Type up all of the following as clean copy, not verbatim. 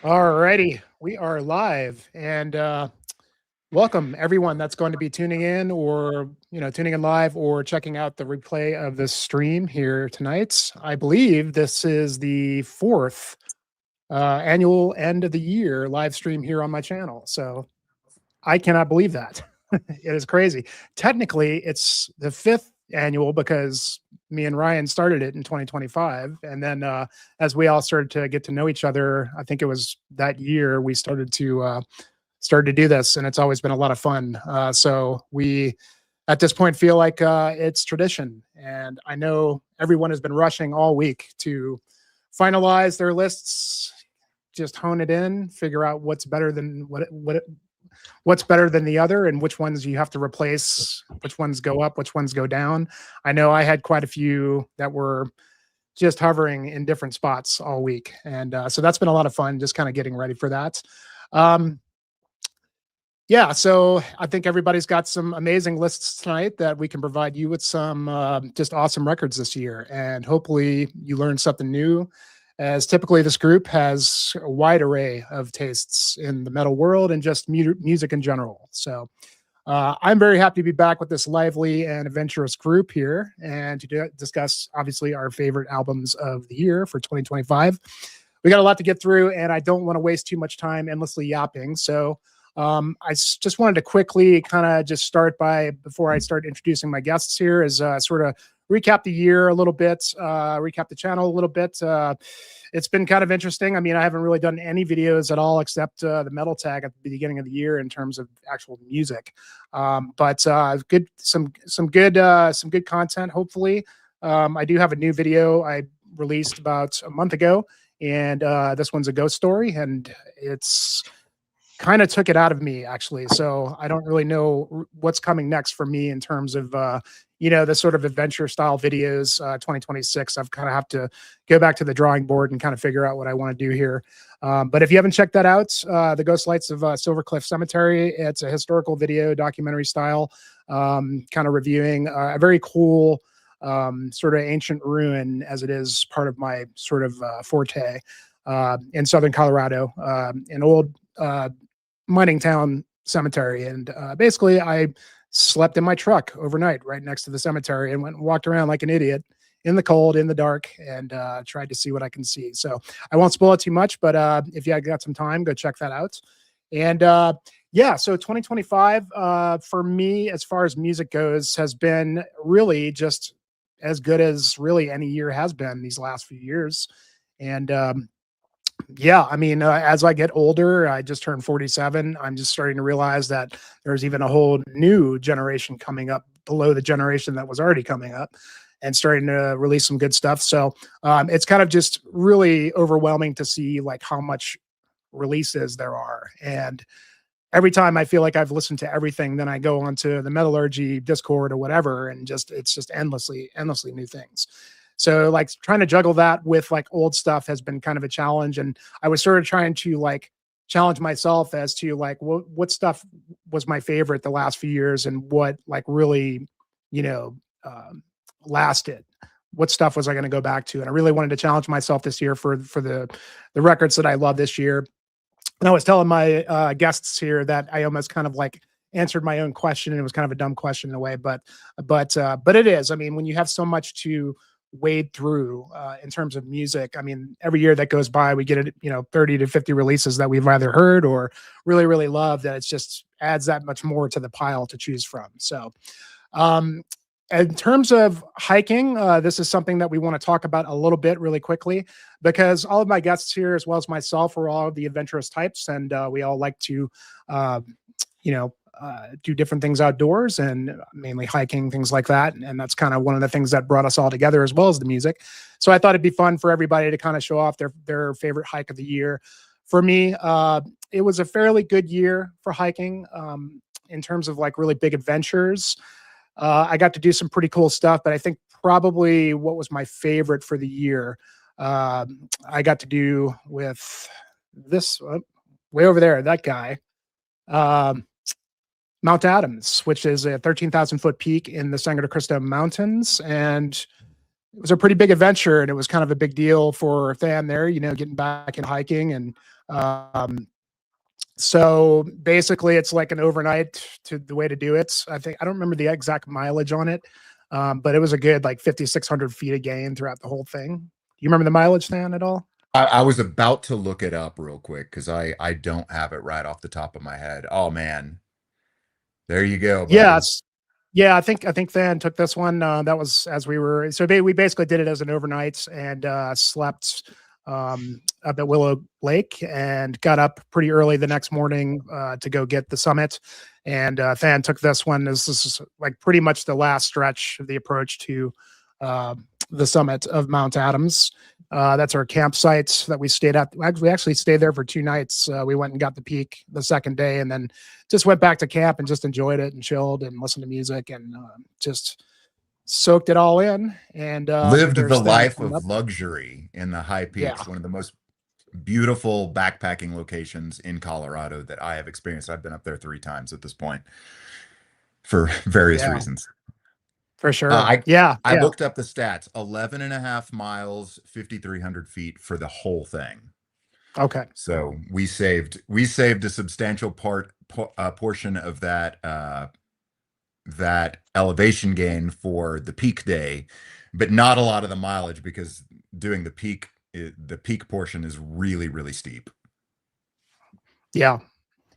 Alrighty, we are live, and welcome everyone that's going to be tuning in, or tuning in live, or checking out the replay of this stream here tonight. I believe this is the fourth annual end of the year live stream here on my channel, so I cannot believe that. It is crazy. Technically, it's the fifth annual because me and Ryan started it in 2025, and then as we all started to get to know each other, I think it was that year we started to do this, and it's always been a lot of fun. So we, at this point, feel like it's tradition, and I know everyone has been rushing all week to finalize their lists, just hone it in, figure out what's better than what's better than the other, and which ones you have to replace, which ones go up, which ones go down. I know I had quite a few that were just hovering in different spots all week, and so that's been a lot of fun, just kind of getting ready for that. Yeah, so I think everybody's got some amazing lists tonight that we can provide you with some just awesome records this year, and hopefully you learned something new, as typically this group has a wide array of tastes in the metal world and just music in general. So I'm very happy to be back with this lively and adventurous group here, and to discuss obviously our favorite albums of the year for 2025. We got a lot to get through, and I don't want to waste too much time endlessly yapping. So just wanted to quickly kind of just start by, before I start introducing my guests here, is sort of recap the year a little bit, recap the channel a little bit. It's been kind of interesting. I mean, I haven't really done any videos at all except the metal tag at the beginning of the year in terms of actual music. But some good content, hopefully. I do have a new video I released about a month ago, and this one's a ghost story, and it's kind of took it out of me, actually. So I don't really know what's coming next for me in terms of the sort of adventure style videos. 2026, I've kind of have to go back to the drawing board and kind of figure out what I want to do here. But if you haven't checked that out, the Ghost Lights of Silver Cliff Cemetery, it's a historical video documentary style, kind of reviewing a very cool sort of ancient ruin, as it is part of my sort of forte in southern Colorado, an old mining town cemetery. And basically I slept in my truck overnight right next to the cemetery and went and walked around like an idiot in the cold, in the dark, and tried to see what I can see. So I won't spoil it too much, but if you got some time, go check that out. And yeah, so 2025 for me, as far as music goes, has been really just as good as really any year has been these last few years. And yeah, I mean, as I get older, I just turned 47. I'm just starting to realize that there's even a whole new generation coming up below the generation that was already coming up, and starting to release some good stuff. So it's kind of just really overwhelming to see like how much releases there are. And every time I feel like I've listened to everything, then I go onto the Metallurgy Discord or whatever, and it's just endlessly new things. So like trying to juggle that with like old stuff has been kind of a challenge. And I was sort of trying to like challenge myself as to like what stuff was my favorite the last few years, and what like really, lasted. What stuff was I going to go back to? And I really wanted to challenge myself this year for the records that I love this year. And I was telling my guests here that I almost kind of like answered my own question, and it was kind of a dumb question in a way, but it is. I mean, when you have so much to wade through in terms of music. I mean, every year that goes by, we get 30 to 50 releases that we've either heard or really, really love, that it's just adds that much more to the pile to choose from. So in terms of hiking, this is something that we want to talk about a little bit really quickly, because all of my guests here, as well as myself, are all the adventurous types, and we all like to, do different things outdoors, and mainly hiking, things like that. And that's kind of one of the things that brought us all together, as well as the music. So I thought it'd be fun for everybody to kind of show off their favorite hike of the year. For me, it was a fairly good year for hiking in terms of like really big adventures. I got to do some pretty cool stuff, but I think probably what was my favorite for the year, I got to do with this way over there, that guy, Mount Adams, which is a 13,000 foot peak in the Sangre de Cristo Mountains. And it was a pretty big adventure, and it was kind of a big deal for Than there, getting back in hiking. And so basically it's like an overnight to the way to do it. I think, I don't remember the exact mileage on it, but it was a good like 5,600 feet of gain throughout the whole thing. You remember the mileage, Than, at all? I was about to look it up real quick because I don't have it right off the top of my head. Oh man, there you go, buddy. Yes. Yeah, I think Than took this one. That was as we were, so we basically did it as an overnight, and slept up at Willow Lake and got up pretty early the next morning to go get the summit. And Than took this one. This is like pretty much the last stretch of the approach to uh, the summit of Mount Adams. That's our campsite that we stayed at. We actually stayed there for 2 nights. We went and got the peak the second day, and then just went back to camp and just enjoyed it and chilled and listened to music, and just soaked it all in. And Lived the there's Than life coming up. of luxury in the high Yeah, peaks, one of the most beautiful backpacking locations in Colorado that I have experienced. I've been up there 3 times at this point for various yeah, reasons. for Uh, sure. I Yeah, I yeah. looked up the stats, 11 and a half miles, 5,300 feet for the whole thing. Okay. So we saved a substantial portion of that elevation gain for the peak day, but not a lot of the mileage because doing the peak portion is really, really steep. Yeah.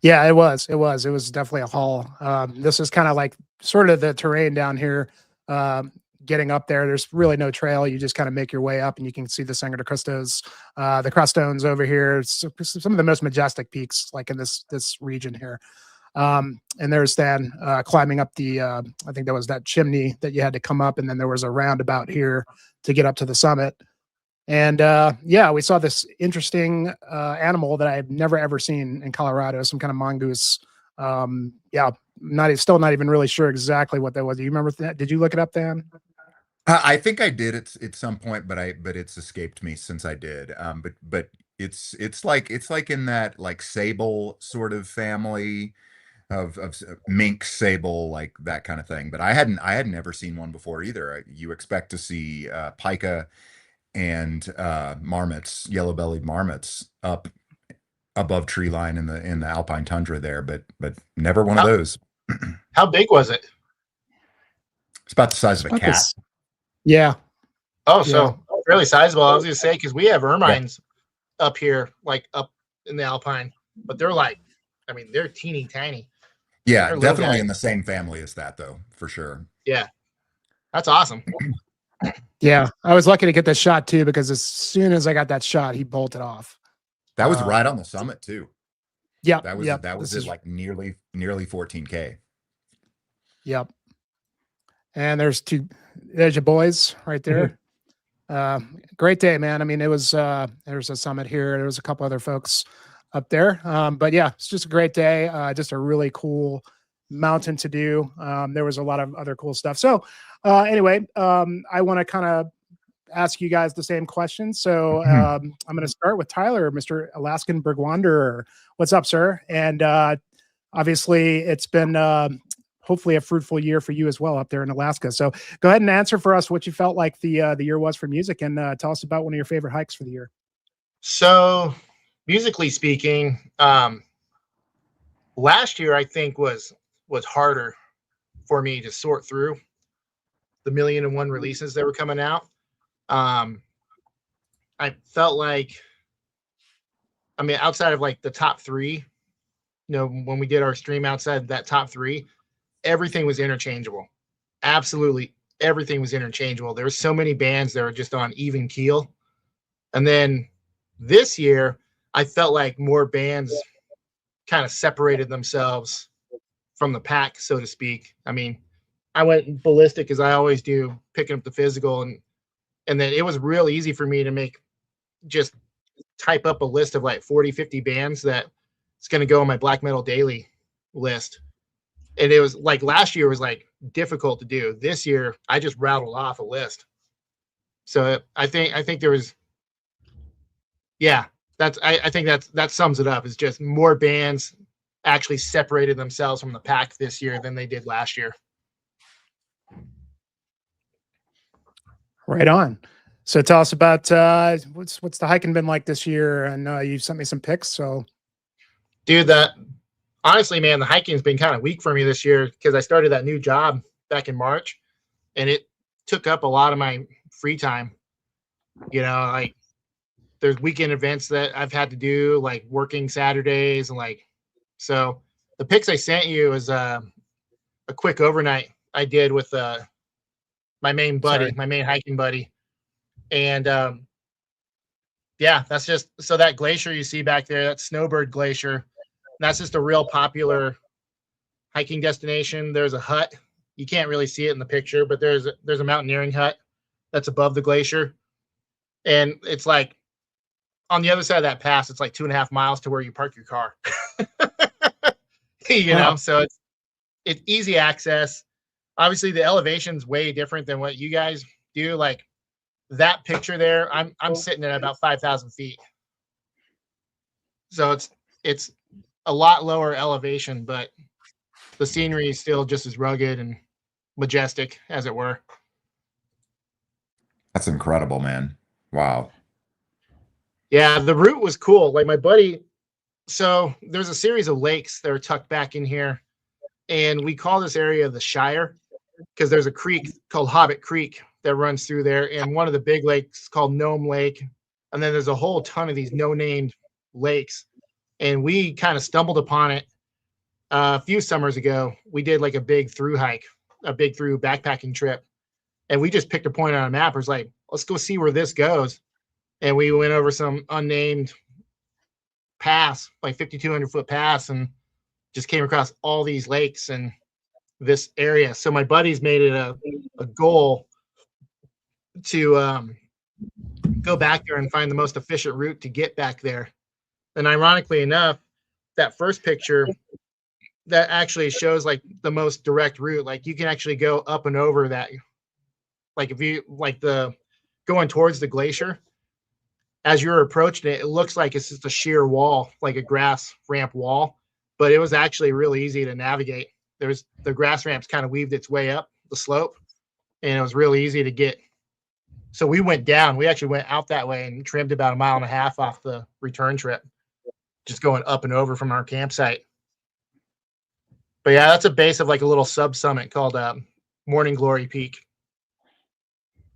Yeah, it was. It was. It was definitely a haul. This is kind of like sort of the terrain down here. Um, Getting up there, there's really no trail. You just kind of make your way up, and you can see the Sangre de Cristos, the Crustones over here. It's some of the most majestic peaks, like in this region here. And there's Stan climbing up the. I think that was that chimney that you had to come up, and then there was a roundabout here to get up to the summit. And yeah, we saw this interesting animal that I've never ever seen in Colorado, some kind of mongoose. Yeah, still not even really sure exactly what that was. Do you remember that? Did you look it up, Dan? I think I did at some point, but it's escaped me since I did. But it's like in that like sable sort of family of mink, sable, like that kind of thing. But I hadn't ever seen one before either. You expect to see pika and marmots, yellow-bellied marmots up above tree line in the alpine tundra there, but never one of How those. how big was it? It's about the size It's of a about cat. this. Yeah, Oh, yeah, so fairly sizable. I was gonna say because we have Yeah. ermines up here, like up in the Alpine, but they're like, I mean, they're teeny tiny. Yeah, They're little definitely guys. in the same family as that though, for sure. Yeah, that's awesome. yeah. I was lucky to get this shot too, because as soon as I got that shot, he bolted off. That was right Um, on the summit too. yep, That was yep. that was This at is like nearly 14K. yep. And there's your boys right there. Great day, man. I mean, it was there's a summit here. There was a couple other folks up there. But yeah, it's just a great day. Just a really cool mountain to do. There was a lot of other cool stuff. So anyway, I want to kind of ask you guys the same question. So I'm going to start with Tyler, Mr. Alaskan Bergwanderer. What's up, sir? And obviously, it's been hopefully a fruitful year for you as well up there in Alaska. So go ahead and answer for us what you felt like the year was for music, and tell us about one of your favorite hikes for the year. So, musically speaking, last year I think was harder for me to sort through the 1,000,001 releases that were coming out. Um, I felt like, I mean, outside of like the top three, when we did our stream outside that top three, everything was interchangeable. Absolutely everything was interchangeable. There were so many bands that were just on even keel. And then this year, I felt like more bands kind of separated themselves from the pack, so to speak. I mean, I went ballistic as I always do, picking up the physical, and then it was real easy for me to just type up a list of like 40, 50 bands that it's going to go on my Black Metal Daily list. And it was like last year was like difficult to do. This year, I just rattled off a list. So I think there was, yeah, I think that sums it up. It's just more bands actually separated themselves from the pack this year than they did last year. Right on. So tell us about what's the hiking been like this year? And you sent me some pics. So, Dude, honestly, man, the hiking's been kind of weak for me this year because I started that new job back in March, and it took up a lot of my free time. Like there's weekend events that I've had to do, like working Saturdays, and so the pics I sent you is a quick overnight I did with my main buddy, my main hiking buddy. And yeah, that's just so that glacier you see back there, that Snowbird Glacier, that's just a real popular hiking destination. There's a hut. You can't really see it in the picture, but there's a mountaineering hut that's above the glacier. And it's like on the other side of that pass, it's like 2.5 miles to where you park your car. So it's easy access. Obviously the elevation's way different than what you guys do. Like that picture there, I'm sitting at about 5,000 feet. So it's a lot lower elevation, but the scenery is still just as rugged and majestic, as it were. That's incredible, man. Wow. Yeah, the route was cool. Like my buddy, so there's a series of lakes that are tucked back in here, and we call this area the Shire because there's a creek called Hobbit Creek that runs through there, and one of the big lakes is called Gnome Lake, and then there's a whole ton of these no-named lakes, and we kind of stumbled upon it a few summers ago. We did like a big through backpacking trip, and we just picked a point on a map. It was like, let's go see where this goes, and we went over some unnamed pass, like 5,200 foot pass, and just came across all these lakes in this area. So my buddies made it a goal to go back there and find the most efficient route to get back there. And ironically enough, that first picture that actually shows like the most direct route. Like you can actually go up and over that. Like if you like going towards the glacier, as you're approaching it, it looks like it's just a sheer wall, like a grass ramp wall, but it was actually really easy to navigate. The grass ramps kind of weaved its way up the slope, and it was really easy to get. So we went down. We actually went out that way and trimmed about 1.5 miles off the return trip, just going up and over from our campsite. But yeah, that's a base of like a little sub summit called Morning Glory Peak.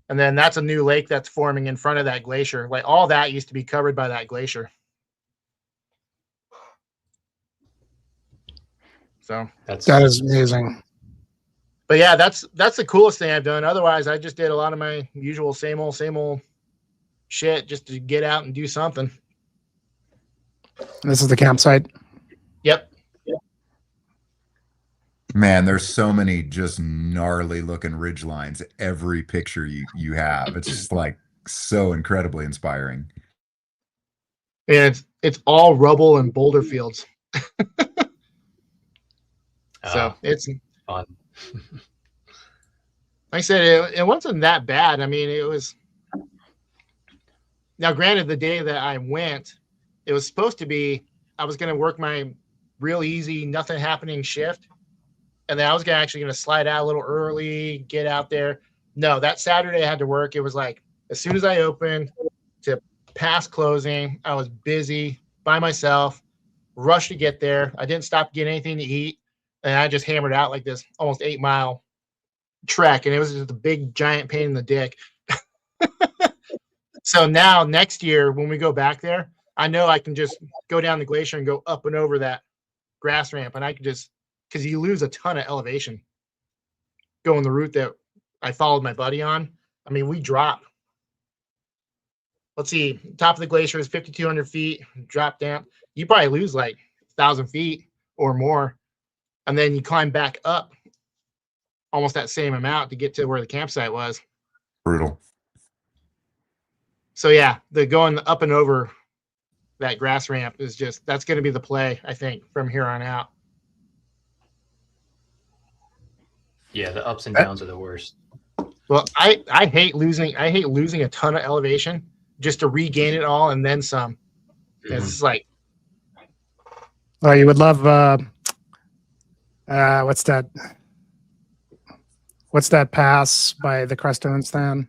And then that's a new lake that's forming in front of that glacier. Like all that used to be covered by that glacier. So that is amazing. But yeah, that's the coolest thing I've done. Otherwise, I just did a lot of my usual same old shit just to get out and do something. This is the campsite. Yep. Man, there's so many just gnarly looking ridge lines every picture you have. It's just like so incredibly inspiring. And it's all rubble and boulder fields. So it's fun. Like I said, it wasn't that bad. I mean, it was. Now, granted, the day that I went, it was supposed to be, I was going to work my real easy, nothing happening shift. And then I was actually going to slide out a little early, get out there. No, that Saturday I had to work. It was like, as soon as I opened to past closing, I was busy by myself, rushed to get there. I didn't stop to get anything to eat. And I just hammered out like this almost 8-mile trek. And it was just a big, giant pain in the dick. So now next year, when we go back there, I know I can just go down the glacier and go up and over that grass ramp. And I can just, because you lose a ton of elevation going the route that I followed my buddy on. I mean, we drop. Let's see, top of the glacier is 5,200 feet, drop down. You probably lose like 1,000 feet or more. And then you climb back up almost that same amount to get to where the campsite was. Brutal. So yeah, the going up and over that grass ramp is just, that's going to be the play, I think, from here on out. Yeah, the ups and downs are the worst. Well, I hate losing a ton of elevation just to regain it all and then some. Mm-hmm. It's like, oh, you would love what's that pass by the Crestones then?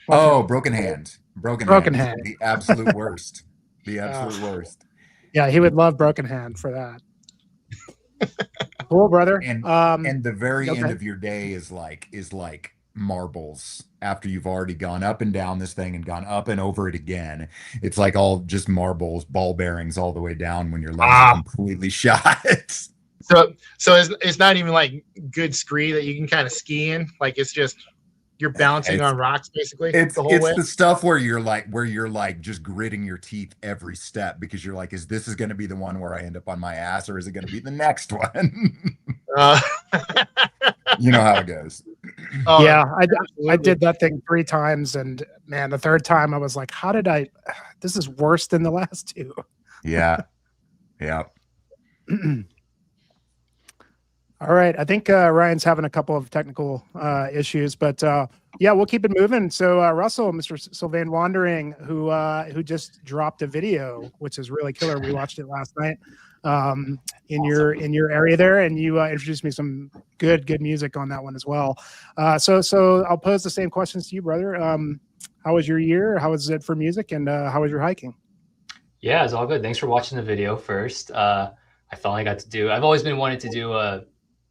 Oh, Broken Hand. Broken Broken Hand. Hand. The absolute worst. The absolute worst. Yeah, he would love Broken Hand for that. Cool, brother. And the very okay. end of your day is like marbles after you've already gone up and down this thing and gone up and over it again. It's like all just marbles, ball bearings all the way down when your legs are completely shot. So it's not even like good scree that you can kind of ski in. Like it's just you're bouncing on rocks basically it's the whole way. The stuff where you're like just gritting your teeth every step because you're like, is this going to be the one where I end up on my ass, or is it going to be the next one? You know how it goes. Oh, yeah, I did that thing 3 times, and man, the 3rd time I was like, how did I? This is worse than the last 2. Yeah. All right, I think Ryan's having a couple of technical issues, but yeah, we'll keep it moving. So Russell, Mr. Sylvain Wandering, who just dropped a video, which is really killer. We watched it last night in your area there, and you introduced me some good music on that one as well. So I'll pose the same questions to you, brother. How was your year? How was it for music, and how was your hiking? Yeah, it's all good. Thanks for watching the video first. I finally got to do. I've always been wanting to do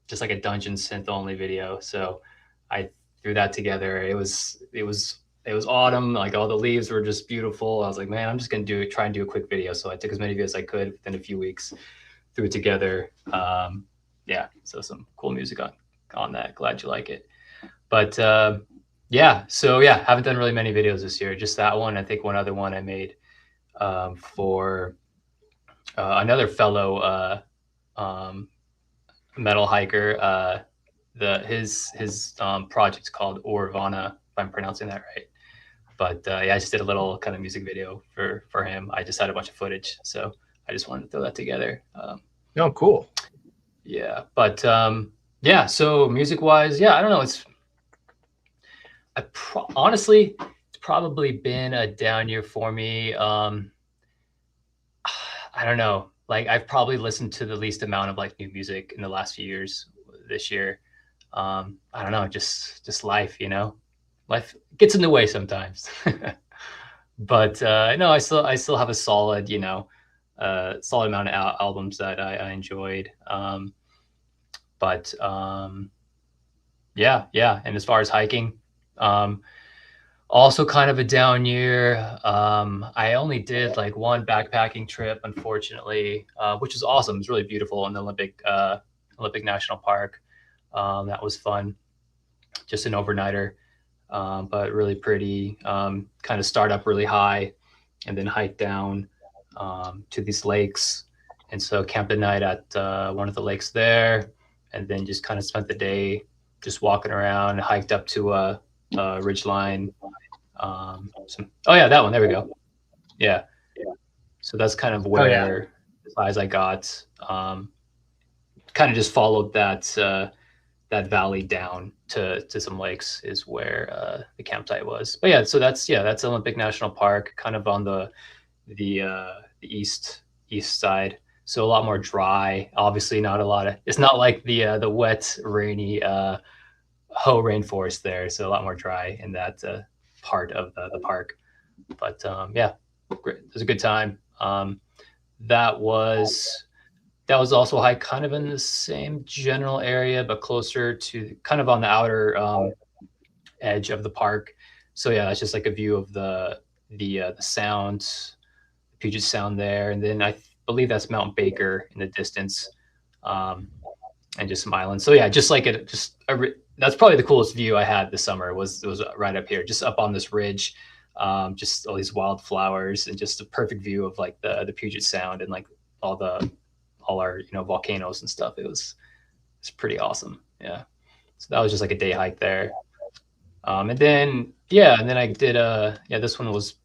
just like a dungeon synth only video, so I threw that together. It was autumn, like all the leaves were just beautiful. I was like, man, I'm just gonna try and do a quick video. So I took as many videos as I could within a few weeks, threw it together. Yeah, so some cool music on that. Glad you like it. But yeah, so yeah, haven't done really many videos this year. Just that one. I think one other one I made for another fellow metal hiker. His project's called Orvana, if I'm pronouncing that right. But yeah, I just did a little kind of music video for him. I just had a bunch of footage, so I just wanted to throw that together. Oh, cool. Yeah, but yeah. So music wise, yeah, I don't know. Honestly, it's probably been a down year for me. I don't know. Like I've probably listened to the least amount of like new music in the last few years this year. I don't know, just life, you know, life gets in the way sometimes. But no, I still have a solid, you know, solid amount of albums that I enjoyed. But yeah. And as far as hiking, also kind of a down year. I only did like one backpacking trip, unfortunately, which is awesome. It's really beautiful in the Olympic National Park. That was fun. Just an overnighter, but really pretty. Kind of start up really high and then hike down to these lakes. And so camped a night at one of the lakes there, and then just kind of spent the day just walking around, hiked up to a ridgeline. Oh yeah, that one. There we go. Yeah. So that's kind of where as high as I got. Kind of just followed that valley down to some lakes is where the campsite was. But yeah, so that's Olympic National Park, kind of on the east side. So a lot more dry. Obviously, not a lot of. It's not like the wet, rainy Ho rainforest there. So a lot more dry in that part of the park. But yeah, great. It was a good time. That was also a hike kind of in the same general area, but closer to kind of on the outer edge of the park. So yeah, that's just like a view of the sound, Puget Sound there. And then I believe that's Mount Baker in the distance, and just some islands. So yeah, just like that's probably the coolest view I had this summer was right up here, just up on this ridge, just all these wildflowers and just a perfect view of like the Puget Sound and like all our, you know, volcanoes and stuff. It's pretty awesome. Yeah. So that was just like a day hike there. And then I did this one was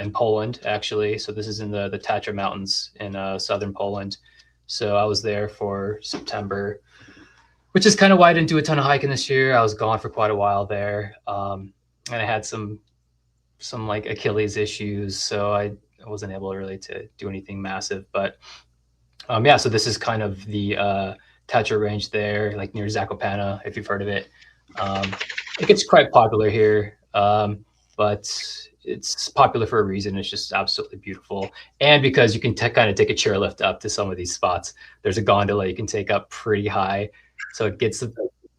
in Poland actually. So this is in the Tatra Mountains in southern Poland. So I was there for September, which is kind of why I didn't do a ton of hiking this year. I was gone for quite a while there. And I had some like Achilles issues, so I wasn't able really to do anything massive. But yeah, so this is kind of the Tatra range there, like near Zakopane, if you've heard of it. It gets quite popular here. But it's popular for a reason. It's just absolutely beautiful. And because you can kind of take a chairlift up to some of these spots, there's a gondola you can take up pretty high. So it gets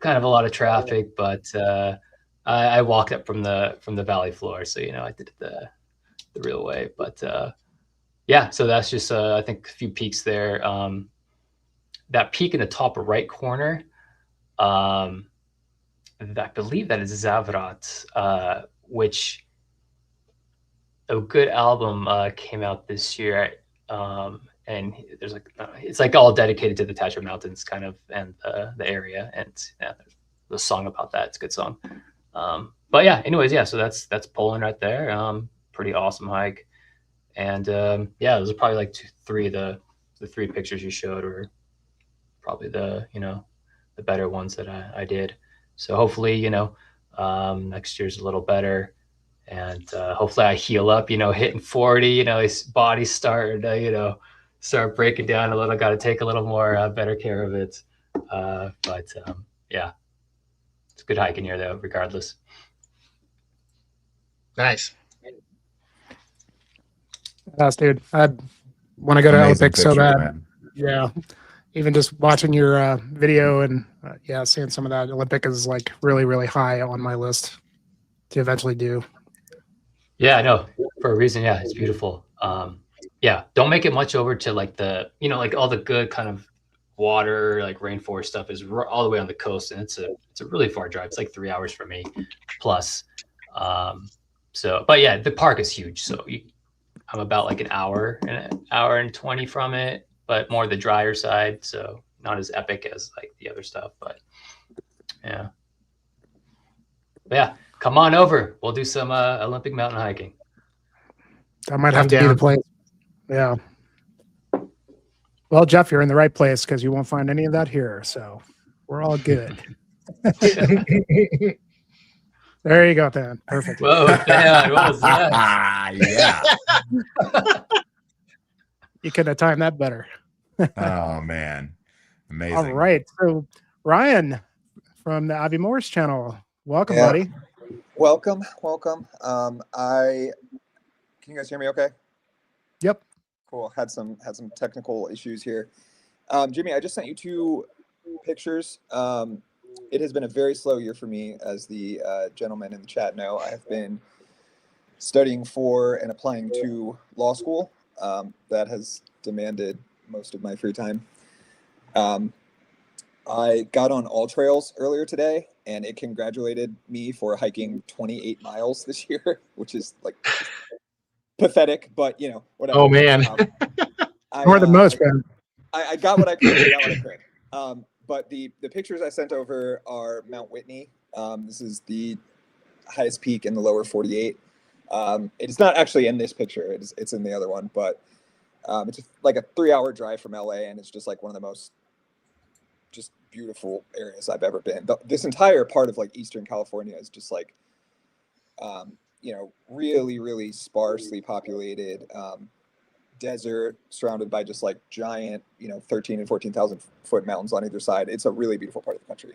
kind of a lot of traffic, but I walked up from the valley floor. So, I did it the real way. But yeah, so that's just, I think, a few peaks there. That peak in the top right corner, I believe that is Zavrat, which a good album came out this year. And there's it's like all dedicated to the Tattler Mountains kind of, and the area. And yeah, there's a song about that. It's a good song. But yeah, anyways, yeah, so that's Poland right there. Pretty awesome hike. And yeah, those are probably like three of the three pictures you showed were probably the better ones that I did. So hopefully, next year's a little better, and hopefully I heal up, hitting 40, his body's starting to, start breaking down a little, got to take a little more better care of it. But yeah, it's good hiking here though, regardless. Nice. Yes, dude. I want to go to Amazing Olympics so picture, bad. man. Yeah. Even just watching your video and yeah, seeing some of that Olympic is like really, really high on my list to eventually do. Yeah, I know, for a reason. Yeah, it's beautiful. Yeah, don't make it much over to like the, like all the good kind of water, like rainforest stuff is all the way on the coast, and it's a really far drive. It's like 3 hours for me plus. So, but yeah, the park is huge. So I'm about like an hour and 20 from it, but more the drier side. So not as epic as like the other stuff, but yeah. But yeah, come on over. We'll do some Olympic mountain hiking. That might have to be the place. Yeah. Well, Jeff, you're in the right place because you won't find any of that here. So we're all good. There you go, Dan. Perfect. Whoa, Dan, what was that? Yeah. You could have timed that better. Oh man, amazing. All right. So Ryan from the Avi Morris channel, welcome, buddy. Welcome. Can you guys hear me okay? Yep. Cool. Had some technical issues here. Jimmy, I just sent you 2 pictures. It has been a very slow year for me, as the gentlemen in the chat know. I have been studying for and applying to law school. That has demanded most of my free time. I got on All Trails earlier today, and it congratulated me for hiking 28 miles this year, which is like pathetic, but whatever. Oh man. More than most, man. I got what I could. But the pictures I sent over are Mount Whitney. This is the highest peak in the lower 48. It's not actually in this picture. It's in the other one, but it's like a 3-hour drive from LA, and it's just like one of the most just beautiful areas I've ever been. This entire part of like Eastern California is just like, really, really sparsely populated desert surrounded by just like giant, 13 and 14,000 foot mountains on either side. It's a really beautiful part of the country.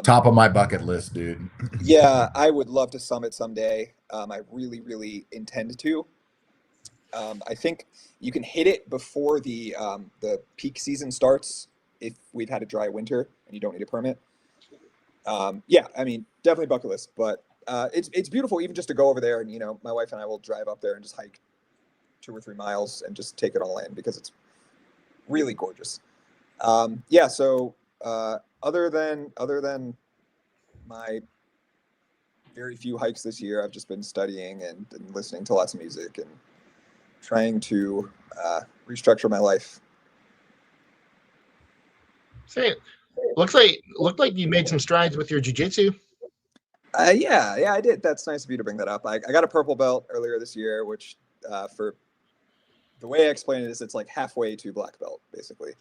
Top of my bucket list, dude. Yeah, I would love to summit someday. I really, really intend to. I think you can hit it before the peak season starts if we'd had a dry winter and you don't need a permit. Yeah, I mean, definitely bucket list, but it's beautiful even just to go over there, and my wife and I will drive up there and just hike 2 or 3 miles and just take it all in because it's really gorgeous. Yeah, so other than my very few hikes this year, I've just been studying and listening to lots of music and trying to restructure my life. Say, looked like you made some strides with your jiu-jitsu. Yeah, I did. That's nice of you to bring that up. I got a purple belt earlier this year, which for the way I explain it is it's like halfway to black belt, basically.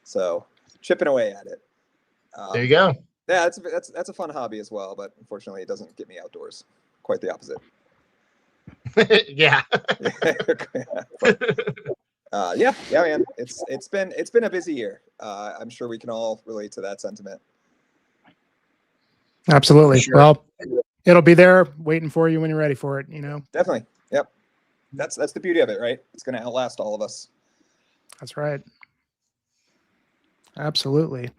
So chipping away at it. There you go. Yeah, that's a fun hobby as well, but unfortunately it doesn't get me outdoors. Quite the opposite. Yeah. Yeah, man. It's been a busy year. I'm sure we can all relate to that sentiment. Absolutely. Sure. Well, It'll be there waiting for you when you're ready for it, you know? Definitely. Yep. That's the beauty of it, right? It's going to outlast all of us. That's right. Absolutely.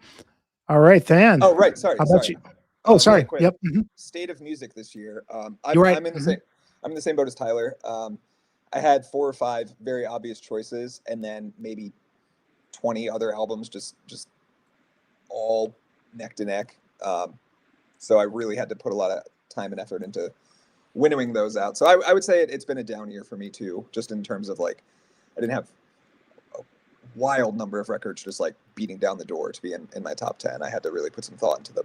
All right, Than. Oh, right. Sorry. How about Sorry. you? Oh, Really sorry. quick. Yep. Mhm. State of music this year. You're right. I'm in the Mhm. same. I'm in the same boat as Tyler. I had 4 or 5 very obvious choices, and then maybe 20 other albums just all neck to neck. So I really had to put a lot of time and effort into winnowing those out. So I would say it's been a down year for me too, just in terms of like I didn't have a wild number of records just like beating down the door to be in my top 10. I had to really put some thought into the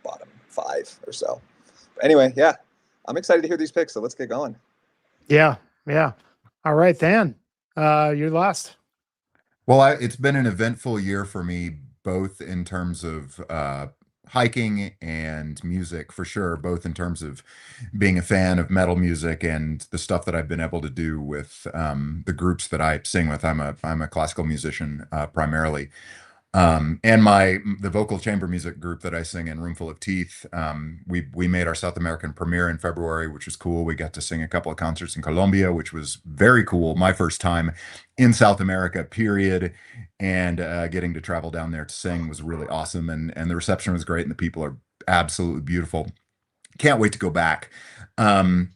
bottom 5 or so. But anyway, yeah, I'm excited to hear these picks. So let's get going. Yeah. Yeah. All right, Than. You're last. Well, it's been an eventful year for me, both in terms of hiking and music, for sure, both in terms of being a fan of metal music and the stuff that I've been able to do with the groups that I sing with. I'm a classical musician primarily. And the vocal chamber music group that I sing in, Roomful of Teeth, we made our South American premiere in February, which was cool. We got to sing a couple of concerts in Colombia, which was very cool. My first time in South America, period. And getting to travel down there to sing was really awesome. And the reception was great, and the people are absolutely beautiful. Can't wait to go back. In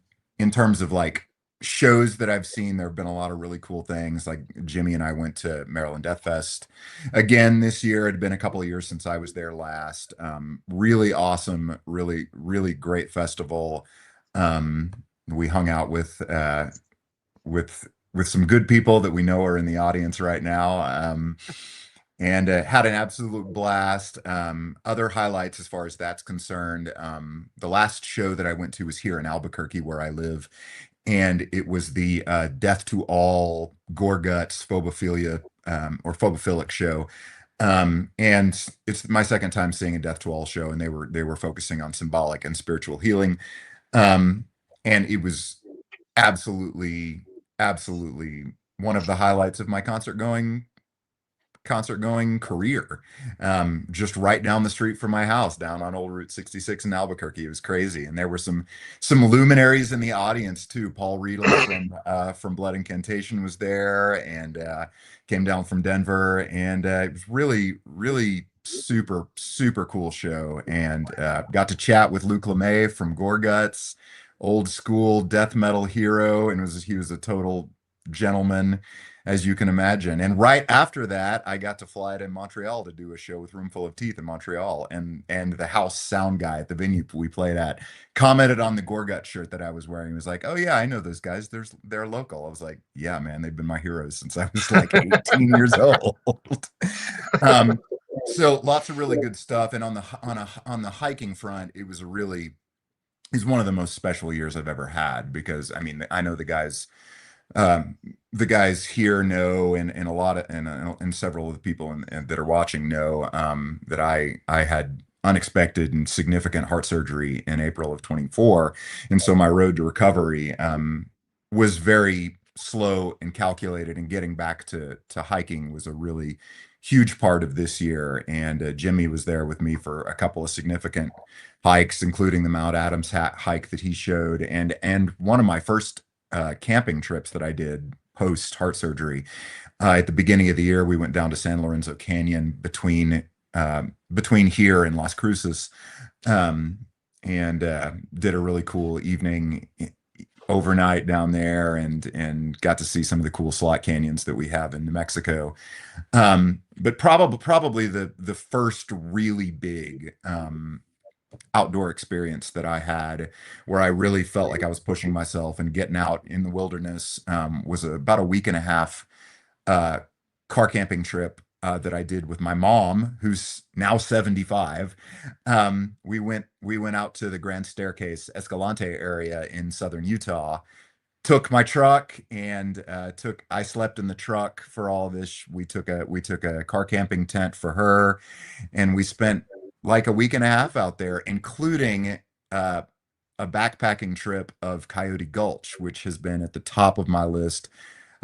terms of like shows that I've seen, there have been a lot of really cool things. Like Jimmy and I went to Maryland Death Fest again this year. It had been a couple of years since I was there last. Really awesome, really great festival. We hung out with some good people that we know are in the audience right now. And had an absolute blast. Other highlights as far as that's concerned, the last show that I went to was here in Albuquerque, where I live, and it was the Death to All Gore Guts Phobophilia or Phobophilic show. And it's my second time seeing a Death to All show, and they were focusing on symbolic and spiritual healing. And it was absolutely one of the highlights of my concert going career. Just right down the street from my house, down on Old Route 66 in Albuquerque. It was crazy. And there were some luminaries in the audience too. Paul Riedel from Blood Incantation was there, and came down from Denver, and it was really super cool show. And got to chat with Luke LeMay from Gorguts, old school death metal hero, and he was a total gentleman, as you can imagine. And right after that, I got to fly to Montreal to do a show with Roomful of Teeth in Montreal. And the house sound guy at the venue we played at commented on the Gorgut shirt that I was wearing. He was like, "Oh yeah, I know those guys. They're local." I was like, "Yeah, man, they've been my heroes since I was like 18 years old." So lots of really good stuff. And on the hiking front, it's one of the most special years I've ever had, because I mean, I know the guys here know, and a lot of and several of the people that are watching know, that I had unexpected and significant heart surgery in April of 24, and so my road to recovery was very slow and calculated, and getting back to hiking was a really huge part of this year. And Jimmy was there with me for a couple of significant hikes, including the Mount Adams hike that he showed, and one of my first camping trips that I did post heart surgery. At the beginning of the year, we went down to San Lorenzo Canyon between here and Las Cruces, and did a really cool evening overnight down there, and got to see some of the cool slot canyons that we have in New Mexico. But probably the first really big outdoor experience that I had, where I really felt like I was pushing myself and getting out in the wilderness, was about a week and a half car camping trip that I did with my mom, who's now 75. We went out to the Grand Staircase Escalante area in southern Utah. Took my truck, and I slept in the truck for all this. We took a car camping tent for her, and we spent like a week and a half out there, including a backpacking trip of Coyote Gulch, which has been at the top of my list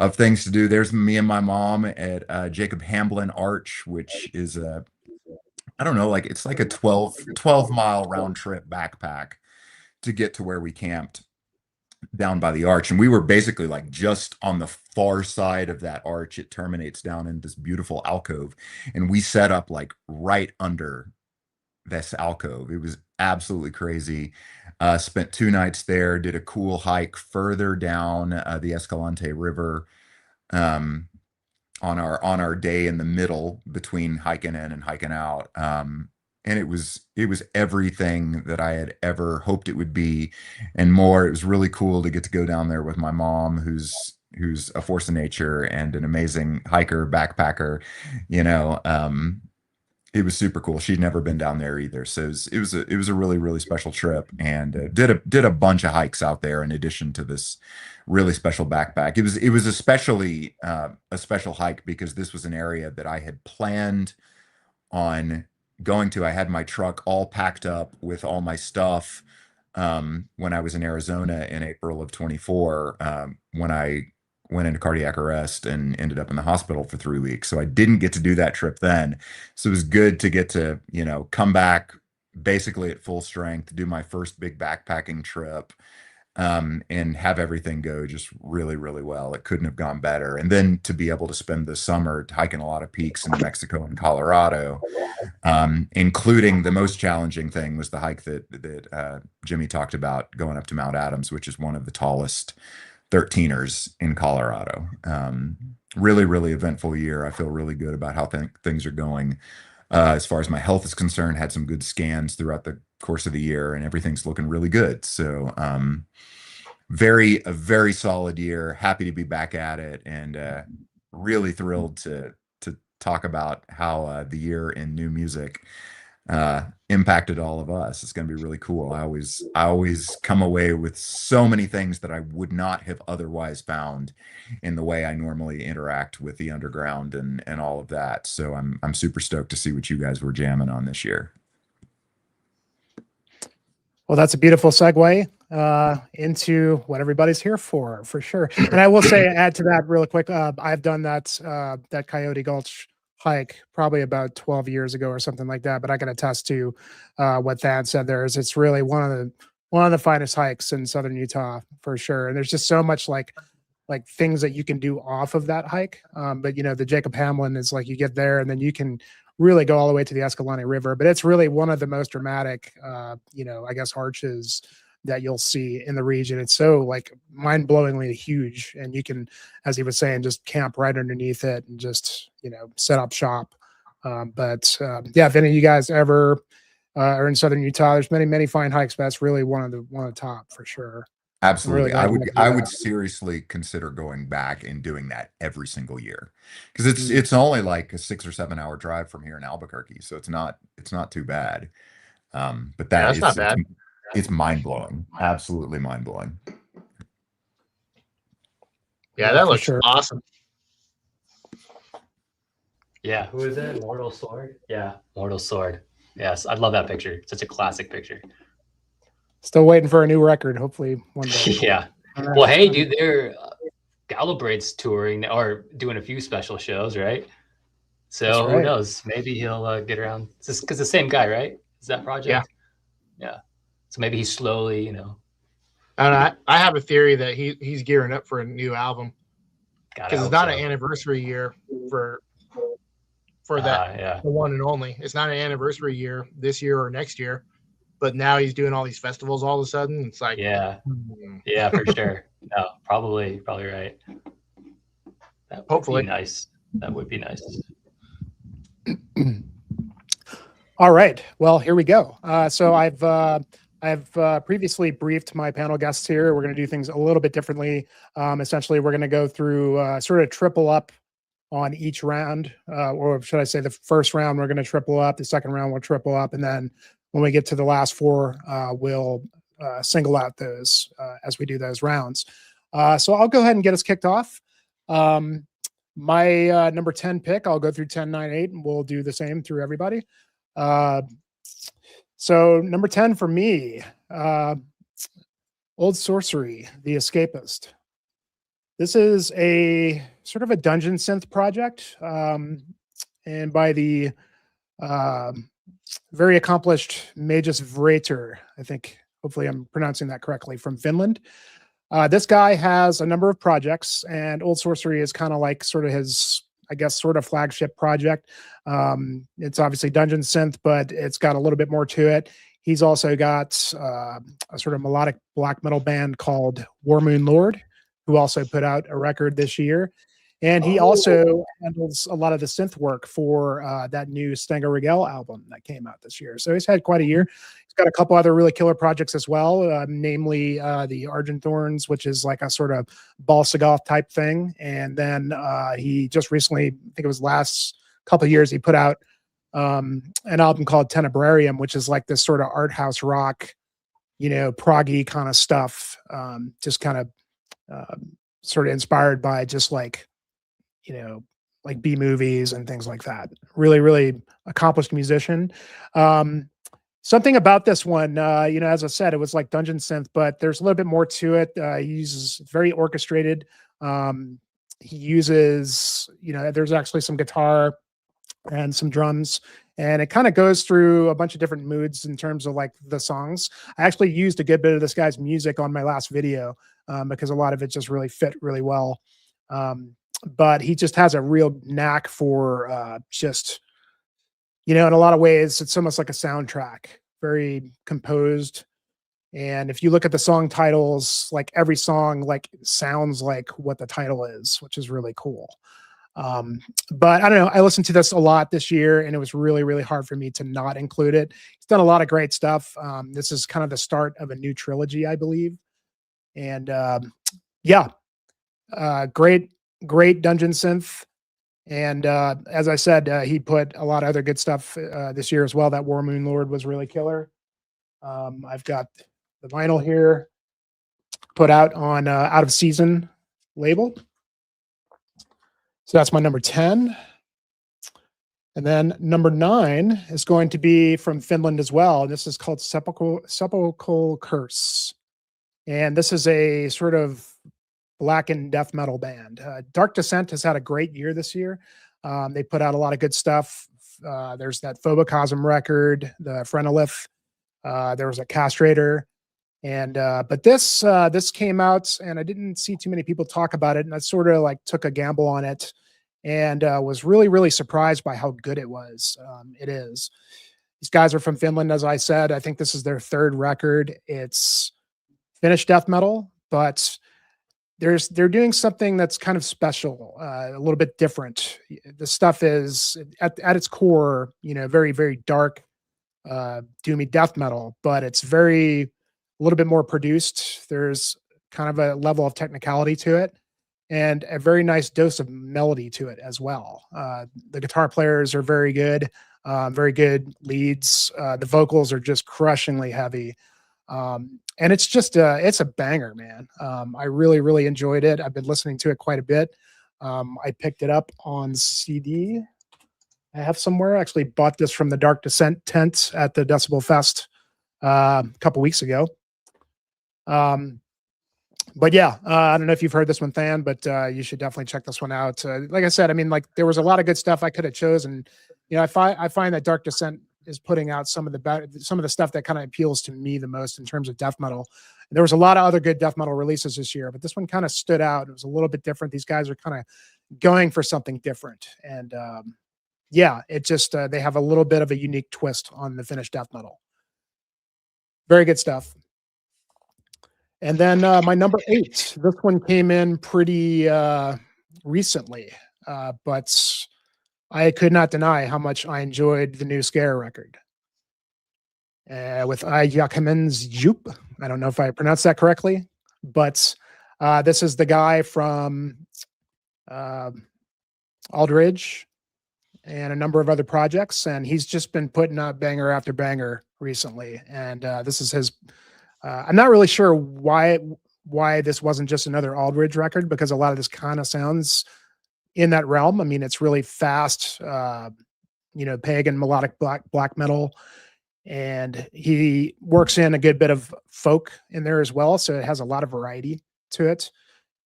of things to do. There's me and my mom at Jacob Hamblin Arch, which is I don't know, like it's like a 12 mile round trip backpack to get to where we camped down by the arch, and we were basically like just on the far side of that arch. It terminates down in this beautiful alcove, and we set up like right under this alcove. It was absolutely crazy. Spent 2 nights there, did a cool hike further down the Escalante River on our day in the middle between hiking in and hiking out. And it was everything that I had ever hoped it would be and more. It was really cool to get to go down there with my mom, who's a force of nature and an amazing hiker, backpacker. It was super cool. She'd never been down there either, so it was a really, really special trip, and did a bunch of hikes out there in addition to this really special backpack. It was especially a special hike because this was an area that I had planned on going to. I had my truck all packed up with all my stuff when I was in Arizona in April of 24, when I went into cardiac arrest and ended up in the hospital for 3 weeks. So I didn't get to do that trip then. So it was good to get to, come back basically at full strength, do my first big backpacking trip, and have everything go just really, really well. It couldn't have gone better. And then to be able to spend the summer hiking a lot of peaks in New Mexico and Colorado, including the most challenging thing was the hike that Jimmy talked about, going up to Mount Adams, which is one of the tallest 13ers in Colorado. Really, really eventful year. I feel really good about how things are going. As far as my health is concerned, had some good scans throughout the course of the year, and everything's looking really good. So a very solid year. Happy to be back at it, and really thrilled to talk about how the year in new music impacted all of us. It's going to be really cool. I always come away with so many things that I would not have otherwise found in the way I normally interact with the underground and all of that. So I'm super stoked to see what you guys were jamming on this year. Well, that's a beautiful segue into what everybody's here for sure. And I will say, add to that real quick. I've done that Coyote Gulch hike probably about 12 years ago or something like that. But I can attest to what Thad said there. It's really one of the finest hikes in southern Utah for sure. And there's just so much like things that you can do off of that hike. But the Jacob Hamlin is like you get there and then you can really go all the way to the Escalante River. But it's really one of the most dramatic, I guess, arches that you'll see in the region. It's so like mind-blowingly huge, and you can, as he was saying, just camp right underneath it and just set up shop. But if any of you guys ever are in southern Utah, there's many fine hikes, but that's really one of the top for sure. Absolutely. Really I would seriously consider going back and doing that every single year, because it's only like a 6 or 7 hour drive from here in Albuquerque, so it's not too bad. But that's not bad. It's mind-blowing. Absolutely mind-blowing. Yeah, that looks awesome. Yeah, who is it? Mortal Sword? Yeah, Mortal Sword. Yes, I love that picture. Such a classic picture. Still waiting for a new record, hopefully one day. Yeah. Well, hey, dude, they're Gallowbraid's touring or doing a few special shows, right? So who knows? Maybe he'll get around. Because the same guy, right? Is that project? Yeah. So maybe he's slowly, And I have a theory that he's gearing up for a new album, because it's not an anniversary year for that the one and only. It's not an anniversary year this year or next year, but now he's doing all these festivals all of a sudden. It's like yeah, for sure. No, probably right. That would be nice. That would be nice. All right. Well, here we go. So I've previously briefed my panel guests here. We're going to do things a little bit differently. Essentially, we're going to go through sort of triple up on each round, or should I say the first round, we're going to triple up. The second round, we'll triple up. And then when we get to the last four, we'll single out those as we do those rounds. So I'll go ahead and get us kicked off. My number 10 pick, I'll go through 10, 9, 8, and we'll do the same through everybody. So number 10 for me, Old Sorcery, The Escapist. This is a sort of a dungeon synth project, and by the very accomplished Magus Vrator. I think Hopefully I'm pronouncing that correctly, from Finland. This guy has a number of projects, and Old Sorcery is kind of like sort of his, I guess, sort of flagship project. It's obviously dungeon synth, but it's got a little bit more to it. He's also got a sort of melodic black metal band called War Moon Lord, who also put out a record this year. And he also handles a lot of the synth work for that new Stenga Regel album that came out this year. So he's had quite a year. He's got a couple other really killer projects as well, namely the Argent Thorns, which is like a sort of Balsagoth type thing. And then he just recently, I think it was last couple of years, he put out an album called Tenebrarium, which is like this sort of art house rock, you know, proggy kind of stuff, just kind of sort of inspired by just like, you know, like B movies and things like that. Really, really accomplished musician. Something about this one, you know, as I said, it was like dungeon synth, but there's a little bit more to it. He uses very orchestrated. He uses, you know, there's actually some guitar and some drums, and it kind of goes through a bunch of different moods in terms of like the songs. I actually used a good bit of this guy's music on my last video because a lot of it just really fit really well. But he just has a real knack for just, you know, in a lot of ways, it's almost like a soundtrack, very composed. And if you look at the song titles, like every song like sounds like what the title is, which is really cool. But I don't know, I listened to this a lot this year, and it was really, really hard for me to not include it. He's done a lot of great stuff. This is kind of the start of a new trilogy, I believe. And yeah, great dungeon synth. And as I said, he put a lot of other good stuff this year as well. That War Moon Lord was really killer. I've got the vinyl here, put out on Out of Season label. So that's my number 10. And then number 9 is going to be from Finland as well. This is called Sepulchral Curse. And this is a sort of black and death metal band. Dark Descent has had a great year this year. They put out a lot of good stuff. There's that Phobocosm record, the Phrenolith. There was a Castrator. And but this came out, and I didn't see too many people talk about it, and I sort of like took a gamble on it, and was really, really surprised by how good it was. It is. These guys are from Finland, as I said. I think this is their 3rd record. It's Finnish death metal, but they're doing something that's kind of special, a little bit different. The stuff is at its core, you know, very, very dark, doomy death metal, but it's a little bit more produced. There's kind of a level of technicality to it, and a very nice dose of melody to it as well. The guitar players are very good leads. The vocals are just crushingly heavy. And it's just it's a banger, man. I really, really enjoyed it. I've been listening to it quite a bit. I picked it up on CD. I have somewhere. I actually bought this from the Dark Descent tent at the Decibel Fest a couple weeks ago. But yeah, I don't know if you've heard this one, Than, but you should definitely check this one out. Like I said, I mean, like there was a lot of good stuff I could have chosen. You know, I find that Dark Descent is putting out some of the stuff that kind of appeals to me the most in terms of death metal. And there was a lot of other good death metal releases this year, but this one kind of stood out. It was a little bit different. These guys are kind of going for something different. And yeah, it just, they have a little bit of a unique twist on the Finnish death metal. Very good stuff. And then my number 8, this one came in pretty recently, but I could not deny how much I enjoyed the new Scare record with Ajakamens Jup. I don't know if I pronounced that correctly, but this is the guy from Aldridge and a number of other projects, and he's just been putting out banger after banger recently. And this is his. I'm not really sure why this wasn't just another Aldridge record, because a lot of this kind of sounds in that realm. I mean, it's really fast, you know, pagan melodic black metal, and he works in a good bit of folk in there as well. So it has a lot of variety to it.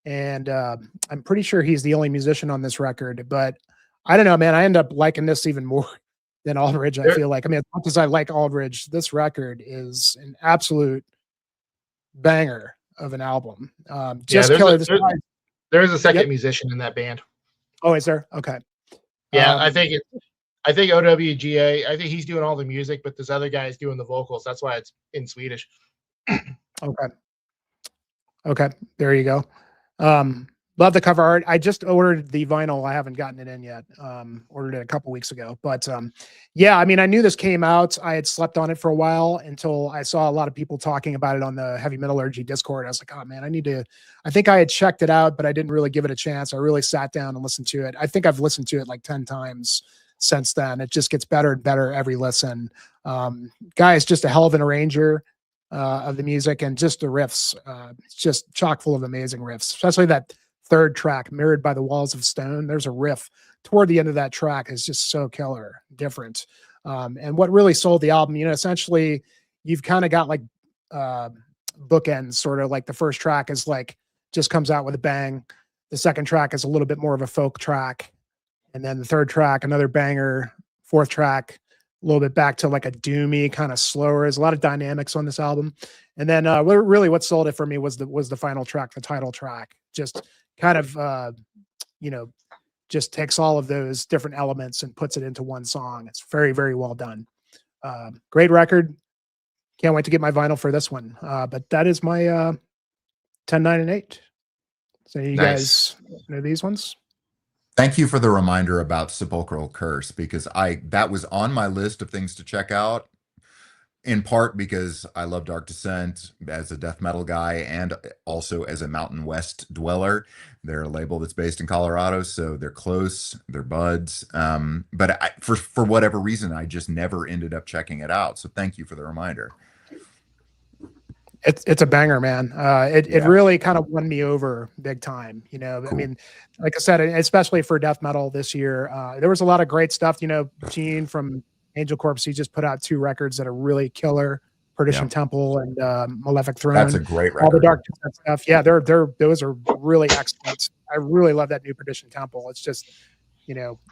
And I'm pretty sure he's the only musician on this record, but I don't know, man, I end up liking this even more than Aldridge. I feel like, I mean, as much as I like Aldridge, this record is an absolute banger of an album. Yeah, Just there's killer. there is a second Yep. musician in that band. Oh, is there? Okay. Yeah, I think OWGA. I think he's doing all the music, but this other guy is doing the vocals. That's why it's in Swedish. Okay. Okay. There you go. Love the cover art. I just ordered the vinyl. I haven't gotten it in yet. Ordered it a couple weeks ago, but yeah, I mean, I knew this came out. I had slept on it for a while until I saw a lot of people talking about it on the Heavy Metallurgy Discord. I was like, oh man, I think I had checked it out, but I didn't really give it a chance. I really sat down and listened to it. I think I've listened to it like 10 times since then. It just gets better and better every listen. Guy is just a hell of an arranger of the music, and just the riffs. It's just chock full of amazing riffs, especially that third track, Mirrored by the Walls of Stone. There's a riff toward the end of that track is just so killer, different. And what really sold the album, essentially you've kind of got like bookends, sort of like the first track is like, just comes out with a bang. The second track is a little bit more of a folk track. And then the third track, another banger. Fourth track, a little bit back to like a doomy kind of slower. There's a lot of dynamics on this album. And then really what sold it for me was the final track, the title track. Just kind of, just takes all of those different elements and puts it into one song. It's very, very well done. Great record. Can't wait to get my vinyl for this one. But that is my 10, 9, and 8. So you Nice. guys know these ones? Thank you for the reminder about Sepulchral Curse, because that was on my list of things to check out, in part because I love Dark Descent as a death metal guy and also as a Mountain West dweller. They're a label that's based in Colorado, so they're close, they're buds. But for whatever reason, I just never ended up checking it out. So thank you for the reminder. It's a banger, man. It really kind of won me over big time. Cool. I mean, like I said, especially for death metal this year, there was a lot of great stuff. Gene from Angel Corpse, he just put out 2 records that are really killer: Perdition Temple and Malefic Throne. That's a great record. All the Dark Descent stuff. Yeah, those are really excellent. I really love that new Perdition Temple. It's just,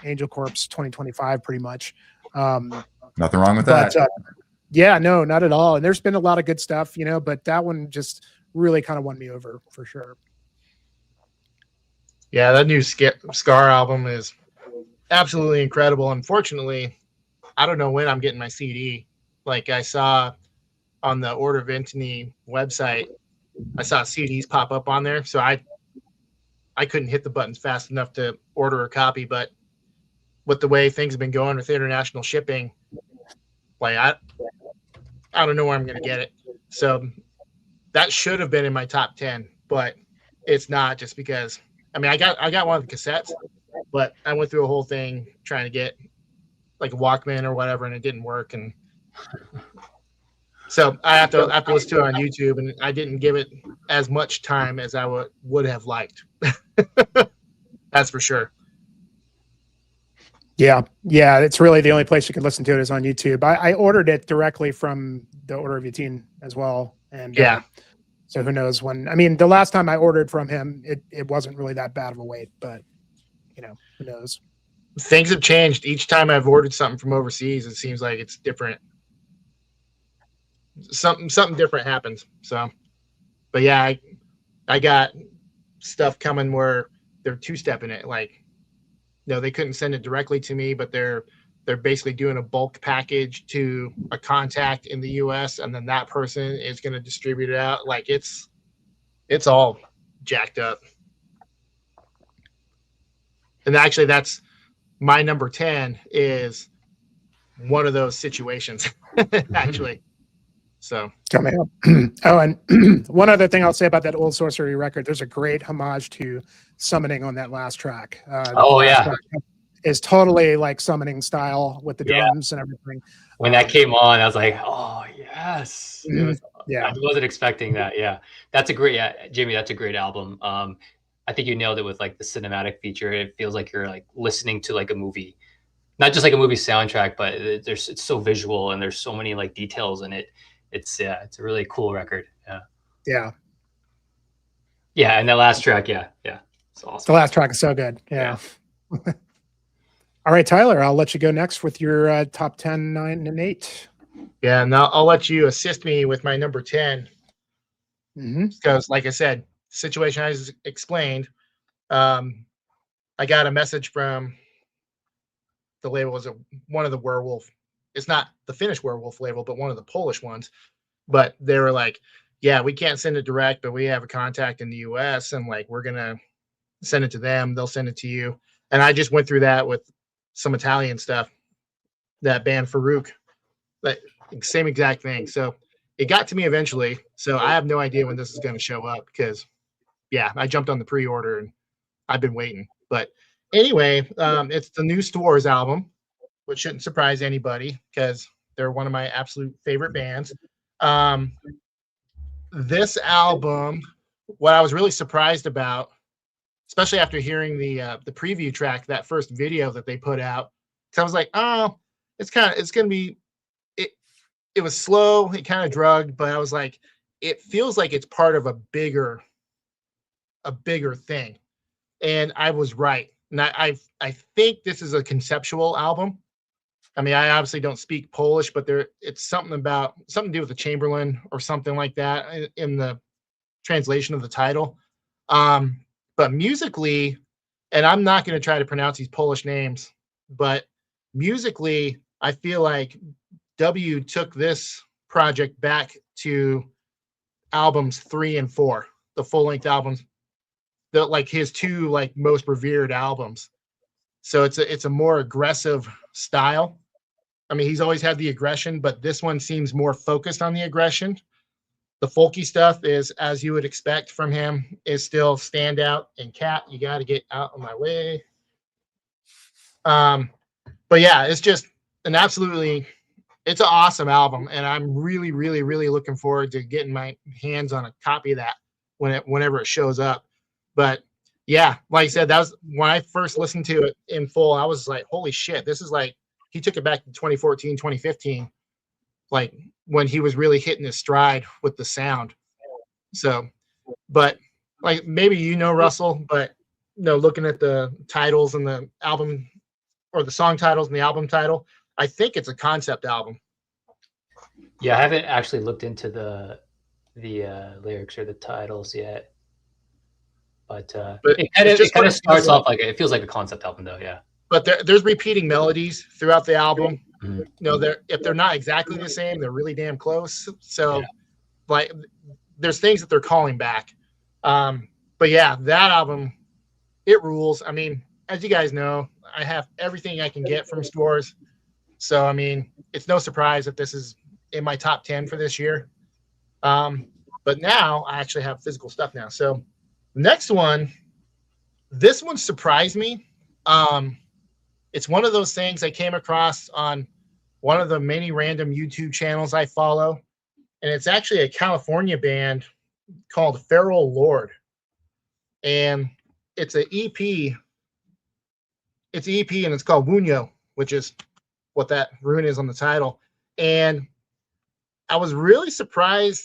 Angel Corpse 2025 pretty much. Nothing wrong with that. Yeah, no, not at all. And there's been a lot of good stuff, but that one just really kind of won me over for sure. Yeah, that new Scar album is absolutely incredible. Unfortunately, I don't know when I'm getting my CD. Like I saw on the Order of Intony website, I saw CDs pop up on there. So I couldn't hit the buttons fast enough to order a copy. But with the way things have been going with international shipping, like I don't know where I'm going to get it. So that should have been in my top 10, but it's not, just because, I mean, I got one of the cassettes, but I went through a whole thing trying to get like a Walkman or whatever, and it didn't work. And so I have to listen to it on YouTube, and I didn't give it as much time as I would have liked. That's for sure. Yeah. It's really the only place you can listen to it is on YouTube. I ordered it directly from the Order of Yatin as well. And so who knows when, I mean, the last time I ordered from him, it wasn't really that bad of a wait, but who knows? Things have changed. Each time I've ordered something from overseas, it seems like it's different. Something different happens. So, but yeah, I got stuff coming where they're 2-stepping it. Like, they couldn't send it directly to me, but they're basically doing a bulk package to a contact in the US, and then that person is going to distribute it out. Like it's all jacked up. And actually that's my number 10 is one of those situations actually. So coming up. Oh, and one other thing I'll say about that Old Sorcery record, there's a great homage to Summoning on that last track. Track is totally like Summoning style with the drums and everything. When that came on, I was like, oh yes. I wasn't expecting that. Yeah, that's a great, Jimmy, that's a great album. I think you nailed it with like the cinematic feature. It feels like you're like listening to like a movie, not just like a movie soundtrack, but it's so visual and there's so many like details in it. It's a really cool record. Yeah. And that last track, it's awesome. The last track is so good. Yeah. All right, Tyler, I'll let you go next with your top 10, 9, and 8. Yeah, and I'll let you assist me with my number 10. Because, like I said, situation I just explained, I got a message from the label. Was one of the werewolf? It's not the Finnish werewolf label, but one of the Polish ones. But they were like, "Yeah, we can't send it direct, but we have a contact in the U.S. and like we're gonna send it to them. They'll send it to you." And I just went through that with some Italian stuff. That band Farouk, like same exact thing. So it got to me eventually. So I have no idea when this is going to show up because, yeah, I jumped on the pre-order and I've been waiting. But anyway, it's the new Stores album, which shouldn't surprise anybody because they're one of my absolute favorite bands. This album, what I was really surprised about, especially after hearing the preview track, that first video that they put out, because I was like, oh, it's gonna be it was slow, it kind of drugged, but I was like, it feels like it's part of a bigger thing. And I was right. And I think this is a conceptual album. I mean, I obviously don't speak Polish, but it's something to do with the Chamberlain or something like that in the translation of the title. But musically, and I'm not going to try to pronounce these Polish names, but musically, I feel like W took this project back to albums 3 and 4, the full-length albums, like his two like most revered albums. So it's a more aggressive style. I mean, he's always had the aggression, but this one seems more focused on the aggression. The folky stuff is, as you would expect from him, is still Standout and Cat. You got to get out of my way. But yeah, it's just it's an awesome album, and I'm really, really, really looking forward to getting my hands on a copy of that whenever it shows up. But yeah, like I said, that was when I first listened to it in full. I was like, holy shit, this is like, he took it back to 2014, 2015, like when he was really hitting his stride with the sound. So, but like maybe Russell, but looking at the titles and the album or the song titles and the album title, I think it's a concept album. Yeah, I haven't actually looked into the lyrics or the titles yet, but it kind of starts off like it feels like a concept album, though. Yeah, but there's repeating melodies throughout the album. If they're not exactly the same, they're really damn close. So, like, there's things that they're calling back. But yeah, that album, it rules. I mean, as you guys know, I have everything I can get from Stores. So, I mean, it's no surprise that this is in my top 10 for this year. But now I actually have physical stuff now. So next one, this one surprised me. It's one of those things I came across on one of the many random YouTube channels I follow. And it's actually a California band called Feral Lord. And it's an EP. It's an EP and it's called Wunyo, which is what that rune is on the title. And I was really surprised.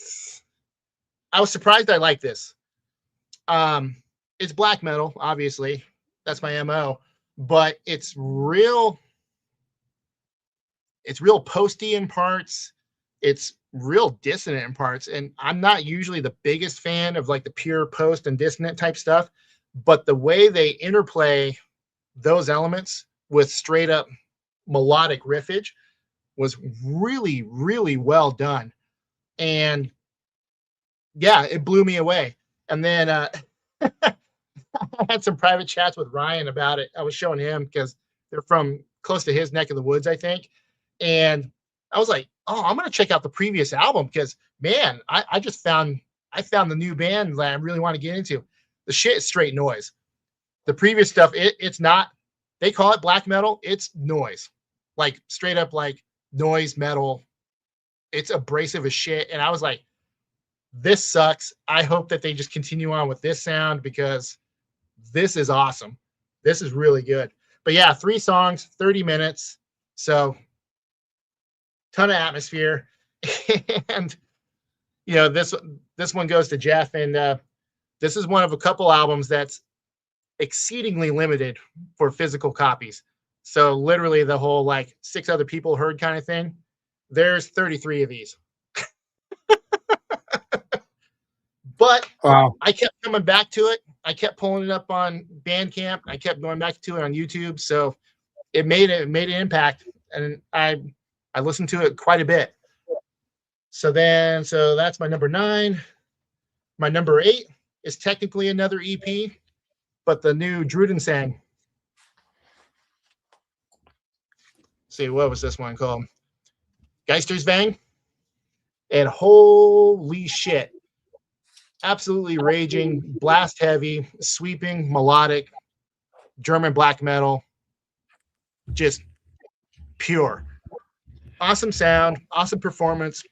I was surprised I like this. It's black metal, obviously. That's my MO. But it's real posty in parts. It's real dissonant in parts. And I'm not usually the biggest fan of like the pure post and dissonant type stuff. But the way they interplay those elements with straight up melodic riffage was really, really well done. And yeah, it blew me away. And then I had some private chats with Ryan about it. I was showing him because they're from close to his neck of the woods, I think. And I was like, oh, I'm going to check out the previous album because, man, I found the new band that I really want to get into. The shit is straight noise. The previous stuff, it's not, they call it black metal. It's noise, like straight up like noise metal. It's abrasive as shit. And I was like, this sucks. I hope that they just continue on with this sound because this is awesome. This is really good. But yeah, 3 songs, 30 minutes. So ton of atmosphere. And this one goes to Jeff. And this is one of a couple albums that's exceedingly limited for physical copies. So literally the whole like 6 other people heard kind of thing. There's 33 of these. But Wow. I kept coming back to it. I kept pulling it up on Bandcamp. I kept going back to it on YouTube. So it made an impact, and I listened to it quite a bit. So that's my number 9. My number 8 is technically another EP, but the new Drudensang. See, what was this one called? Geistersvang. And holy shit. Absolutely raging, blast heavy, sweeping, melodic, German black metal. Just pure. Awesome sound, awesome performance.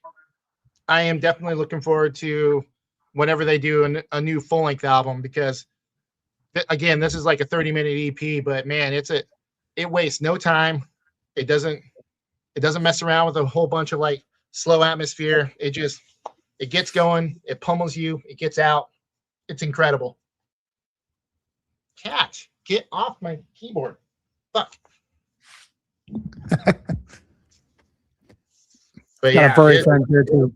I am definitely looking forward to whenever they do a new full-length album, because again, this is like a 30-minute EP, but man, it wastes no time. It doesn't mess around with a whole bunch of like slow atmosphere. It gets going, it pummels you, it gets out. It's incredible. Cat, get off my keyboard. Fuck. But Got yeah, a furry friend here too.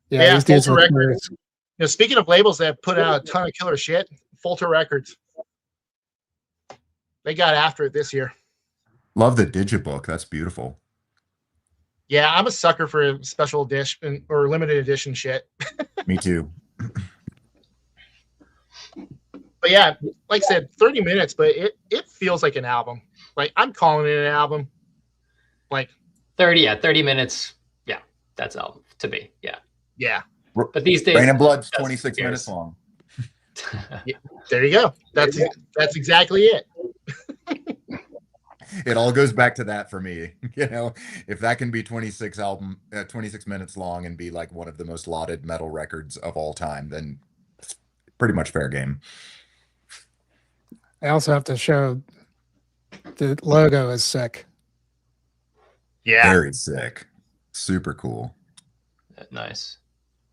Yeah, these dudes Fulter are Records. Speaking of labels that have put out a ton of killer shit, Fulter Records. They got after it this year. Love the digibook. That's beautiful. Yeah, I'm a sucker for special edition or limited edition shit. Me too. But yeah, like I said, 30 minutes, but it feels like an album. Like I'm calling it an album. Like 30 minutes. Yeah, that's album to be. Yeah. Yeah. But these days, Rain and Blood's 26 minutes long. Yeah, there you go. That's exactly it. It all goes back to that for me. If that can be 26 minutes long and be like one of the most lauded metal records of all time, then it's pretty much fair game. I also have to show the logo is sick. Yeah. Very sick. Super cool. Nice.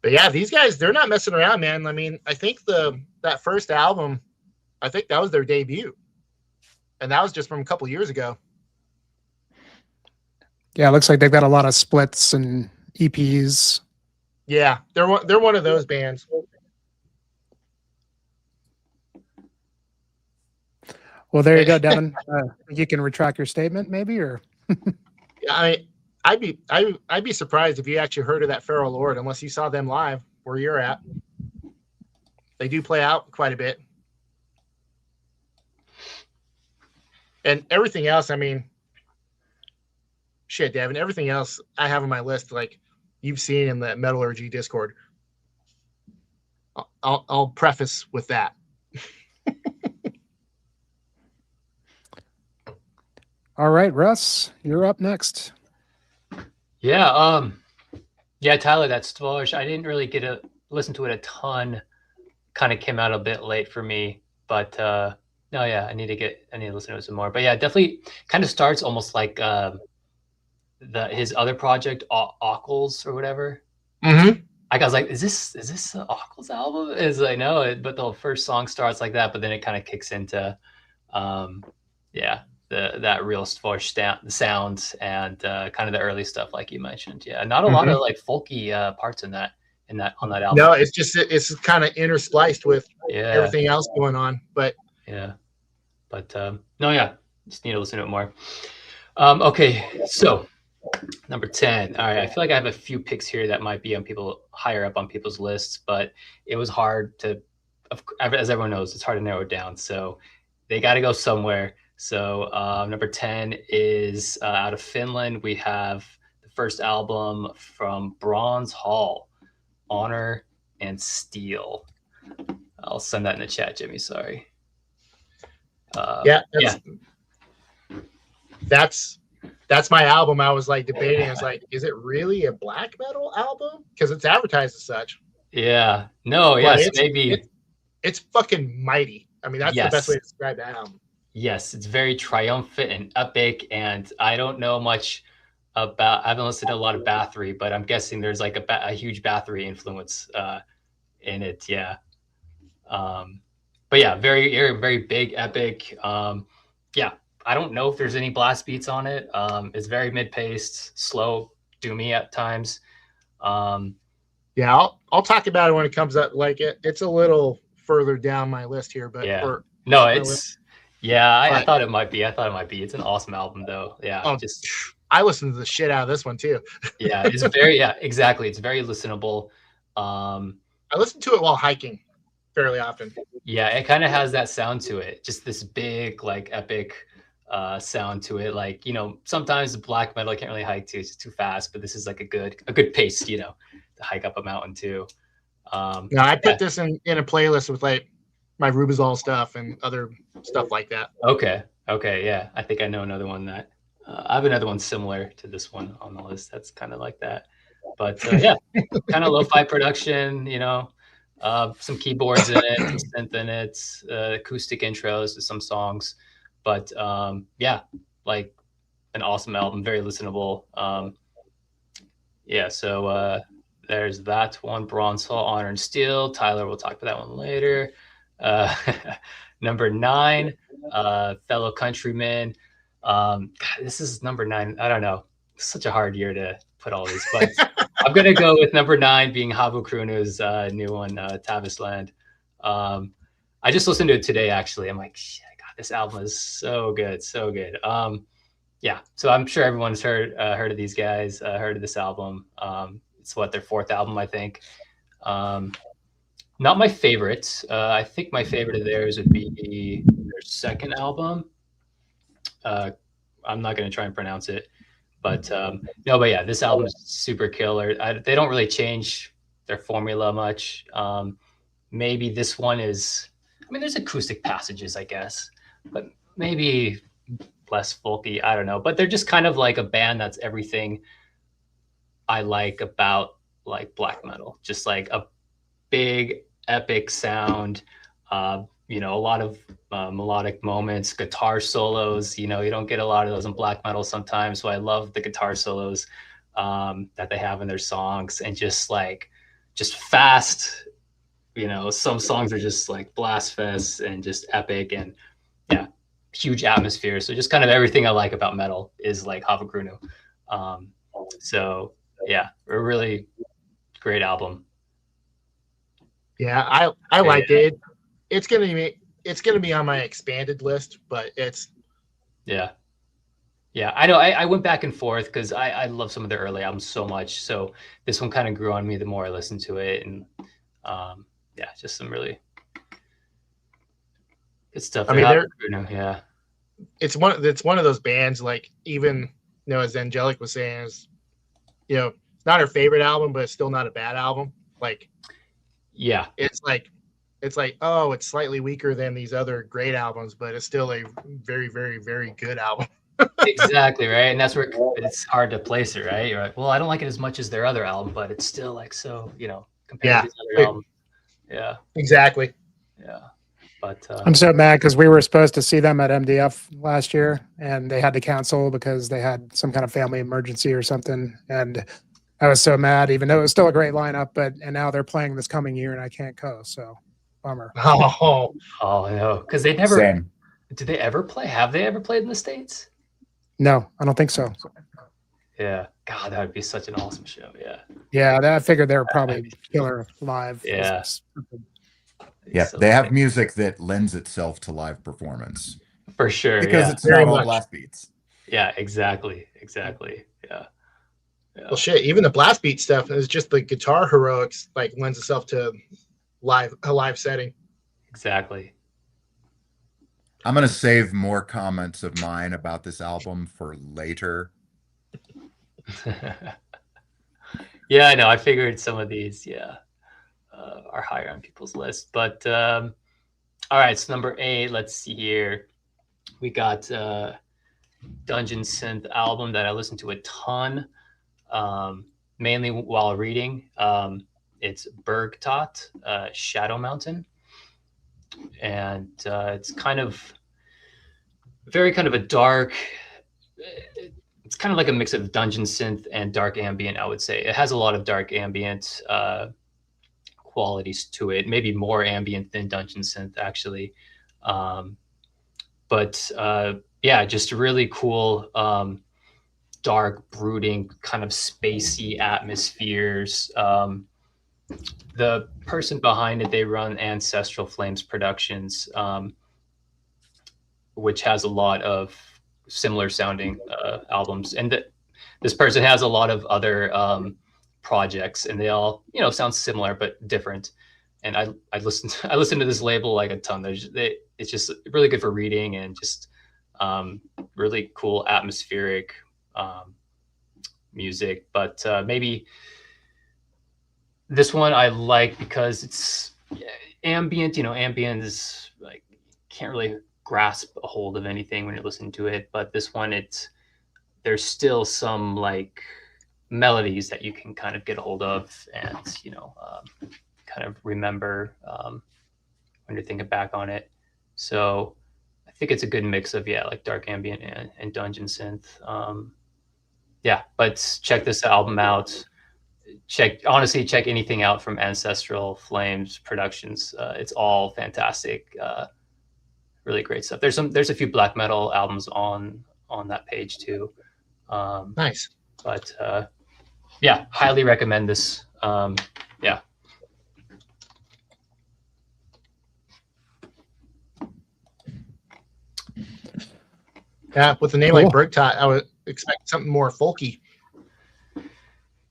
But yeah, these guys, they're not messing around, man. I mean, I think that first album, I think that was their debut. And that was just from a couple years ago. Yeah, it looks like they've got a lot of splits and EPs. Yeah, they're one of those bands. Well, there you go, Devin. You can retract your statement, maybe, or I'd be surprised if you actually heard of that Feral Lord unless you saw them live where you're at. They do play out quite a bit. And everything else, I mean, shit, Devin, everything else I have on my list, like you've seen in the Metallurgy Discord. I'll preface with that. All right, Russ, you're up next. Yeah, Tyler, that Stvorch, I didn't really get to listen to it a ton. Kind of came out a bit late for me, but no, yeah, I need to listen to it some more. But yeah, definitely kind of starts almost like his other project, Ockles or whatever. Mm-hmm. I was like, is this the Ockles album? I know it, but the first song starts like that, but then it kind of kicks into that real Stvorch sounds and kind of the early stuff like you mentioned. Yeah, not a lot of like folky parts on that album. No, it's kind of interspliced with everything else going on. But just need to listen to it more. Okay, so number 10. All right, I feel like I have a few picks here that might be on people higher up on people's lists, but it was hard to, as everyone knows, it's hard to narrow it down. So they got to go somewhere. So number 10 is out of Finland. We have the first album from Bronze Hall, Honor and Steel. I'll send that in the chat, Jimmy. Sorry. That's my album. I was like debating. I was like, is it really a black metal album? Because it's advertised as such. Yeah. No. Yes. Maybe. It's fucking mighty. I mean, that's the best way to describe that album. Yes, it's very triumphant and epic. And I don't know much about. I haven't listened to a lot of Bathory, but I'm guessing there's like a huge Bathory influence in it. Yeah. But yeah, very, very big, epic. Yeah. I don't know if there's any blast beats on it. It's very mid-paced, slow, doomy at times. Yeah, I'll talk about it when it comes up. Like it's a little further down my list here, but Yeah. or No, my list, it's yeah. I but thought it might be. I thought it might be. It's an awesome album, though. Yeah, oh, just I listened to the shit out of this one too. yeah. It's very yeah. Exactly. It's very listenable. I listen to it while hiking fairly often. Yeah, it kind of has that sound to it. Just this big, like epic sound to it. Like, sometimes black metal I can't really hike to. It's just too fast, but this is like a good pace, to hike up a mountain too. Now I Yeah. put this in a playlist with like my Rubizol stuff and other stuff like that. Okay. Okay. Yeah. I think I know another one that I have another one similar to this one on the list. That's kind of like that. But yeah, kind of lo-fi production, some keyboards in it, some synth in it, acoustic intros to some songs. But yeah, like an awesome album, very listenable. Yeah, so there's that one, Bronze, Hall, Honor, and Steel. Tyler, we'll talk about that one later. Number 9, Fellow Countrymen. God, this is number 9. I don't know. It's such a hard year to put all these, but I'm going to go with number 9 being Havu Krunu's new one, Tavisland. I just listened to it today, actually. I'm like, shit, God, this album is so good, so good. Yeah, so I'm sure everyone's heard of these guys, heard of this album. It's their 4th album, I think. Not my favorite. I think my favorite of theirs would be their 2nd album. I'm not going to try and pronounce it, but no, but yeah, this album is super killer. They don't really change their formula much. Maybe this one is, there's acoustic passages, I guess, but maybe less folky. I don't know, but they're just kind of like a band that's everything I like about like black metal, just like a big epic sound, a lot of melodic moments, guitar solos. You don't get a lot of those in black metal sometimes, so I love the guitar solos that they have in their songs, and just fast. Some songs are just like blast fest and just epic, and yeah, huge atmosphere. So just kind of everything I like about metal is like Havu Krunu. So yeah, a really great album. Yeah, I liked it. It's gonna be on my expanded list, but it's yeah. I know. I went back and forth because I love some of their early albums so much. So this one kind of grew on me the more I listened to it, and yeah, just some really good stuff. Yeah, it's one of those bands, like, even as Angelic was saying, is it's not her favorite album, but it's still not a bad album. Like, yeah, it's like oh, it's slightly weaker than these other great albums, but it's still a very, very, very good album. Exactly, right. And that's where it's hard to place it, right? You're like, well, I don't like it as much as their other album, but it's still like, so compared to these other albums. Yeah, exactly. Yeah, but I'm so mad because we were supposed to see them at MDF last year, and they had to cancel because they had some kind of family emergency or something. And I was so mad, even though it was still a great lineup. And now they're playing this coming year, and I can't go. So bummer. Oh no, because they never. Same. Did they ever play? Have they ever played in the States? No, I don't think so. Yeah, God, that would be such an awesome show. Yeah, I figured they were probably killer live. Yeah. Yeah, So they have music that lends itself to live performance. For sure. Because it's not all blast beats. Yeah, exactly. Yeah. Well, shit, even the blast beat stuff is just the guitar heroics, like, lends itself to a live setting. Exactly. I'm going to save more comments of mine about this album for later. Yeah, I know. I figured some of these, are higher on people's list. But all right, so number 8, let's see here. We got Dungeon Synth album that I listened to a ton, mainly while reading. It's Bergtot, Shadow Mountain. And it's kind of a dark, it's kind of like a mix of dungeon synth and dark ambient, I would say. It has a lot of dark ambient qualities to it, maybe more ambient than dungeon synth, actually. But yeah, just really cool, dark, brooding, kind of spacey atmospheres. The person behind it, they run Ancestral Flames Productions, which has a lot of similar sounding albums. And this person has a lot of other projects, and they all, sound similar but different. And I listened I listened to this label like a ton. It's just really good for reading, and just really cool atmospheric music. But maybe this one I like because it's ambient. Ambient is like, can't really grasp a hold of anything when you're listening to it. But this one, there's still some like melodies that you can kind of get a hold of, and kind of remember when you're thinking back on it. So I think it's a good mix of like dark ambient and dungeon synth. But check this album out. Check anything out from Ancestral Flames Productions. It's all fantastic. Really great stuff. There's a few black metal albums on that page too. Nice. But highly recommend this. Yeah. Yeah, with a name Cool. like Bergtot, I would expect something more folky.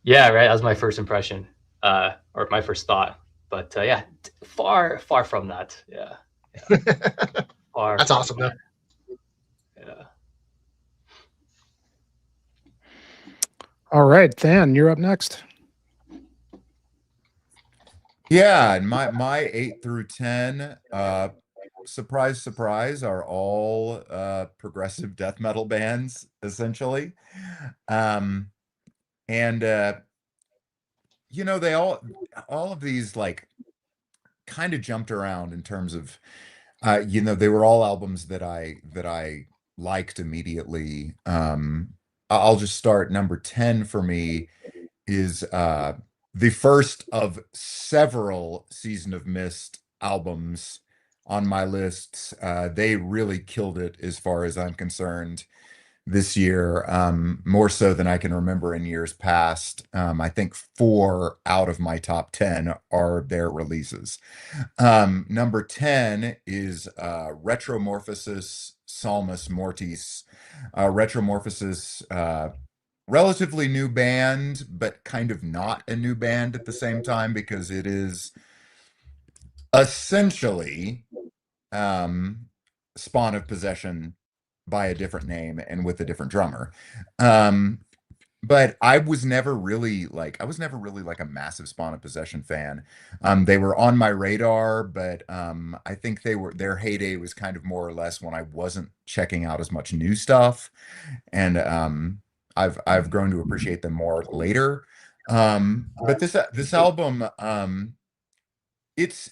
Yeah, right. That was my first impression, or my first thought. But far from that. Yeah. Far That's awesome, though. Yeah. All right, Than, you're up next. Yeah, and my 8 through 10, surprise, surprise, are all progressive death metal bands, essentially. And they all of these like kind of jumped around in terms of they were all albums that I liked immediately. I'll just start. Number 10 for me is the first of several Season of Mist albums on my lists. They really killed it as far as I'm concerned this year, more so than I can remember in years past. I think 4 out of my top 10 are their releases. Number 10 is Retromorphosis Salmus Mortis. Retromorphosis, relatively new band, but kind of not a new band at the same time, because it is essentially Spawn of Possession by a different name and with a different drummer. But I was never really like a massive Spawn of Possession fan. They were on my radar, but I think their heyday was kind of more or less when I wasn't checking out as much new stuff. And I've grown to appreciate them more later. But this album, it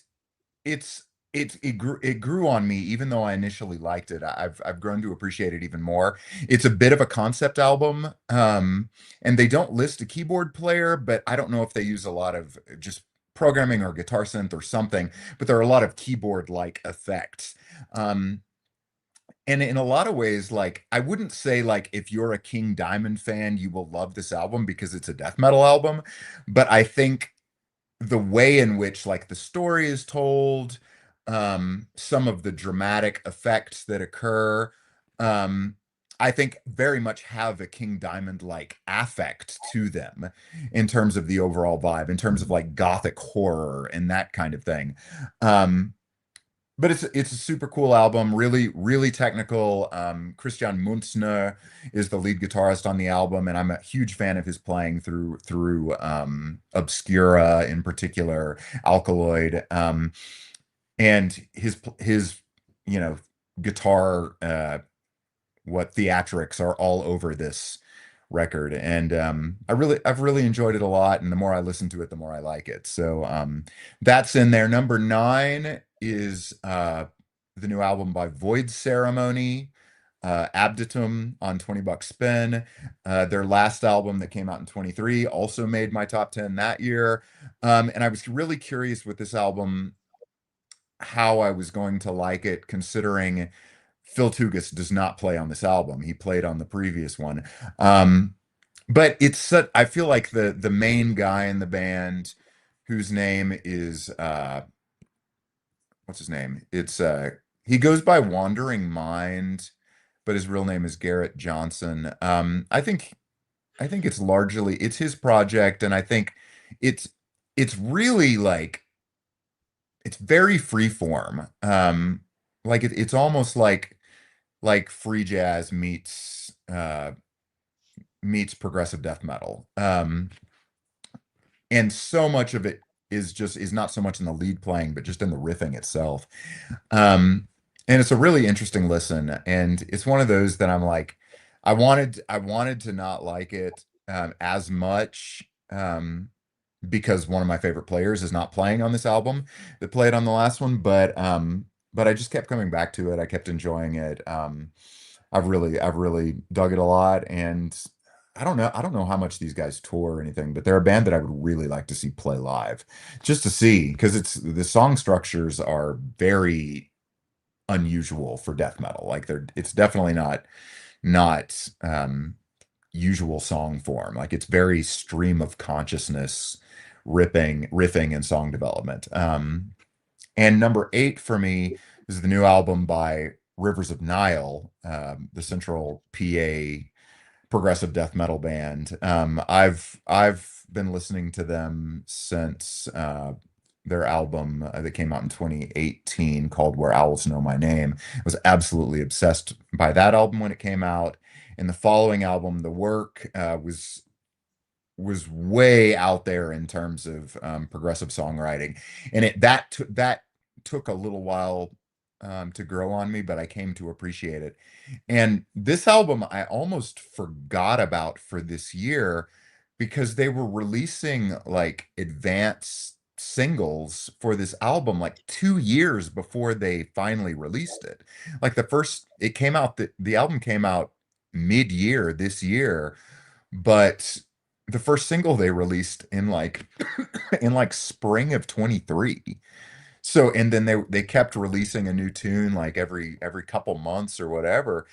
grew on me, even though I initially liked it. I've grown to appreciate it even more. It's a bit of a concept album, and they don't list a keyboard player, but I don't know if they use a lot of just programming or guitar synth or something, but there are a lot of keyboard-like effects. And in a lot of ways, like, I wouldn't say like if you're a King Diamond fan, you will love this album because it's a death metal album, but I think the way in which like the story is told, some of the dramatic effects that occur, I think very much have a King Diamond like affect to them in terms of the overall vibe, in terms of like gothic horror and that kind of thing. But it's a super cool album, really, really technical. Christian Munzner is the lead guitarist on the album, and I'm a huge fan of his playing through Obscura in particular, Alkaloid, and his guitar theatrics are all over this record, and I've really enjoyed it a lot, and the more I listen to it, the more I like it. So that's in there. Number 9 is the new album by Void Ceremony, Abditum on $20 Spin. Their last album that came out in 23 also made my top 10 that year. And I was really curious with this album how I was going to like it, considering Phil Tugas does not play on this album. He played on the previous one. But I feel like the main guy in the band, whose name is what's his name? It's he goes by Wandering Mind, but his real name is Garrett Johnson. I think it's his project, and I think it's it's really like it's very free form. Like it's almost like free jazz meets progressive death metal. And so much of it is not so much in the lead playing, but just in the riffing itself. And it's a really interesting listen, and it's one of those that I'm like, I wanted to not like it as much because one of my favorite players is not playing on this album that played on the last one, but I just kept coming back to it. I kept enjoying it. I've really dug it a lot, and I don't know how much these guys tour or anything, but they're a band that I would really like to see play live, just to see, because the song structures are very unusual for death metal. Like it's definitely not usual song form. Like it's very stream of consciousness, riffing, and song development. And number 8 for me is the new album by Rivers of Nile, the Central PA progressive death metal band. I've been listening to them since their album that came out in 2018 called Where Owls Know My Name. I was absolutely obsessed by that album when it came out. And the following album, The Work, was way out there in terms of progressive songwriting, and that took a little while to grow on me, but I came to appreciate it. And this album I almost forgot about for this year because they were releasing like advance singles for this album like 2 years before they finally released it. Like the album came out mid-year this year, but the first single they released in like in like spring of 23. So, and then they kept releasing a new tune like every couple months or whatever.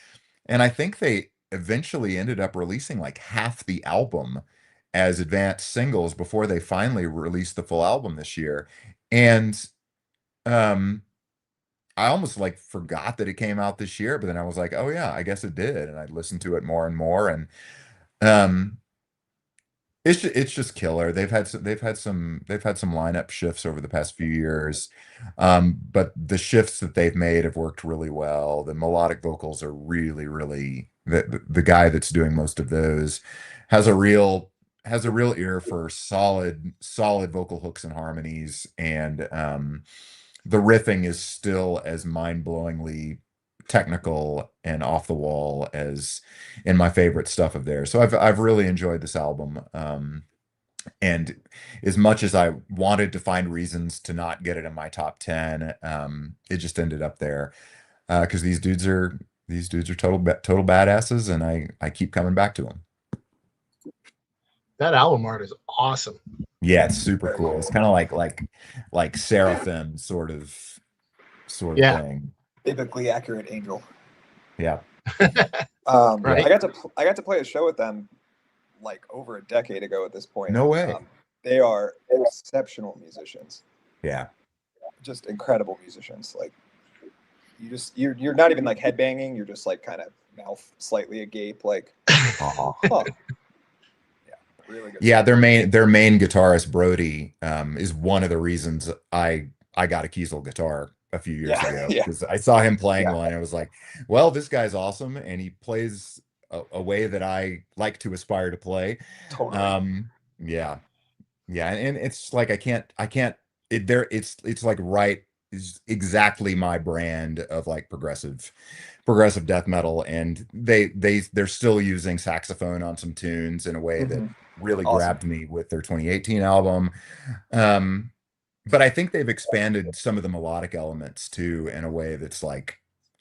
And I think they eventually ended up releasing like half the album as advanced singles before they finally released the full album this year. And um I almost like forgot that it came out this year, but then I was like, oh yeah, I guess it did. And I listened to it more and more, and um it's just killer. They've had some lineup shifts over the past few years, but the shifts that they've made have worked really well. The melodic vocals are really the guy that's doing most of those has a real ear for solid vocal hooks and harmonies, and the riffing is still as mind-blowingly technical and off the wall as in my favorite stuff of theirs. So I've really enjoyed this album. And as much as I wanted to find reasons to not get it in my top 10, it just ended up there. Because these dudes are total badasses, and I keep coming back to them. That album art is awesome. Yeah, it's super cool. It's kind of like Seraphim sort of Yeah. thing. Biblically accurate angel. Yeah. Right. I got to play a show with them like over a decade ago at this point. No way. They are exceptional musicians. Yeah. Just incredible musicians. Like you're not even like headbanging, you're just like kind of mouth slightly agape, like huh. Yeah, really good. Yeah, their main guitarist Brody is one of the reasons I got a Kiesel guitar a few years ago, because I saw him playing one, and I was like, well, this guy's awesome, and he plays a way that I like to aspire to play. Totally. Yeah, and it's like it's like is exactly my brand of like progressive death metal, and they're still using saxophone on some tunes in a way that really grabbed me with their 2018 album. But I think they've expanded some of the melodic elements too in a way that's like,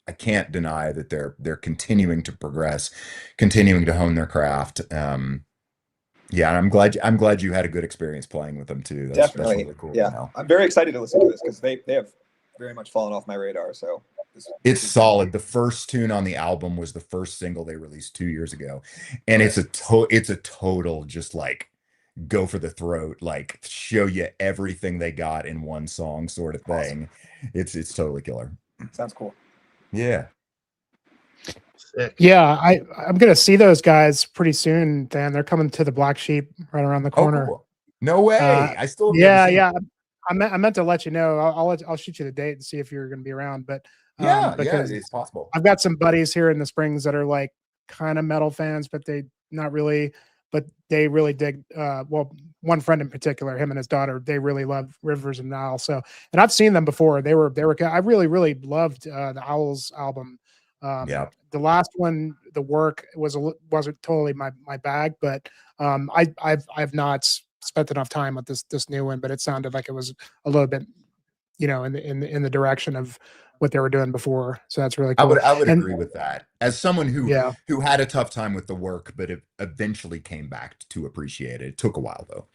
I can't deny that they're continuing to progress, continuing to hone their craft. Yeah, and I'm glad you had a good experience playing with them too. That's really cool. Yeah, I'm very excited to listen to this because they have very much fallen off my radar. So it's solid. The first tune on the album was the first single they released 2 years ago, and it's a total just like go for the throat, like show you everything they got in one song sort of thing. It's totally killer. Sounds cool. Yeah. Sick. Yeah, I'm gonna see those guys pretty soon. Dan, they're coming to the Black Sheep right around the Oh, corner. cool. No way. I still have never Yeah, seen yeah. it. I meant to let you know. I'll shoot you the date and see if you're going to be around. But Yeah, because it's possible. I've got some buddies here in the Springs that are like kind of metal fans, but they not really. But they really dig. Well, one friend in particular, him and his daughter, they really love Rivers and Nile. So, and I've seen them before. They were. I really loved the Owls album. Yeah. The last one, the work wasn't totally my bag, but I've not spent enough time with this new one, but it sounded like it was a little bit, in the direction of what they were doing before. So that's really cool. I would And agree with that. As someone yeah, who had a tough time with the work, but it eventually came back to appreciate it. It took a while though.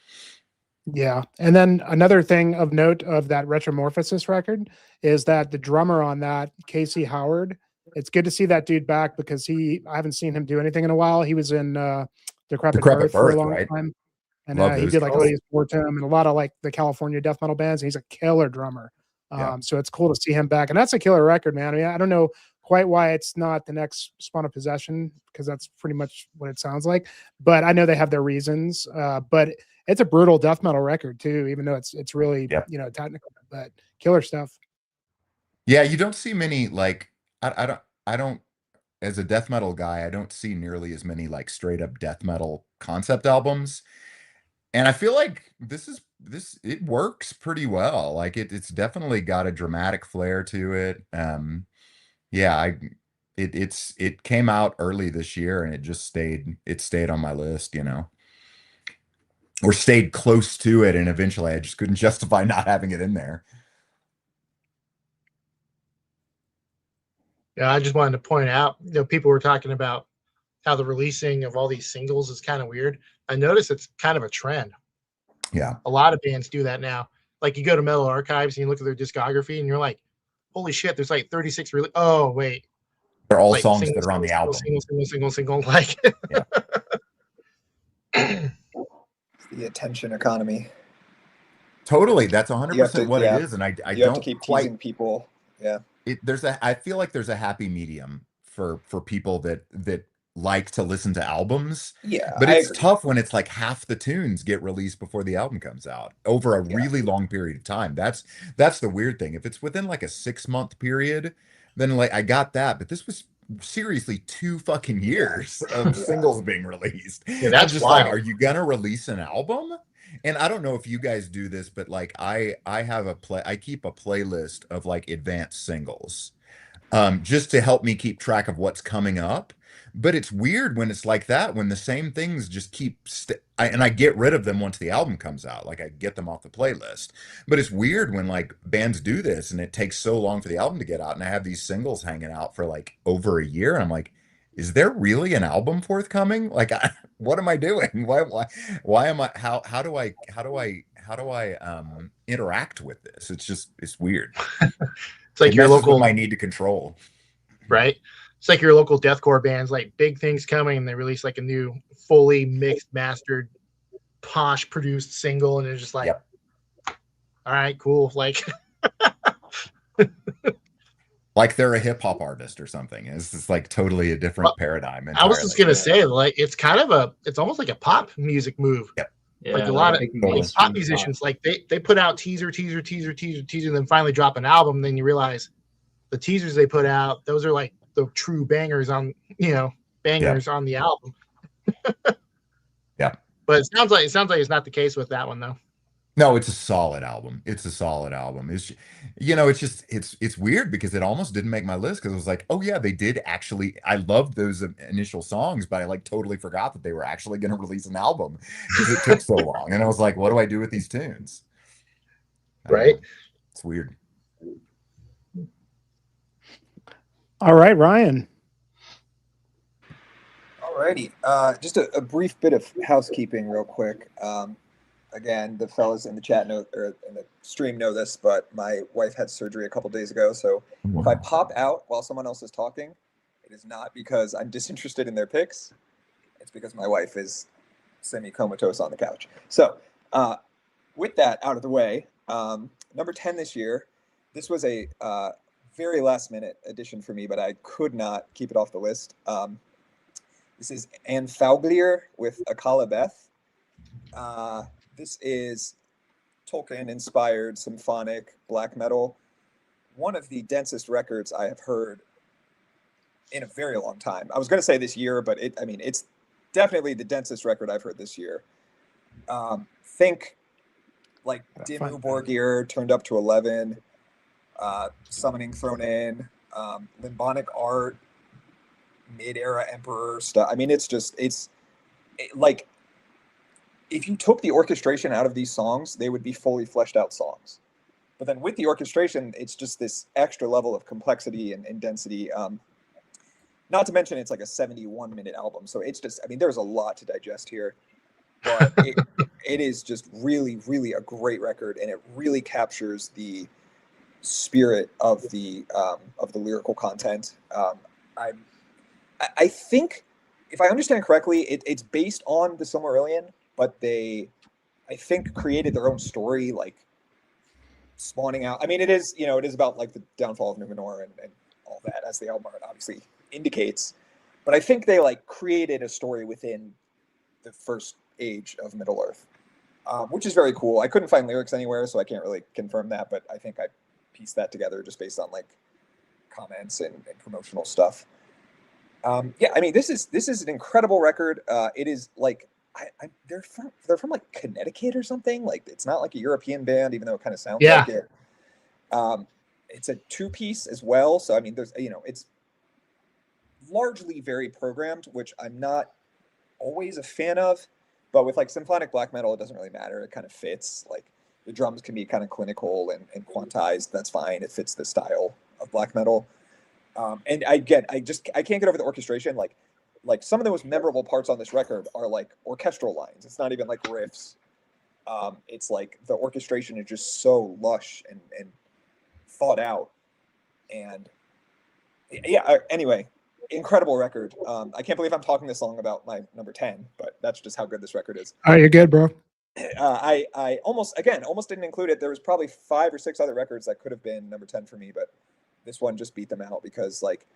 yeah. And then another thing of note of that Retromorphosis record is that the drummer on that, Casey Howard, it's good to see that dude back because I haven't seen him do anything in a while. He was in Decrepit Decrepit Birth for a Birth, long right? time. And Love he those did like guys. Odious Mortem and a lot of like the California death metal bands. And he's a killer drummer. Yeah. So it's cool to see him back. And that's a killer record, man. I mean, I don't know quite why it's not the next Spawn of Possession, because that's pretty much what it sounds like. But I know they have their reasons. But it's a brutal death metal record too, even though it's really, Yep. technical, but killer stuff. Yeah, you don't see many like I don't as a death metal guy, I don't see nearly as many like straight up death metal concept albums. And I feel like it works pretty well. Like it's definitely got a dramatic flair to it. Yeah, it came out early this year and it stayed on my list, or stayed close to it, and eventually I just couldn't justify not having it in there. Yeah, I just wanted to point out, people were talking about how the releasing of all these singles is kind of weird. I noticed it's kind of a trend. Yeah. A lot of bands do that now. Like you go to Metal Archives and you look at their discography and you're like, holy shit, there's like 36 oh wait. They're all Like songs that are on the album. Single. Like Yeah. The attention economy. Totally. That's 100% what yeah. it is. And I You have don't to keep quite teasing people. Yeah. I feel like there's a happy medium for people that like to listen to albums. Yeah. But I it's agree. tough when it's like half the tunes get released before the album comes out over a Yeah. really long period of time. That's the weird thing. If it's within like a 6-month period, then like I got that. But this was seriously 2 fucking years of singles being released. Yeah, that's I'm just wild. like, are you gonna release an album? And I don't know if you guys do this, but like I keep a playlist of like advanced singles, just to help me keep track of what's coming up. But it's weird when it's like that, when the same things just and I get rid of them once the album comes out, like I get them off the playlist. But it's weird when like bands do this and it takes so long for the album to get out, and I have these singles hanging out for like over a year, and I'm like, is there really an album forthcoming? Like, what am I doing? Why am I? How do I interact with this? It's weird. it's like It your messes local, with my need to control. right? It's like your local deathcore bands, like big things coming, and they release like a new fully mixed, mastered, posh produced single, and it's just like, Yep. All right, cool. Like like they're a hip hop artist or something. It's just like totally a different paradigm. I was just entirely. gonna say, like it's kind of it's almost like a pop music move. Yep. Yeah, Like a lot of mainstream pop musicians, like they put out teaser, and then finally drop an album. Then you realize the teasers they put out, those are like the true bangers on on the album. Yeah. But it sounds like it's not the case with that one though. No, it's a solid album. It's it's weird because it almost didn't make my list, because it was like, oh yeah, they did actually. I loved those initial songs, but I like totally forgot that they were actually going to release an album because it took so long. And I was like, what do I do with these tunes? Right. It's weird. All right, Ryan. Alrighty. Just a brief bit of housekeeping real quick. Again, the fellas in the chat know, or in the stream know this, but my wife had surgery a couple days ago. So if I pop out while someone else is talking, it is not because I'm disinterested in their picks. It's because my wife is semi-comatose on the couch. So with that out of the way, number 10 this year, this was a very last minute addition for me, but I could not keep it off the list. This is Anfauglier with Akala Beth. This is Tolkien-inspired symphonic black metal. One of the densest records I have heard in a very long time. I was going to say this year, but it's definitely the densest record I've heard this year. Think like Dimmu Borgir turned up to 11, Summoning thrown in, Limbonic Art, mid-era Emperor stuff. I mean, it's like, if you took the orchestration out of these songs, they would be fully fleshed out songs. But then with the orchestration, it's just this extra level of complexity and density. Not to mention, it's like a 71-minute album. So it's just, I mean, there's a lot to digest here. But it is just really, really a great record. And it really captures the spirit of the lyrical content. I think, if I understand correctly, it's based on the Silmarillion, but they, I think, created their own story, like spawning out. I mean, it is about like the downfall of Numenor and all that, as the album art obviously indicates. But I think they like created a story within the first age of Middle Earth, which is very cool. I couldn't find lyrics anywhere, so I can't really confirm that, but I think I pieced that together just based on like comments and promotional stuff. Yeah, I mean, this is an incredible record. It is like, they're from like Connecticut or something. Like, it's not like a European band, even though it kind of sounds like it. It's a 2-piece as well. So, I mean, there's, it's largely very programmed, which I'm not always a fan of, but with like symphonic black metal, it doesn't really matter. It kind of fits. Like, the drums can be kind of clinical and quantized. That's fine. It fits the style of black metal. And I can't get over the orchestration. Like some of the most memorable parts on this record are like orchestral lines. It's not even like riffs. It's like the orchestration is just so lush and thought out. And yeah, anyway, incredible record. I can't believe I'm talking this long about my number 10, but that's just how good this record is. Oh, you're good, bro. I almost didn't include it. There was probably 5 or 6 other records that could have been number 10 for me, but this one just beat them out because, like,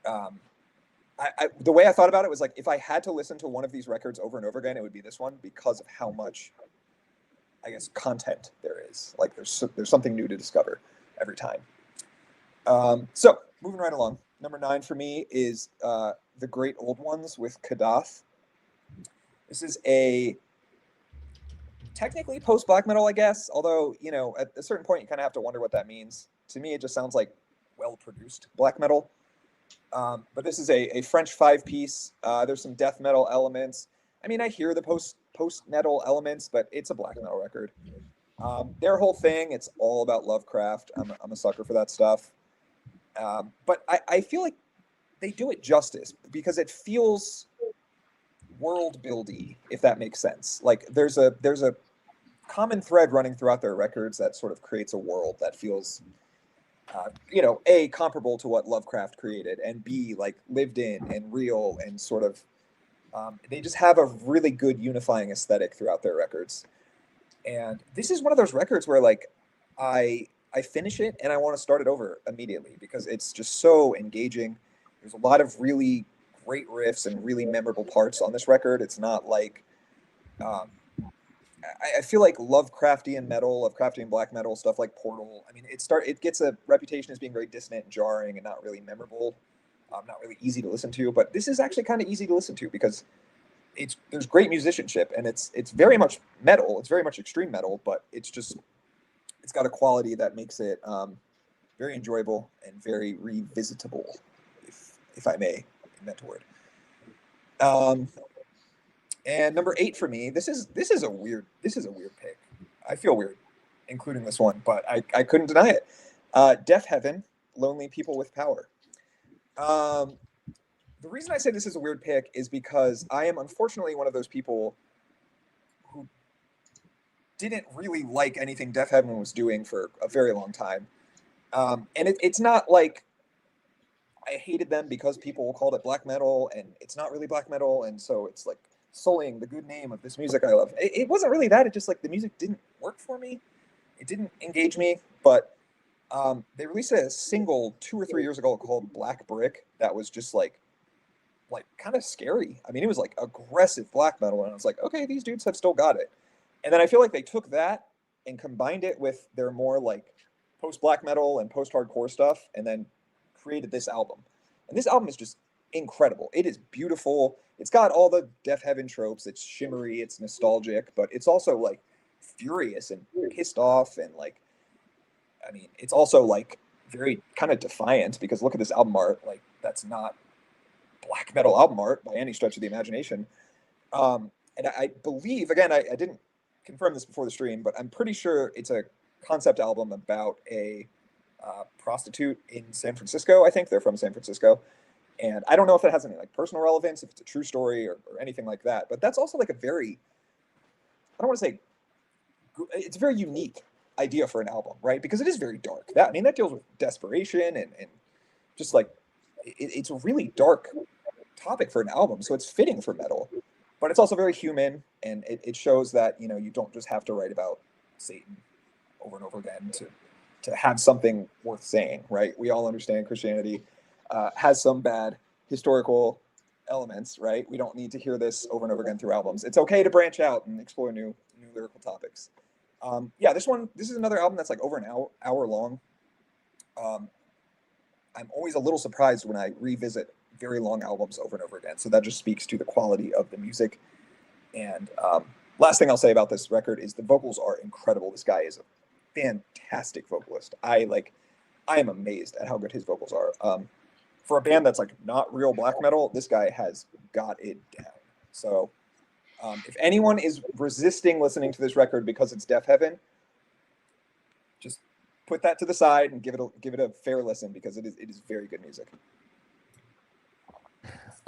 the way I thought about it was like, if I had to listen to one of these records over and over again, it would be this one, because of how much, I guess, content there is. Like, there's something new to discover every time. So moving right along, number 9 for me is The Great Old Ones with Kadath. This is a technically post-black metal, I guess, although, at a certain point you kind of have to wonder what that means. To me, it just sounds like well-produced black metal. But this is a French 5-piece. There's some death metal elements. I mean, I hear the post-metal elements, but it's a black metal record. Their whole thing, it's all about Lovecraft. I'm a sucker for that stuff. But I feel like they do it justice because it feels world-buildy, if that makes sense. Like, there's a common thread running throughout their records that sort of creates a world that feels A, comparable to what Lovecraft created, and B, like, lived in and real, and sort of they just have a really good unifying aesthetic throughout their records. And this is one of those records where, like, I finish it and I want to start it over immediately because it's just so engaging. There's a lot of really great riffs and really memorable parts on this record. It's not like I feel like Lovecraftian black metal stuff like Portal. I mean, it gets a reputation as being very dissonant and jarring and not really memorable, not really easy to listen to. But this is actually kind of easy to listen to because there's great musicianship and it's very much metal. It's very much extreme metal, but it's got a quality that makes it very enjoyable and very revisitable, if I may invent a word. And number 8 for me, this is a weird pick. I feel weird including this one, but I couldn't deny it. Deaf Heaven, Lonely People with Power. The reason I say this is a weird pick is because I am unfortunately one of those people who didn't really like anything Deaf Heaven was doing for a very long time. And it's not like I hated them because people called it black metal, and it's not really black metal, and so it's like sullying the good name of this music I love. It wasn't really that. It just like the music didn't work for me. It didn't engage me. But they released a single 2 or 3 years ago called Black Brick that was just like kind of scary. I mean, it was like aggressive black metal, and I was like, okay, these dudes have still got it. And then I feel like they took that and combined it with their more like post black metal and post hardcore stuff, and then created this album. And this album is just incredible. It is beautiful. It's got all the Deaf Heaven tropes. It's shimmery, it's nostalgic, but it's also like furious and pissed off, and like, I mean, it's also like very kind of defiant, because look at this album art. Like, that's not black metal album art by any stretch of the imagination. And I believe, again, I didn't confirm this before the stream, but I'm pretty sure it's a concept album about a prostitute in San Francisco. I think they're from San Francisco. And I don't know if it has any like personal relevance, if it's a true story or anything like that. But that's also like a very, I don't want to say, it's a very unique idea for an album, right? Because it is very dark. That, I mean, that deals with desperation and just like, it's a really dark topic for an album. So it's fitting for metal, but it's also very human. And it shows that, you know, you don't just have to write about Satan over and over again to have something worth saying, right? We all understand Christianity has some bad historical elements, right? We don't need to hear this over and over again through albums. It's okay to branch out and explore new lyrical topics. Yeah, this is another album that's like over an hour long. I'm always a little surprised when I revisit very long albums over and over again. So that just speaks to the quality of the music. And last thing I'll say about this record is the vocals are incredible. This guy is a fantastic vocalist. I am amazed at how good his vocals are. For a band that's like not real black metal, this guy has got it down. So if anyone is resisting listening to this record because it's Deaf Heaven, just put that to the side and give it a fair listen, because it is very good music.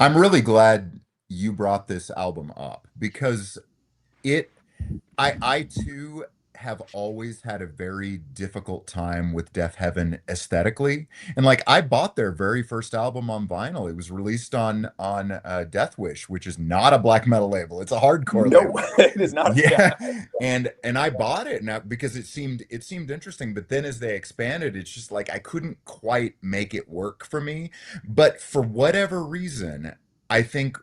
I'm really glad you brought this album up, because I too have always had a very difficult time with Deaf Heaven aesthetically. And like, I bought their very first album on vinyl. It was released on Death Wish, which is not a black metal label. It's a hardcore label. It is not. Yeah. And I bought it now because it seemed interesting, but then as they expanded, it's just like I couldn't quite make it work for me. But for whatever reason, I think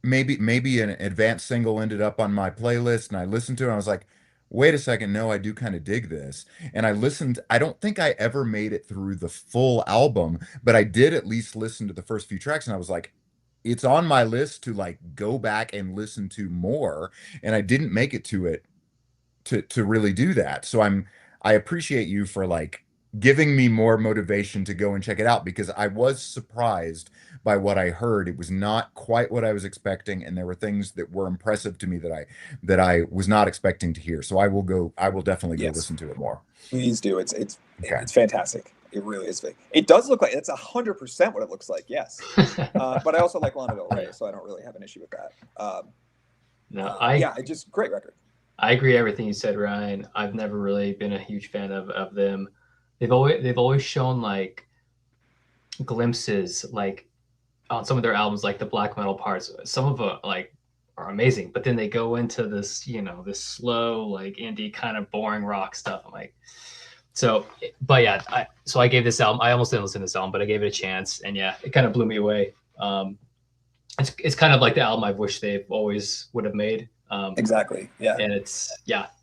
maybe an advanced single ended up on my playlist, and I listened to it and I was like, wait a second, no, I do kind of dig this. And I listened. I don't think I ever made it through the full album, but I did at least listen to the first few tracks, and I was like, it's on my list to like go back and listen to more. And I didn't make it to it to really do that. So I appreciate you for like giving me more motivation to go and check it out, because I was surprised by what I heard. It was not quite what I was expecting, and there were things that were impressive to me that I was not expecting to hear. So I will definitely go listen to it more. Please do. It's fantastic. It really is. It does look like it's 100% what it looks like. Yes. But I also like Lana Del Rey, so I don't really have an issue with that. It's just great record. I agree everything you said, Ryan. I've never really been a huge fan of them. They've always shown like glimpses, like on some of their albums, like the black metal parts. Some of them like are amazing, but then they go into this, you know, this slow, like indie kind of boring rock stuff. I'm like, but yeah, I gave this album. I almost didn't listen to this album, but I gave it a chance, and yeah, it kind of blew me away. It's kind of like the album I wish they always would have made. Exactly. Yeah. And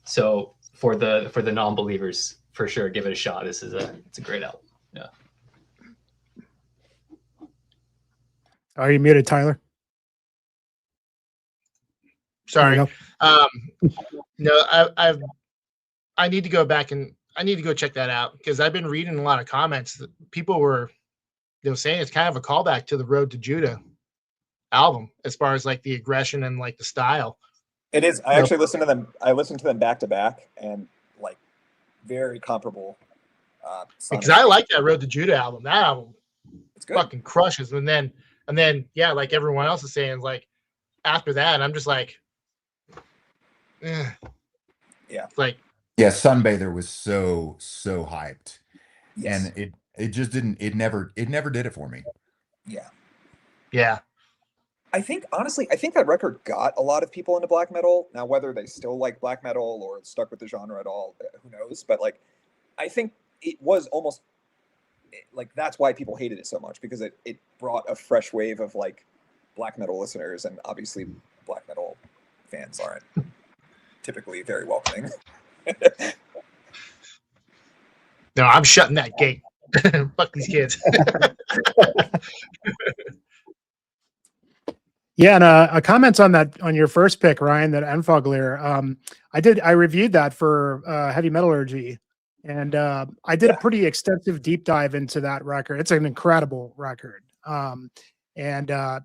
so for the non-believers, for sure, give it a shot. It's a great album. Yeah. Are you muted, Tyler? Sorry. No, I need to go back and I need to go check that out, because I've been reading a lot of comments that people were saying it's kind of a callback to the Road to Judah album, as far as like the aggression and like the style. It is. I actually listened to them. I listened to them back to back, and like very comparable. Because I like that Road to Judah album. That album, it's good. Fucking crushes. And then yeah, like everyone else is saying, like after that, I'm just like, yeah, like Sunbather was so hyped, yes. and it just didn't. It never did it for me. Yeah. I think honestly, I think that record got a lot of people into black metal. Now, whether they still like black metal or stuck with the genre at all, who knows? But like, I think it was almost like that's why people hated it so much, because it brought a fresh wave of like black metal listeners, and obviously black metal fans aren't typically very welcoming. No, I'm shutting that gate. Fuck these kids. Yeah, and a comment on that, on your first pick, Ryan, that Enfogler. I reviewed that for Heavy Metallurgy, and I did a pretty extensive deep dive into that record. It's an incredible record, and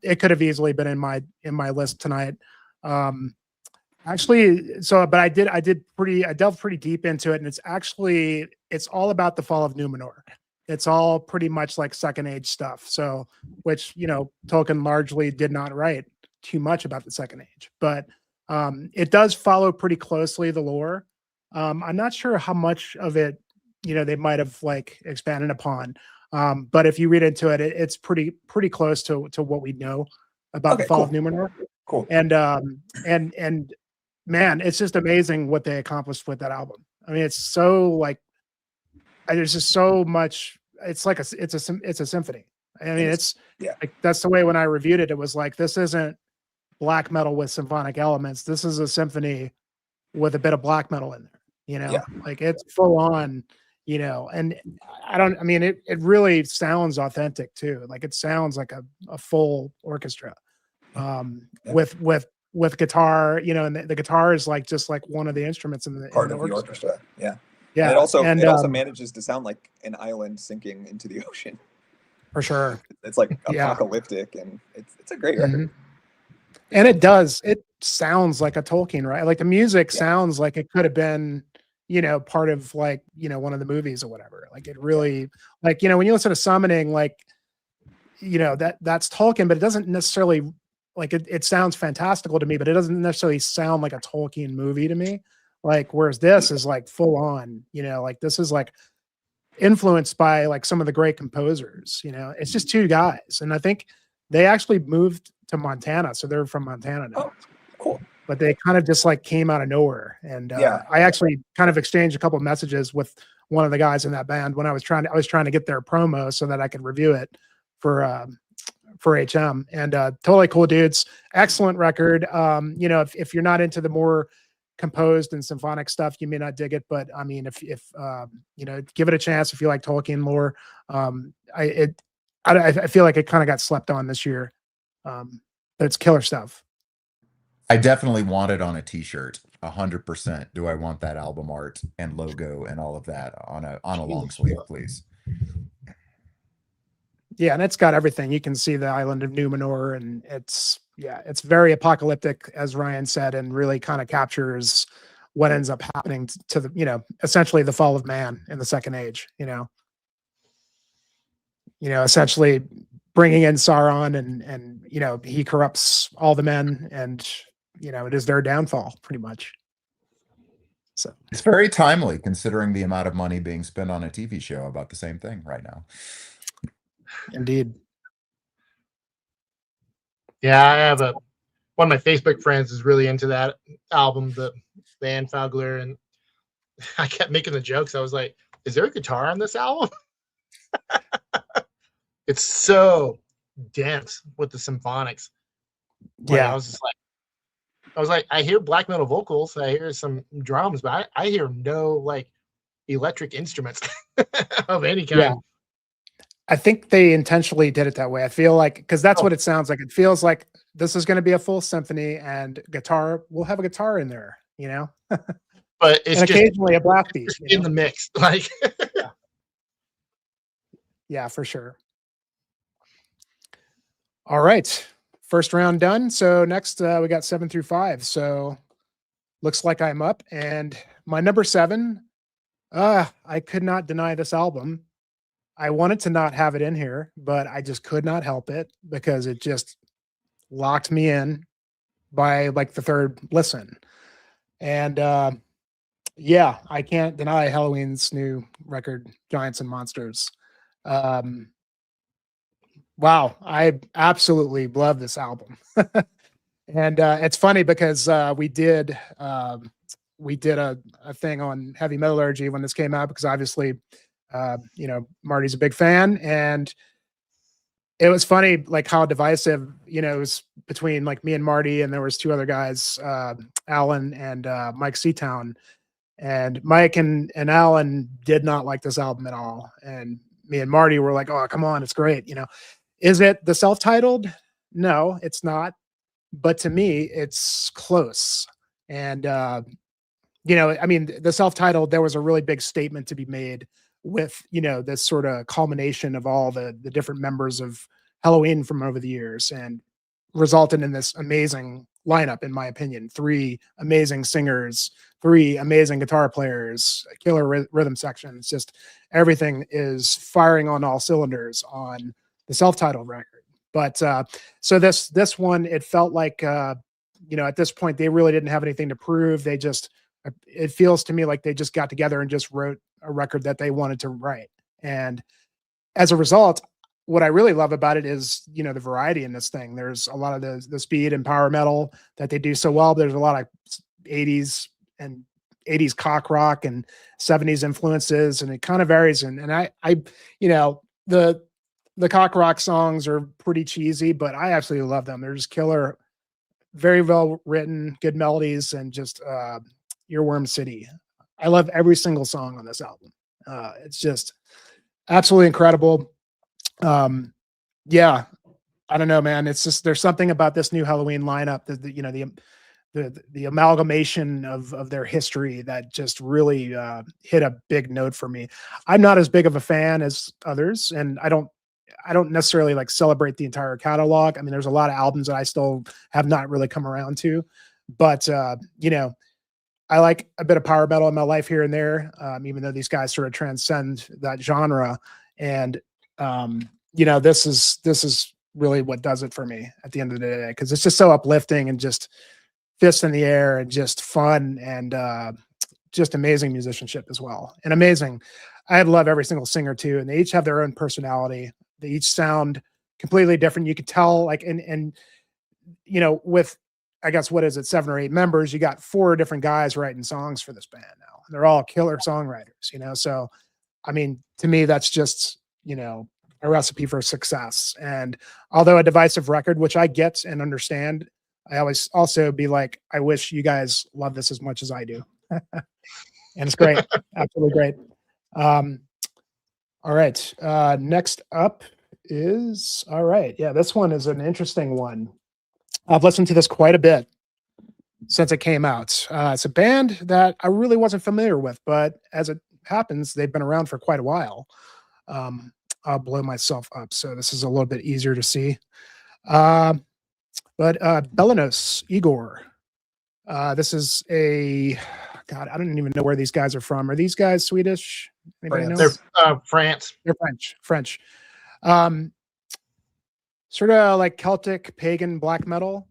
it could have easily been in my list tonight. Actually, but I delved pretty deep into it, and it's all about the fall of Numenor. It's all pretty much like Second Age stuff. So, which, Tolkien largely did not write too much about the Second Age, but it does follow pretty closely the lore. I'm not sure how much of it, they might have like expanded upon. But if you read into it, it's pretty close to what we know about the fall of Numenor. Cool. And man, it's just amazing what they accomplished with that album. I mean, it's so like, there's just so much. It's like it's a symphony. I mean, it's like, that's the way when I reviewed it, it was like, this isn't black metal with symphonic elements. This is a symphony with a bit of black metal in there, like it's full on, and it really sounds authentic too. Like it sounds like a full orchestra, with guitar, and the guitar is like, just like one of the instruments in the part of the orchestra. Yeah. Yeah. And it also manages to sound like an island sinking into the ocean. For sure. It's like apocalyptic, and it's a great record. And it sounds like a Tolkien, right? Like the music sounds like it could have been, part of like, one of the movies or whatever. Like it really, like, when you listen to Summoning, like, that's Tolkien, but it doesn't necessarily, like, it sounds fantastical to me, but it doesn't necessarily sound like a Tolkien movie to me. Like, whereas this is like full on, like this is like influenced by like some of the great composers, it's just two guys. And I think they actually moved to Montana. So they're from Montana now. Oh, cool. But they kind of just like came out of nowhere. And I actually kind of exchanged a couple of messages with one of the guys in that band when I was trying to get their promo so that I could review it for HM, and totally cool dudes. Excellent record. If you're not into the more composed and symphonic stuff, you may not dig it, but I mean, if give it a chance if you like Tolkien lore. I feel like it kind of got slept on this year, but it's killer stuff. I definitely want it on a t-shirt. 100%. Do I want that album art and logo and all of that on a long sleeve, please? Yeah, and it's got everything. You can see the island of Numenor, and it's very apocalyptic, as Ryan said, and really kind of captures what ends up happening to the, essentially the fall of man in the Second Age, essentially bringing in Sauron, and he corrupts all the men, and, it is their downfall pretty much. So it's very timely considering the amount of money being spent on a TV show about the same thing right now. Indeed. Yeah, I have one of my Facebook friends is really into that album, the Enfogler, and I kept making the jokes. I was like, "Is there a guitar on this album?" It's so dense with the symphonics. Yeah, I was like, I hear black metal vocals, I hear some drums, but I hear no like electric instruments of any kind. Yeah. I think they intentionally did it that way. I feel like, because that's what it sounds like. It feels like this is going to be a full symphony, and we'll have a guitar in there, But it's and occasionally a blast beat in the mix. Like, yeah, for sure. All right. First round done. So next we got 7 through 5. So looks like I'm up, and my number 7, I could not deny this album. I wanted to not have it in here, but I just could not help it because it just locked me in by like the third listen. And I can't deny Halloween's new record, Giants and Monsters. Wow, I absolutely love this album. And it's funny because we did a thing on heavy metallurgy when this came out, because obviously Marty's a big fan, and it was funny like how divisive it was between like me and Marty, and there was two other guys, Alan and Mike Seatown. And Mike and Alan did not like this album at all, and me and Marty were like, oh come on, it's great. Is it the self-titled? No, it's not, but to me it's close. And I mean, the self-titled, there was a really big statement to be made with this sort of culmination of all the different members of Halloween from over the years, and resulted in this amazing lineup, in my opinion. Three amazing singers, three amazing guitar players, killer rhythm sections. Just everything is firing on all cylinders on the self-titled record. But so this one, it felt like at this point they really didn't have anything to prove. It feels to me like they just got together and just wrote a record that they wanted to write. And as a result, what I really love about it is, the variety in this thing. There's a lot of the speed and power metal that they do so well. There's a lot of 80s and 80s cock rock and 70s influences, and it kind of varies. And I the cock rock songs are pretty cheesy, but I absolutely love them. They're just killer, very well written, good melodies, and just Earworm City. I love every single song on this album. It's just absolutely incredible. Yeah, I don't know, man. It's just, there's something about this new Halloween lineup that the amalgamation of their history that just really hit a big note for me. I'm not as big of a fan as others, and I don't necessarily like celebrate the entire catalog. I mean, there's a lot of albums that I still have not really come around to, but I like a bit of power metal in my life here and there, even though these guys sort of transcend that genre. And this is really what does it for me at the end of the day, because it's just so uplifting and just fists in the air and just fun, and just amazing musicianship as well. And amazing. I love every single singer too, and they each have their own personality. They each sound completely different. You could tell, like, and with, I guess, what is it, 7 or 8 members, you got 4 different guys writing songs for this band now. They're all killer songwriters, so I mean, to me, that's just, a recipe for success. And although a divisive record, which I get and understand, I always also be like, I wish you guys love this as much as I do. And it's great. Absolutely great. All right. Next up is, all right. Yeah, this one is an interesting one. I've listened to this quite a bit since it came out. It's a band that I really wasn't familiar with, but as it happens, they've been around for quite a while. I'll blow myself up, so this is a little bit easier to see. But Belanos Igor. This is God, I don't even know where these guys are from. Are these guys Swedish? Anybody know? They're France. They're French. Sort of like Celtic pagan black metal.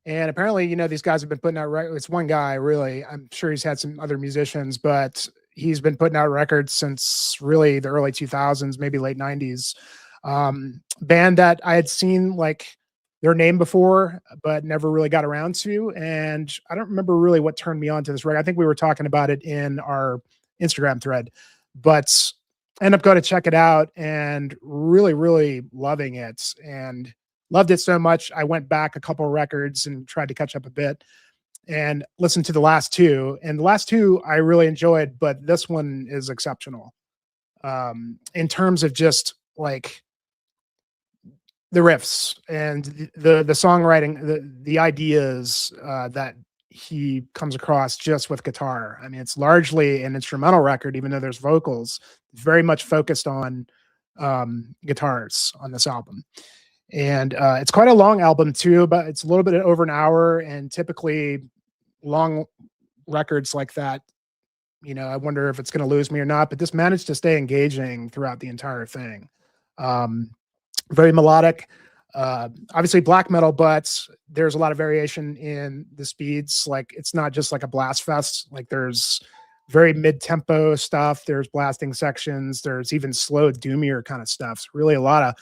And apparently, these guys have been putting out records. It's one guy, really. I'm sure he's had some other musicians, but he's been putting out records since really the early 2000s, maybe late 90s. Band that I had seen like their name before, but never really got around to. And I don't remember really what turned me on to this record. I think we were talking about it in our Instagram thread, but I ended up going to check it out and really, really loving it, and loved it so much. I went back a couple of records and tried to catch up a bit and listened to the last 2. And the last 2 I really enjoyed, but this one is exceptional. In terms of just like the riffs and the songwriting, the ideas that he comes across just with guitar. I mean, it's largely an instrumental record, even though there's vocals. It's very much focused on guitars on this album. And it's quite a long album too, but it's a little bit over an hour. And typically long records like that, I wonder if it's going to lose me or not, but this managed to stay engaging throughout the entire thing. Very melodic, obviously black metal, but there's a lot of variation in the speeds. Like, it's not just like a blast fest. Like, there's very mid-tempo stuff. There's blasting sections. There's even slow, doomier kind of stuff. It's really a lot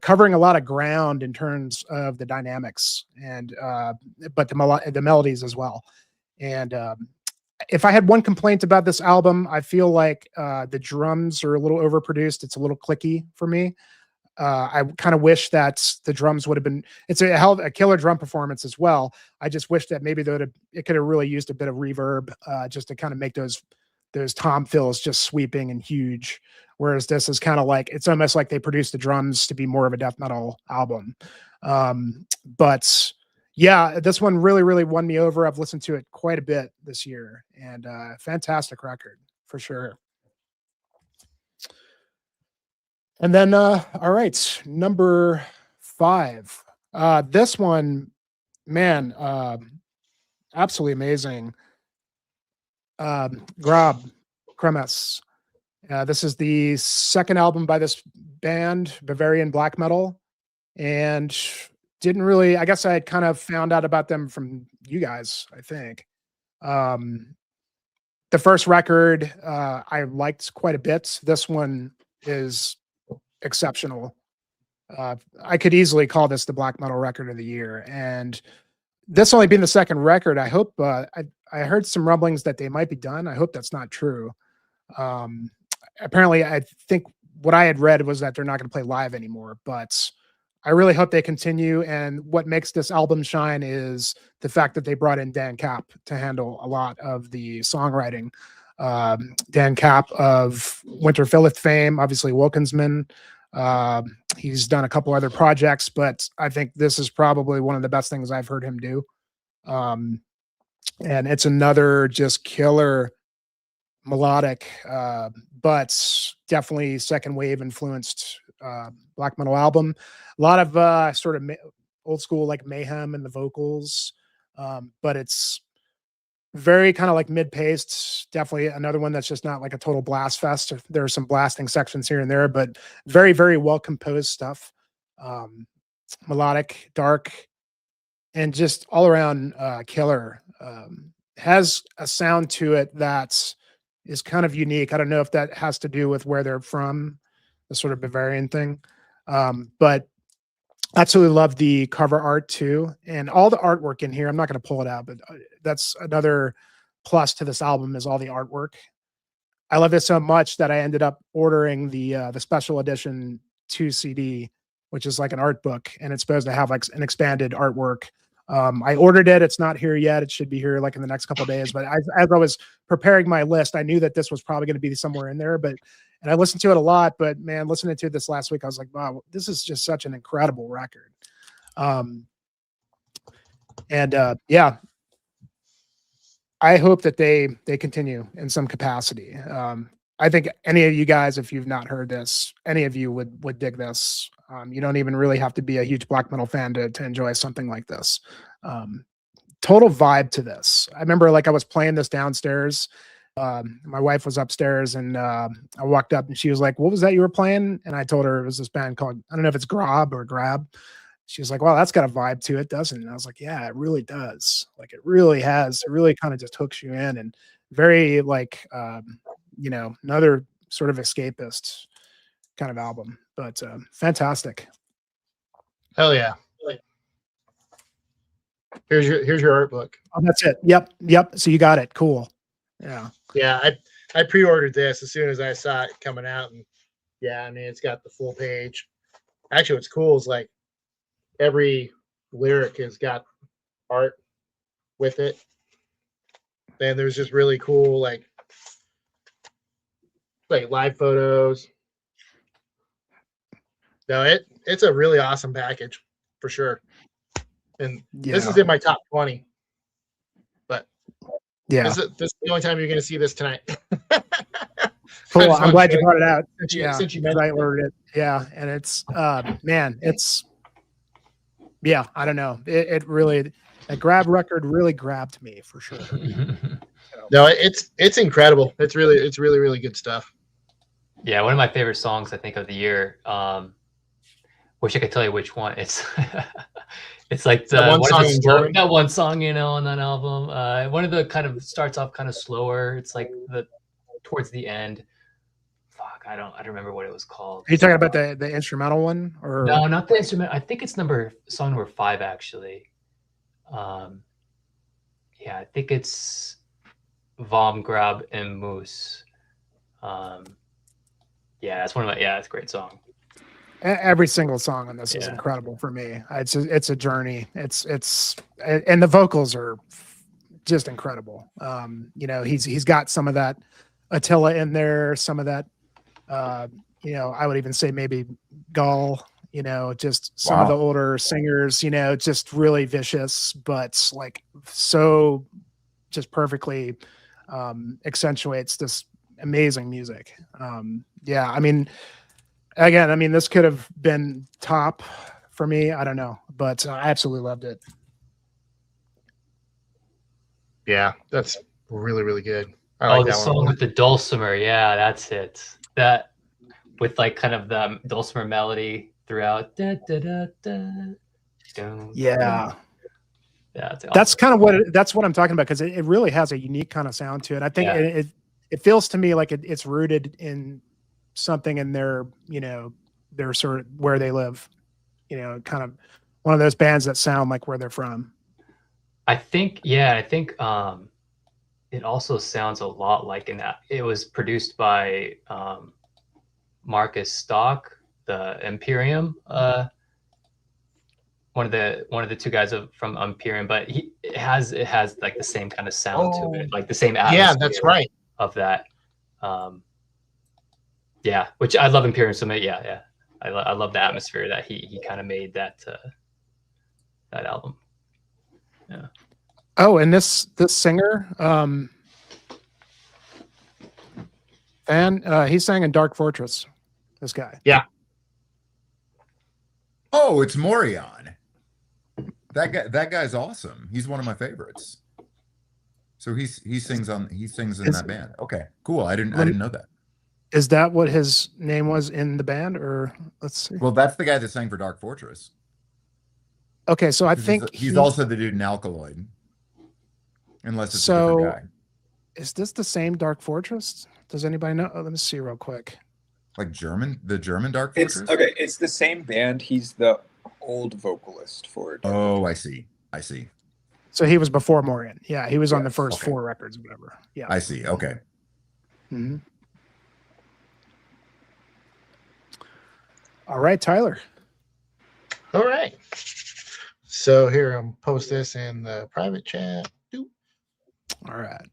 covering a lot of ground in terms of the dynamics and but the melodies as well. And if I had one complaint about this album, I feel like the drums are a little overproduced. It's a little clicky for me. I kind of wish that the drums would have been. It's a killer drum performance as well. I just wish that maybe it could have really used a bit of reverb just to kind of make those tom fills just sweeping and huge. Whereas this is kind of like, it's almost like they produced the drums to be more of a death metal album. But yeah, this one really, really won me over. I've listened to it quite a bit this year, and fantastic record for sure. And then, all right, number 5. This one, man, absolutely amazing. Grab Kremes. This is the second album by this band, Bavarian black metal, and didn't really, I guess I had kind of found out about them from you guys, I think. The first record I liked quite a bit. This one is exceptional. I could easily call this the black metal record of the year. And this only being the second record, I hope, I heard some rumblings that they might be done. I hope that's not true. Apparently, I think what I had read was that they're not going to play live anymore, but I really hope they continue. And what makes this album shine is the fact that they brought in Dan Kapp to handle a lot of the songwriting. Dan Kapp of Winter Philith fame, obviously Wilkinsman. He's done a couple other projects, but I think this is probably one of the best things I've heard him do. And it's another just killer melodic, but definitely second wave influenced black metal album. A lot of sort of old school like mayhem in the vocals, but it's very kind of like mid-paced. Definitely another one that's just not like a total blast fest. There are some blasting sections here and there, but very, very well composed stuff. Melodic, dark, and just all around killer. Has a sound to it that's is kind of unique. I don't know if that has to do with where they're from, the sort of Bavarian thing. But absolutely love the cover art too. And all the artwork in here, I'm not going to pull it out, but that's another plus to this album is all the artwork. I love it so much that I ended up ordering the special edition 2 CD, which is like an art book, and it's supposed to have like an expanded artwork. I ordered it. It's not here yet. It should be here like in the next couple of days. But as I was preparing my list, I knew that this was probably going to be somewhere in there. And I listened to it a lot. But man, listening to it this last week, I was like, wow, this is just such an incredible record. Yeah, I hope that they continue in some capacity. I think any of you guys, if you've not heard this, any of you would dig this. You don't even really have to be a huge black metal fan to enjoy something like this. Total vibe to this. I remember like I was playing this downstairs. My wife was upstairs and I walked up and she was like, what was that you were playing? And I told her it was this band called, I don't know if it's Grab or Grab. She was like, well, that's got a vibe to it, doesn't it? And I was like, yeah, it really does. Like it really has. It really kind of just hooks you in and very like, another sort of escapist kind of album, but fantastic. Hell yeah. Here's your art book. Oh, that's it. Yep. So you got it. Cool. Yeah. Yeah. I pre-ordered this as soon as I saw it coming out, and yeah, I mean, it's got the full page. Actually, what's cool is like every lyric has got art with it. And there's just really cool like live photos. No, it's a really awesome package for sure. And this is in my top 20. But yeah, this is the only time you're going to see this tonight. Cool. I'm glad you brought it out. Since you mentioned I ordered it. Yeah, and it's man, it's I don't know. It really, that Grab record really grabbed me for sure. No, it's incredible. It's really, really good stuff. Yeah, one of my favorite songs I think of the year. Wish I could tell you which one. It's it's like that one song, on that album. One of the kind of starts off kind of slower. It's like towards the end. Fuck, I don't remember what it was called. Are you talking about the instrumental one, or No, not the instrument. I think it's song number 5 actually. Yeah, I think it's Vom Grab and Moose. Yeah, that's one of my it's a great song. every single song on this is Yeah. incredible for me. It's a journey. It's and the vocals are just incredible. You know, he's got some of that Attila in there, some of that. You know, I would even say maybe Gull. You know, just some of the older singers. You know, just really vicious, but like so, just perfectly accentuates this amazing music. Yeah, I mean, again, I mean, this could have been top for me. I don't know, but I absolutely loved it. Yeah, that's really, really good. I Oh, like the that song one. with the dulcimer. Yeah, that's it. That with like kind of the dulcimer melody throughout. Da, da, da, da, dun, Yeah. dun. Yeah, it's awesome. That's kind of that's what I'm talking about, because it really has a unique kind of sound to it. I think Yeah. it feels to me like it's rooted in something in their, you know, their sort of where they live, you know, kind of one of those bands that sound like where they're from. I think it also sounds a lot like it was produced by Marcus Stock, the Imperium, one of the two guys from Imperium, but it has like the same kind of sound to it, like the same atmosphere. Yeah, that's right. Of that. Yeah, which I love Imperium so much. Yeah. I love the atmosphere that he kind of made that album. Yeah. Oh, and this singer, he sang in Dark Fortress. This guy. Yeah. Oh, it's Morion. That guy's awesome. He's one of my favorites. So he sings in that band. Okay, cool. I didn't know that. Is that what his name was in the band, or let's see? Well, that's the guy that sang for Dark Fortress. Okay, so I think he's also the dude in Alkaloid. Unless it's a different guy. Is this the same Dark Fortress? Does anybody know? Oh, let me see real quick. Like the German Dark Fortress? It's the same band. He's the old vocalist for it. Oh, I see. So he was before Morion. Yeah, he was on the first 4 records, or whatever. Yeah. I see. Okay. Mm-hmm. All right, Tyler. All right. So here, I'm post this in the private chat. All right.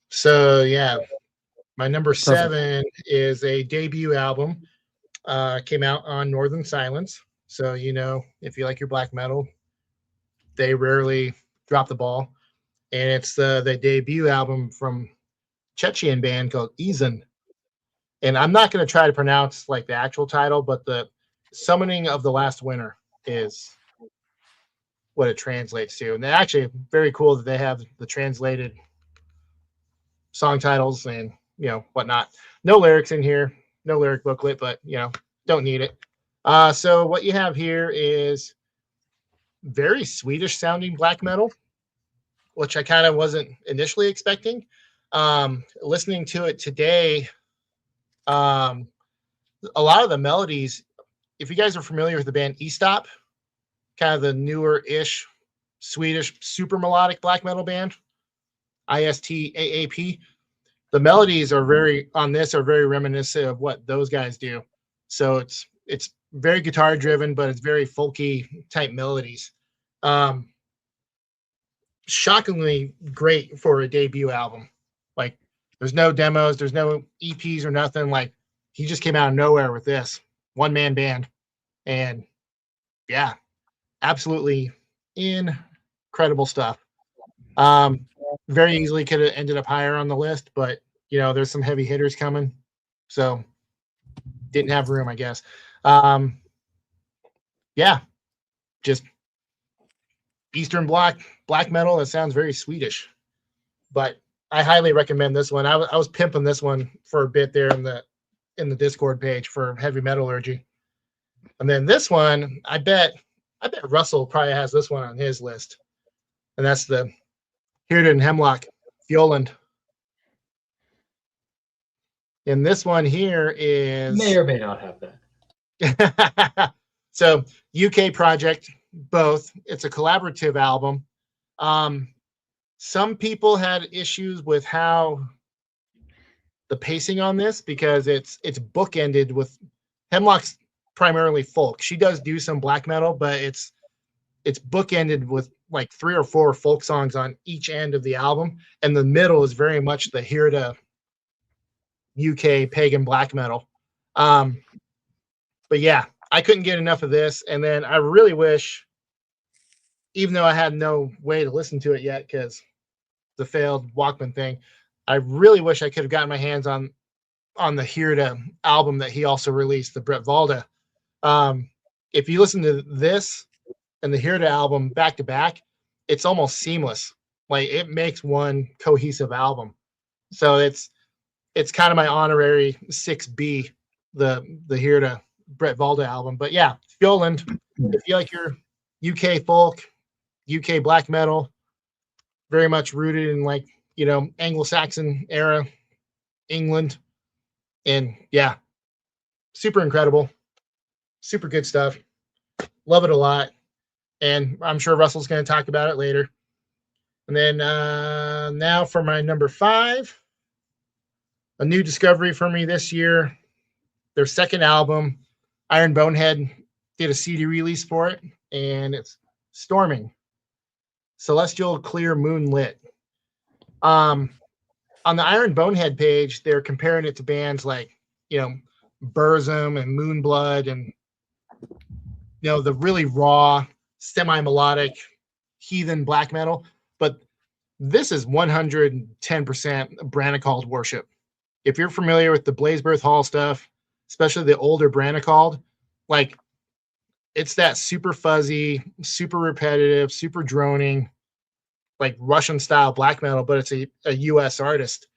So yeah, my number 7 is a debut album. Came out on Northern Silence. So, you know, if you like your black metal, they rarely drop the ball. And it's the debut album from Chechen band called Izan. And I'm not going to try to pronounce like the actual title, but the Summoning of the Last Winter is what it translates to. And they're actually very cool that they have the translated song titles and, you know, whatnot. No lyrics in here, no lyric booklet, but, you know, don't need it. So what you have here is very Swedish sounding black metal, which I kind of wasn't initially expecting. Listening to it today, a lot of the melodies, if you guys are familiar with the band Estop, kind of the newer-ish Swedish super melodic black metal band, ISTAAP, the melodies are very reminiscent of what those guys do. So it's very guitar driven, but it's very folky type melodies. Shockingly great for a debut album. Like, there's no demos, there's no EPs or nothing. Like, he just came out of nowhere with this one-man band, and yeah, absolutely incredible stuff. Very easily could have ended up higher on the list, but you know, there's some heavy hitters coming, so didn't have room, I guess. Yeah, just Eastern black metal that sounds very Swedish, but I highly recommend this one. I was pimping this one for a bit there in the Discord page for Heavy Metallurgy, and then this one, I bet Russell probably has this one on his list, and that's the Hirden Hemlock Fjoland. And this one here is May or may not have that. so UK project, both. It's a collaborative album. Some people had issues with how the pacing on this because it's bookended with Hemlock's primarily folk. She does do some black metal, but it's bookended with like 3 or 4 folk songs on each end of the album, and the middle is very much the here to UK pagan black metal. But yeah, I couldn't get enough of this, and then I really wish, even though I had no way to listen to it yet because the failed Walkman thing, I really wish I could have gotten my hands on the Here to album that he also released, the Brett Valda. If you listen to this and the Here to album back to back, it's almost seamless. Like it makes one cohesive album. So it's kind of my honorary 6B, the Here to Brett Valda album. But yeah, Fjoland, if you like your UK folk, UK black metal, very much rooted in like, you know, Anglo-Saxon era England. And yeah, super incredible, super good stuff. Love it a lot. And I'm sure Russell's going to talk about it later. And then now for my number 5, a new discovery for me this year, their second album, Iron Bonehead did a CD release for it, and it's Storming, Celestial Clear Moonlit. On the Iron Bonehead page, they're comparing it to bands like, you know, Burzum and Moonblood and, you know, the really raw, semi-melodic, heathen black metal. But this is 110% Branacald worship. If you're familiar with the Blazebirth Hall stuff, especially the older Branacald, like it's that super fuzzy, super repetitive, super droning, like Russian style black metal, but it's a US artist.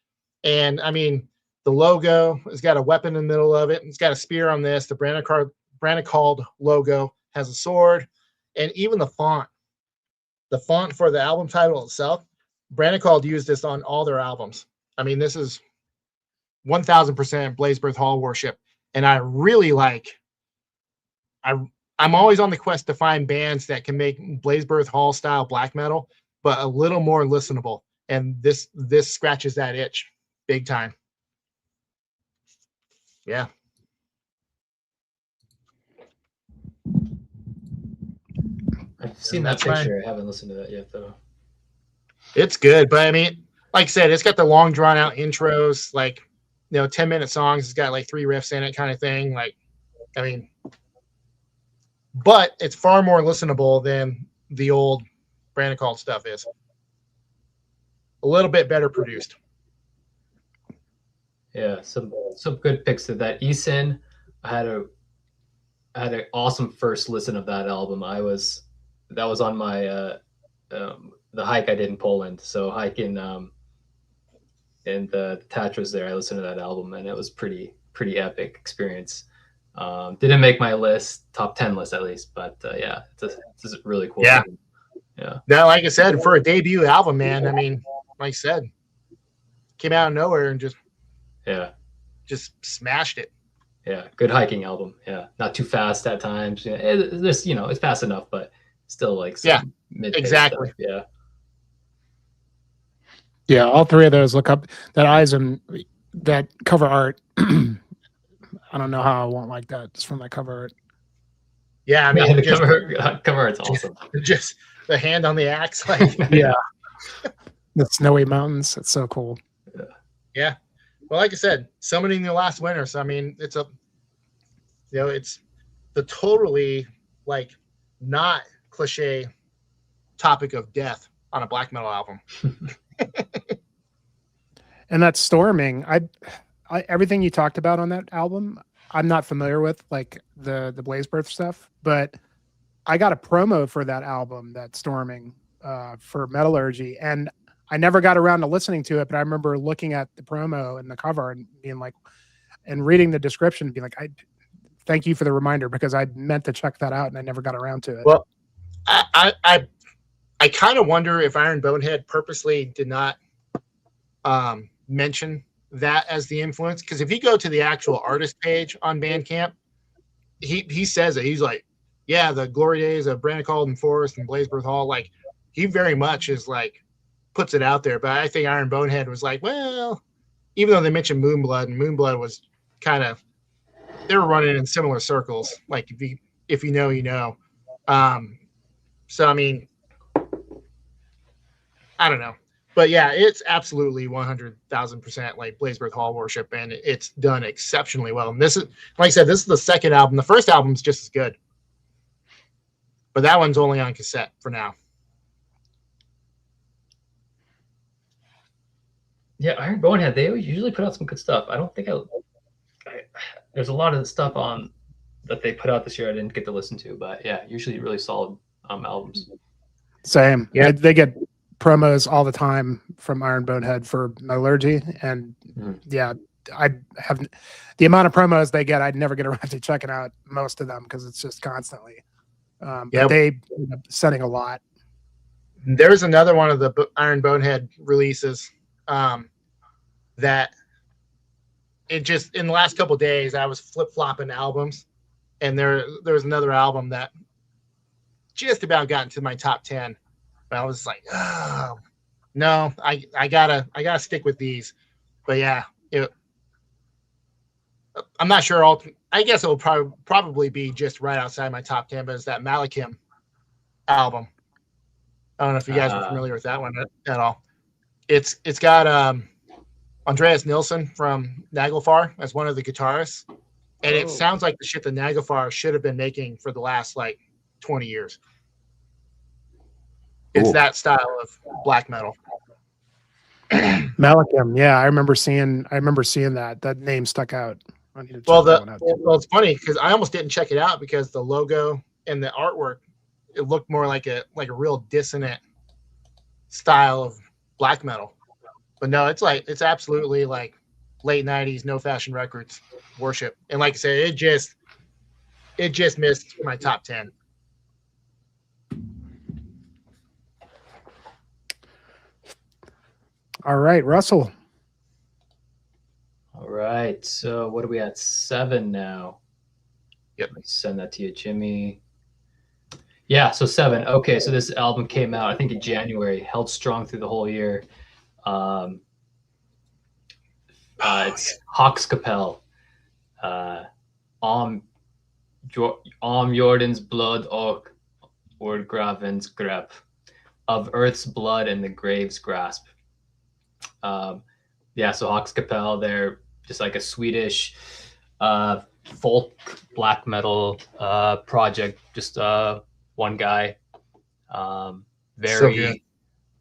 And I mean, the logo has got a weapon in the middle of it. It's got a spear on this. The Branacald logo has a sword, and even the font for the album title itself, Branacald used this on all their albums. I mean, this is 1000% Blazebirth Hall worship. And I really like, I'm always on the quest to find bands that can make Blazebirth Hall style black metal, but a little more listenable. And this scratches that itch big time. Yeah. I've seen that picture. I haven't listened to that yet, though. It's good, but I mean, like I said, it's got the long drawn out intros, like, you know, 10-minute songs. It's got like 3 riffs in it kind of thing. Like, I mean, but it's far more listenable than the old Branacald stuff is. A little bit better produced. Yeah, some good picks of that. Eason, I had an awesome first listen of that album. That was on my the hike I did in Poland. So hiking and the Tatras there, I listened to that album, and it was pretty epic experience. Didn't make my list, top 10 list at least, but yeah, it's a really cool album. Yeah. Now, like I said, for a debut album, man, I mean, like I said, came out of nowhere and just smashed it. Yeah, good hiking album. Yeah, not too fast at times. Yeah, it's fast enough, but still like exactly. Stuff. Yeah, all 3 of those look up. That eyes and that cover art. I don't know how I won't like that just from that cover art. Yeah, I mean, the cover art's awesome. Just the hand on the axe, like yeah, the snowy mountains. It's so cool. Yeah. Well, like I said, summoning the last winter. So I mean, it's it's the totally like not cliche topic of death on a black metal album. And that Storming, I everything you talked about on that album, I'm not familiar with, like the Blazebirth stuff, but I got a promo for that album, that Storming, for Metallurgy, and I never got around to listening to it, but I remember looking at the promo and the cover and being like, and reading the description, and being like, I thank you for the reminder, because I meant to check that out and I never got around to it. Well, I kind of wonder if Iron Bonehead purposely did not mention that as the influence. Because if you go to the actual artist page on Bandcamp, he says it. He's like, yeah, the glory days of Brandon Calden Forest and Blazeburg Hall. Like, he very much is like puts it out there. But I think Iron Bonehead was like, well, even though they mentioned Moonblood, and Moonblood was kind of, they were running in similar circles. Like, if you know, you know. So I mean, I don't know. But yeah, it's absolutely 100,000% like Blazeburg Hall worship, and it's done exceptionally well. And this is, like I said, this is the second album. The first album's just as good, but that one's only on cassette for now. Yeah, Iron Bonehead, they usually put out some good stuff. I don't think there's a lot of stuff on that they put out this year I didn't get to listen to, but yeah, usually really solid albums. Same. Yeah. They get promos all the time from Iron Bonehead for Metallurgy, and yeah, I have the amount of promos they get, I'd never get around to checking out most of them because it's just constantly. But they end up sending a lot. There's another one of the Iron Bonehead releases that it just, in the last couple of days, I was flip-flopping albums, and there was another album that just about got into my top 10. But I was like, oh, no, I gotta stick with these. But yeah, I'm not sure. I guess it will probably be just right outside my top 10. But it's that Malakim album. I don't know if you guys are familiar with that one at all. It's got Andreas Nilsson from Nagelfar as one of the guitarists, and it sounds like the shit that Nagelfar should have been making for the last like 20 years. It's that style of black metal. Malakim, yeah, I remember seeing that. That name stuck out. I need to check Well, that one out. well, it's funny because I almost didn't check it out because the logo and the artwork, it looked more like a real dissonant style of black metal. But no, it's absolutely like late 90s No Fashion Records worship. And like I said, it just missed my top 10. All right, Russell. All right, so what are we at? 7 now. Yep. Let me send that to you, Jimmy. Yeah, so 7. Okay, so this album came out, I think, in January, held strong through the whole year. It's Hoxkapelle. Om Jordan's blood och Ordgraven's grep, of earth's blood and the grave's grasp. Yeah, so Hoxkapelle, they're just like a Swedish folk black metal project, just one guy. Very So good.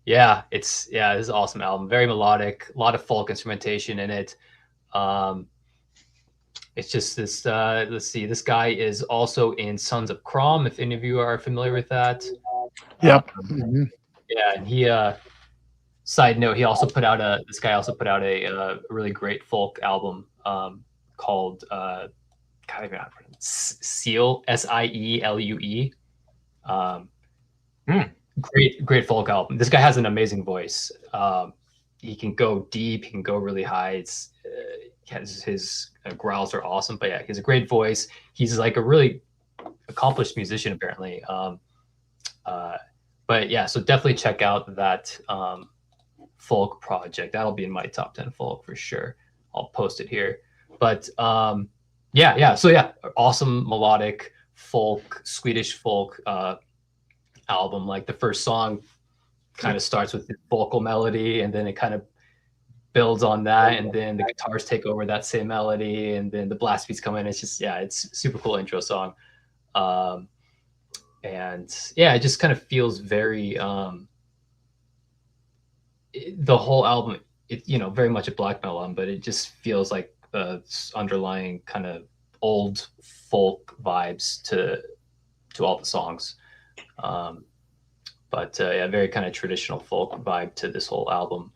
Yeah, this is an awesome album. Very melodic, a lot of folk instrumentation in it. It's just this. Let's see. This guy is also in Sons of Crom. If any of you are familiar with that. Yep. Yeah, and he. Side note: This guy also put out a really great folk album called Seal, SIELUE. Great folk album. This guy has an amazing voice. He can go deep. He can go really high. His growls are awesome. But yeah, he has a great voice. He's like a really accomplished musician, apparently. But yeah, so definitely check out that folk project. That'll be in my top 10 folk for sure. I'll post it here. But yeah. So yeah, awesome melodic folk, Swedish folk album. Like the first song kind of starts with the vocal melody, and then it kind of builds on that, and then the guitars take over that same melody, and then the blast beats come in. It's just, yeah, it's a super cool intro song. And yeah, it just kind of feels very the whole album, very much a black metal album, but it just feels like underlying kind of old folk vibes to all the songs. But yeah, very kind of traditional folk vibe to this whole album.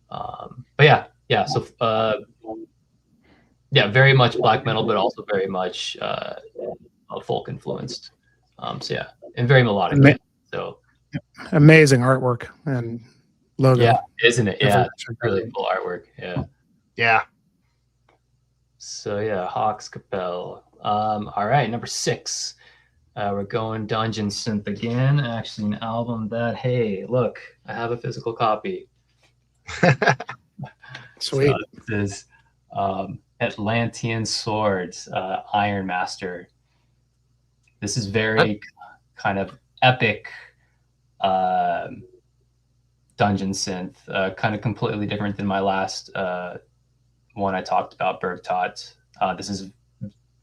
But yeah. So yeah, very much black metal, but also very much folk influenced. So yeah, and very melodic. So amazing artwork and logo. Yeah, isn't it? Yeah, really cool artwork. Yeah. Yeah. So yeah, Hawks Capel. All right, number 6. We're going Dungeon Synth again. Actually, an album that, hey, look, I have a physical copy. Sweet. So this is Atlantean Swords, Iron Master. This is very kind of epic dungeon synth, kind of completely different than my last one I talked about, Bergtot. This is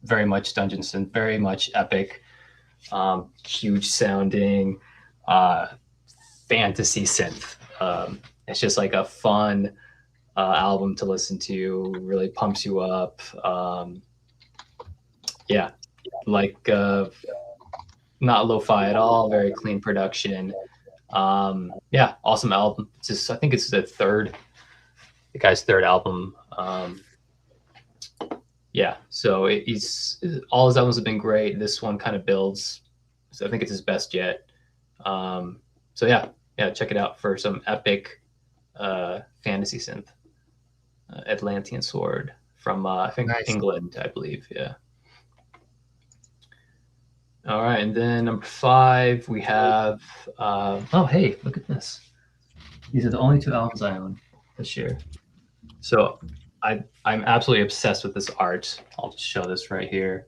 very much dungeon synth, very much epic, huge sounding fantasy synth. It's just like a fun album to listen to, really pumps you up. Yeah, like not lo-fi at all, very clean production. Yeah, awesome album. It's just, I think it's the guy's third album. Yeah, so he's all his albums have been great. This one kind of builds, so I think it's his best yet. So yeah, check it out for some epic fantasy synth. Atlantean Sword from I think Nice. England, I believe. Yeah. All right, and then number 5 we have. Oh, hey, look at this! These are the only 2 albums I own this year. So I'm absolutely obsessed with this art. I'll just show this right here.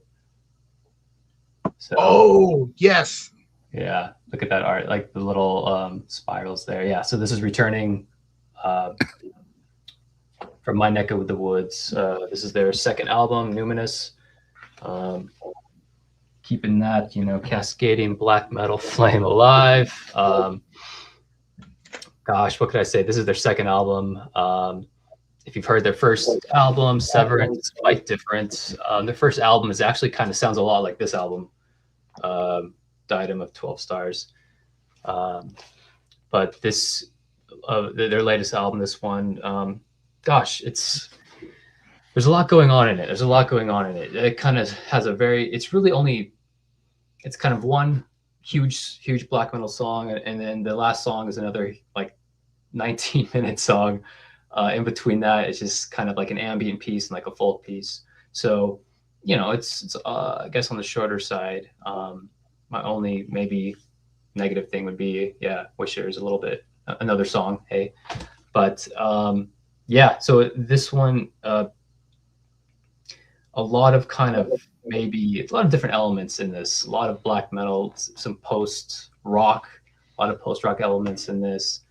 So, Oh, yes. yeah, look at that art, like the little spirals there. Yeah, so this is returning from my neck of the woods. This is their second album, Numinous. Keeping that, cascading black metal flame alive. Gosh, what could I say? This is their second album. If you've heard their first album, Severance, it's quite different. Their first album is actually kind of sounds a lot like this album, Diadem of 12 Stars. But this, their latest album, this one, gosh, there's a lot going on in it. It kind of has it's kind of one huge black metal song, and then the last song is another like 19-minute song. In between that, it's just kind of like an ambient piece and like a folk piece. So, it's I guess on the shorter side. My only maybe negative thing would be, wish there was a little bit another song. Hey, but yeah. So this one, a lot of different elements in this. A lot of black metal, some post rock, a lot of post rock elements in this.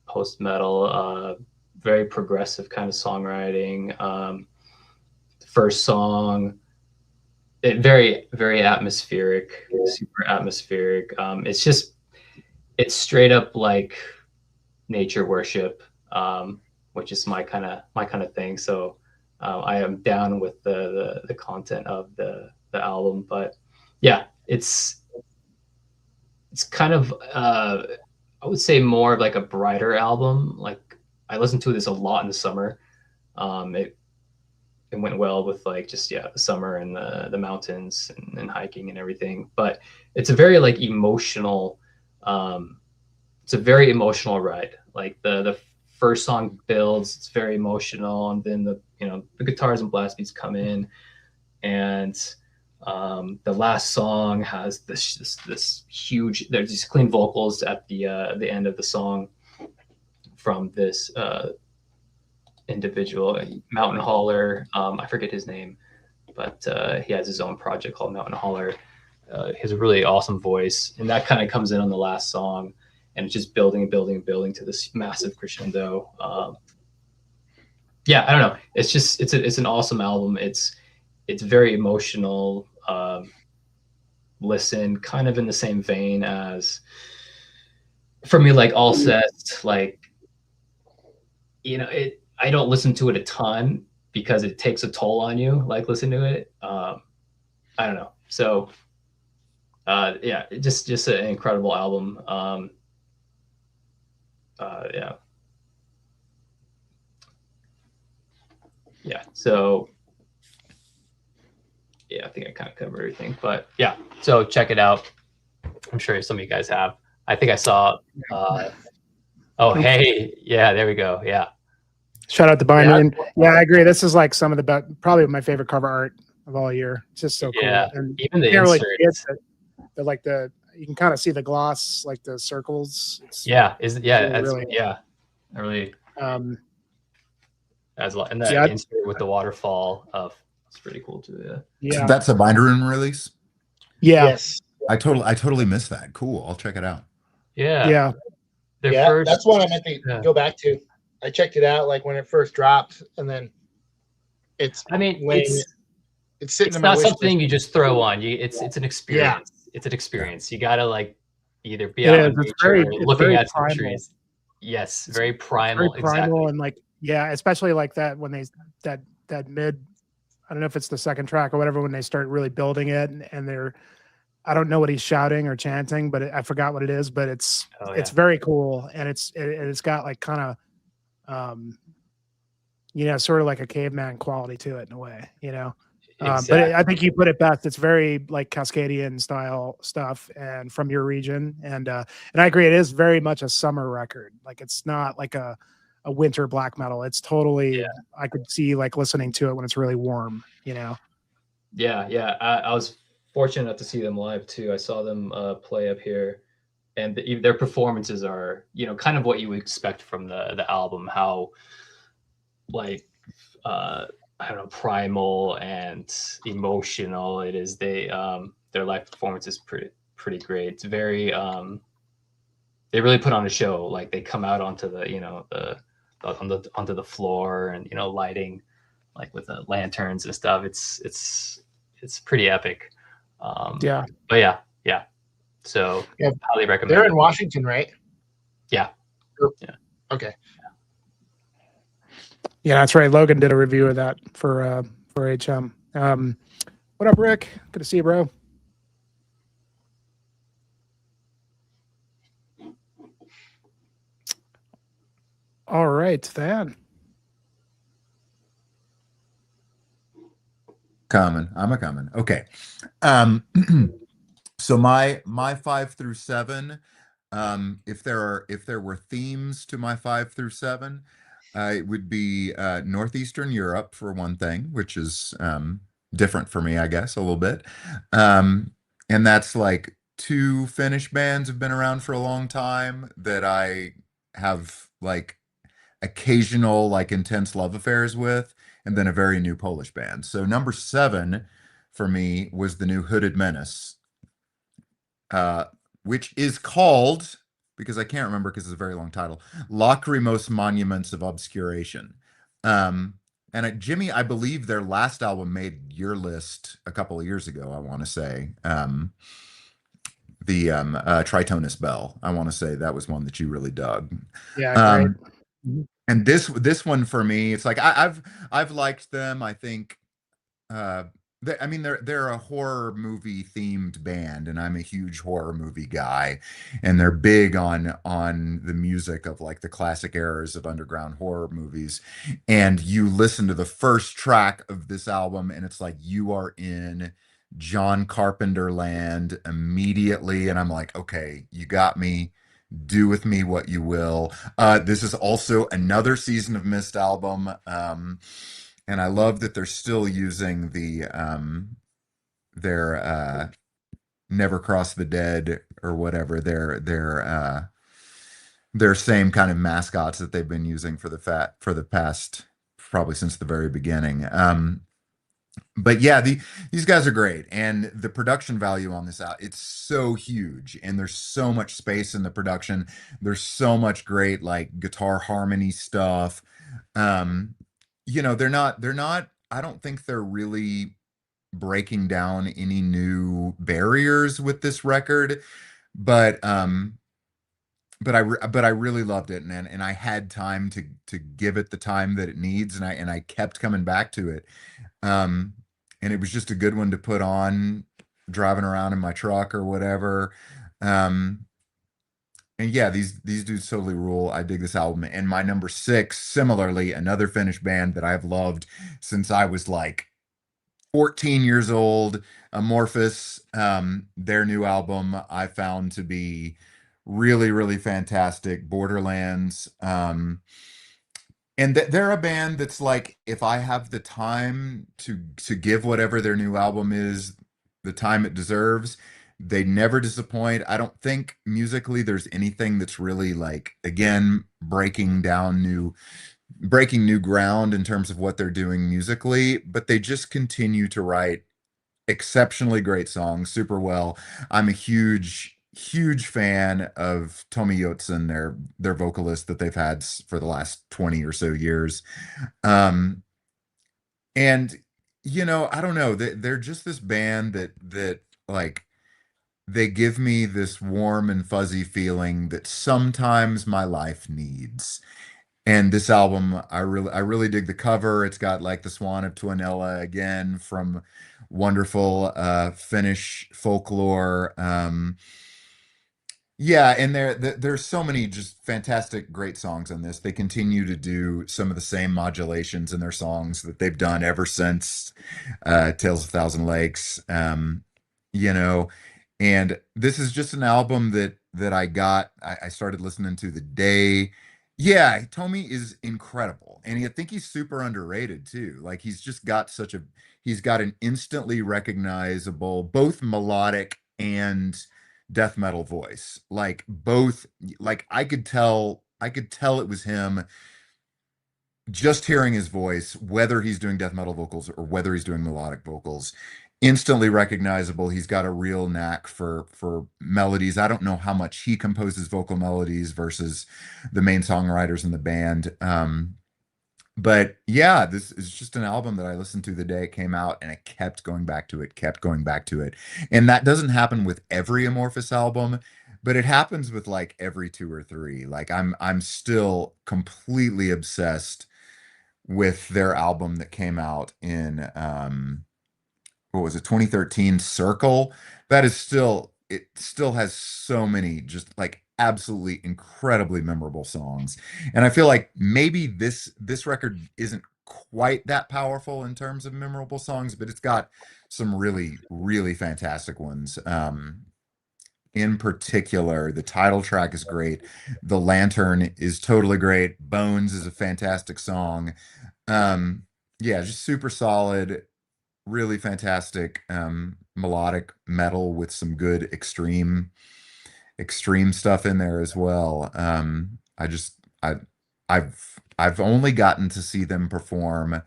Post metal, very progressive kind of songwriting. The first song, very atmospheric, super atmospheric. It's straight up like nature worship, which is my kind of thing. So I am down with the content of the album, but yeah, it's kind of I would say more of like a brighter album. Like I listened to this a lot in the summer. It went well with like just the summer and the mountains and hiking and everything. But it's a very like emotional. It's a very emotional ride. Like the first song builds, it's very emotional, and then the guitars and blast beats come in, and the last song has this huge. There's these clean vocals at the end of the song from this individual, Mountain Hauler. I forget his name, but he has his own project called Mountain Hauler. He has a really awesome voice, and that kind of comes in on the last song, and it's just building and building and building to this massive crescendo. I don't know. It's an awesome album. It's very emotional. Listen, kind of in the same vein as, for me, like All Set. Like, I don't listen to it a ton because it takes a toll on you. Like, listen to it. I don't know. So, just an incredible album. So. I think I kind of covered everything, but yeah, so check it out. I'm sure some of you guys have. I think I saw, oh, hey, yeah, there we go. Yeah. Shout out to Binder. Yeah. And yeah, I agree. This is like some of the best, probably my favorite cover art of all year. It's just so Yeah, cool. And even the you can't really inserts. see it, but like you can kind of see the gloss, like the circles. It's Really, really, really um, as well. And that yeah, insert with the waterfall it's pretty cool too. Yeah. yeah, That's a binder room release. yeah, Yes. I totally missed that. Cool. I'll check it out. Yeah. yeah. Their Yeah, first, that's one I meant to yeah. go back to. I checked it out like when it first dropped, and then it's I mean, it's sitting it's in my not wish something list. you just throw on. It's an experience. It's an experience. You gotta like either be It out is. in It's nature or it's looking very at some primal. trees. Yes, very It's primal. very primal Exactly. and like, yeah, especially like that when that mid, I don't know if it's the second track or whatever, when they start really building it and they're, I don't know what he's shouting or chanting, but I forgot what it is, but it's very cool. And it's got like kind of, sort of like a caveman quality to it in a way, Exactly. But I think you put it best. It's very like Cascadian style stuff and from your region. And I agree. It is very much a summer record. Like it's not like a winter black metal. It's totally, I could see like listening to it when it's really warm, Yeah. I was fortunate enough to see them live too. I saw them play up here, and their performances are, kind of what you would expect from the album. How like I don't know, primal and emotional it is. Their live performance is pretty great. It's very they really put on a show. Like they come out onto onto the floor and lighting like with the lanterns and stuff. It's pretty epic. Yeah. But yeah. So highly recommend. They're in Washington, right? Yeah. Yeah. Okay. Yeah, that's right. Logan did a review of that for HM. What up, Rick? Good to see you, bro. All right, then. I'm a coming. Okay. So my 5 through 7, if there were themes to my 5 through 7, it would be Northeastern Europe for one thing, which is different for me, I guess, a little bit. And that's like 2 Finnish bands have been around for a long time that I have like occasional like intense love affairs with, and then a very new Polish band. So number 7 for me was the new Hooded Menace, which is called, because I can't remember because it's a very long title, Lacrimos Monuments of Obscuration. And Jimmy, I believe their last album made your list a couple of years ago, I want to say. The Tritonus Bell, I want to say that was one that you really dug. Yeah, great. And this one for me, it's like I've liked them. I think they're a horror movie themed band, and I'm a huge horror movie guy, and they're big on the music of like the classic eras of underground horror movies. And you listen to the first track of this album, and it's like you are in John Carpenter land immediately, and I'm like, okay, you got me. Do with me what you will. This is also another Season of Mist album. And I love that they're still using their Never Cross the Dead or whatever, their same kind of mascots that they've been using for the past, probably since the very beginning. But yeah, these guys are great, and the production value on this out, it's so huge, and there's so much space in the production. There's so much great like guitar harmony stuff. They're not, I don't think they're really breaking down any new barriers with this record, but I really loved it, and I had time to give it the time that it needs, and I kept coming back to it. And it was just a good one to put on driving around in my truck or whatever. And yeah, these dudes totally rule. I dig this album. And my number 6, similarly, another Finnish band that I've loved since I was like 14 years old, Amorphous. Their new album I found to be really, really fantastic. Borderlands. And they're a band that's like, if I have the time to give whatever their new album is the time it deserves, they never disappoint. I don't think musically there's anything that's really like, again, breaking new ground in terms of what they're doing musically, but they just continue to write exceptionally great songs super well. I'm a huge fan of Tommy Yotzen, their vocalist that they've had for the last 20 or so years. Um and I don't know, they're just this band that like they give me this warm and fuzzy feeling that sometimes my life needs. And this album, I really dig the cover. It's got like the Swan of Tuonela again from wonderful Finnish folklore. Yeah, and there's so many just fantastic, great songs on this. They continue to do some of the same modulations in their songs that they've done ever since Tales of a Thousand Lakes. You know, and this is just an album that I started listening to the day. Yeah, Tommy is incredible, and I think he's super underrated too. Like he's got an instantly recognizable both melodic and death metal voice. Like both, like I could tell it was him just hearing his voice, whether he's doing death metal vocals or whether he's doing melodic vocals. Instantly recognizable. He's got a real knack for melodies. I don't know how much he composes vocal melodies versus the main songwriters in the band. But yeah, this is just an album that I listened to the day it came out, and I kept going back to it, kept going back to it. And that doesn't happen with every Amorphous album, but it happens with like every two or three. Like I'm still completely obsessed with their album that came out in what was it, 2013, Circle. That is still, it still has so many just like absolutely incredibly memorable songs. And I feel like maybe this record isn't quite that powerful in terms of memorable songs, but it's got some really fantastic ones. In particular, the title track is great. The Lantern is totally great. Bones is a fantastic song. Um, yeah, just super solid, really fantastic melodic metal with some good extreme stuff in there as well. I just I've only gotten to see them perform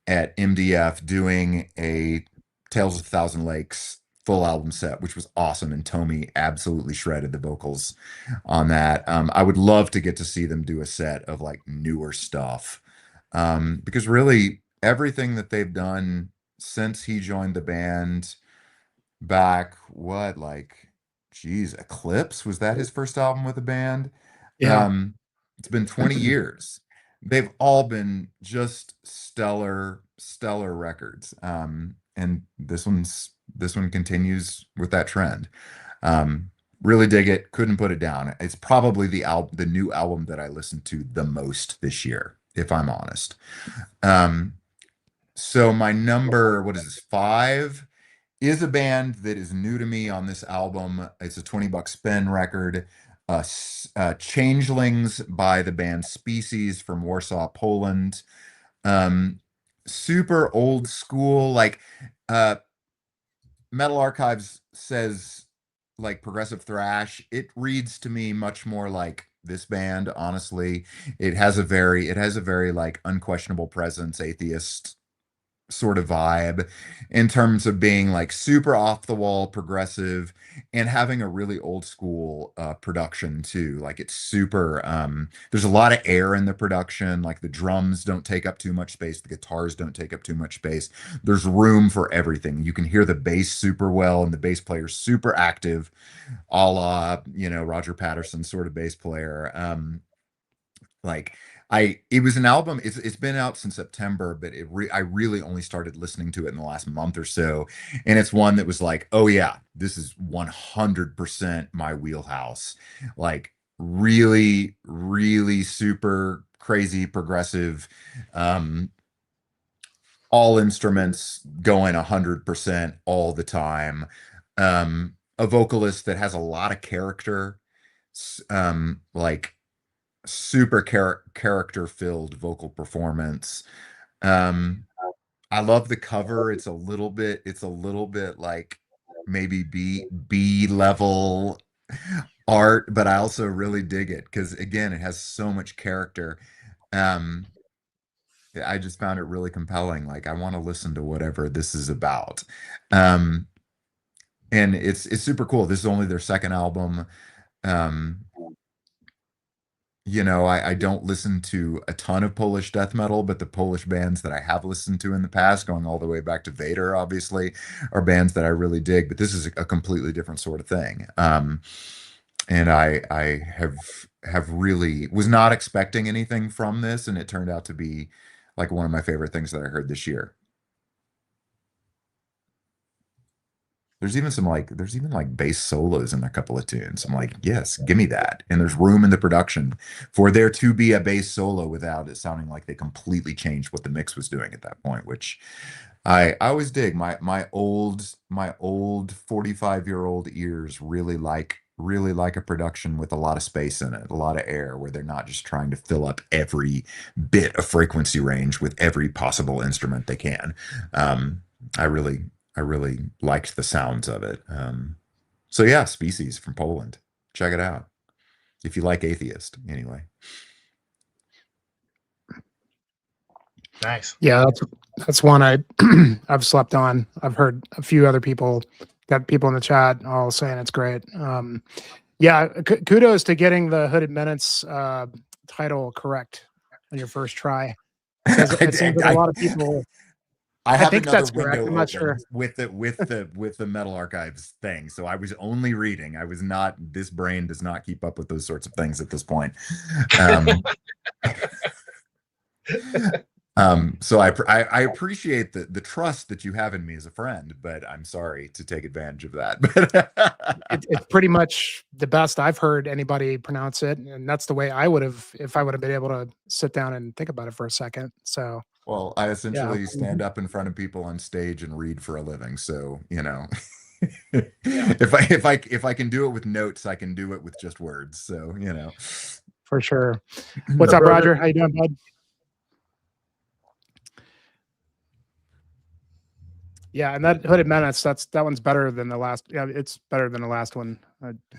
at MDF doing a Tales of a Thousand Lakes full album set, which was awesome, and Tommy absolutely shredded the vocals on that. I would love to get to see them do a set of like newer stuff, because really everything that they've done since he joined the band back, what, like, geez, Eclipse, was that his first album with the band? Yeah. Um, it's been 20 years. They've all been just stellar records. And this one continues with that trend. Um, really dig it. Couldn't put it down. It's probably the new album that I listened to the most this year, if I'm honest. Um, so my number, what is this, five, is a band that is new to me on this album. It's a 20 buck spin record. Changelings by the band Species from Warsaw, Poland. Um, Super old school, like uh, Metal Archives says like progressive thrash. It reads to me much more like this band, honestly. It has a very like unquestionable presence, atheist sort of vibe in terms of being like super off the wall progressive and having a really old school production too. Like it's super there's a lot of air in the production. Like the drums don't take up too much space, the guitars don't take up too much space. There's room for everything. You can hear the bass super well, and the bass player's super active, a la Roger Patterson sort of bass player. Like it was an album. It's been out since September, but I really only started listening to it in the last month or so, and it's one that was like, oh yeah, this is 100% my wheelhouse. Like really super crazy progressive, um, all instruments going 100% all the time. A vocalist that has a lot of character, like super character filled vocal performance. Um, I love the cover. It's a little bit like maybe B level art, but I also really dig it because again, it has so much character. Um, I just found it really compelling. Like I want to listen to whatever this is about. Um, and it's super cool. This is only their second album. Um, I don't listen to a ton of Polish death metal, but the Polish bands that I have listened to in the past, going all the way back to Vader, obviously, are bands that I really dig. But this is a completely different sort of thing. And I have really was not expecting anything from this, and it turned out to be like one of my favorite things that I heard this year. There's even like bass solos in a couple of tunes. I'm like, yes, give me that. And there's room in the production for there to be a bass solo without it sounding like they completely changed what the mix was doing at that point, which I always dig. My old 45-year-old ears really like a production with a lot of space in it, a lot of air, where they're not just trying to fill up every bit of frequency range with every possible instrument they can. I really I really liked the sounds of it. So yeah, Species from Poland. Check it out. If you like Atheist, anyway. Nice. Yeah, that's one I've slept on. I've heard a few other people, got people in the chat all saying it's great. Yeah, kudos to getting the Hooded Menace title correct on your first try, because it seems like a lot of people. I I have think another that's correct. window I'm not sure. open with the Metal Archives thing. So I was only reading. I was not, this brain does not keep up with those sorts of things at this point. So I appreciate the trust that you have in me as a friend, but I'm sorry to take advantage of that. It's pretty much the best I've heard anybody pronounce it, and that's the way I would have if I would have been able to sit down and think about it for a second. So Well, I yeah, essentially stand up in front of people on stage and read for a living. So, yeah, if I can do it with notes, I can do it with just words. So, for sure. What's up, Roger? How you doing, bud? Yeah, and that Hooded Menace, that one's better than the last. Yeah, it's better than the last one.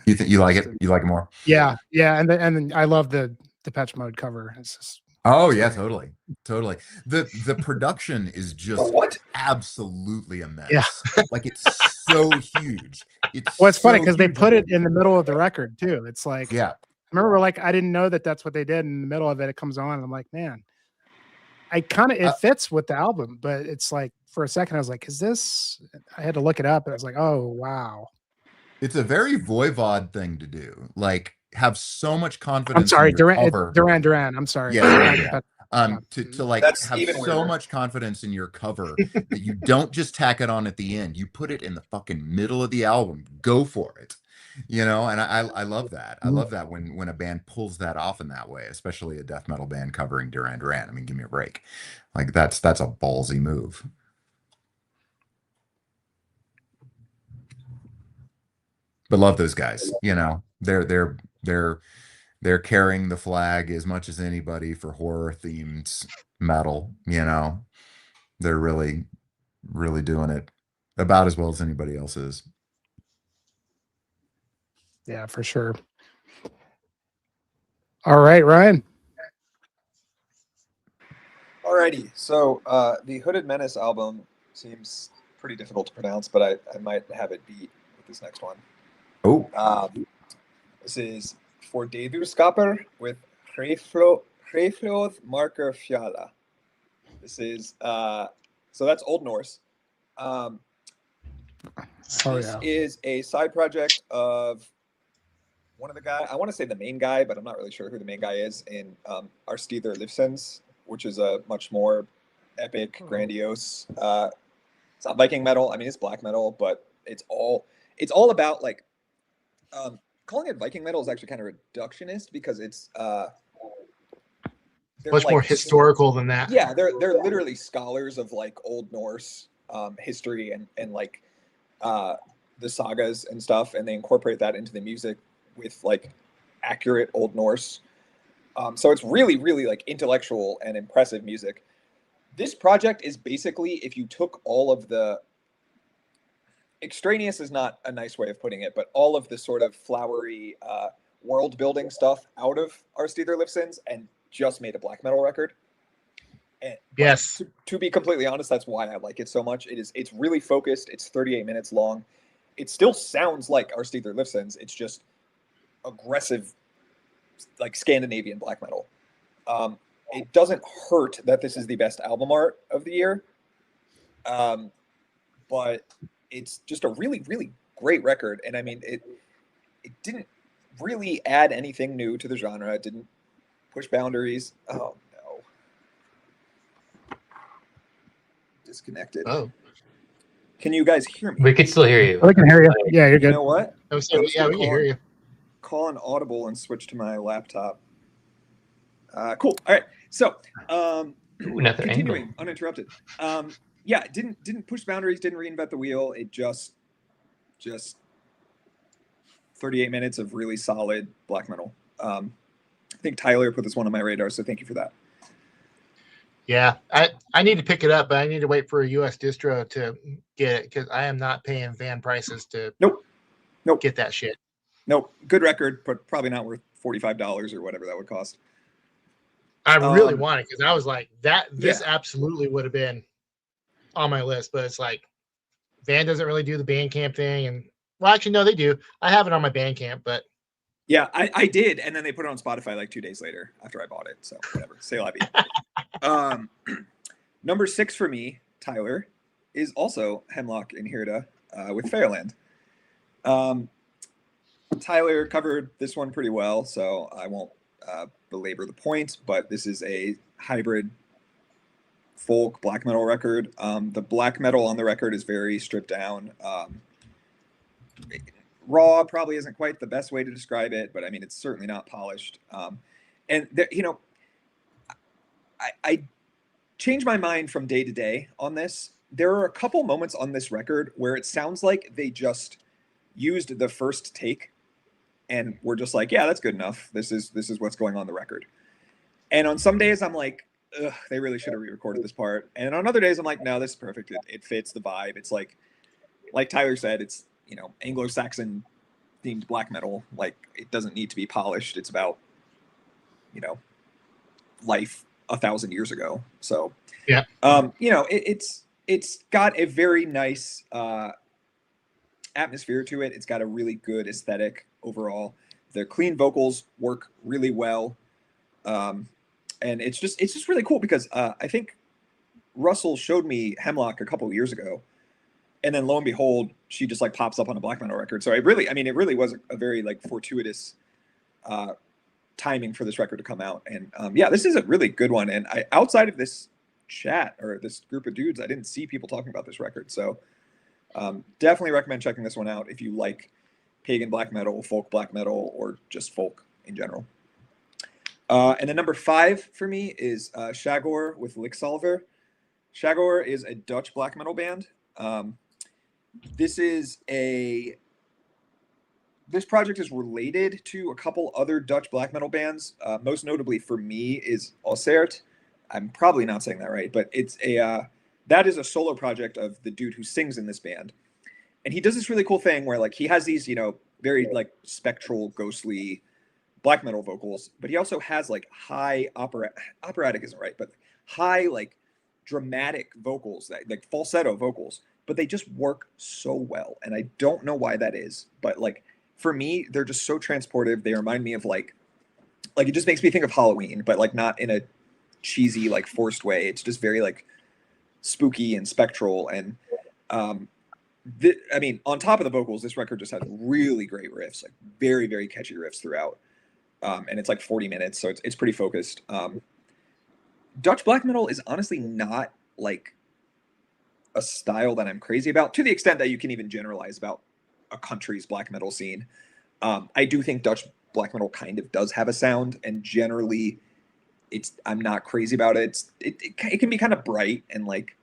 You think you like it? You like it more? Yeah, yeah, and I love the Depeche Mode cover. Oh it's yeah, great. totally. The production is just What? absolutely Yeah. immense. Like it's so huge. It's Well, it's funny so because they huge. put it in the middle of the record too. It's like, Yeah. I remember, like, I didn't know that that's what they did in the middle of it. It comes on, and I'm like, man, it fits with the album, but it's like for a second I was like, is this? I had to look it up, and I was like, oh wow. It's a very Voivod thing to do. Like have so much I'm confidence in sorry, your cover. Duran. I'm sorry. Yeah, yeah. To like That's have even so weirder. much confidence in your cover that you don't just tack it on at the end. You put it in the fucking middle of the album. Go for it. And I love that. I love that when a band pulls that off in that way, especially a death metal band covering Duran Duran. I mean, give me a break. Like that's a ballsy move. But love those guys. They're carrying the flag as much as anybody for horror themed metal. They're really, really doing it about as well as anybody else is. Yeah, for sure. All right, Ryan. Alrighty, so the Hooded Menace album seems pretty difficult to pronounce, but I might have it beat with this next one. Oh, This is For Deduskaper with Hreflóð Marker Fjalla. This is so that's Old Norse. This is a side project of one of the guys. I want to say the main guy, but I'm not really sure who the main guy is in Arsteither Livsens, which is a much more epic, grandiose. It's not Viking metal. I mean, it's black metal, but it's all about like calling it Viking metal is actually kind of reductionist because it's much more historical than that. Yeah, they're literally scholars of like Old Norse history and like the sagas and stuff, and they incorporate that into the music with like accurate Old Norse So it's really, really like intellectual and impressive music. This project is basically if you took all of the extraneous is not a nice way of putting it, but all of the sort of flowery world building stuff out of Our Steeder Lifsons and just made a black metal record. And, Yes. To be completely honest, that's why I like it so much. It's really focused. It's 38 minutes long. It still sounds like Our Steeder Lifsons. It's just aggressive, like Scandinavian black metal. It doesn't hurt that this is the best album art of the year. But it's just a really, really great record. And I mean, it didn't really add anything new to the genre. It didn't push boundaries. Oh, no. Disconnected. Oh, Can you guys hear me? We could still hear you. I can hear you. Yeah, you're You good. know what? I'm sorry. Yeah, we can hear you. Call an audible and switch to my laptop. Cool. All right. So, Ooh, another continuing angle. uninterrupted. Yeah, didn't push boundaries, didn't reinvent the wheel. It just 38 minutes of really solid black metal. I think Tyler put this one on my radar, so thank you for that. Yeah, I need to pick it up, but I need to wait for a U.S. distro to get it because I am not paying van prices to Nope. get that shit. Nope. Good record, but probably not worth $45 or whatever that would cost. I really want it because I was like that. This Yeah. absolutely would have been on my list, but it's like Van doesn't really do the Bandcamp thing, and well, actually, no, they do. I have it on my Bandcamp, but Yeah, I did, and then they put it on Spotify like 2 days later after I bought it. So whatever. Say la vie. Number 6 for me, Tyler, is also Hemlock and Hirda with Fairland. Tyler covered this one pretty well, so I won't belabor the point, but this is a hybrid folk black metal record. The black metal on the record is very stripped down. Raw probably isn't quite the best way to describe it, but I mean, it's certainly not polished. And there, you know, I change my mind from day to day on this. There are a couple moments on this record where it sounds like they just used the first take and we're just like, yeah, that's good enough. This is what's going on the record. And on some days I'm like, ugh, they really should have re-recorded this part. And on other days I'm like, no, this is perfect. It fits the vibe. It's like Tyler said, it's, you know, Anglo-Saxon themed black metal. Like, it doesn't need to be polished. It's about, you know, life 1,000 years ago. So yeah, you know, it's got a very nice atmosphere to it. It's got a really good aesthetic overall. The clean vocals work really well, and it's just really cool because I think Russell showed me Hemlock a couple of years ago, and then lo and behold, she just like pops up on a black metal record. So it really was a very like fortuitous timing for this record to come out. And yeah, this is a really good one. And outside of this chat or this group of dudes, I didn't see people talking about this record. So definitely recommend checking this one out if you like pagan black metal, folk black metal, or just folk in general. And then number 5 for me is Shagor with Licksalver. Shagor is a Dutch black metal band. This project is related to a couple other Dutch black metal bands. Most notably for me is Ossert. I'm probably not saying that right, but it's that is a solo project of the dude who sings in this band. And he does this really cool thing where like he has these, you know, very like spectral, ghostly black metal vocals, but he also has like high operatic isn't right, but high like dramatic vocals, like falsetto vocals, but they just work so well. And I don't know why that is, but like for me, they're just so transportive. They remind me of like it just makes me think of Halloween, but like not in a cheesy, like forced way. It's just very like spooky and spectral. And I mean, on top of the vocals, this record just has really great riffs, like very, very catchy riffs throughout. And it's like 40 minutes, so it's pretty focused. Dutch black metal is honestly not like a style that I'm crazy about, to the extent that you can even generalize about a country's black metal scene. I do think Dutch black metal kind of does have a sound, and generally I'm not crazy about it. It can be kind of bright and like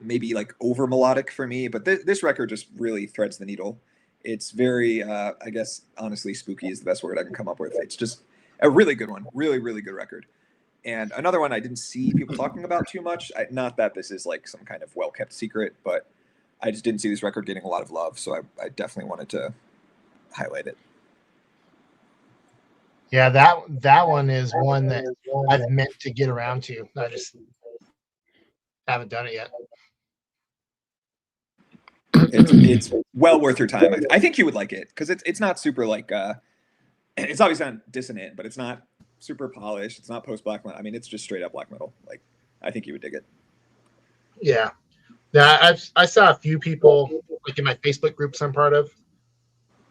maybe like over melodic for me, but this record just really threads the needle It's very, I guess, honestly, spooky is the best word I can come up with. It's just a really good one, really, really good record. And another one I didn't see people talking about too much. Not that this is like some kind of well-kept secret, but I just didn't see this record getting a lot of love, so I definitely wanted to highlight it. Yeah, that one is one that I've meant to get around to. I just haven't done it yet. It's well worth your time. I think you would like it because it's not super like it's obviously not dissonant, but it's not super polished. It's not post black metal. I mean, it's just straight up black metal. Like, I think you would dig it. Yeah, I saw a few people like in my Facebook groups I'm part of.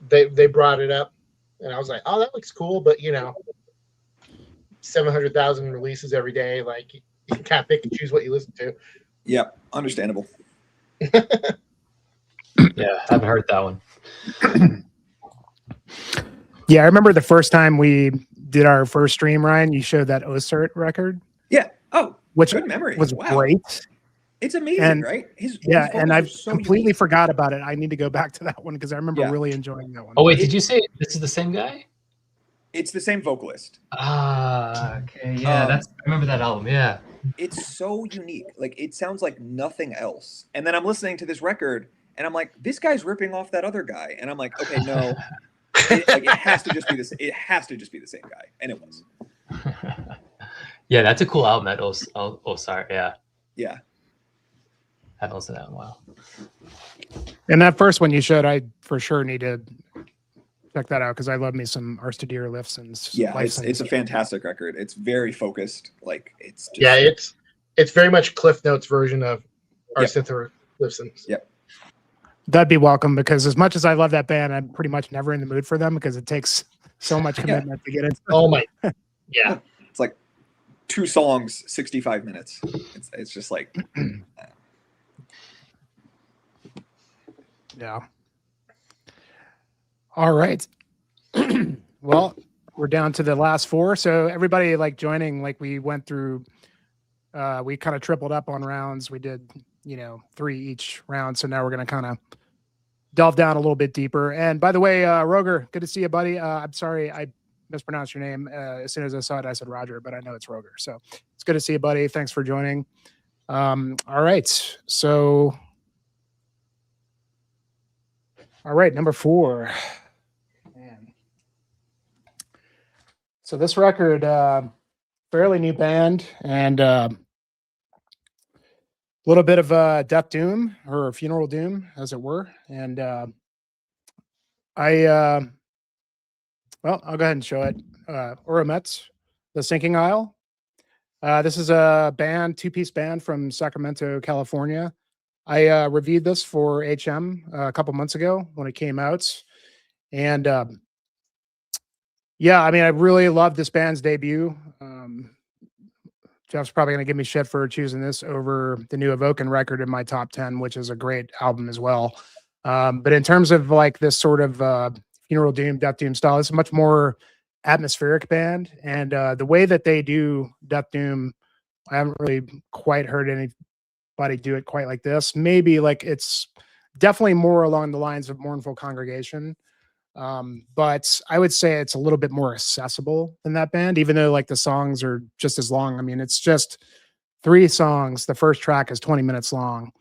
They brought it up, and I was like, oh, that looks cool, but 700,000 releases every day. Like, you can't pick and choose what you listen to. Yep, understandable. Yeah, haven't heard that one. Yeah, I remember the first time we did our first stream, Ryan, you showed that Osert record. Yeah. Oh, which good memory. Was wow. Great. It's amazing, and, right? His and I've so completely unique. forgot about it. I need to go back to that one because I remember really enjoying that one. Oh, wait, did you say this is the same guy? It's the same vocalist. Ah, okay. Yeah, I remember that album. Yeah. It's so unique. Like, it sounds like nothing else. And then I'm listening to this record and I'm like, this guy's ripping off that other guy. And I'm like, okay, no. It has to just be this. It has to just be the same guy. And it was. Yeah, that's a cool album. That sorry. Yeah. Yeah. I haven't listened to that in a while. And that first one you showed, I for sure need to check that out because I love me some Arstadier lifts and it's a fantastic record. It's very focused. Like, it's just, it's very much Cliff Notes version of Arstadier Lifsons. Yep. That'd be welcome because as much as I love that band, I'm pretty much never in the mood for them because it takes so much commitment to get into. Oh my, yeah. It's like 2 songs, 65 minutes. It's just like. Yeah. All right. Well, we're down to the last 4. So everybody joining, we went through, we kind of tripled up on rounds. We did, 3 each round. So now we're going to kind of delve down a little bit deeper. And by the way, Roger, good to see you, buddy. I'm sorry I mispronounced your name. As soon as I saw it, I said Roger, but I know it's Roger. So it's good to see you, buddy. Thanks for joining. All right. So, all right, number 4. Man. So this record, fairly new band, and a little bit of death doom or funeral doom, as it were. And well, I'll go ahead and show it. Orometz, The Sinking Isle. This is a band, 2-piece band from Sacramento, California. I reviewed this for HM a couple months ago when it came out. And yeah, I mean, I really loved this band's debut. Jeff's probably going to give me shit for choosing this over the new Evoken record in my top 10, which is a great album as well. But in terms of this sort of funeral doom, death doom style, it's a much more atmospheric band. And the way that they do death doom, I haven't really quite heard anybody do it quite like this. Maybe it's definitely more along the lines of Mournful Congregation. But I would say it's a little bit more accessible than that band, even though the songs are just as long. I mean, it's just 3 songs. The first track is 20 minutes long,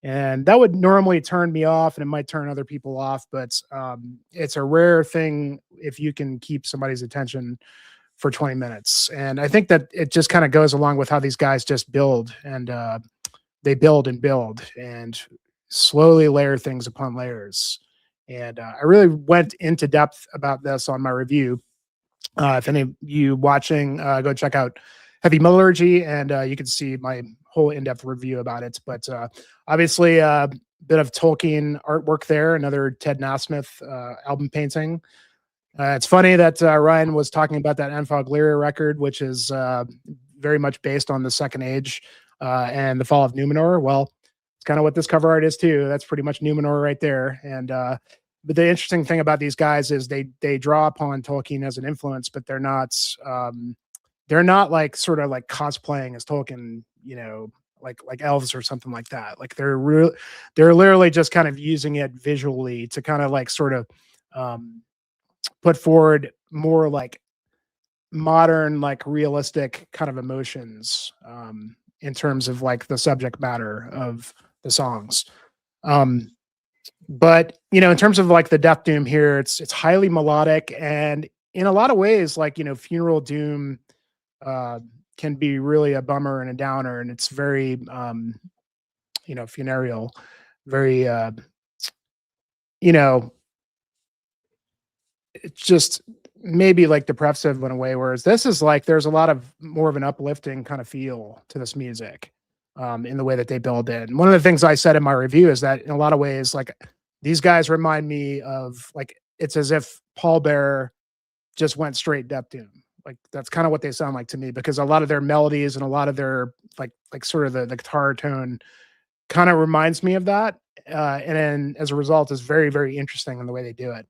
and that would normally turn me off and it might turn other people off. But it's a rare thing if you can keep somebody's attention for 20 minutes. And I think that it just kind of goes along with how these guys just build, and they build and slowly layer things upon layers. And I really went into depth about this on my review. If any of you watching, go check out Heavy Metallurgy, and you can see my whole in-depth review about it. But obviously, a bit of Tolkien artwork there, another Ted Nasmith album painting. It's funny that Ryan was talking about that Enfog Lyria record, which is very much based on the Second Age and the Fall of Numenor. Well, it's kind of what this cover art is too. That's pretty much Numenor right there. And but the interesting thing about these guys is they draw upon Tolkien as an influence, but they're not sort of cosplaying as Tolkien, like elves or something like that. Like they're literally just kind of using it visually to kind of like sort of put forward more like modern, like realistic kind of emotions in terms of like the subject matter of the songs. But in terms of like the death doom here, it's highly melodic, and in a lot of ways, like funeral doom can be really a bummer and a downer, and it's very funereal, very it's just maybe like depressive in a way, whereas this is like there's a lot of more of an uplifting kind of feel to this music in the way that they build it. And one of the things I said in my review is that in a lot of ways, like these guys remind me of like it's as if Paul Bearer just went straight death doom. Like that's kind of what they sound like to me, because a lot of their melodies and a lot of their like sort of the guitar tone kind of reminds me of that. And then as a result is very, very interesting in the way they do it.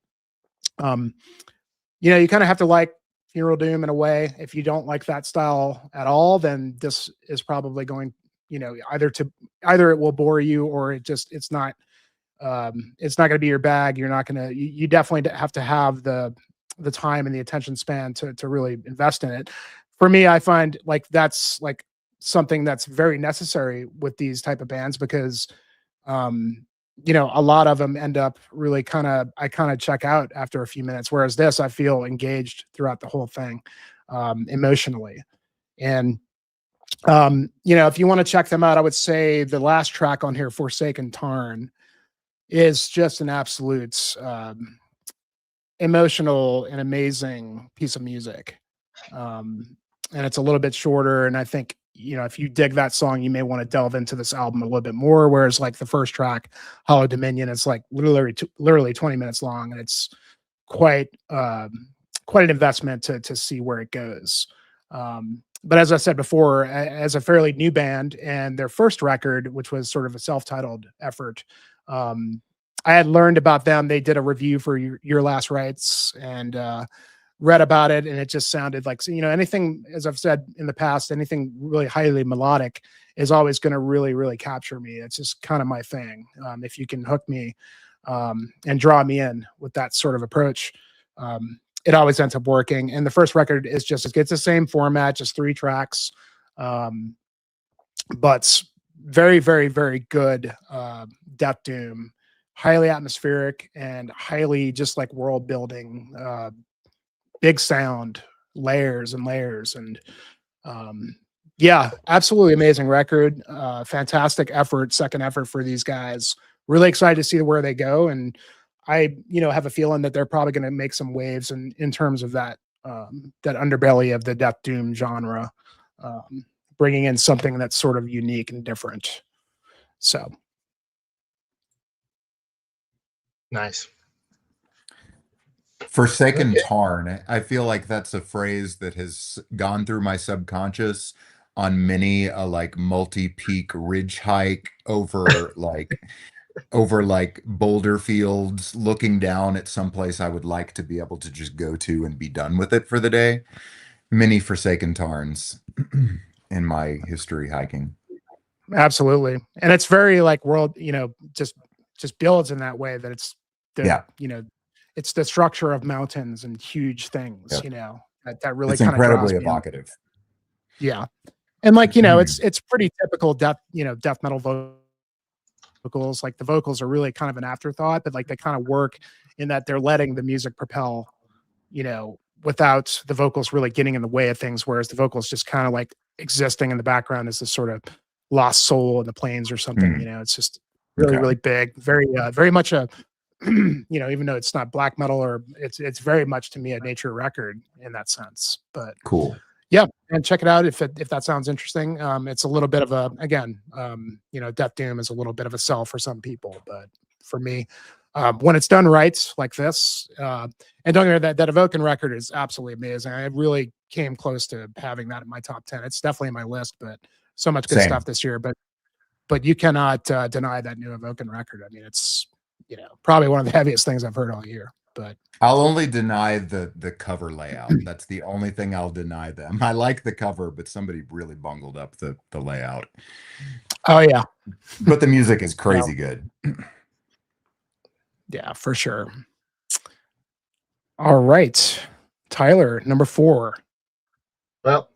You kind of have to like funeral doom in a way. If you don't like that style at all, then this is probably going, either it will bore you or it's not going to be your bag. You're not going to, you definitely have to have the time and the attention span to really invest in it. For me, I find like that's like something that's very necessary with these type of bands, because a lot of them end up really I kind of check out after a few minutes, whereas this, I feel engaged throughout the whole thing emotionally. And if you want to check them out, I would say the last track on here, Forsaken Tarn, is just an absolute emotional and amazing piece of music. And it's a little bit shorter, and I think if you dig that song, you may want to delve into this album a little bit more. Whereas like the first track, Hollow Dominion, it's like literally 20 minutes long, and it's quite an investment to see where it goes. But as I said before, as a fairly new band, and their first record, which was sort of a self-titled effort, I had learned about them. They did a review for Your Last Rites, and read about it, and it just sounded like, anything, as I've said in the past, anything really highly melodic is always going to really, really capture me. It's just kind of my thing. If you can hook me and draw me in with that sort of approach, it always ends up working. And the first record is just, it gets the same format, just 3 tracks, but very, very, very good death doom, highly atmospheric and highly just like world building, big sound, layers and layers. And yeah, absolutely amazing record. Fantastic effort, second effort for these guys. Really excited to see where they go. And I, have a feeling that they're probably going to make some waves in terms of that underbelly of the death doom genre, bringing in something that's sort of unique and different. So. Nice. Forsaken Tarn. I feel like that's a phrase that has gone through my subconscious on many a like multi-peak ridge hike over like boulder fields, looking down at someplace I would like to be able to just go to and be done with it for the day. Many Forsaken Tarns in my history hiking. Absolutely. And it's very like world, just builds in that way that it's it's the structure of mountains and huge things, that really it's kind of incredibly evocative. Yeah. And like, it's pretty typical death metal vocals. Like the vocals are really kind of an afterthought, but like they kind of work in that they're letting the music propel, without the vocals really getting in the way of things. Whereas the vocals just kind of like existing in the background as this sort of lost soul in the plains or something, it's just really, really big, very, very much a, even though it's not black metal, or it's very much to me a nature record in that sense. But cool. Yeah, and check it out if that sounds interesting. It's a little bit of a, again, death doom is a little bit of a sell for some people, but for me, when it's done right like this, and don't get me, that Evoken record is absolutely amazing. I really came close to having that in my top 10. It's definitely in my list, but so much good stuff this year. But you cannot deny that new Evoken record. I mean, it's probably one of the heaviest things I've heard all year. but I'll only deny the cover layout. That's the only thing I'll deny them. I like the cover, but somebody really bungled up the layout. oh yeah, But the music is crazy good. yeah, for sure. All right, Tyler, number 4. Well,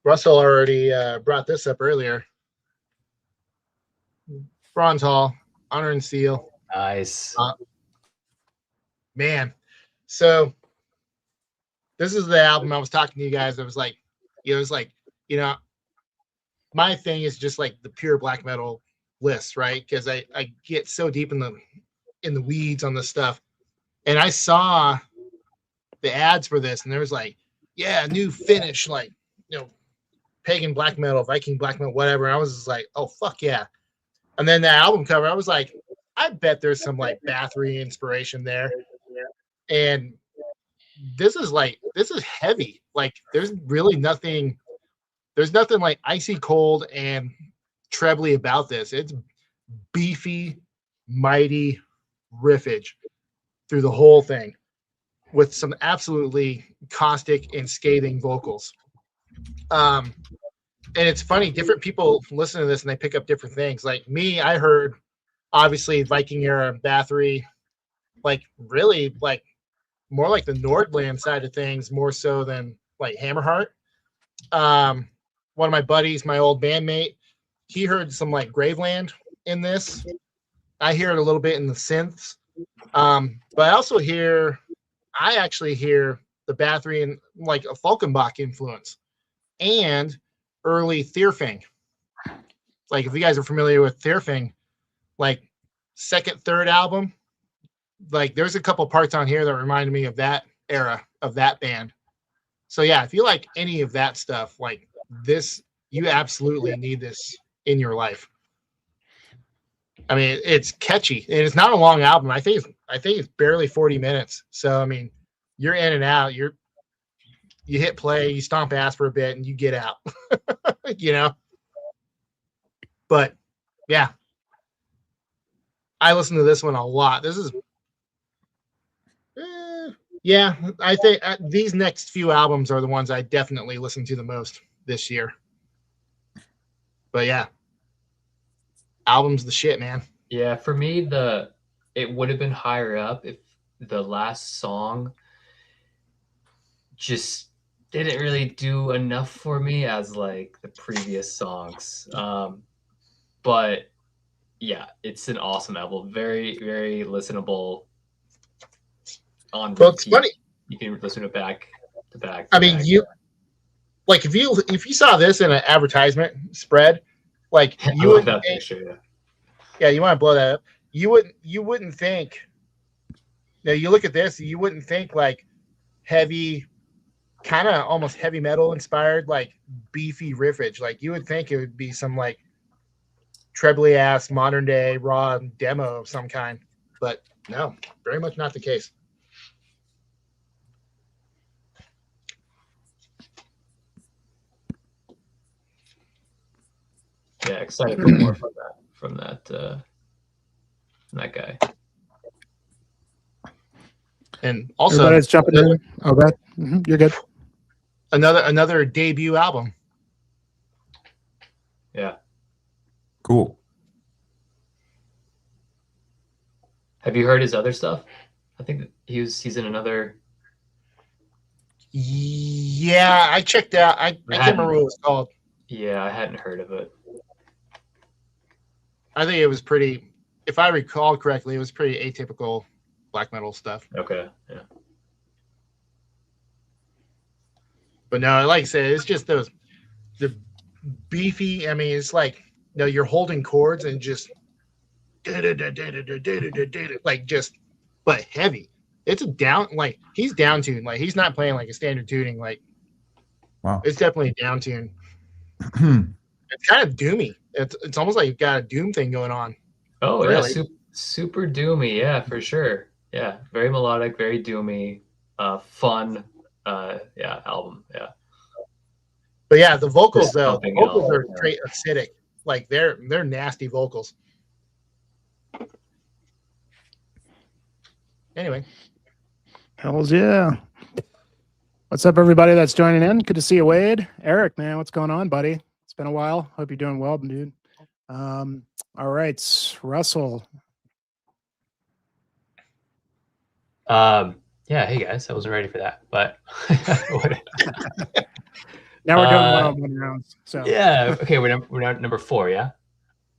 Russell already brought this up earlier. Bronze Hall, Honor and Seal. Nice. Man, so this is the album I was talking to you guys. It was like, you know, my thing is just like the pure black metal list, right? Because I get so deep in the weeds on this stuff, and I saw the ads for this, and there was like, yeah, new finish, like, pagan black metal, Viking black metal, whatever. And I was just like, oh fuck yeah! And then the album cover, I was like, I bet there's some like Bathory inspiration there, and this is heavy. Like there's nothing like icy cold and trebly about this. It's beefy, mighty riffage through the whole thing with some absolutely caustic and scathing vocals. And it's funny, different people listen to this and they pick up different things. Like me, I heard obviously Viking era Bathory, like really like more like the Nordland side of things, more so than like Hammerheart. One of my buddies, my old bandmate, he heard some like Graveland in this. I hear it a little bit in the synths. But I actually hear the Bathory and like a Falkenbach influence and early Thirfing. Like if you guys are familiar with Thirfing, like second, third album, like there's a couple parts on here that reminded me of that era of that band. So yeah, if you like any of that stuff, like this, you absolutely need this in your life. I mean, it's catchy and it's not a long album. I think it's barely 40 minutes. So I mean, you're in and out. You hit play, you stomp ass for a bit, and you get out. But yeah, I listen to this one a lot. This is, yeah, I think these next few albums are the ones I definitely listen to the most this year. But yeah, album's the shit, man. Yeah, for me, it would have been higher up if the last song just didn't really do enough for me as like the previous songs. But yeah, it's an awesome album. Very, very listenable. Well, it's funny. You can listen to back to back. I mean, like if you saw this in an advertisement spread, like you would that picture, yeah, you want to blow that up. You wouldn't think. Now you look at this, you wouldn't think like heavy, kind of almost heavy metal inspired, like beefy riffage. Like you would think it would be some like trebly ass modern day raw demo of some kind, but no, very much not the case. Yeah, excited for more from that guy. And also, everybody's jumping in. Oh, that you're good. Another debut album. Yeah. Cool. Have you heard his other stuff? I think he's in another. Yeah, I checked out. I can't remember what it was called. Yeah, I hadn't heard of it. I think it was pretty, if I recall correctly, it was pretty atypical black metal stuff. Okay, yeah. But no, like I said, it's just the beefy. I mean, it's like, you're holding chords and just like just, but heavy. It's a down, like he's down tuned. Like he's not playing like a standard tuning. Like, wow, it's definitely a down tune. It's kind of doomy. It's almost like you've got a doom thing going on. Oh really? Yeah, super doomy. Yeah, for sure. Yeah, very melodic, very doomy, fun. Yeah, album. Yeah. But yeah, the vocals though, vocals are straight acidic. Like they're nasty vocals. Anyway, Hells yeah. What's up, everybody that's joining in? Good to see you, Wade. Eric, man, what's going on, buddy? It's been a while. Hope you're doing well, dude. All right, Russell. Yeah, hey guys, I wasn't ready for that, but Now we're doing one-on-one rounds. So yeah, okay, we're number 4, yeah.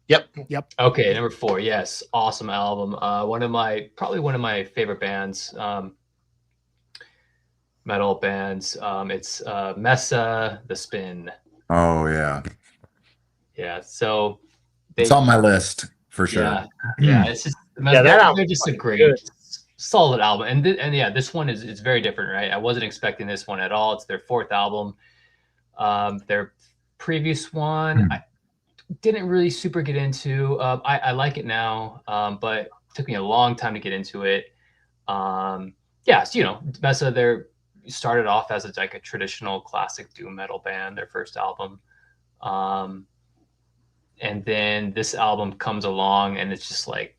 Yep. Okay, number 4, yes, awesome album. Probably one of my favorite bands, metal bands. It's Mesa, The Spin. Oh yeah, Yeah, so it's on my list for sure. Yeah, it's just they're just a great, solid album, and yeah, this one is very different, right? I wasn't expecting this one at all. It's their 4th album. Their previous one, I didn't really super get into. I like it now, but it took me a long time to get into it. Yeah, so, Mesa, they started off as like a traditional classic doom metal band, their first album. And then this album comes along and it's just like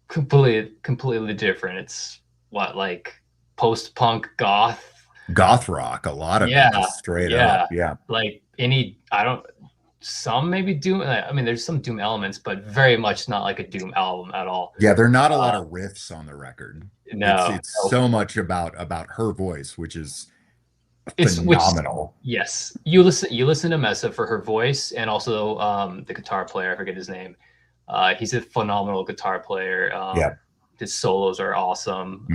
completely different. It's like post-punk goth rock, a lot of Yeah, it, straight up. Yeah. like some maybe doom. I mean, there's some doom elements, but very much not like a doom album at all. Yeah, there are not a lot of riffs on the record. No, it's so much about her voice, which is phenomenal. Yes, you listen to Mesa for her voice, and also the guitar player. I forget his name. He's a phenomenal guitar player. Yeah, his solos are awesome.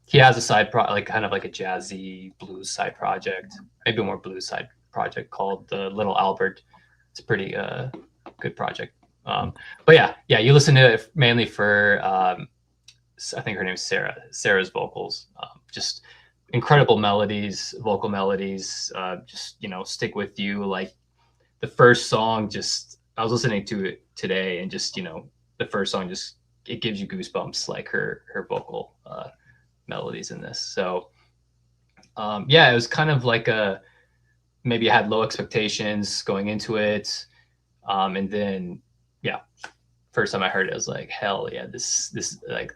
He has a side like kind of like a jazzy blues side project, maybe a more blues side project called Little Albert. It's a pretty good project. But yeah, you listen to it mainly for I think her name's Sarah. Sarah's vocals, just incredible melodies, vocal melodies. Just stick with you. Like the first song, I was listening to it today, and just the first song it gives you goosebumps. Like her vocal melodies in this. So it was kind of like maybe I had low expectations going into it, and then first time I heard it, I was like, hell yeah, this like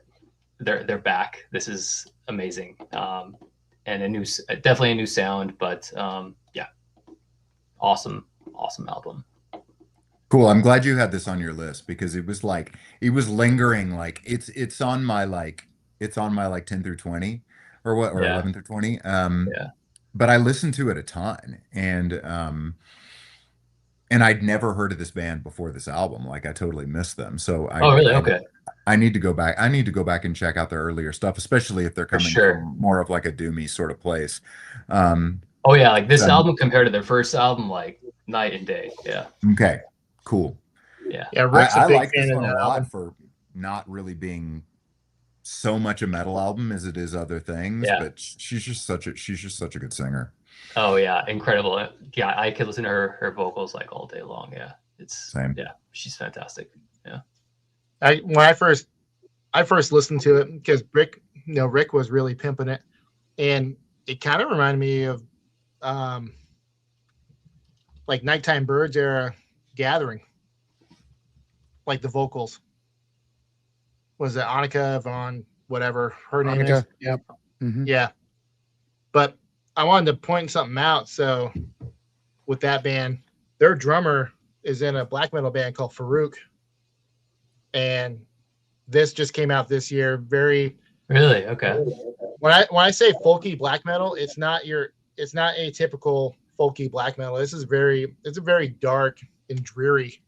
they're back. This is amazing, and definitely a new sound, but awesome album. Cool. I'm glad you had this on your list, because it was lingering, like it's on my 10 through 20 or 11 through 20. But I listened to it a ton, and I'd never heard of this band before this album. Like I totally missed them. So Okay. I need to go back. I need to go back and check out their earlier stuff, especially if they're coming from more of like a doomy sort of place. Like this album compared to their first album, like night and day. Yeah. Okay. Cool. Yeah. Rick's I a big like fan this of one a that lot album. for not really being so much a metal album as it is other things. Yeah. But she's just such a good singer. Oh yeah, incredible. Yeah, I could listen to her vocals like all day long. Yeah, it's same. Yeah, she's fantastic. Yeah. When I first listened to it, because Rick was really pimping it, and it kind of reminded me of like Nighttime Birds era Gathering, like the vocals. Was it Annika von whatever her name is? Yep. Mm-hmm. Yeah, but I wanted to point something out. So with that band, their drummer is in a black metal band called Farouk, and this just came out this year. Very really okay. When I say folky black metal, it's not a typical folky black metal. It's a very dark and dreary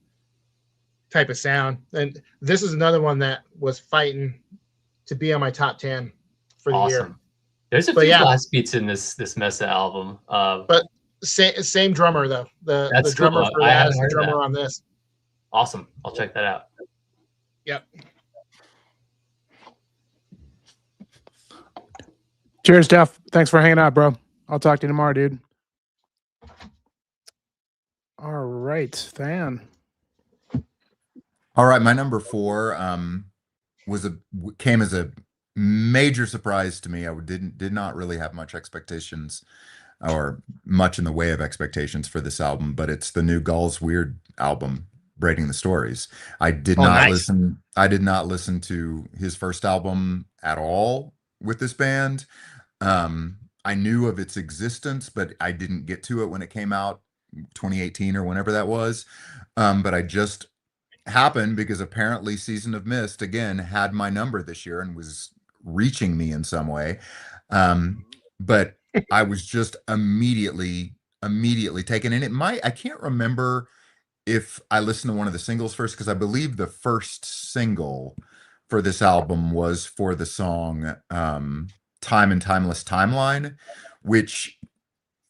type of sound, and this is another one that was fighting to be on my top 10 for the year. There's a few blast beats in this Mesa album, but same drummer though. The drummer for that is the drummer on this. Awesome, I'll check that out. Yep. Cheers, Jeff. Thanks for hanging out, bro. I'll talk to you tomorrow, dude. All right, Than. All right, my number 4 came as a major surprise to me. I did not really have much expectations, or much in the way of expectations for this album, but it's the new Gull's Weird album, Braiding the Stories. I did not listen to his first album at all. with this band. I knew of its existence, but I didn't get to it when it came out, 2018 or whenever that was. But I just happened because apparently Season of Mist again had my number this year and was reaching me in some way. But I was just immediately taken. And I can't remember if I listened to one of the singles first, because I believe the first single for this album was for the song Time and Timeless Timeline, which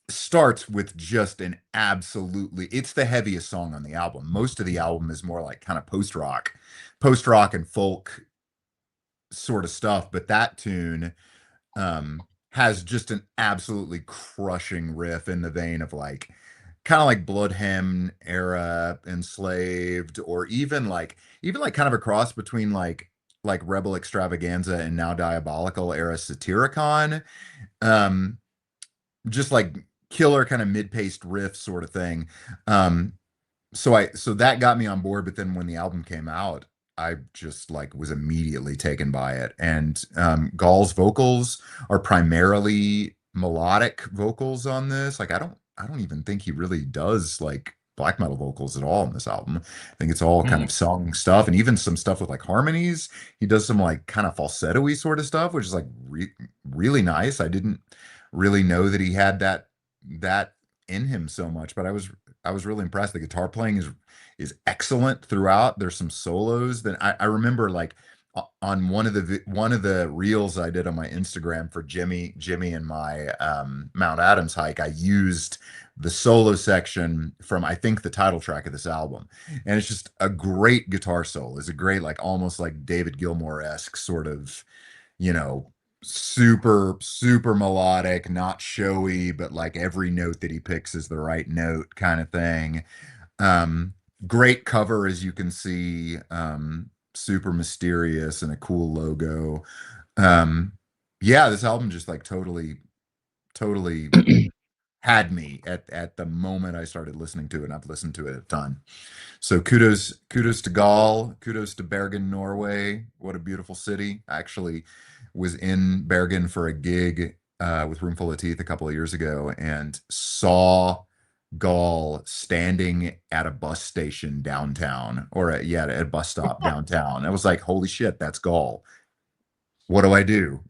starts with just an absolutely, it's the heaviest song on the album. Most of the album is more like kind of post rock and folk sort of stuff, but that tune has just an absolutely crushing riff in the vein of like kind of like Bloodhymn era Enslaved, or even like kind of a cross between like Rebel Extravaganza and Now Diabolical era Satyricon. Just like killer kind of mid-paced riff sort of thing. So that got me on board, but then when the album came out, I just like was immediately taken by it. And Gall's vocals are primarily melodic vocals on this. Like I don't even think he really does like black metal vocals at all on this album. I think it's all kind of song stuff, and even some stuff with like harmonies. He does some like kind of falsetto-y sort of stuff, which is like really nice. I didn't really know that he had that in him so much, but I was really impressed. The guitar playing is excellent throughout. There's some solos that I remember like on one of the reels I did on my Instagram for Jimmy and my Mount Adams hike. I used the solo section from, I think, the title track of this album, and it's just a great guitar solo. It's a great, like almost like David Gilmour-esque sort of, you know, super melodic, not showy, but like every note that he picks is the right note kind of thing. Great cover, as you can see, super mysterious and a cool logo. Yeah, this album just like totally had me at the moment I started listening to it, and I've listened to it a ton. So kudos to Gall, kudos to Bergen, Norway. What a beautiful city. I actually was in Bergen for a gig with Roomful of Teeth a couple of years ago and saw Gall standing at a bus station downtown, or at a bus stop downtown. I was like, holy shit, that's Gall. What do I do?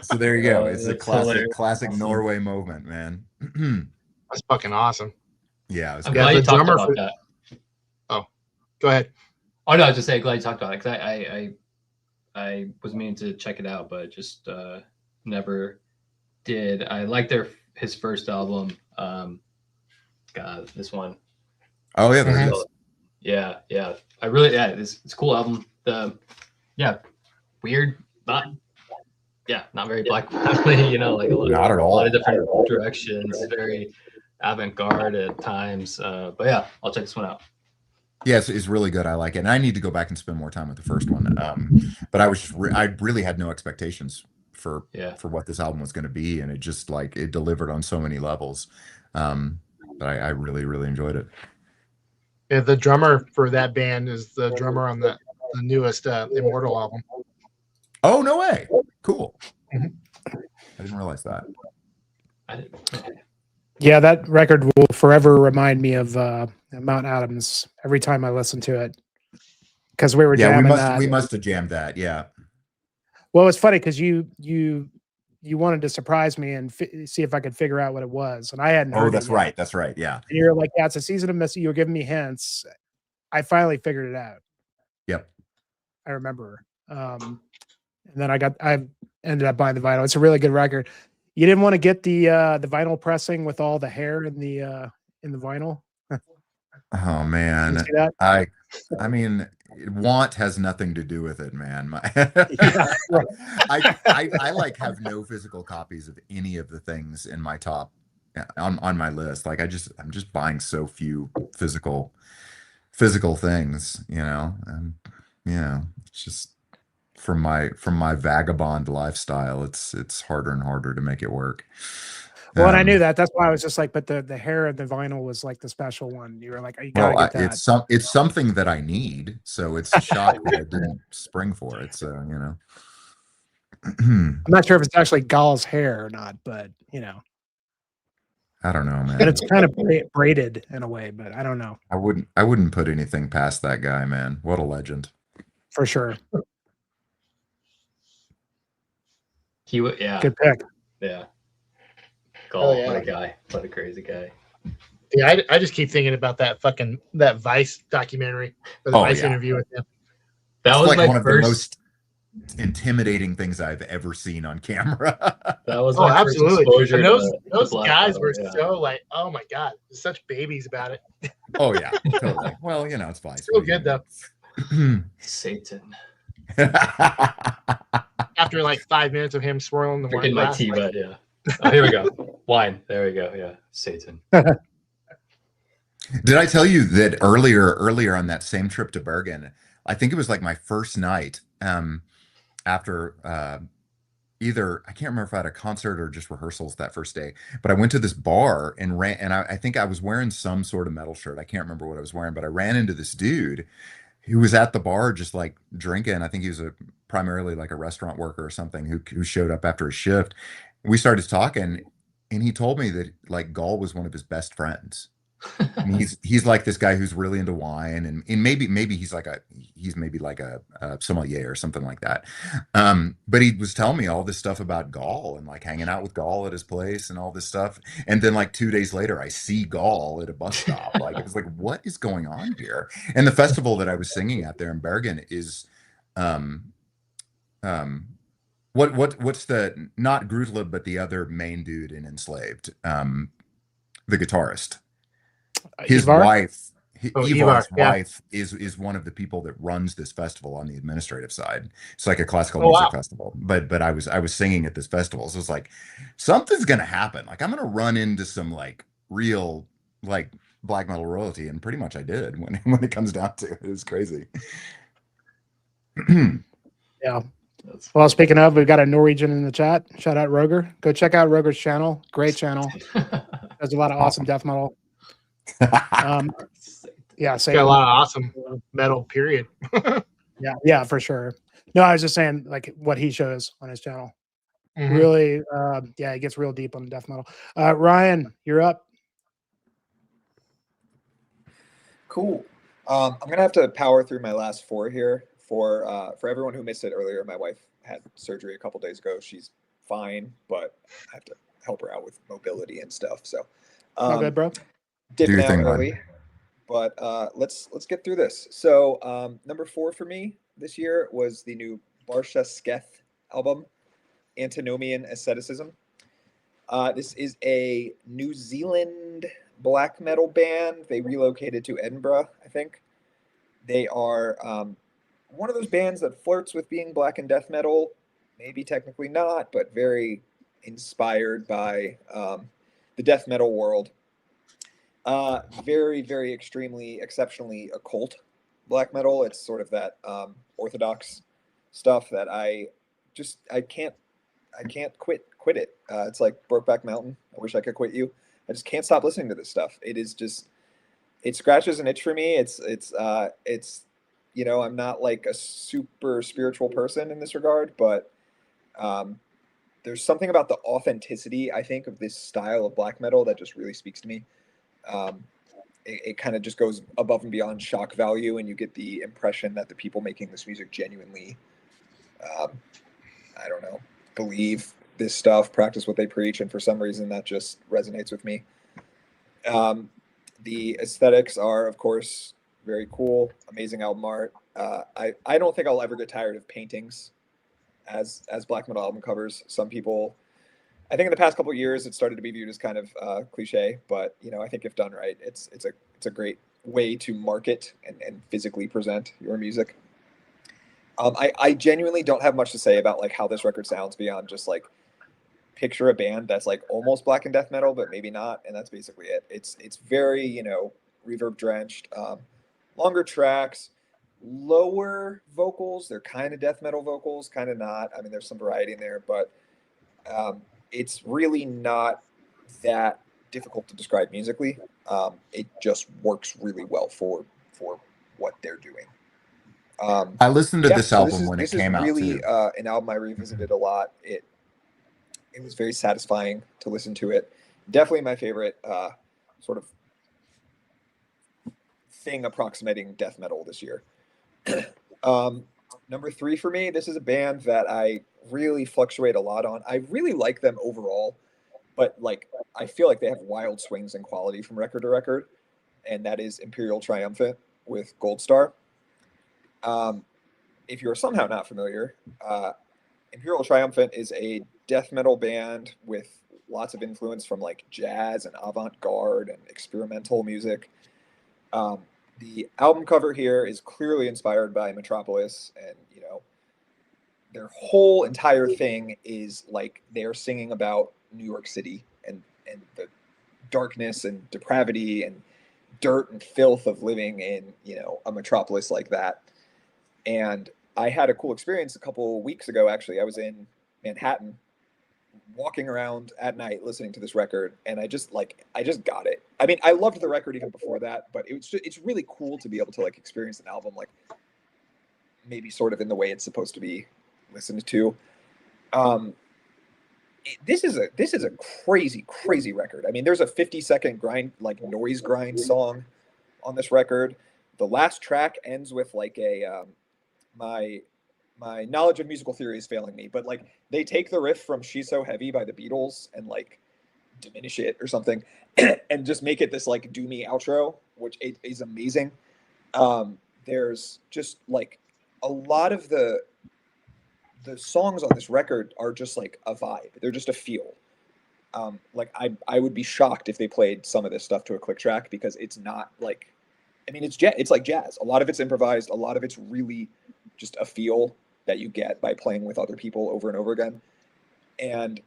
So there you go. It's a classic Norway moment, man. That's fucking awesome. Yeah, it was I'm good. glad you the talked drummer about for- that. Oh, go ahead. Oh no, I was just saying, glad you talked about it, because I was meaning to check it out, but just never did. I liked his first album. God, this one. Oh yeah, there it is. Yeah. I really, it's a cool album. Weird, not very black friendly, you know, like Not at all. a lot of different directions, very avant-garde at times. But yeah, I'll check this one out. Yeah, it's really good. I like it, and I need to go back and spend more time with the first one. But I really had no expectations for what this album was going to be, and it just like it delivered on so many levels. But I really enjoyed it. Yeah, the drummer for that band is the drummer on the newest Immortal album. Oh, no way! Cool. Mhm. I didn't realize that. Yeah, that record will forever remind me of Mount Adams every time I listen to it, because we were jamming that. We must have jammed that. Yeah. Well, it's funny because you wanted to surprise me and see if I could figure out what it was, and I hadn't. Oh, heard that's it yet. right. That's right. Yeah. And you're like, yeah, it's a Season of Mist. You were giving me hints. I finally figured it out. Yep. I remember. And then I ended up buying the vinyl. It's a really good record. You didn't want to get the vinyl pressing with all the hair in the vinyl. Oh man, Did you see that? I mean, want has nothing to do with it, man. Yeah, right. I like have no physical copies of any of the things in my top on my list. Like I'm just buying so few physical things, you know. And it's just from my vagabond lifestyle, it's harder and harder to make it work. Well, and I knew that. That's why I was just like, but the hair of the vinyl was like the special one. You were like, you gotta get that. It's something that I need, so it's a shock that I didn't spring for it. So I'm not sure if it's actually Gall's hair or not, but I don't know, man. and it's kind of braided in a way, but I don't know I wouldn't put anything past that guy, man. What a legend. for sure. Yeah. Good pick. Yeah. Gall, yeah. what a guy. What a crazy guy. Yeah, I just keep thinking about that Vice documentary or the Vice interview with him. That it's was like my one of the first most intimidating things I've ever seen on camera. That was my first absolutely. exposure And to those black guys metal, were yeah. so like, oh my god, such babies about it. Oh yeah, totally. Well, it's Vice. So good though. Satan. After like 5 minutes of him swirling the wine Freaking my glass, tea, like, but yeah. Oh, here we go. Wine. There we go. Yeah. Satan. Did I tell you that earlier on that same trip to Bergen, I think it was like my first night after either, I can't remember if I had a concert or just rehearsals that first day, but I went to this bar and I think I was wearing some sort of metal shirt. I can't remember what I was wearing, but I ran into this dude who was at the bar just like drinking. I think he was primarily like a restaurant worker or something who showed up after his shift. We started talking and he told me that like Gall was one of his best friends. And he's like this guy who's really into wine and maybe he's maybe like a sommelier or something like that. But he was telling me all this stuff about Gall and like hanging out with Gall at his place and all this stuff. And then like 2 days later, I see Gall at a bus stop. Like it was like, what is going on here? And the festival that I was singing at there in Bergen is what's the not Grutleb, but the other main dude in Enslaved, the guitarist. His Ivar? wife, Ivar's yeah. wife is one of the people that runs this festival on the administrative side. It's like a classical music festival. But I was singing at this festival. So it's like something's gonna happen. Like I'm gonna run into some like real like black metal royalty, and pretty much I did when it comes down to it. It was crazy. Yeah. Well, speaking of, we've got a Norwegian in the chat. Shout out Roger. Go check out Roger's channel. Great channel. There's a lot of awesome death metal. Yeah, got a lot of awesome metal. Period. yeah, for sure. No, I was just saying like what he shows on his channel. Mhm. Really, it gets real deep on death metal. Ryan, you're up. Cool. I'm gonna have to power through my last four here. For everyone who missed it earlier, my wife had surgery a couple days ago. She's fine, but I have to help her out with mobility and stuff. So, All good, bro. dipping out early, but let's get through this. So, number 4 for me this year was the new Barsha Sketh album, Antinomian Asceticism. This is a New Zealand black metal band. They relocated to Edinburgh, I think. They are one of those bands that flirts with being black and death metal, maybe technically not, but very inspired by the death metal world. Very, very extremely, exceptionally occult black metal. It's sort of that orthodox stuff that I can't quit it. It's like Brokeback Mountain. I wish I could quit you. I just can't stop listening to this stuff. It is just, it scratches an itch for me. It's I'm not like a super spiritual person in this regard, but there's something about the authenticity, I think, of this style of black metal that just really speaks to me. It kind of just goes above and beyond shock value, and you get the impression that the people making this music genuinely, I don't know, believe this stuff, practice what they preach, and for some reason that just resonates with me. The aesthetics are, of course, very cool, amazing album art. I don't think I'll ever get tired of paintings as black metal album covers. Some people, I think in the past couple of years, it started to be viewed as kind of cliche, but I think if done right, it's a great way to market and physically present your music. I genuinely don't have much to say about like how this record sounds beyond just like picture a band that's like almost black and death metal, but maybe not, and that's basically it. It's very reverb drenched, longer tracks, lower vocals. They're kind of death metal vocals, kind of not. I mean, there's some variety in there, but it's really not that difficult to describe musically. It just works really well for what they're doing. I listened to Yeah, this so album when it this is came out really too. an album I revisited a lot. It was very satisfying to listen to it. Definitely my favorite sort of thing approximating death metal this year. Number 3 for me, this is a band that I really fluctuate a lot on. I really like them overall, but like I feel like they have wild swings in quality from record to record, and that is Imperial Triumphant with Gold Star. If you're somehow not familiar, Imperial Triumphant is a death metal band with lots of influence from like jazz and avant-garde and experimental music. The album cover here is clearly inspired by Metropolis, and you know, their whole entire thing is like they're singing about New York City and the darkness and depravity and dirt and filth of living in, you know, a metropolis like that. And I had a cool experience a couple weeks ago. Actually, I was in Manhattan walking around at night listening to this record, and I just got it. I mean, I loved the record even before that, but it's really cool to be able to like experience an album like maybe sort of in the way it's supposed to be listened to. This is a crazy record. I mean, there's a 50-second grind, like noise grind song on this record. The last track ends with like a my knowledge of musical theory is failing me, but like they take the riff from "She's So Heavy" by the Beatles and like diminish it or something, and just make it this like doomy outro, which is amazing. There's just like a lot of the songs on this record are just like a vibe. They're just a feel. Like I would be shocked if they played some of this stuff to a click track, because it's not like, I mean, it's like jazz. A lot of it's improvised. A lot of it's really just a feel that you get by playing with other people over and over again. And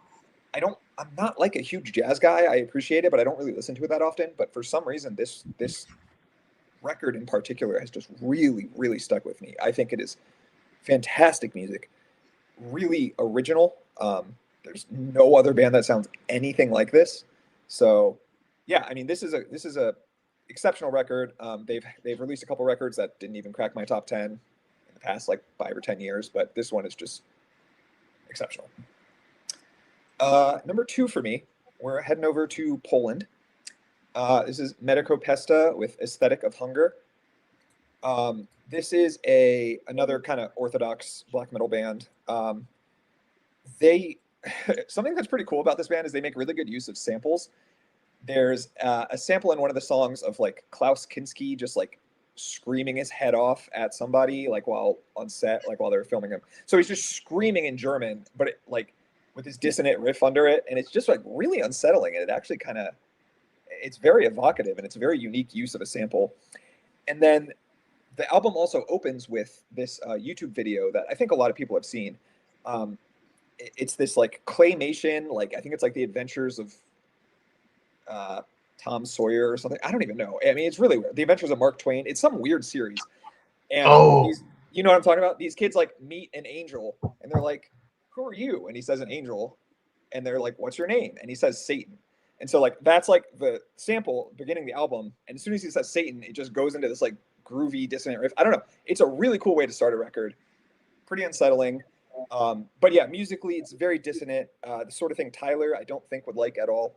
I'm not like a huge jazz guy. I appreciate it, but I don't really listen to it that often. But for some reason, this record in particular has just really stuck with me. I think it is fantastic music, really original. There's no other band that sounds anything like this. So yeah, I mean, this is a exceptional record. They've released a couple records that didn't even crack my top 10 in the past like 5 or 10 years, but this one is just exceptional. Number 2 for me, we're heading over to Poland. This is Medico Pesta with Aesthetic of Hunger. This is another kind of orthodox black metal band. They something that's pretty cool about this band is they make really good use of samples. There's a sample in one of the songs of like Klaus Kinski just like screaming his head off at somebody like while on set, like while they were filming him. So he's just screaming in German, but it, like with this dissonant riff under it, and it's just like really unsettling. And it actually it's very evocative, and it's a very unique use of a sample. And then the album also opens with this YouTube video that I think a lot of people have seen. It's this like claymation, like I think it's like the Adventures of Tom Sawyer or something. I don't even know. I mean, it's really weird. The Adventures of Mark Twain. It's some weird series. And you know what I'm talking about? These kids like meet an angel, and they're like, "Who are you?" And he says an angel, and they're like, "What's your name?" And he says Satan. And so like that's like the sample beginning the album. And as soon as he says Satan, it just goes into this like groovy dissonant riff. I don't know. It's a really cool way to start a record. Pretty unsettling. But yeah, musically it's very dissonant. The sort of thing Tyler I don't think would like at all.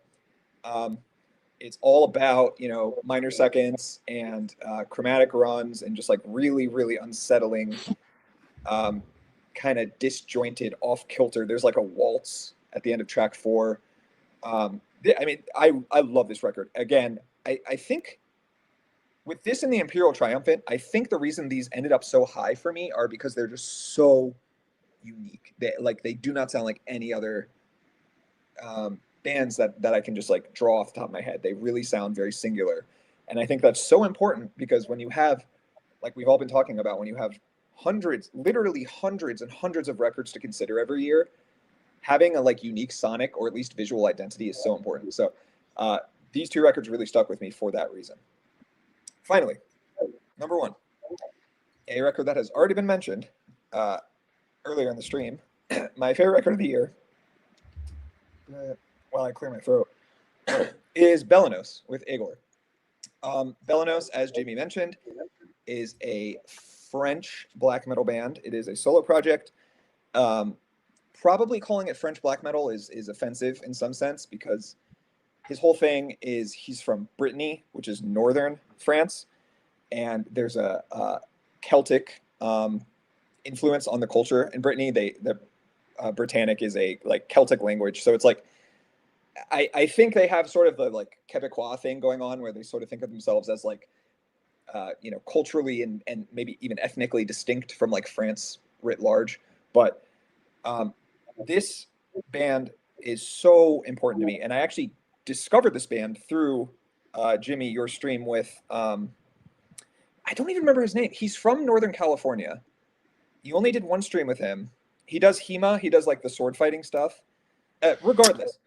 It's all about, you know, minor seconds and chromatic runs and just like really unsettling, kind of disjointed, off kilter. There's like a waltz at the end of track 4. I mean, I love this record. Again, I think with this and the Imperial Triumphant, I think the reason these ended up so high for me are because they're just so unique. They do not sound like any other bands that I can just like draw off the top of my head. They really sound very singular. And I think that's so important, because when you have, like we've all been talking about, when you have literally hundreds and hundreds of records to consider every year, having a like unique sonic or at least visual identity is so important. So these 2 records really stuck with me for that reason. Finally, number 1, a record that has already been mentioned earlier in the stream, my favorite record of the year. While I clear my throat. is Belenos with Igor. Belenos, as Jimmy mentioned, is a French black metal band. It is a solo project. Probably calling it French black metal is offensive in some sense, because his whole thing is he's from Brittany, which is northern France, and there's a Celtic influence on the culture in Brittany. The Britannic is a like Celtic language, so it's like I think they have sort of the like Quebecois thing going on, where they sort of think of themselves as like culturally and maybe even ethnically distinct from like France writ large. But this band is so important to me, and I actually discovered this band through Jimmy, your stream with I don't even remember his name. He's from Northern California. You only did one stream with him. He does HEMA. He does like the sword fighting stuff. Regardless,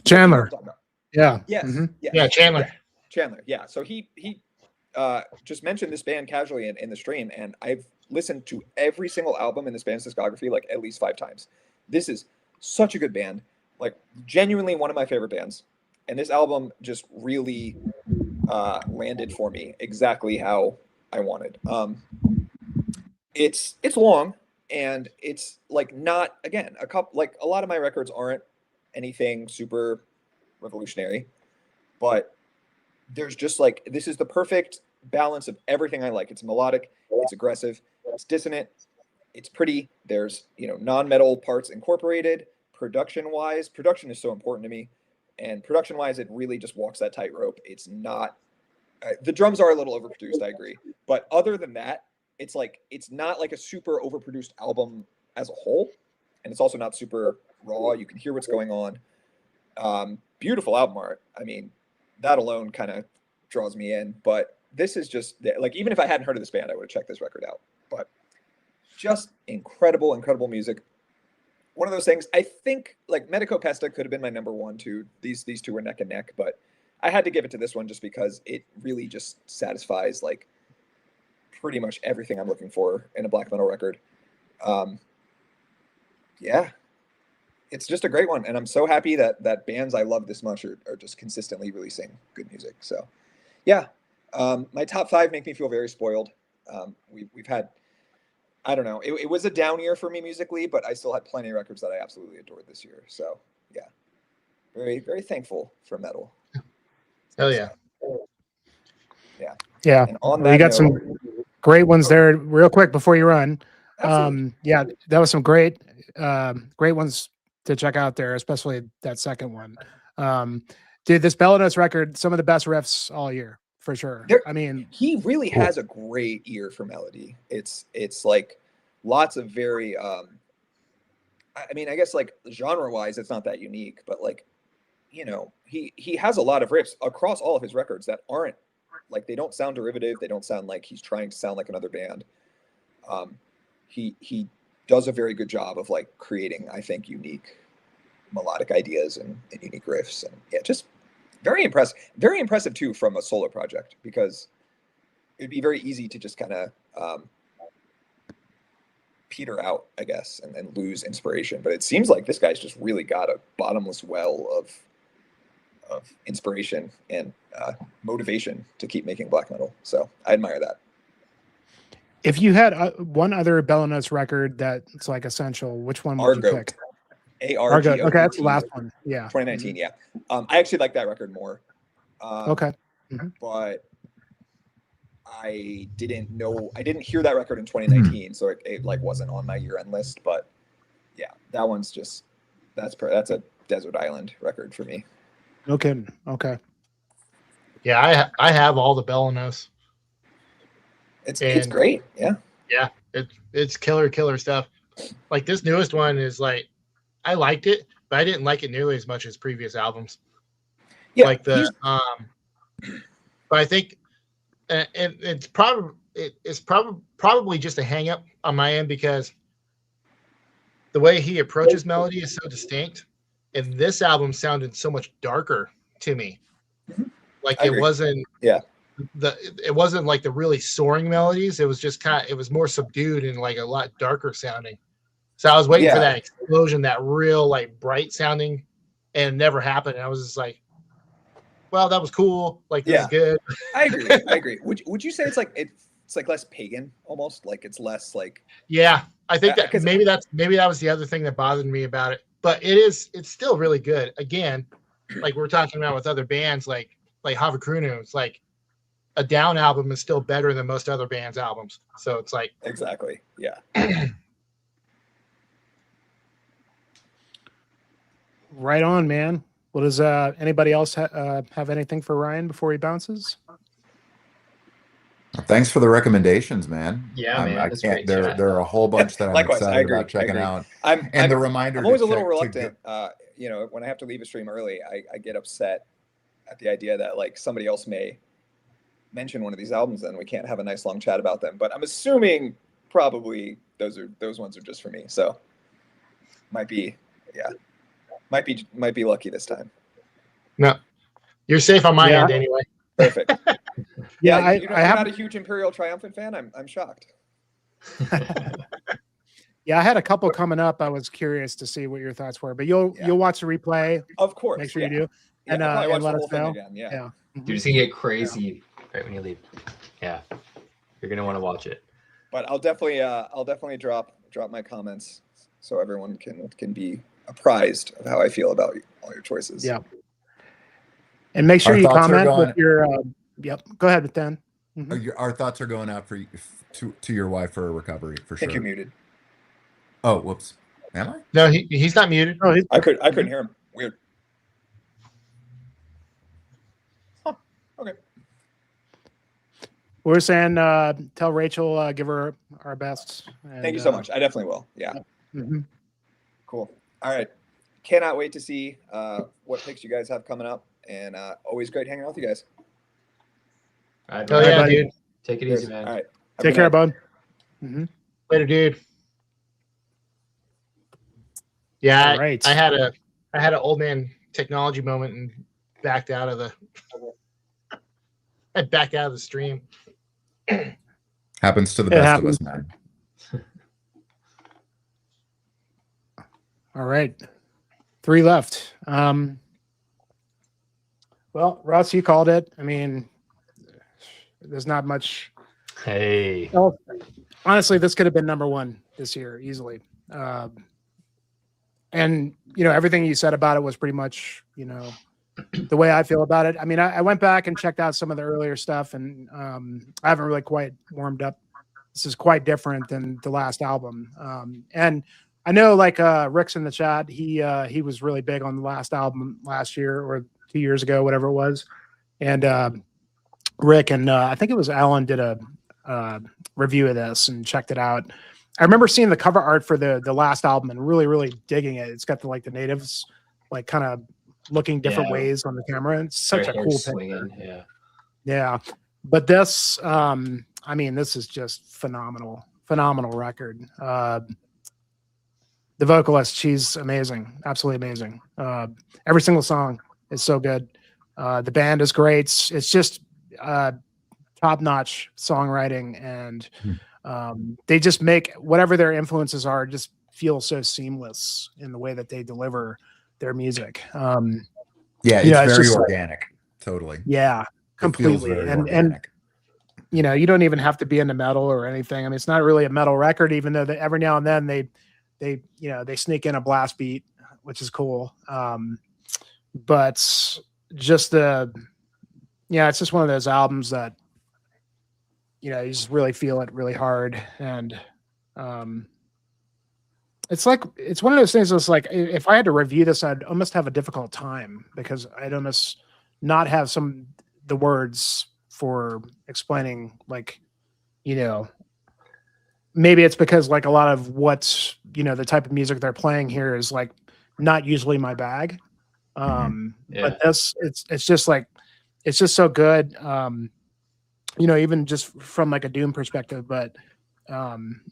Chandler. Yeah. Yes. Mhm. Yes. Yeah, Chandler. Yeah. Chandler. Yeah. So he just mentioned this band casually in the stream, and I've listened to every single album in this band's discography like at least 5 times. This is such a good band, like genuinely one of my favorite bands. And this album just really landed for me exactly how I wanted. It's long, and it's like not, again, a lot of my records aren't anything super revolutionary, but there's just like, this is the perfect balance of everything I like. It's melodic, it's aggressive, it's dissonant, it's pretty. There's, non-metal parts incorporated. Production is so important to me. And production wise, it really just walks that tightrope. It's not, the drums are a little overproduced, I agree. But other than that, it's not like a super overproduced album as a whole. And it's also not super raw. You can hear what's going on. Beautiful album art. I mean, that alone kind of draws me in. But this is just like, even if I hadn't heard of this band, I would have checked this record out. But just incredible music. One of those things, I think like Medico Pesta could have been my number one too. These two were neck and neck, but I had to give it to this one just because it really just satisfies like pretty much everything I'm looking for in a black metal record. Yeah, it's just a great one. And I'm so happy that bands I love this much are just consistently releasing good music. So yeah, my top 5 make me feel very spoiled. We've had, I don't know. It was a down year for me musically, but I still had plenty of records that I absolutely adored this year. So yeah, very, very thankful for metal. Hell yeah. Yeah. And on We that got note, some great ones there. Real quick before you run. absolutely. Yeah, that was some great ones to check out there, especially that second one. Dude, this Belenos record, some of the best riffs all year for sure. I mean, he really has a great ear for melody. It's like lots of very I mean, I guess like genre wise it's not that unique, but like he has a lot of riffs across all of his records that aren't like, they don't sound derivative, they don't sound like he's trying to sound like another band. He does a very good job of like creating, I think, unique melodic ideas and unique riffs, and yeah, just very impressive too from a solo project, because it'd be very easy to just kind of peter out, I guess, and lose inspiration. But it seems like this guy's just really got a bottomless well of inspiration and motivation to keep making black metal. So I admire that. if you had one other Belenos record that's like essential, which one would you pick? Argoat. Okay, that's the last one. Yeah. 2019, yeah. I actually like that record more. Okay. But I didn't hear that record in 2019, so it like wasn't on my year-end list. But yeah, that one's just that's a desert island record for me. No kidding. Okay. Yeah, I have all the Belenos. It's great. Yeah. Yeah, it's killer stuff. Like this newest one is like, I liked it, but I didn't like it nearly as much as previous albums. Yeah. Like the but I think and it's probably just a hang up on my end, because the way he approaches melody is so distinct, and this album sounded so much darker to me. Like it wasn't it wasn't like the really soaring melodies. It was just it was more subdued and like a lot darker sounding. So I was waiting for that explosion, that real like bright sounding and it never happened. And I was just like, well, that was cool. Like, this is good. I agree. Would you say it's like less pagan almost? Like it's less like Yeah, I think that 'cause- maybe that was the other thing that bothered me about it. But it's still really good. Again, like we're talking about with other bands like Havakruno, it's like a Down album is still better than most other bands' albums. So it's like exactly. Yeah. Right on, man. Well, does anybody else have anything for Ryan before he bounces? Thanks for the recommendations, man. Yeah, man, I that's can't. great. There are a whole bunch that I'm Likewise, I excited agree, about checking I agree. out. I'm The reminder. I'm always to a little check- reluctant. You know, when I have to leave a stream early, I get upset at the idea that like somebody else may mention one of these albums, and we can't have a nice long chat about them. But I'm assuming probably those ones are just for me. So might be lucky this time. no, you're safe on my Yeah. end anyway. Perfect. Yeah, you're I have. not a huge Imperial Triumphant fan. I'm shocked. Yeah, I had a couple coming up. I was curious to see what your thoughts were, but you'll watch the replay. Of course. Make sure yeah. you do, Yeah, and I'll probably watch let the us whole thing know. again. Yeah. Yeah. Dude, it's gonna get crazy right when you leave. Yeah, you're gonna want to watch it. But I'll definitely drop my comments so everyone can be apprised of how I feel about all your choices. Yeah. And make sure Our you thoughts are comment going- with your. Yep. Go ahead, Dan. Our thoughts are going out to your wife for a recovery for I think sure. you're muted. Oh, whoops. Am I? No, he's not muted. Oh, I couldn't hear him. Weird. Huh. Okay. we're saying tell Rachel, give her our best. Thank you so much. I definitely will. Yeah. Mhm. Cool. All right. Cannot wait to see what picks you guys have coming up, and always great hanging out with you guys. All right, Oh Ryan, yeah, buddy. dude. take it Cheers. easy, man. All right. Have a Take good care, night. bud. Later, dude. Yeah, All right. I had an old man technology moment and backed out of the. I backed out of the stream. Happens to the It best happens. of us, man. All right. 3 left. Well, Russ, you called it. I mean, there's not much. Hey, Well, honestly, this could have been number 1 this year easily. And everything you said about it was pretty much, the way I feel about it. I mean, I went back and checked out some of the earlier stuff, and I haven't really quite warmed up. This is quite different than the last album. And I know, like Rick's in the chat, he was really big on the last album last year or 2 years ago, whatever it was. And Rick and I think it was Alan did a review of this and checked it out. I remember seeing the cover art for the last album and really, really digging it. It's got the natives like kind of looking different Yeah. ways on the camera. It's such their a hair cool swinging. picture. Yeah, Yeah. But this, I mean, this is just phenomenal record. The vocalist, she's amazing. Absolutely amazing. Every single song is so good. The band is great. It's just top-notch songwriting, and they just make whatever their influences are just feel so seamless in the way that they deliver their music. Yeah, Yeah, it's it's very just like- organic. Totally. Yeah, It feels completely. very And organic. you don't even have to be into metal or anything. I mean, it's not really a metal record, even though every now and then they sneak in a blast beat, which is cool. But just it's just one of those albums that, you just really feel it really hard. And it's one of those things that's like, if I had to review this, I'd almost have a difficult time because I'd almost not have the words for explaining, like, maybe it's because like a lot of what's, the type of music they're playing here is like not usually my bag. But it's just like, it's just so good. Even just from like a Doom perspective, but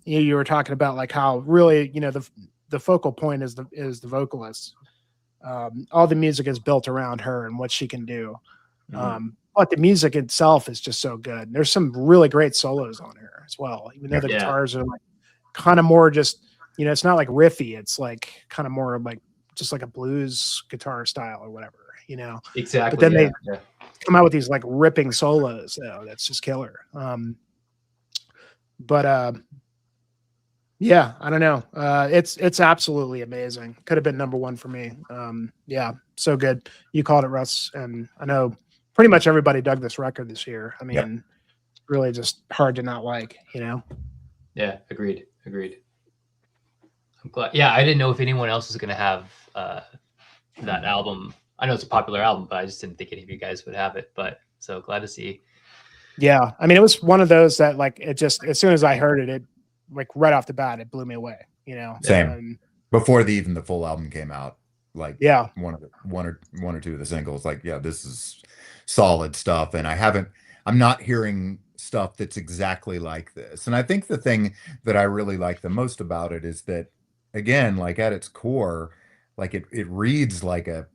you were talking about like how really, the focal point is the vocalist. All the music is built around her and what she can do. But the music itself is just so good. And there's some really great solos on here as well, even though the guitars are like kind of more just, it's not like riffy. It's like kind of more like just like a blues guitar style or whatever, you know. Exactly. But then they yeah. come out with these like ripping solos. Oh, that's just killer. But yeah, I don't know. It's absolutely amazing. Could have been number one for me. Yeah, so good. You called it, Russ, and I know pretty much everybody dug this record this year. I mean, Yep. it's really just hard to not like, you know. Yeah, agreed. I'm glad. Yeah, I didn't know if anyone else was gonna have that album. I know it's a popular album, but I just didn't think any of you guys would have it. But so glad to see. Yeah, I mean, it was one of those that like it just as soon as I heard it, it like right off the bat, it blew me away. You know, Same. And, Before even the full album came out, like yeah, one or two of the singles, like, yeah, this is solid stuff. And I'm not hearing stuff that's exactly like this. And I think the thing that I really like the most about it is that, again, like at its core, like it reads like a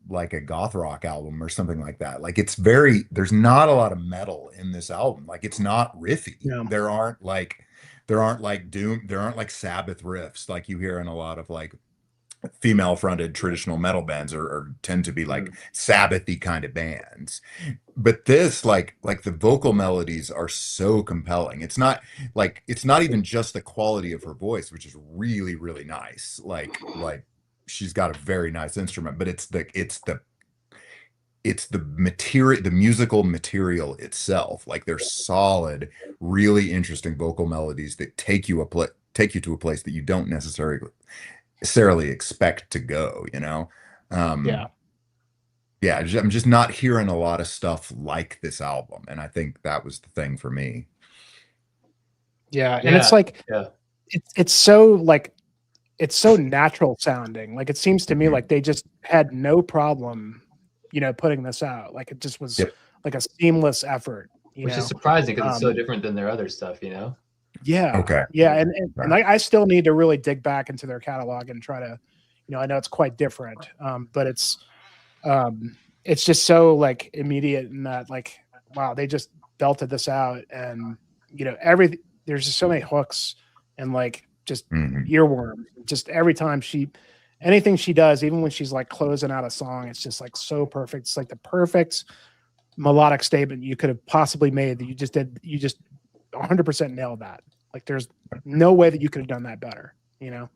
goth rock album or something like that. Like there's not a lot of metal in this album. Like it's not riffy. Yeah. There aren't like Sabbath riffs like you hear in a lot of like female fronted traditional metal bands or tend to be like Sabbathy kind of bands. But this like the vocal melodies are so compelling. It's not even just the quality of her voice, which is really, really nice. Like she's got a very nice instrument, but it's the material, the musical material itself. Like they're solid, really interesting vocal melodies that take you to a place that you don't necessarily expect to go, you know. yeah. I'm just not hearing a lot of stuff like this album, and I think that was the thing for me. Yeah, and it's like it's so like it's so natural sounding. Like it seems to me like they just had no problem, you know, putting this out. Like it just was like a seamless effort, which is surprising because it's so different than their other stuff, you know. Yeah. Okay. Yeah, and I still need to really dig back into their catalog and try to, you know, I know it's quite different, but it's just so like immediate in that like wow, they just belted this out, and you know there's just so many hooks and like just earworms. Just every time anything she does, even when she's like closing out a song, it's just like so perfect. It's like the perfect melodic statement you could have possibly made that you just 100% nailed that. Like there's no way that you could have done that better, you know?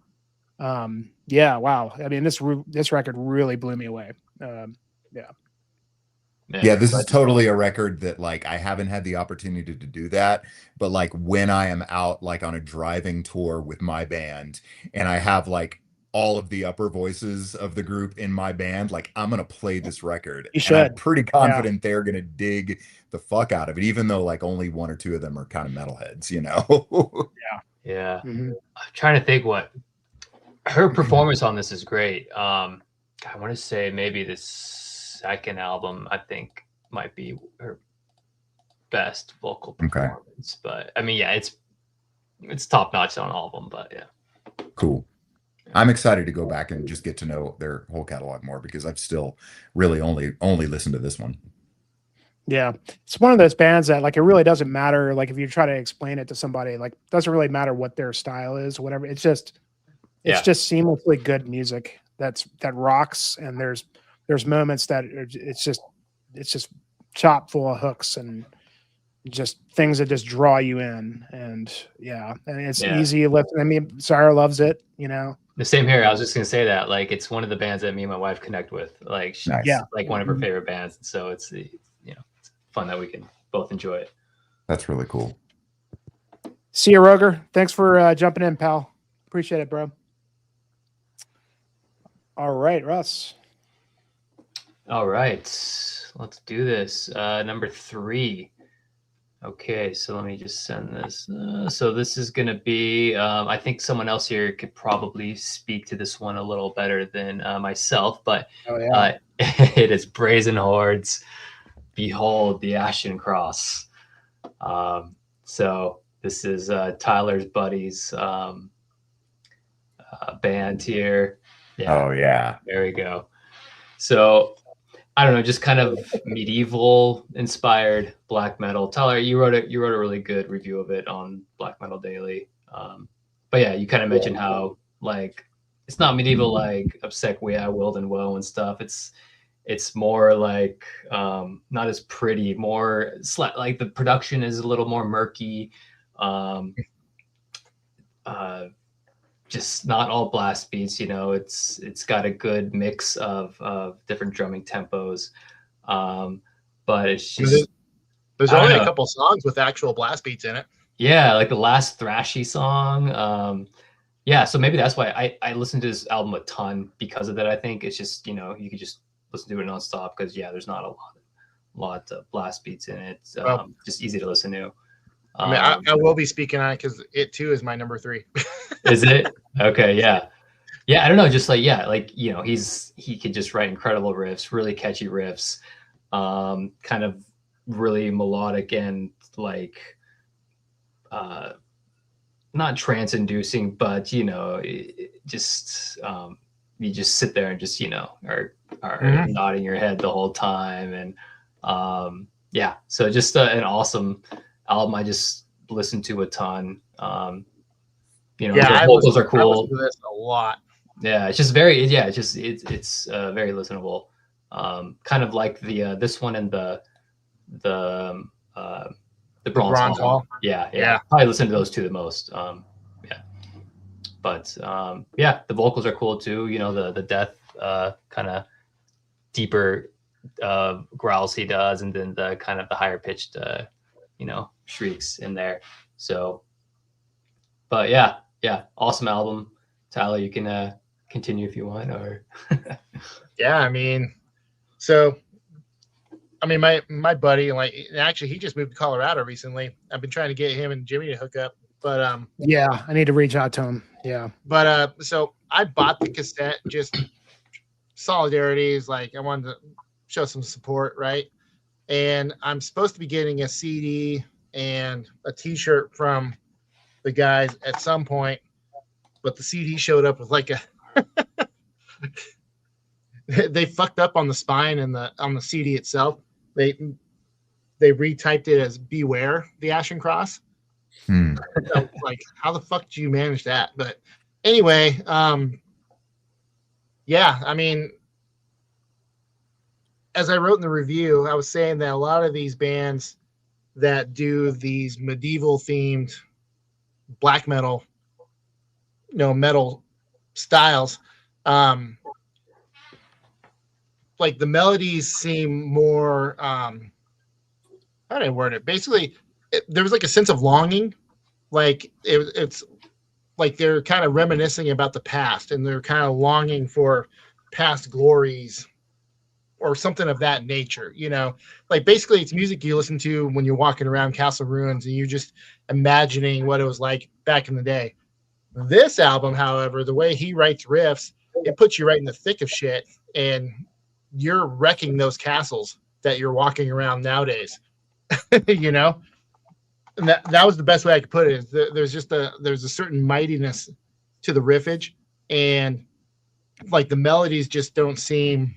Yeah. Wow. I mean, this record really blew me away. Yeah, this is totally a record that like I haven't had the opportunity to do that, but like when I am out like on a driving tour with my band and I have like all of the upper voices of the group in my band, like I'm gonna play this record. You should. And I'm pretty confident they're gonna dig the fuck out of it, even though like only one or two of them are kind of metalheads, you know? Yeah. I'm trying to think what her performance on this is great. I want to say maybe the second album I think might be her best vocal performance. But I mean, yeah, it's top notch on all of them. But yeah, cool. I'm excited to go back and just get to know their whole catalog more because I've still really only listened to this one. Yeah, it's one of those bands that like it really doesn't matter. Like if you try to explain it to somebody, like it doesn't really matter what their style is, whatever. It's just seamlessly good music that rocks. And there's moments that it's just chock full of hooks and just things that just draw you in. And it's easy to listen. I mean, Sarah loves it, you know. The same here. I was just gonna say that like it's one of the bands that me and my wife connect with. Like she's like one of her favorite bands. So it's it's fun that we can both enjoy it. That's really cool. See you, Roger. Thanks for jumping in, pal. Appreciate it, bro. All right, Russ. All right, let's do this. Number 3. Okay, so let me just send this. So this is going to be, I think someone else here could probably speak to this one a little better than myself, but it is Brazen Hordes, Behold the Ashen Cross. So this is Tyler's buddies band here. Yeah. Oh, yeah. There we go. So I don't know, just kind of medieval inspired black metal. Tyler, you wrote a really good review of it on Black Metal Daily. But yeah, you kind of mentioned how like it's not medieval like Obsequia, Wild and Woe and stuff. It's more like not as pretty, more like the production is a little more murky. Just not all blast beats, you know. It's got a good mix of different drumming tempos, but it's just there's I don't only a know. couple songs with actual blast beats in it. Yeah, like the last thrashy song. Yeah, so maybe that's why I listened to this album a ton because of that. I think it's just, you know, you could just listen to it nonstop because yeah, there's not a lot of blast beats in it. Well, just easy to listen to. I mean, I will be speaking on it because it too is my number 3. Is it? Okay, yeah. Yeah, I don't know, just like yeah, like you know, he could just write incredible riffs, really catchy riffs, kind of really melodic and like not trance inducing, but you know, just you just sit there and just, you know, are nodding your head the whole time. And yeah, so just an awesome album. I just listened to a ton. You know, Yeah, the vocals are I cool. listen to this a lot. Yeah, it's just very, yeah, it's just it's very listenable. Kind of like the this one and the Bronze Hall. Yeah. Probably listen to those two the most. Yeah, but yeah, the vocals are cool too. You know, the death kind of deeper growls he does, and then the kind of the higher pitched you know, shrieks in there. So, but yeah, awesome album. Tyler, you can continue if you want, or Yeah, I mean, so I mean, my buddy, like, actually, he just moved to Colorado recently. I've been trying to get him and Jimmy to hook up, but yeah, I need to reach out to him. Yeah, but so I bought the cassette. Just solidarity is like I wanted to show some support, right? And I'm supposed to be getting a CD and a T-shirt from the guys at some point, but the CD showed up with like a they fucked up on the spine and on the CD itself. They retyped it as "Beware the Ashen Cross." So, like, how the fuck do you manage that? But anyway, yeah, I mean, as I wrote in the review, I was saying that a lot of these bands that do these medieval themed black metal, you know, metal styles, like the melodies seem more how do I word it? Basically, there was like a sense of longing, like it's like they're kind of reminiscing about the past, and they're kind of longing for past glories or something of that nature. You know, like basically it's music you listen to when you're walking around Castle Ruins and you're just imagining what it was like back in the day. This album, however, the way he writes riffs, it puts you right in the thick of shit, and you're wrecking those castles that you're walking around nowadays. You know, and that was the best way I could put it. Is there's a certain mightiness to the riffage, and like the melodies just don't seem.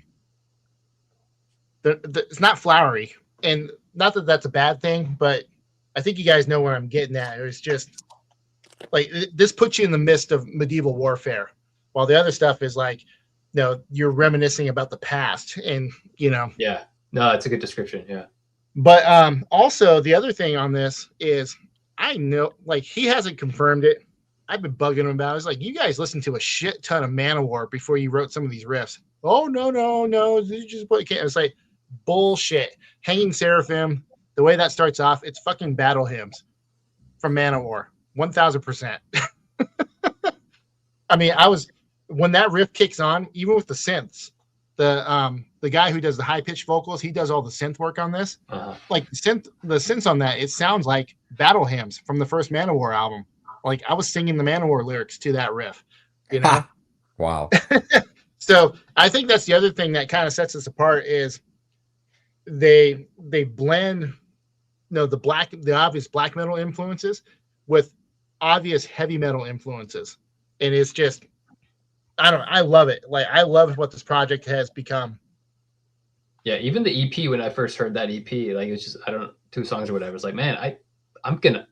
It's not flowery, and not that that's a bad thing, but I think you guys know where I'm getting at. It was just like this puts you in the midst of medieval warfare, while the other stuff is like, you know, you're reminiscing about the past, and you know. Yeah, no, it's a good description. Yeah. But also the other thing on this is I know, like, he hasn't confirmed it. I've been bugging him about it. I was like, you guys listened to a shit ton of Manowar before you wrote some of these riffs. Oh, no. You just put, it's like bullshit. Hanging Seraphim, the way that starts off, it's fucking battle hymns from Manowar. 1000%. I mean, when that riff kicks on, even with the synths, the guy who does the high pitched vocals, he does all the synth work on this. Like the synths on that, it sounds like battle hymns from the first Manowar album. Like I was singing the Manowar lyrics to that riff, you know? Wow. So I think that's the other thing that kind of sets us apart is they blend, you know, the obvious black metal influences with obvious heavy metal influences. And it's just, I don't know, I love it. Like I love what this project has become. Yeah, even the EP, when I first heard that EP, like it was just, I don't know, 2 songs or whatever. It's like, man, I'm gonna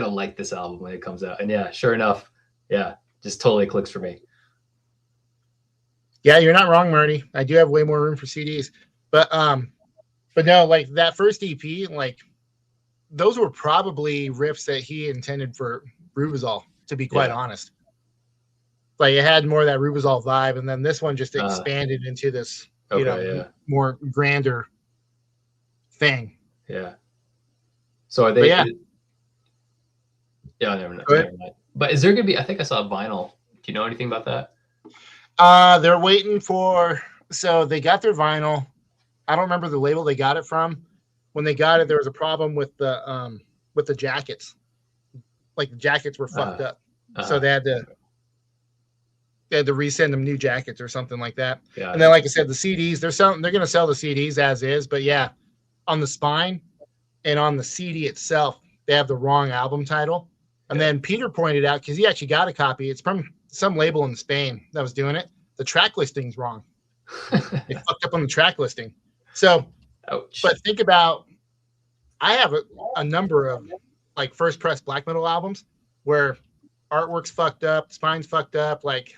like this album when it comes out. And yeah, sure enough, yeah, just totally clicks for me. Yeah, you're not wrong, Marty. I do have way more room for CDs, but no, like that first EP, like those were probably riffs that he intended for Rubizol, to be quite honest. Like it had more of that Rubizol vibe, and then this one just expanded into this, more grander thing. Yeah. So are they? Yeah. Never mind. But is there gonna be? I think I saw a vinyl. Do you know anything about that? They're waiting for. So they got their vinyl. I don't remember the label they got it from. When they got it, there was a problem with the jackets. Like the jackets were fucked up, so they had to resend them new jackets or something like that. And then, like I said, the CDs they're going to sell the CDs as is, but yeah, on the spine and on the CD itself, they have the wrong album title. And then Peter pointed out, because he actually got a copy, it's from some label in Spain that was doing it. The track listing's wrong. They fucked up on the track listing. So, but think about, I have a number of like first press black metal albums where artwork's fucked up, spine's fucked up, like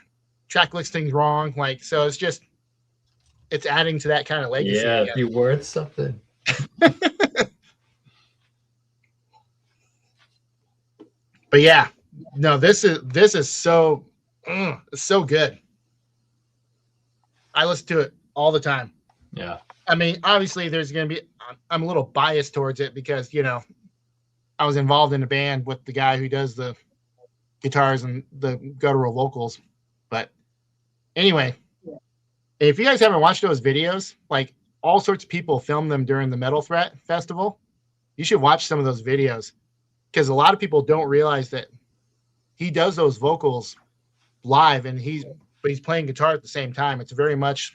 track listing's wrong. Like, so it's adding to that kind of legacy. Yeah, it'd be worth something. But yeah, no, this is so good. I listen to it all the time. Yeah. I mean, obviously there's going to be, I'm a little biased towards it because, I was involved in a band with the guy who does the guitars and the guttural vocals. But anyway, if you guys haven't watched those videos, like all sorts of people film them during the Metal Threat Festival. You should watch some of those videos because a lot of people don't realize that he does those vocals live and he's playing guitar at the same time. It's very much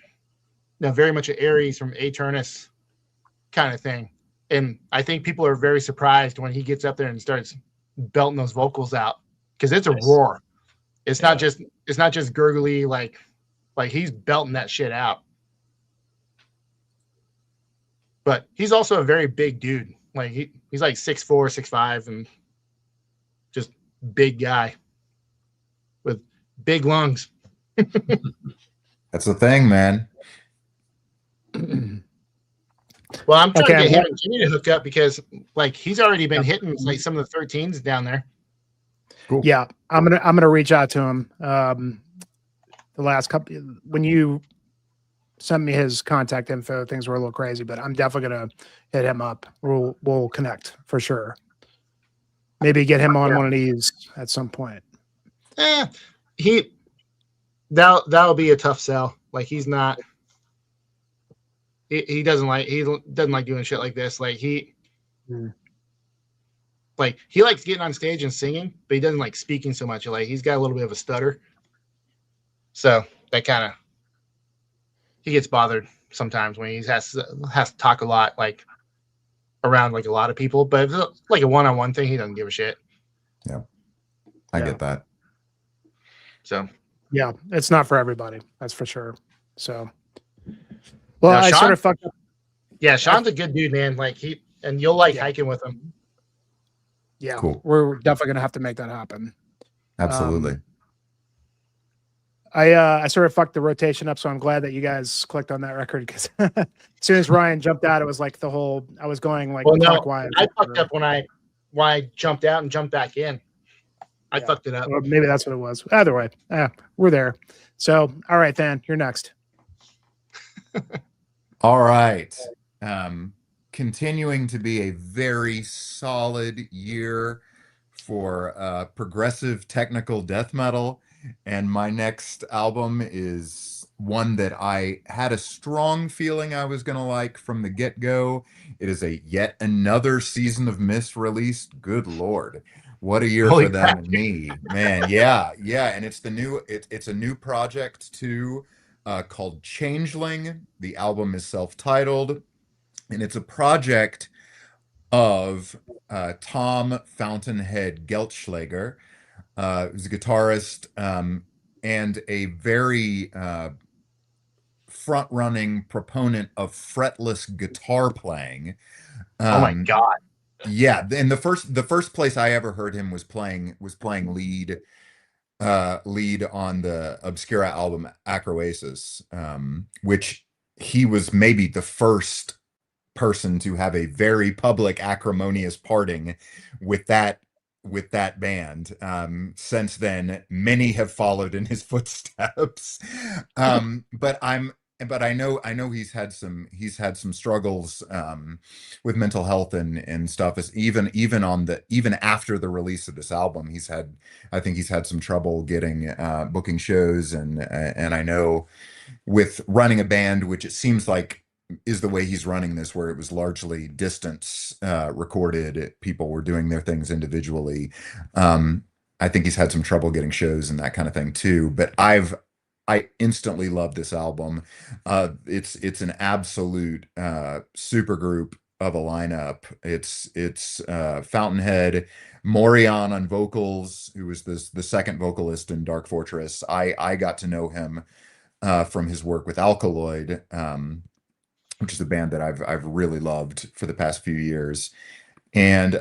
an Aries from Aternus kind of thing. And I think people are very surprised when he gets up there and starts belting those vocals out because it's a roar. It's not just gurgly, like he's belting that shit out. But he's also a very big dude. Like he's like 6'4", 6'5", and just big guy with big lungs. That's the thing, man. Well, I'm trying to get him and Jimmy to hook up because like he's already been hitting like some of the 13s down there. Cool. Yeah, I'm gonna reach out to him. The last couple, when you sent me his contact info, things were a little crazy, but I'm definitely gonna hit him up. We'll connect for sure. Maybe get him on one of these at some point. That'll be a tough sell. Like he's not. He doesn't like doing shit like this. Like he likes getting on stage and singing, but he doesn't like speaking so much. Like he's got a little bit of a stutter, so that kind of he gets bothered sometimes when he has to talk a lot, like around like a lot of people. But if it's like a one-on-one thing, he doesn't give a shit. Yeah, I get that. So yeah, it's not for everybody. That's for sure. So. Well, now, I Sean, sort of fucked up. Yeah, Sean's a good dude, man. Like and you'll like hiking with him. Yeah, cool. We're definitely gonna have to make that happen. Absolutely. I sort of fucked the rotation up, so I'm glad that you guys clicked on that record because as soon as Ryan jumped out, it was like the whole I was going like clockwise. I fucked up when I jumped out and jumped back in. I fucked it up. Or maybe that's what it was. Either way, we're there. So, all right, Dan, you're next. All right. Continuing to be a very solid year for progressive technical death metal. And my next album is one that I had a strong feeling I was going to like from the get-go. It is a yet another Season of Mist release. Good Lord. What a year for them and me, man. Yeah. And it's it's a new project too. Called Changeling. The album is self-titled, and it's a project of Tom Fountainhead Geltschlager, who's a guitarist and a very front-running proponent of fretless guitar playing. Oh my God! Yeah, and the first place I ever heard him was playing lead lead on the Obscura album Acroasis, which he was maybe the first person to have a very public acrimonious parting with that band. Since then, many have followed in his footsteps. But I know he's had some struggles with mental health and stuff. As even after the release of this album, I think he's had some trouble getting booking shows, and I know with running a band, which it seems like is the way he's running this, where it was largely distance recorded. People were doing their things individually. I think he's had some trouble getting shows and that kind of thing too. But I instantly love this album. It's an absolute super group of a lineup. It's Fountainhead, Morion on vocals, who was the second vocalist in Dark Fortress. I got to know him from his work with Alkaloid, which is a band that I've really loved for the past few years. And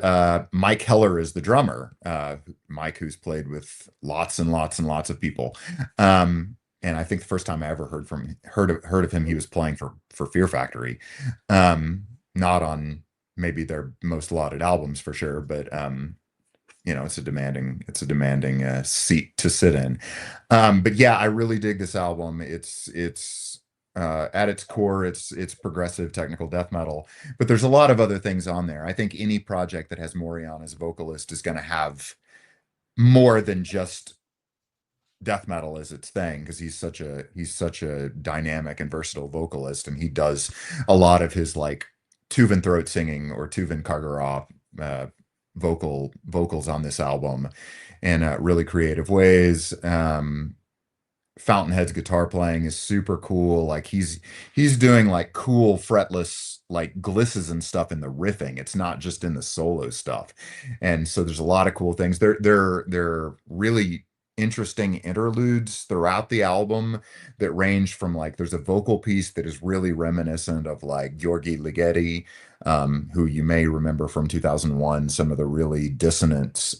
Mike Heller is the drummer. Mike, who's played with lots and lots and lots of people. And I think the first time I ever heard of him, he was playing for Fear Factory. Not on maybe their most lauded albums for sure, but it's a demanding seat to sit in. But yeah, I really dig this album. It's at its core, it's progressive technical death metal, but there's a lot of other things on there. I think any project that has Morion as vocalist is going to have more than just death metal as its thing, because he's such a dynamic and versatile vocalist, and he does a lot of his like Tuvan throat singing or Tuvan Kargarov vocals on this album in really creative ways. Fountainhead's guitar playing is super cool. Like he's doing like cool fretless like glisses and stuff in the riffing. It's not just in the solo stuff. And so there's a lot of cool things. They're really interesting interludes throughout the album that range from like there's a vocal piece that is really reminiscent of like Georgi Ligeti, who you may remember from 2001, some of the really dissonant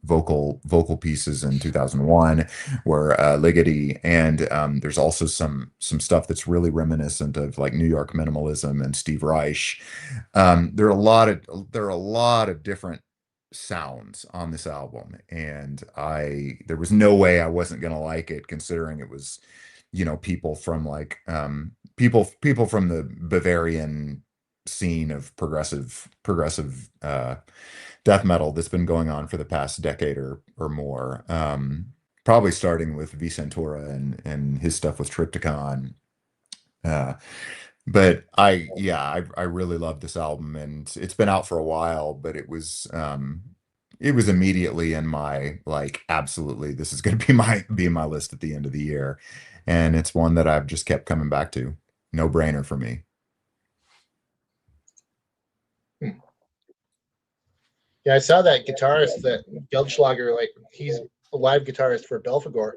vocal pieces in 2001 were Ligeti, and there's also some stuff that's really reminiscent of like New York minimalism and Steve Reich. There are a lot of different sounds on this album, and there was no way I wasn't gonna like it, considering it was people from like people from the Bavarian scene of progressive death metal that's been going on for the past decade or more, probably starting with Vicentura and his stuff with Triptychon. But I really love this album, and it's been out for a while, but it was immediately in my like, absolutely, this is going to be my list at the end of the year, and it's one that I've just kept coming back to. No brainer for me. Yeah, I saw that guitarist, that Geldschlager, like he's a live guitarist for Belphegor.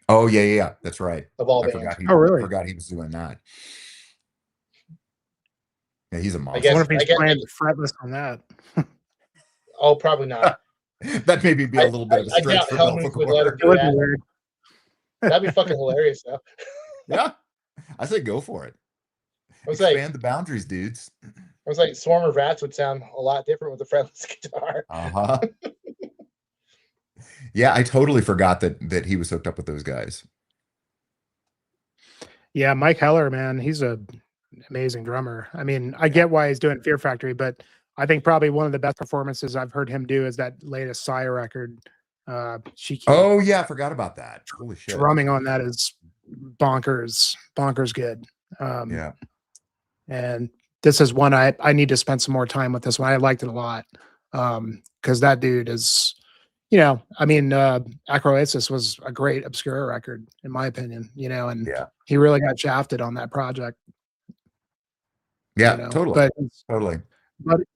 Oh yeah, that's right. Of all I bands. forgot he was doing that. Yeah, he's a monster. I wonder if he's playing fretless on that. Oh, probably not. That maybe be a little bit of a stretch for Helmuth would let him do that. That'd be fucking hilarious, though. Yeah, I say go for it. Expand the boundaries, dudes. I was like, Swarm of Rats would sound a lot different with a fretless guitar. Yeah, I totally forgot that he was hooked up with those guys. Yeah, Mike Heller, man, he's an amazing drummer. I mean, I get why he's doing Fear Factory, but I think probably one of the best performances I've heard him do is that latest Sire record. Oh yeah, I forgot about that. Holy shit. Drumming on that is bonkers good. Yeah. And this is one I need to spend some more time with this one. I liked it a lot. Because that dude is, I mean, Acroasis was a great Obscura record, in my opinion, and he really got shafted on that project. Yeah, totally.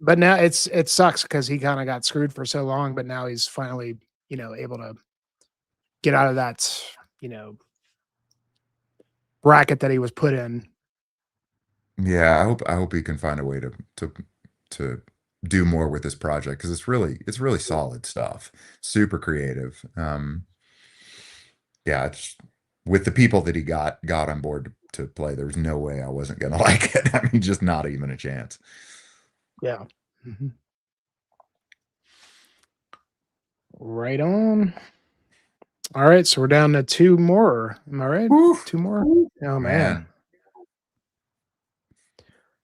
But now it sucks because he kind of got screwed for so long, but now he's finally, able to get out of that, bracket that he was put in. Yeah, I hope he can find a way to do more with this project, because it's really solid stuff. Super creative. yeah, it's with the people that he got on board to play, there was no way I wasn't gonna like it. I mean, just not even a chance. Yeah. Mhm. Right on. All right, so we're down to 2 more. Am I right? Woof, 2 more? Oh, man. man.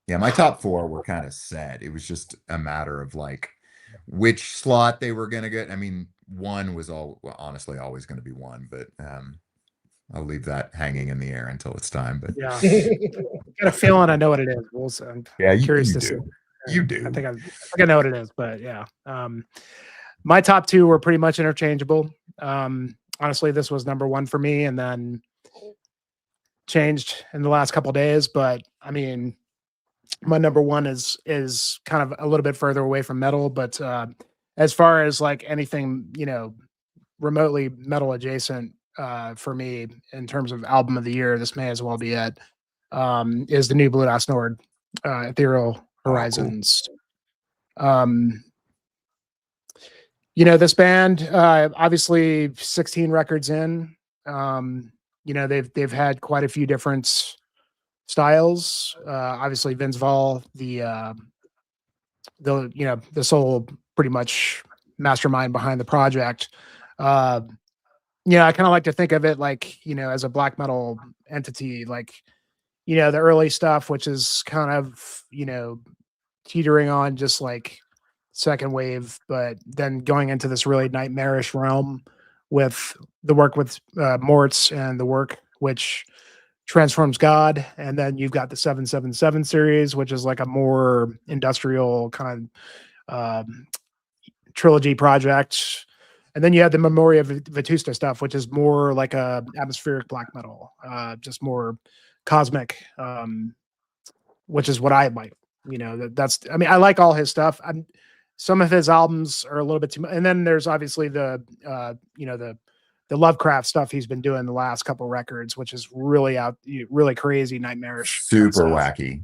Yeah, my top 4 were kind of set. It was just a matter of like which slot they were gonna get. I mean, 1 was honestly always gonna be 1, but I'll leave that hanging in the air until it's time. But Yeah. I got a feeling I know what it is. I'm yeah, curious you to see. do. You do. I think I know what it is, but yeah. My top 2 were pretty much interchangeable. Honestly, this was number 1 for me, and then changed in the last couple of days. But I mean, my number 1 is kind of a little bit further away from metal, but as far as like anything, remotely metal adjacent, for me in terms of album of the year, this may as well be it. Is the new Blue Dot Nord, Ethereal Horizons. This band, obviously 16 records in, they've had quite a few different styles. Obviously Vince Vaughn, the sole pretty much mastermind behind the project. I kind of like to think of it like, as a black metal entity, like, the early stuff, which is kind of, teetering on just like second wave, but then going into this really nightmarish realm with the work with Mortz and the work which transforms God. And then you've got the 777 series, which is like a more industrial kind of trilogy project. And then you have the Memoria Vetusta stuff, which is more like a atmospheric black metal, just more cosmic, which is what I like. I mean, I like all his stuff. Some of his albums are a little bit too much. And then there's obviously the Lovecraft stuff he's been doing the last couple records, which is really really crazy, nightmarish, super wacky.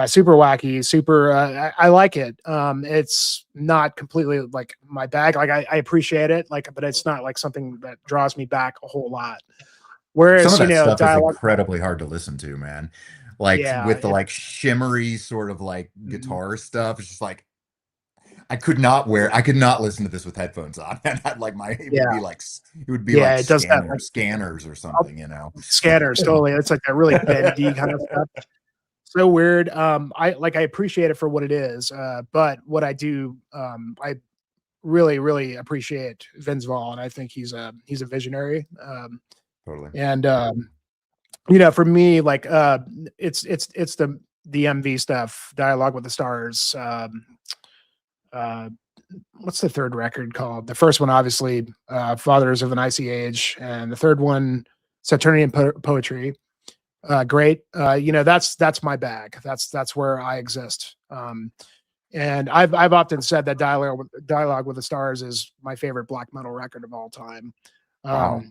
Super wacky, super. I like it. It's not completely like my bag. Like I appreciate it, like, but it's not like something that draws me back a whole lot. Whereas some of that stuff dialogue, is incredibly hard to listen to, man. Like with the like shimmery sort of like guitar stuff, it's just like I could not listen to this with headphones on. And I'd like it would be like it does that, like, scanners or something, Scanners, totally. It's like that really bendy kind of stuff. So weird. I appreciate it for what it is. But what I do, I really, really appreciate Vince Vaughn. I think he's a visionary. Totally. And for me, like it's the MV stuff, Dialogue with the Stars. What's the third record called? The first one, obviously, Fathers of an Icy Age, and the third one, Saturnian Poetry. Great. That's my bag. That's where I exist. And I've often said that Dialogue with the Stars is my favorite black metal record of all time. Wow.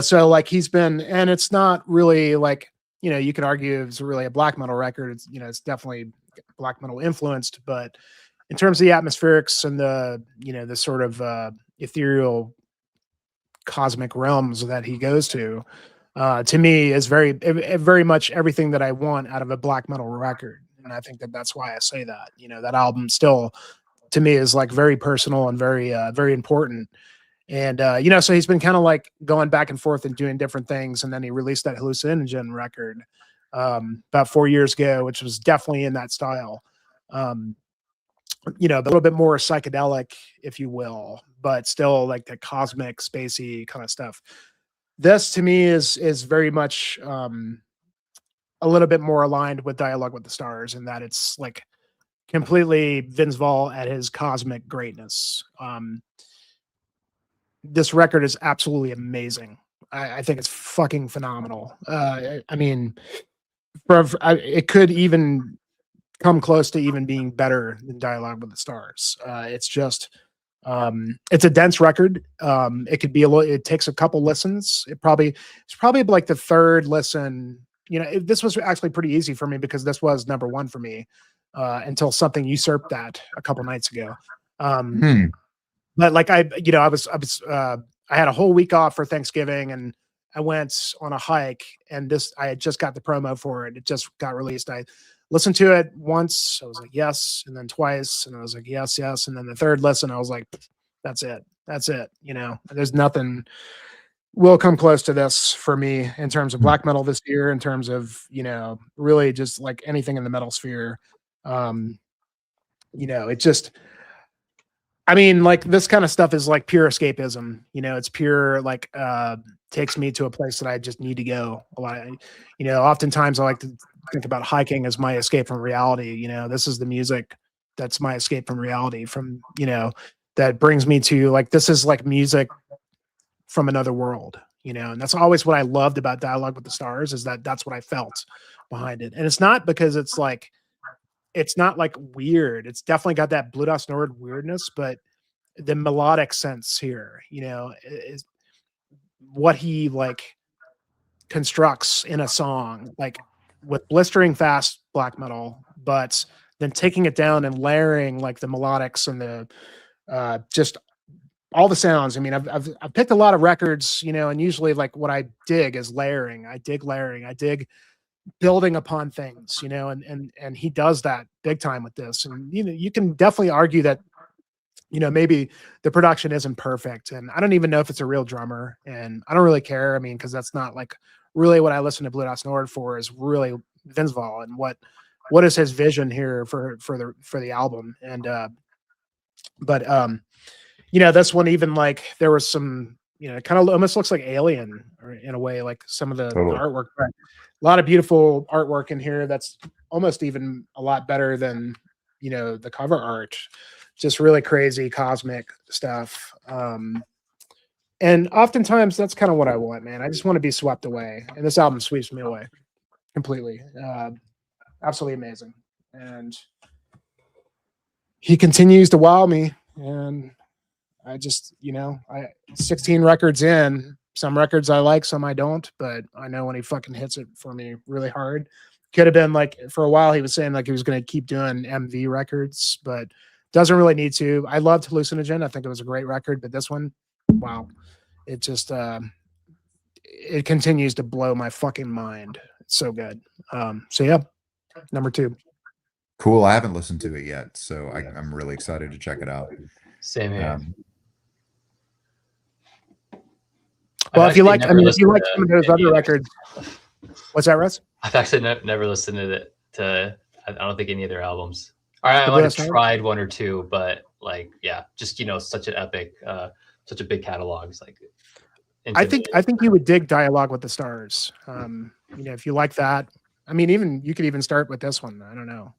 So like he's been, and it's not really like, you could argue it's really a black metal record. It's, it's definitely black metal influenced, but in terms of the atmospherics and the sort of ethereal cosmic realms that he goes to me is very much everything that I want out of a black metal record. And I think that's why I say that. That album still to me is like very personal and very very important. And so he's been kind of like going back and forth and doing different things, and then he released that Hallucinogen record about 4 years ago, which was definitely in that style. A little bit more psychedelic, if you will, but still like the cosmic, spacey kind of stuff. This to me is very much a little bit more aligned with Dialogue with the Stars, in that it's like completely Vince Vaughn at his cosmic greatness. This record is absolutely amazing. I think it's fucking phenomenal. I mean, it could even come close to even being better than Dialogue with the Stars. It's just, it's a dense record. It could be it takes a couple listens. It's probably like the third listen. This was actually pretty easy for me because this was number 1 for me until something usurped that a couple nights ago. But like I was I had a whole week off for Thanksgiving, and I went on a hike, and I had just got the promo for it. It just got released. I listened to it once. I was like, yes. And then twice. And I was like, yes, yes. And then the third listen, I was like, that's it. That's it. There's nothing will come close to this for me in terms of black metal this year, in terms of, really just like anything in the metal sphere. It just, I mean, like this kind of stuff is like pure escapism. It's pure like takes me to a place that I just need to go. A lot. Oftentimes I like to think about hiking as my escape from reality. This is the music that's my escape from reality. From that brings me to like this is like music from another world. And that's always what I loved about Dialogue with the Stars is that that's what I felt behind it. And it's not because it's not like weird. It's definitely got that Blue Dust Nord weirdness, but the melodic sense here, is what he like constructs in a song, like with blistering fast black metal, but then taking it down and layering like the melodics and the just all the sounds. I mean, I've picked a lot of records, and usually like what I dig is layering. I dig layering. I dig building upon things, and he does that big time with this. And you can definitely argue that maybe the production isn't perfect, and I don't even know if it's a real drummer, and I don't really care. I mean, because that's not like really what I listen to Blue Dust Nord for is really Vince Vaughn and what is his vision here for the album. And but this one, even like there was some it kind of almost looks like Alien or in a way, like some of the artwork, but a lot of beautiful artwork in here that's almost even a lot better than the cover art. Just really crazy cosmic stuff. And oftentimes that's kind of what I want, man. I just want to be swept away, and this album sweeps me away completely. Absolutely amazing. And he continues to wow me, and I just, 16 records in, some records I like, some I don't, but I know when he fucking hits it for me really hard. Could have been like, for a while he was saying like he was going to keep doing MV records, but doesn't really need to. I loved Hallucinogen. I think it was a great record, but this one, wow. It just, it continues to blow my fucking mind. It's so good. So yeah, number 2. Cool. I haven't listened to it yet, so I'm really excited to check it out. Same here. Well, if you like some of those other records, what's that, Russ? I've actually never listened to I don't think any of their albums. I might have tried one or two, but like, yeah, just such an epic, such a big catalog. It's like, I think you would dig Dialogue with the Stars. If you like that, I mean, even you could even start with this one. I don't know.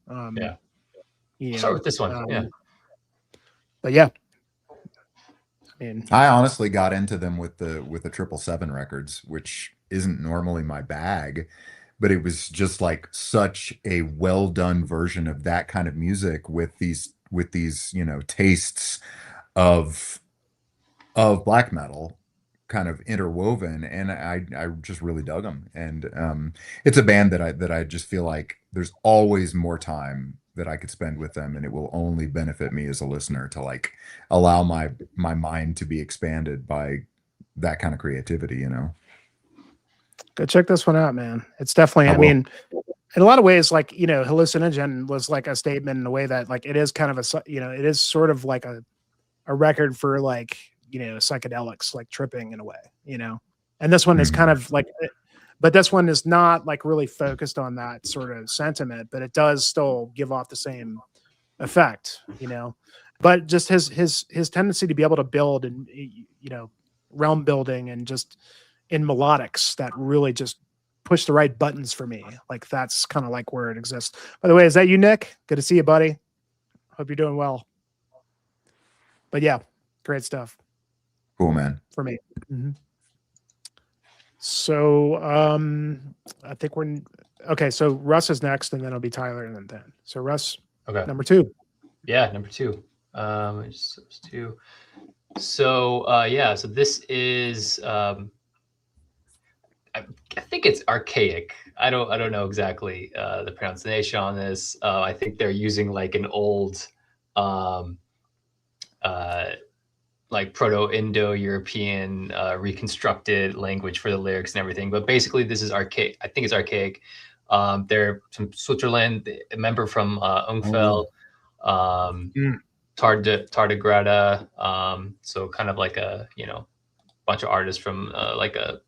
Start with this one. Yeah. But yeah. I mean, I honestly got into them with the 777 records, which isn't normally my bag, but it was just like such a well done version of that kind of music with these tastes of black metal kind of interwoven, and I just really dug them. And it's a band that I just feel like there's always more time that I could spend with them, and it will only benefit me as a listener to like allow my mind to be expanded by that kind of creativity. Go check this one out, man. It's definitely, I mean, in a lot of ways, like, Hallucinogen was like a statement in a way that like it is kind of it is sort of like a record for like, psychedelics, like tripping in a way, and this one is kind of like, but this one is not like really focused on that sort of sentiment, but it does still give off the same effect, but just his tendency to be able to build and, realm building and just in melodics that really just push the right buttons for me. Like that's kind of like where it exists. By the way, is that you, Nick? Good to see you, buddy. Hope you're doing well. But yeah, great stuff. Cool, man. For me. Mm-hmm. So I think okay. So Russ is next, and then it'll be Tyler, and then Dan. So Russ, okay, number 2. Yeah, number 2. Just 2. So yeah, so this is I think it's archaic. I don't know exactly the pronunciation on this. I think they're using like an old like Proto-Indo-European reconstructed language for the lyrics and everything. But basically, this is archaic. I think it's archaic. They're from Switzerland, a member from Ungfell, Tardigrada. So kind of like a bunch of artists from like a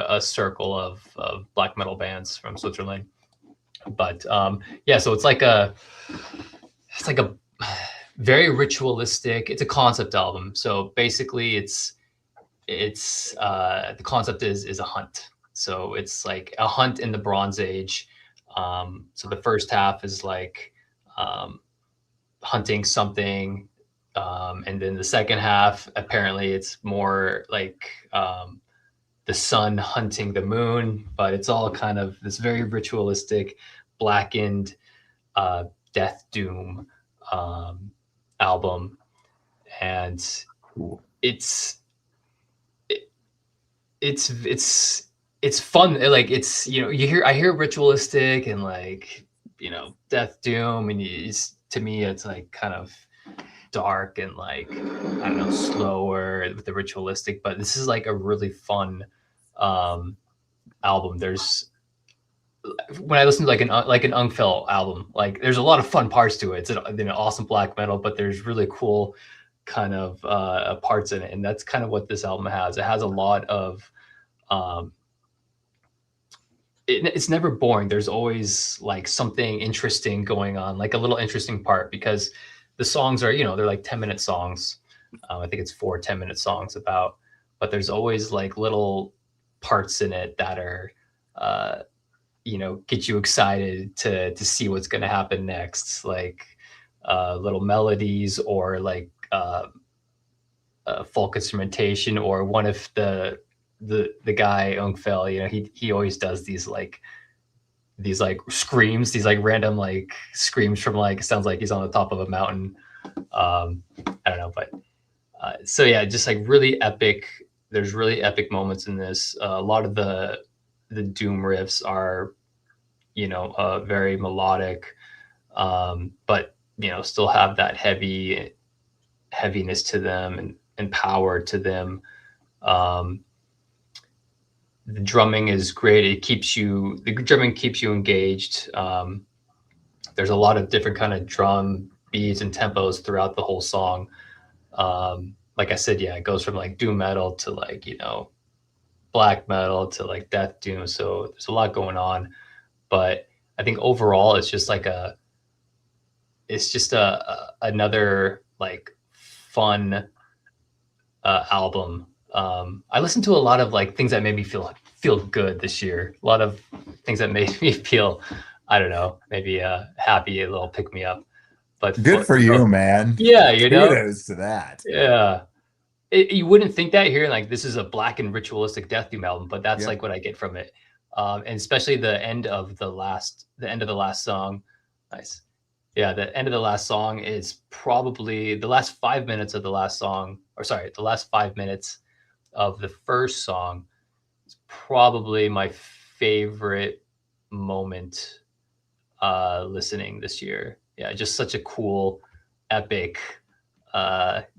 circle of black metal bands from Switzerland. But yeah, so it's like a very ritualistic. It's a concept album. So basically, it's the concept is a hunt. So it's like a hunt in the Bronze Age. So the first half is like hunting something, and then the second half, apparently, it's more like the sun hunting the moon. But it's all kind of this very ritualistic, blackened, death doom album, and it's fun. Like it's I hear ritualistic and like death doom, and to me it's like kind of dark and like I don't know, slower with the ritualistic. But this is like a really fun album. There's when I listen to like an Ungfell album, like there's a lot of fun parts to it. It's an awesome black metal, but there's really cool kind of parts in it, and that's kind of what this album has. It has a lot of it's never boring. There's always like something interesting going on, like a little interesting part, because the songs are they're like 10-minute songs. I think it's 4 10-minute songs but there's always like little parts in it that are get you excited to see what's going to happen next, like little melodies or like folk instrumentation, or one of the guy Ungfell, he always does these screams, these like random like screams from like, it sounds like he's on the top of a mountain. I don't know, but so yeah, just like really epic. There's really epic moments in this. A lot of the doom riffs are very melodic, but still have that heaviness to them and power to them. The drumming is great. The drumming keeps you engaged. There's a lot of different kind of drum beats and tempos throughout the whole song. Like I said, yeah, it goes from like doom metal to like, black metal to like death doom. So there's a lot going on, but I think overall it's just another like fun album. I listened to a lot of like things that made me feel good this year. A lot of things that made me feel, I don't know, maybe happy, a little pick me up. But good for you, man. Yeah, kudos to that. Yeah, you wouldn't think that here. Like this is a black and ritualistic death doom album, but that's like what I get from it. And especially the end of the last song. Nice. Yeah, the end of the last song is probably the last 5 minutes of the last song, the last 5 minutes of the first song is probably my favorite moment listening this year. Yeah, just such a cool, epic,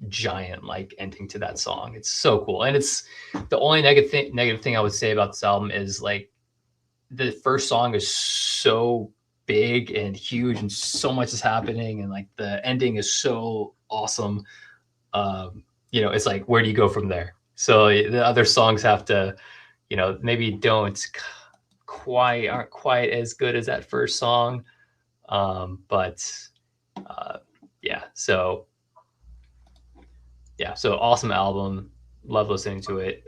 giant like ending to that song. It's so cool. And it's the only negative thing I would say about this album is like the first song is so big and huge and so much is happening, and like the ending is so awesome. It's like, where do you go from there? So the other songs have to, maybe aren't quite as good as that first song. So awesome album. Love listening to it.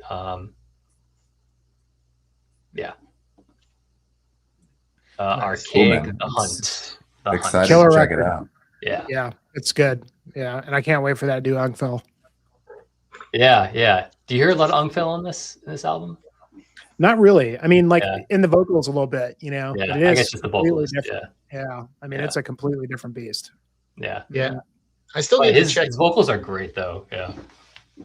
Archaic, The Hunt. Excited Killer to check record. it out. Yeah, it's good. Yeah, and I can't wait for that new Ungfell. Yeah. Do you hear a lot of Ungfell on this album? Not really. I mean, like in the vocals a little bit, Yeah, but it I is guess just the completely vocals. different. Yeah. I mean, it's a completely different beast. Yeah. I still need to check. His vocals are great though. Yeah.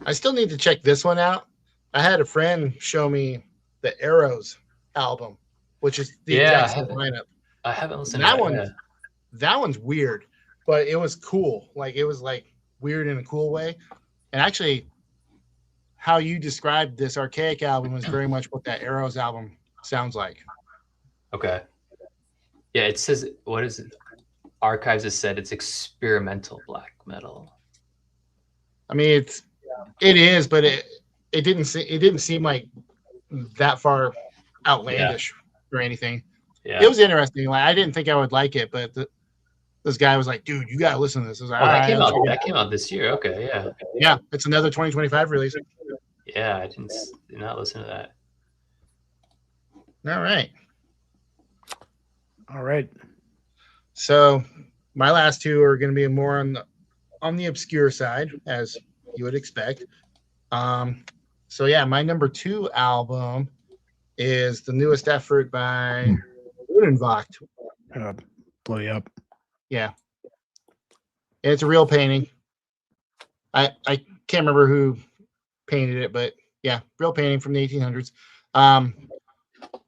I still need to check this one out. I had a friend show me the Arrows album, which is the exact same lineup. I haven't listened that to one. That one's weird, but it was cool. Like it was like weird in a cool way. And actually, how you described this Archaic album is very much what that Arrows album sounds like. Okay. Yeah, it says, what is it? Archives has said it's experimental black metal. I mean, it is, but it didn't seem like that far outlandish or anything. Yeah. It was interesting. Like, I didn't think I would like it, but this guy was like, "Dude, you gotta listen to this." I was like, Oh, "All that right, came I'll out. check it That came out this year. Okay, yeah. Yeah, it's another 2025 release. Yeah, I did not listen to that. All right. All right. So my last two are going to be more on the obscure side, as you would expect. So yeah, my number 2 album is the newest effort by Runenvocht. Blow you up. Yeah, it's a real painting. I can't remember who painted it, but yeah, real painting from the 1800s.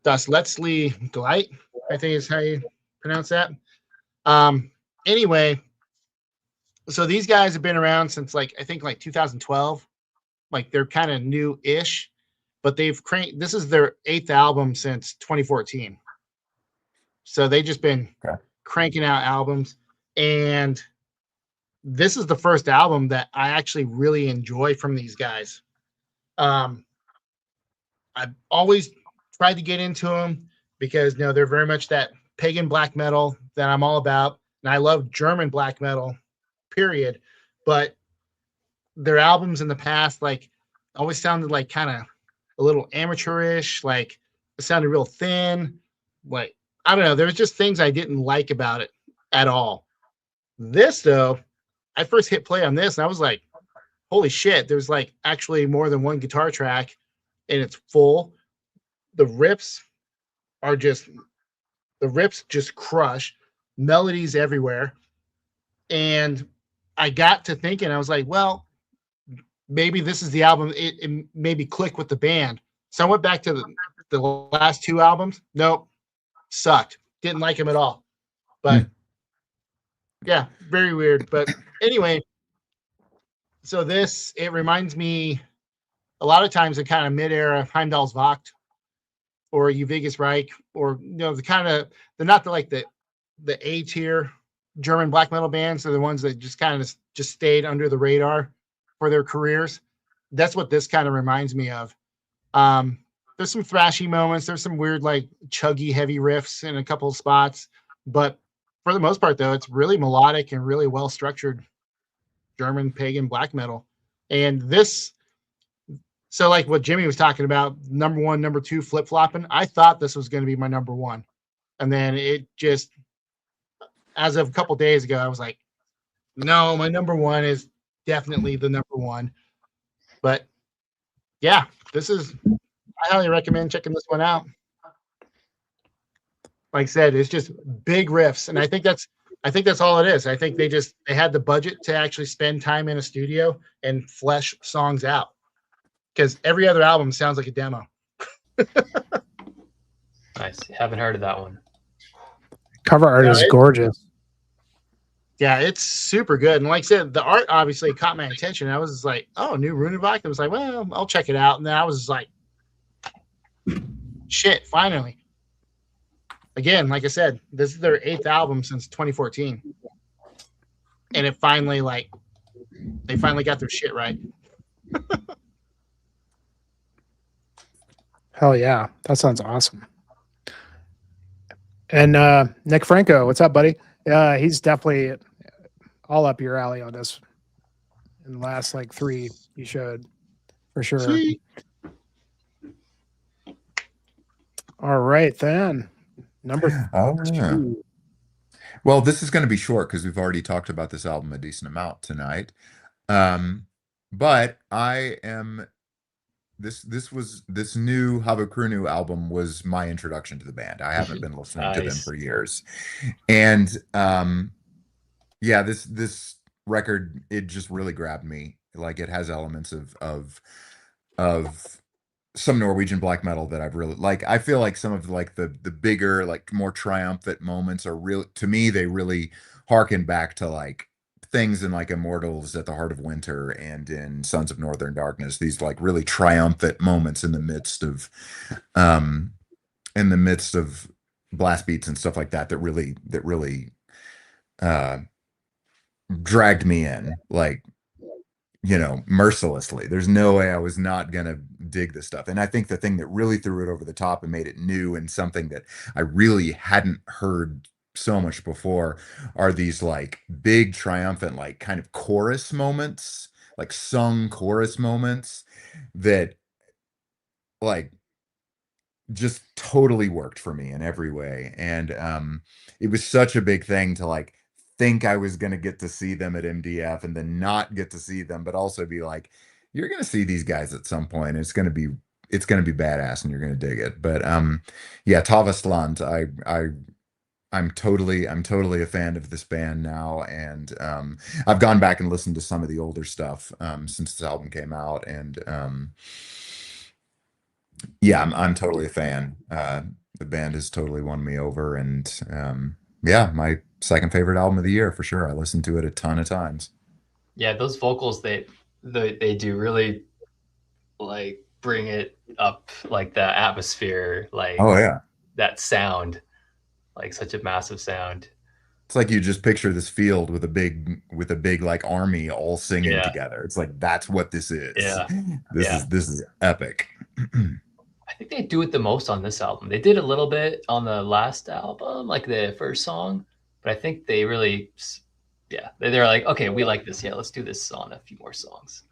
Das Letzte Gleit, I think is how you pronounce that. Anyway, so these guys have been around since I think 2012. Like they're kind of new-ish, but they've this is their 8th album since 2014. So they've just been cranking out albums, and this is the first album that I actually really enjoy from these guys. I've always tried to get into them because they're very much that pagan black metal that I'm all about, and I love German black metal, period. But their albums in the past always sounded like kind of a little amateurish, like it sounded real thin. Like, I don't know, there was just things I didn't like about it at all. This though, I first hit play on this and I was like, holy shit, there's actually more than one guitar track and it's full. The riffs just crush, melodies everywhere. And I got to thinking, I was like, well, maybe this is the album. It maybe click with the band. So I went back to the last 2 albums. Nope. Sucked. Didn't like them at all. But yeah, very weird. But anyway, so it reminds me a lot of times of kind of mid-era Heimdall's Wacht or Uvigus Reich, or they're not the A tier German black metal bands. They're the ones that just kind of just stayed under the radar for their careers. That's what this kind of reminds me of. There's some thrashy moments. There's some weird chuggy heavy riffs in a couple of spots, but for the most part though, it's really melodic and really well structured German pagan black metal. And this, so what Jimmy was talking about, number 1, number 2 flip flopping. I thought this was going to be my number 1, and then it just, as of a couple days ago, I was like, no, my number 1 is definitely the number 1. But yeah, I highly recommend checking this one out. Like I said, it's just big riffs, and I think that's all it is. I think they had the budget to actually spend time in a studio and flesh songs out, because every other album sounds like a demo. Nice. Haven't heard of that one. Cover art is gorgeous. Yeah, it's super good. And like I said, the art obviously caught my attention. I was just like, oh, new Runenvocht. I was like, well, I'll check it out. And then I was just like, shit, finally. Again, like I said, this is their 8th album since 2014. And it finally, they finally got their shit right. Hell yeah. That sounds awesome. And Nick Franco, what's up, buddy? He's definitely all up your alley on this. In the last 3 you showed, for sure. Sweet. All right, then. Number 2. Well, this is going to be short because we've already talked about this album a decent amount tonight. But I am this new Havökrünü album was my introduction to the band. I haven't been listening to them for years. And yeah, this record, it just really grabbed me. It has elements of some Norwegian black metal that I've really I feel like some of the bigger, more triumphant moments are real to me. They really harken back to things in like Immortals at the Heart of Winter and in Sons of Northern Darkness, these like really triumphant moments um in the midst of blast beats and stuff like that that really uh dragged me in, like, you know, mercilessly. There's no way I was not gonna dig this stuff. And I think the thing that really threw it over the top and made it new and something that I really hadn't heard so much before are these like big triumphant, like kind of chorus moments, like sung chorus moments that like just totally worked for me in every way. And it was such a big thing to like think I was going to get to see them at MDF and then not get to see them, but also be like, you're going to see these guys at some point. It's going to be badass and you're going to dig it. But yeah, Tavastland, I'm totally a fan of this band now. And I've gone back and listened to some of the older stuff since this album came out. And yeah, I'm totally a fan. The band has totally won me over, and yeah, my second favorite album of the year for sure. I listened to it a ton of times. Yeah, those vocals they do really like bring it up, like the atmosphere, like Oh yeah, that sound, like such a massive sound. it's like you just picture this field with a big like army all singing Yeah. together. It's like that's what this is. Yeah. This is epic. I think they do it the most on this album. They did a little bit on the last album, like the first song, but I think they really, yeah, they're like, okay, we like this. Yeah, let's do this on a few more songs.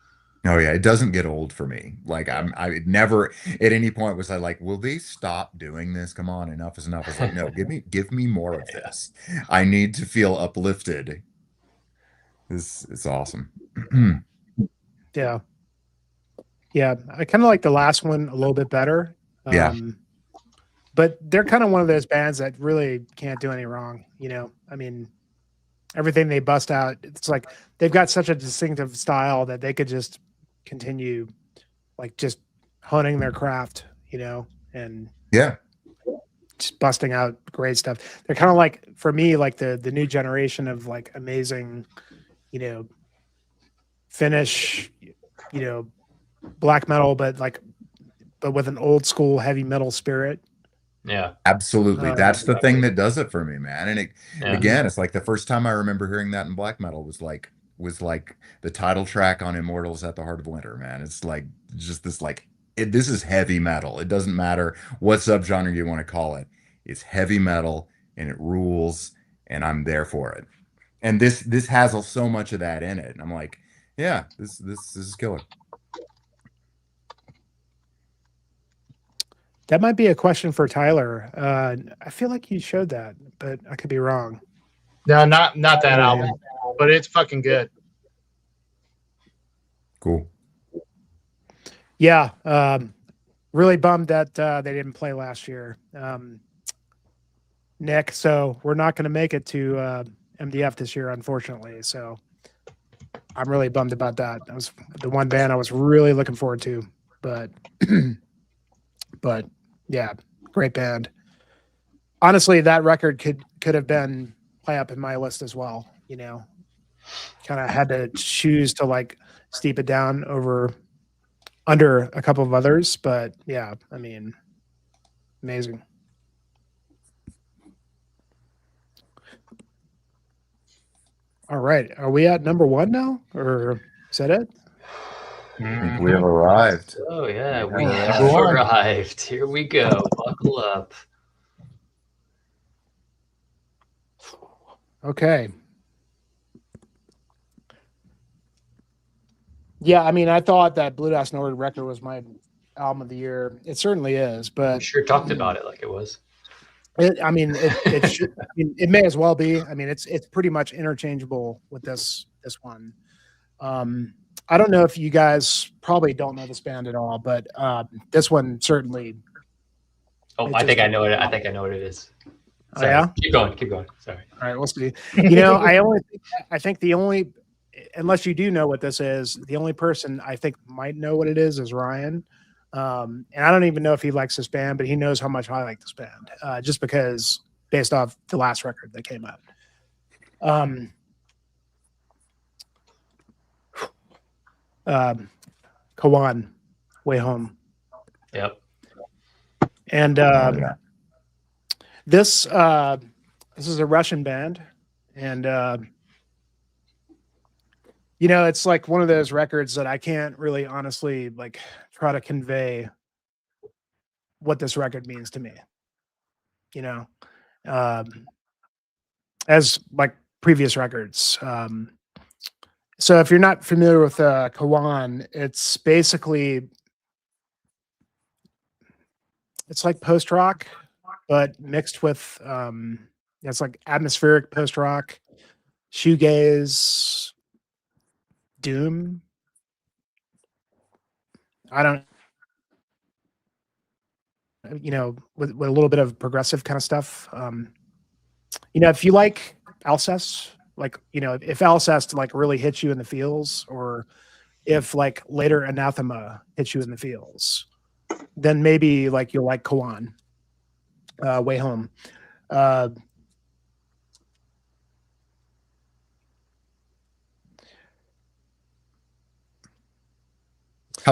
Oh yeah, it doesn't get old for me. Like I never at any point was I like, will they stop doing this? Come on, enough is enough. It's like, no, give me more of this. I need to feel uplifted. This is awesome. Yeah. Yeah. I kind of like the last one a little bit better. Yeah. But they're kind of one of those bands that really can't do any wrong. You know, I mean, everything they bust out, it's like they've got such a distinctive style that they could just continue like just honing their craft, you know, and Yeah. just busting out great stuff. They're kind of like, for me, like the new generation of like amazing, you know, Finnish, you know, black metal, but with an old school heavy metal spirit. Yeah, Absolutely. That's the thing that does it for me, man. And Yeah. again, it's like the first time I remember hearing that in black metal was like the title track on Immortals at the Heart of Winter, man. It's like just this like this is heavy metal. It doesn't matter what subgenre you want to call it. It's heavy metal and it rules and I'm there for it. And this has so much of that in it. And I'm like, yeah, this is killer. That might be a question for Tyler. I feel like you showed that, but I could be wrong. No, not that album, but it's fucking good. Cool. Yeah. Really bummed that they didn't play last year. Nick, so we're not going to make it to MDF this year, unfortunately. So I'm really bummed about that. That was the one band I was really looking forward to, but but yeah, great band. Honestly, that record could have been high up in my list as well. You know, kind of had to choose to like steep it down under a couple of others, but yeah, I mean, amazing. All right, are we at number one now, or is that it? I think we have arrived. Oh yeah, we Yeah. have arrived. Here we go. Buckle up. Okay. Yeah, I mean, I thought that Blue Dust Norwood record was my album of the year. It certainly is, We but sure talked about it like it was. it may as well be. I mean, it's pretty much interchangeable with this one. I don't know if you guys probably don't know this band at all, but this one certainly. Oh, It I think just- I know it. I think I know what it is. Oh, Sorry. yeah? Keep going. Keep going. Sorry. All right, we'll see. You know, I think the only, unless you do know what this is, the only person I think might know what it is Ryan. And I don't even know if he likes this band, but he knows how much I like this band, just because based off the last record that came out. Kawan, Way Home. Yep. And Oh, yeah. this is a Russian band, and you know, it's like one of those records that I can't really honestly like try to convey what this record means to me. You know, as like previous records. So if you're not familiar with Kawan, it's basically it's like post rock, but mixed with it's like atmospheric post rock, shoegaze, doom. I don't, you know, with a little bit of progressive kind of stuff. You know, if you like Alcest, like, you know, if Alcest like really hits you in the feels, or if like later Anathema hits you in the feels, then maybe like you'll like Kawan, Way Home. How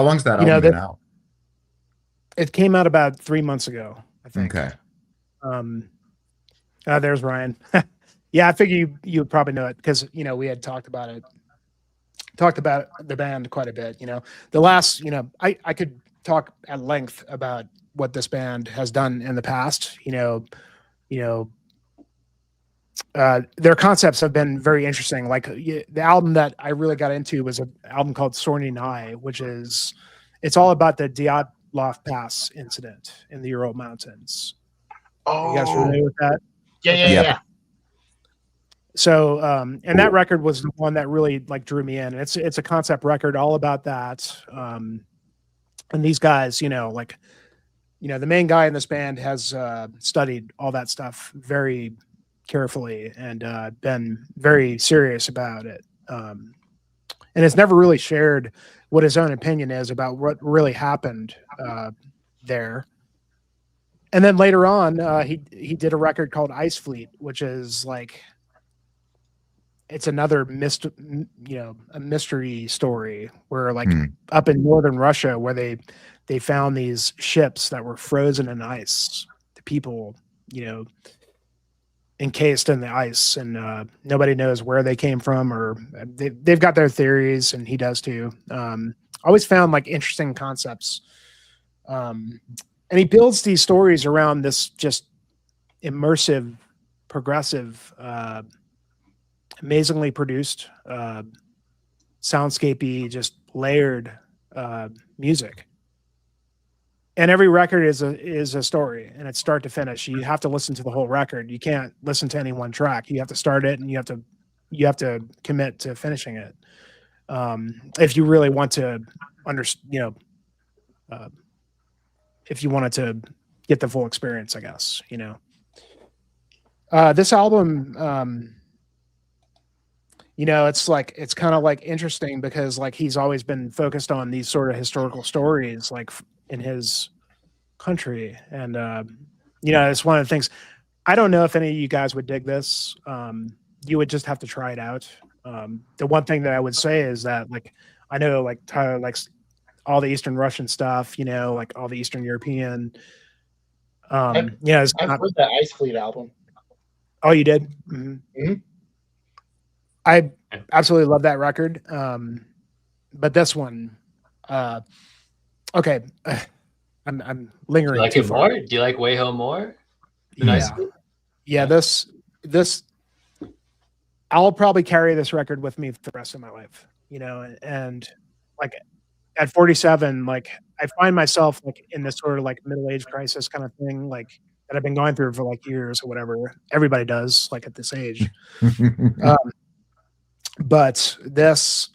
long's that You know, album been out? it came out about 3 months ago, I think. Okay. There's Ryan. Yeah, I figure you would probably know it because, you know, we had talked about the band quite a bit. You know, the last, you know, I could talk at length about what this band has done in the past. You know, their concepts have been very interesting. Like the album that I really got into was an album called Sorny Nye, which is, it's all about the Dyatlov Pass incident in the Ural Mountains. Are you guys familiar with that? Yeah. So, and that record was the one that really like drew me in. It's a concept record all about that. And these guys, you know, like, you know, the main guy in this band has studied all that stuff very carefully and been very serious about it. And has never really shared what his own opinion is about what really happened there. And then later on, he did a record called Ice Fleet, which is like, it's another a mystery story where like up in northern Russia, where they found these ships that were frozen in ice, the people, you know, encased in the ice, and nobody knows where they came from, or they've got their theories, and he does too. Always found like interesting concepts. And he builds these stories around this just immersive, progressive, amazingly produced, soundscapey, just layered music. And every record is a story, and it's start to finish. You have to listen to the whole record. You can't listen to any one track. You have to start it, and you have to commit to finishing it. If you really want to if you wanted to get the full experience, I guess, you know. This album, you know, it's kind of like interesting because like he's always been focused on these sort of historical stories, like in his country. And, you know, it's one of the things, I don't know if any of you guys would dig this. You would just have to try it out. The one thing that I would say is that, like, I know like Tyler likes all the Eastern Russian stuff, you know, like all the Eastern European. I've heard that Ice Fleet album. Oh, you did? Mm-hmm. Mm-hmm. I absolutely love that record. But this one, okay, I'm lingering. Do you like it more? Do you like Way Home more? Yeah. This, I'll probably carry this record with me for the rest of my life, you know, and like at 47, like I find myself like in this sort of like middle-age crisis kind of thing, like that I've been going through for like years or whatever. Everybody does, like at this age. But this,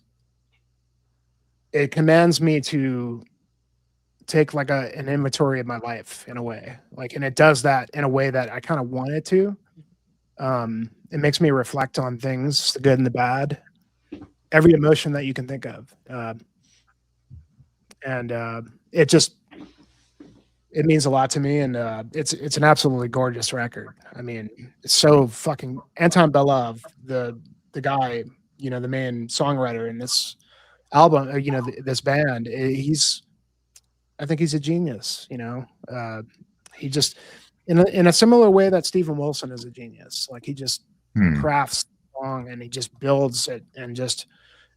it commands me to take like an inventory of my life in a way, like, and it does that in a way that I kind of want it to. It makes me reflect on things, the good and the bad, every emotion that you can think of. And it means a lot to me. And it's an absolutely gorgeous record. I mean, it's so fucking Anton Belov, the guy, you know, the main songwriter in this album, this band. I think he's a genius. He just in a similar way that Steven Wilson is a genius. Like he just crafts the song and he just builds it and just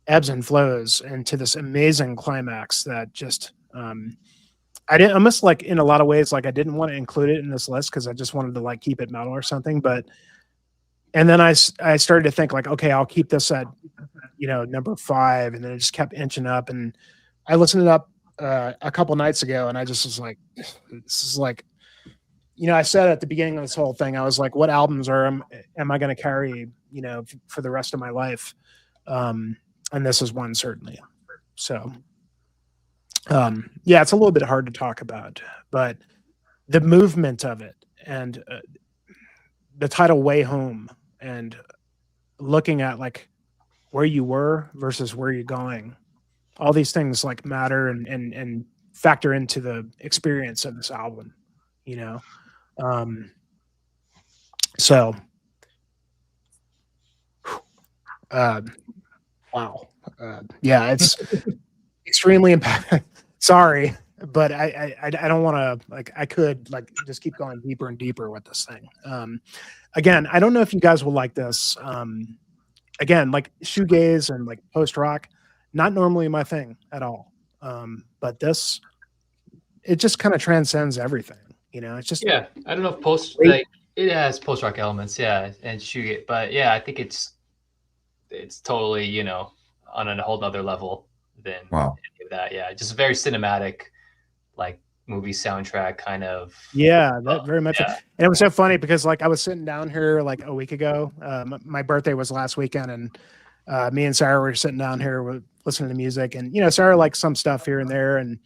ebbs and flows into this amazing climax that just I didn't almost like in a lot of ways like I didn't want to include it in this list because I just wanted to like keep it metal or something. But and then I started to think like, okay, I'll keep this at number 5, and then it just kept inching up. And I listened it up a couple nights ago, and I just was like, this is like, I said at the beginning of this whole thing, I was like, what albums am I going to carry, for the rest of my life? And this is one certainly. So, yeah, it's a little bit hard to talk about, but the movement of it and the title Way Home and looking at like where you were versus where you're going, all these things like matter and factor into the experience of this album, so wow. Yeah, it's extremely impactful. Sorry, but I don't want to like I could like just keep going deeper and deeper with this thing. Again, I don't know if you guys will like this. Again, like shoegaze and like post rock, not normally my thing at all. But this, it just kind of transcends everything. It's just I don't know if like it has post rock elements, and shoegaze, but I think it's totally on a whole nother level than any of that. Yeah, just very cinematic, like movie soundtrack kind of. Yeah, that very much. And it was so funny because like I was sitting down here like a week ago. My birthday was last weekend, and me and Sarah were sitting down here listening to music, and Sarah liked some stuff here and there, and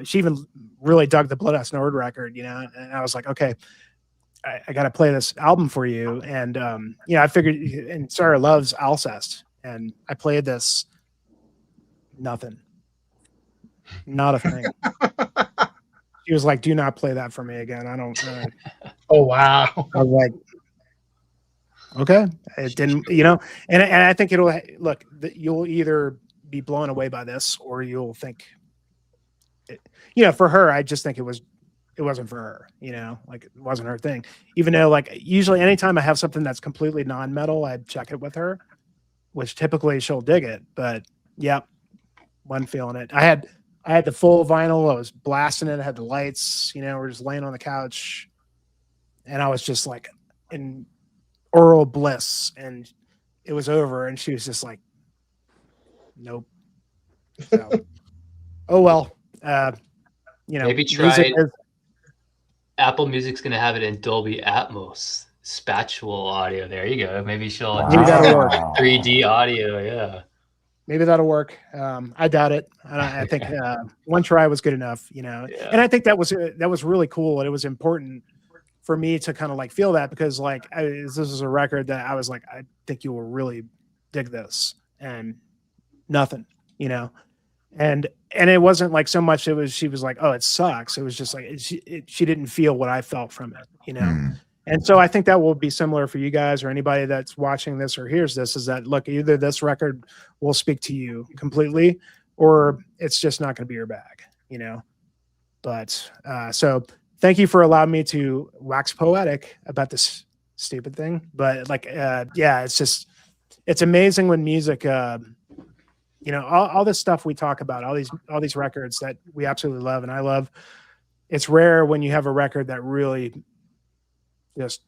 she even really dug the Blood Us Nord record, and I was like, okay, I got to play this album for you, and I figured, and Sarah loves Alcest, and I played this. Nothing. Not a thing. She was like, do not play that for me again. I don't. Oh, wow. I was like, okay. It didn't, and I think it'll look, you'll either be blown away by this or you'll think, for her, I just think it wasn't for her, like it wasn't her thing. Even though like usually anytime I have something that's completely non-metal, I check it with her, which typically she'll dig it. But yeah, wasn't feeling it. I had the full vinyl. I was blasting it. I had the lights, we're just laying on the couch, and I was just like in oral bliss, and it was over. And she was just like, nope. So, oh, well, maybe try Apple Music's going to have it in Dolby Atmos spatial audio. There you go. Maybe she'll maybe that'll work. 3D audio. Yeah. Maybe that'll work. I doubt it. I think one try was good enough, And I think that was really cool, and it was important for me to kind of like feel that because like this is a record that I was like, I think you will really dig this, and nothing, and it wasn't like so much. She was like, oh, it sucks. It was just like she didn't feel what I felt from it, And so I think that will be similar for you guys or anybody that's watching this or hears this, is that, look, either this record will speak to you completely or it's just not going to be your bag, But so thank you for allowing me to wax poetic about this stupid thing. But like, it's amazing when music, all this stuff we talk about, all these records that we absolutely love and I love. It's rare when you have a record that really just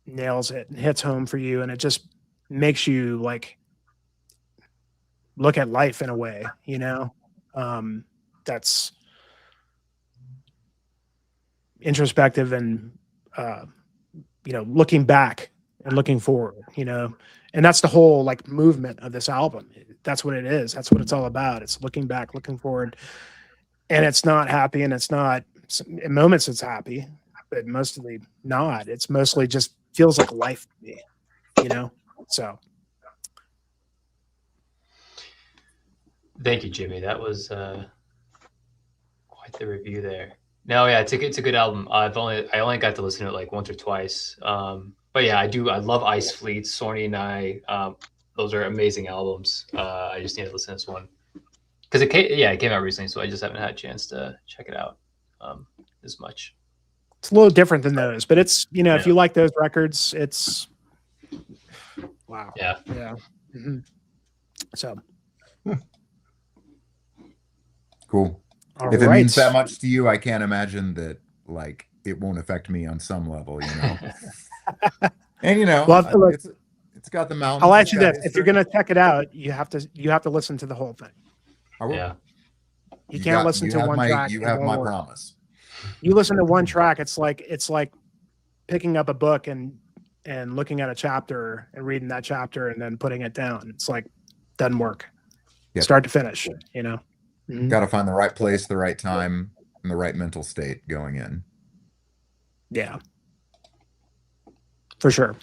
nails it and hits home for you, and it just makes you like look at life in a way, that's introspective and looking back and looking forward, and that's the whole like movement of this album. That's what it is. That's what it's all about. It's looking back, looking forward, and it's not happy, and it's not in moments it's happy, but mostly not. It's mostly just feels like life to me, So thank you, Jimmy. That was quite the review there. No, yeah, it's a good album. I only got to listen to it like once or twice. But yeah, I love Ice Fleet, Sorny and I. Those are amazing albums. I just need to listen to this one because it came out recently, so I just haven't had a chance to check it out as much. It's a little different than those, but it's, if Yeah. you like those records, it's wow. Yeah. Yeah. Mm-hmm. So Cool. all If it right. means that much to you, I can't imagine that like it won't affect me on some level, And Well, look, it's got the mountains. I'll it's ask you got this: if you're history. gonna check it out, you have to listen to the whole thing. I will. Yeah. You can't listen to one track. You and have go my on. promise. You listen to one track, it's like picking up a book and looking at a chapter and reading that chapter and then putting it down. It's like doesn't work. Yep. Start to finish, Mhm. Got to find the right place, the right time, and the right mental state going in. Yeah, for sure.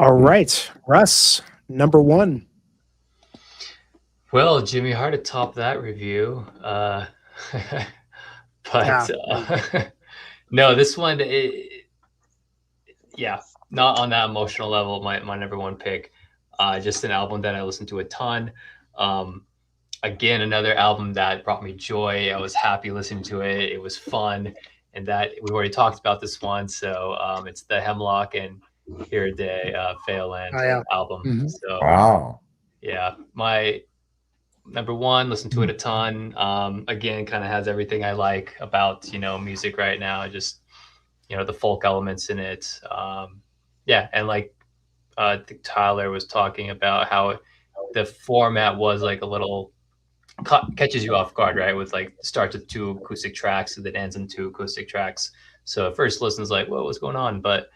All right, Russ, number 1. Well, Jimmy, hard to top that review. But no, this one, not on that emotional level. My number 1 pick, just an album that I listened to a ton. Again, another album that brought me joy. I was happy listening to it. It was fun, and that we've already talked about this one. So it's the Hemlock and Here a Day Fairland album. Mm-hmm. So wow, yeah, my number 1, listen to it a ton. Again, kind of has everything I like about music right now. Just the folk elements in it. And like I think Tyler was talking about how the format was like a little catches you off guard, right? With like starts with 2 acoustic tracks and then ends in 2 acoustic tracks. So at first listen's like, whoa, what's going on? But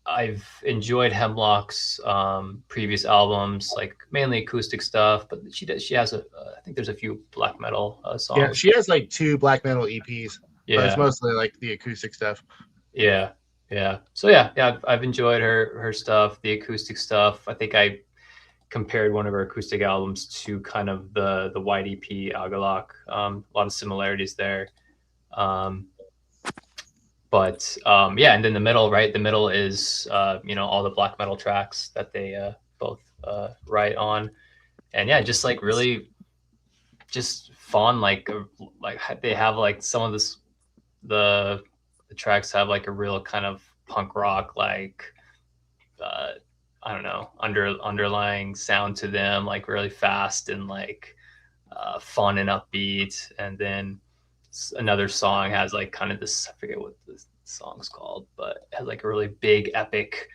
I've enjoyed Hemlock's previous albums, like mainly acoustic stuff, but she has I think there's a few black metal songs. Yeah, she has like 2 black metal EPs. But it's mostly like the acoustic stuff. Yeah. So I've enjoyed her stuff, the acoustic stuff. I think I compared one of her acoustic albums to kind of the White EP Agalok. A lot of similarities there. And then the middle, right? The middle is all the black metal tracks that they both write on, and just like really just fun. Like they have like some of this the tracks have like a real kind of punk rock like I don't know underlying sound to them, like really fast and like fun and upbeat. And then another song has like kind of this, I forget what the song's called, but it has like a really big epic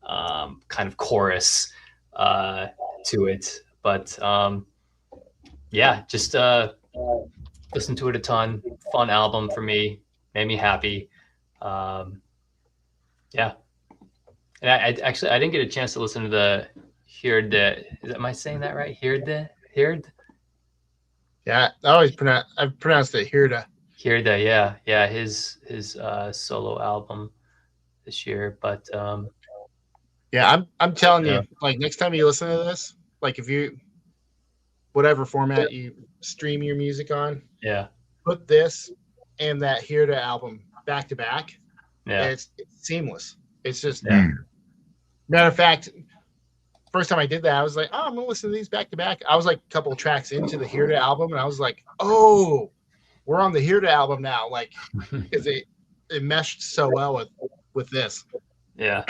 kind of chorus to it. But just listen to it a ton. Fun album for me, made me happy. And I didn't get a chance to listen to the am I saying that right? Hirde? Yeah, I've pronounced it Hirde. Hirde, yeah. His solo album this year. But I'm telling you, like next time you listen to this, like if you whatever format you stream your music on, put this and that Hirde album back to back. Yeah, it's seamless. It's just matter of fact, first time I did that, I was like, oh, I'm gonna listen to these back to back. I was like a couple of tracks into the Hirde album, and I was like, oh, we're on the Hirde album now, like because it meshed so well with this. Yeah.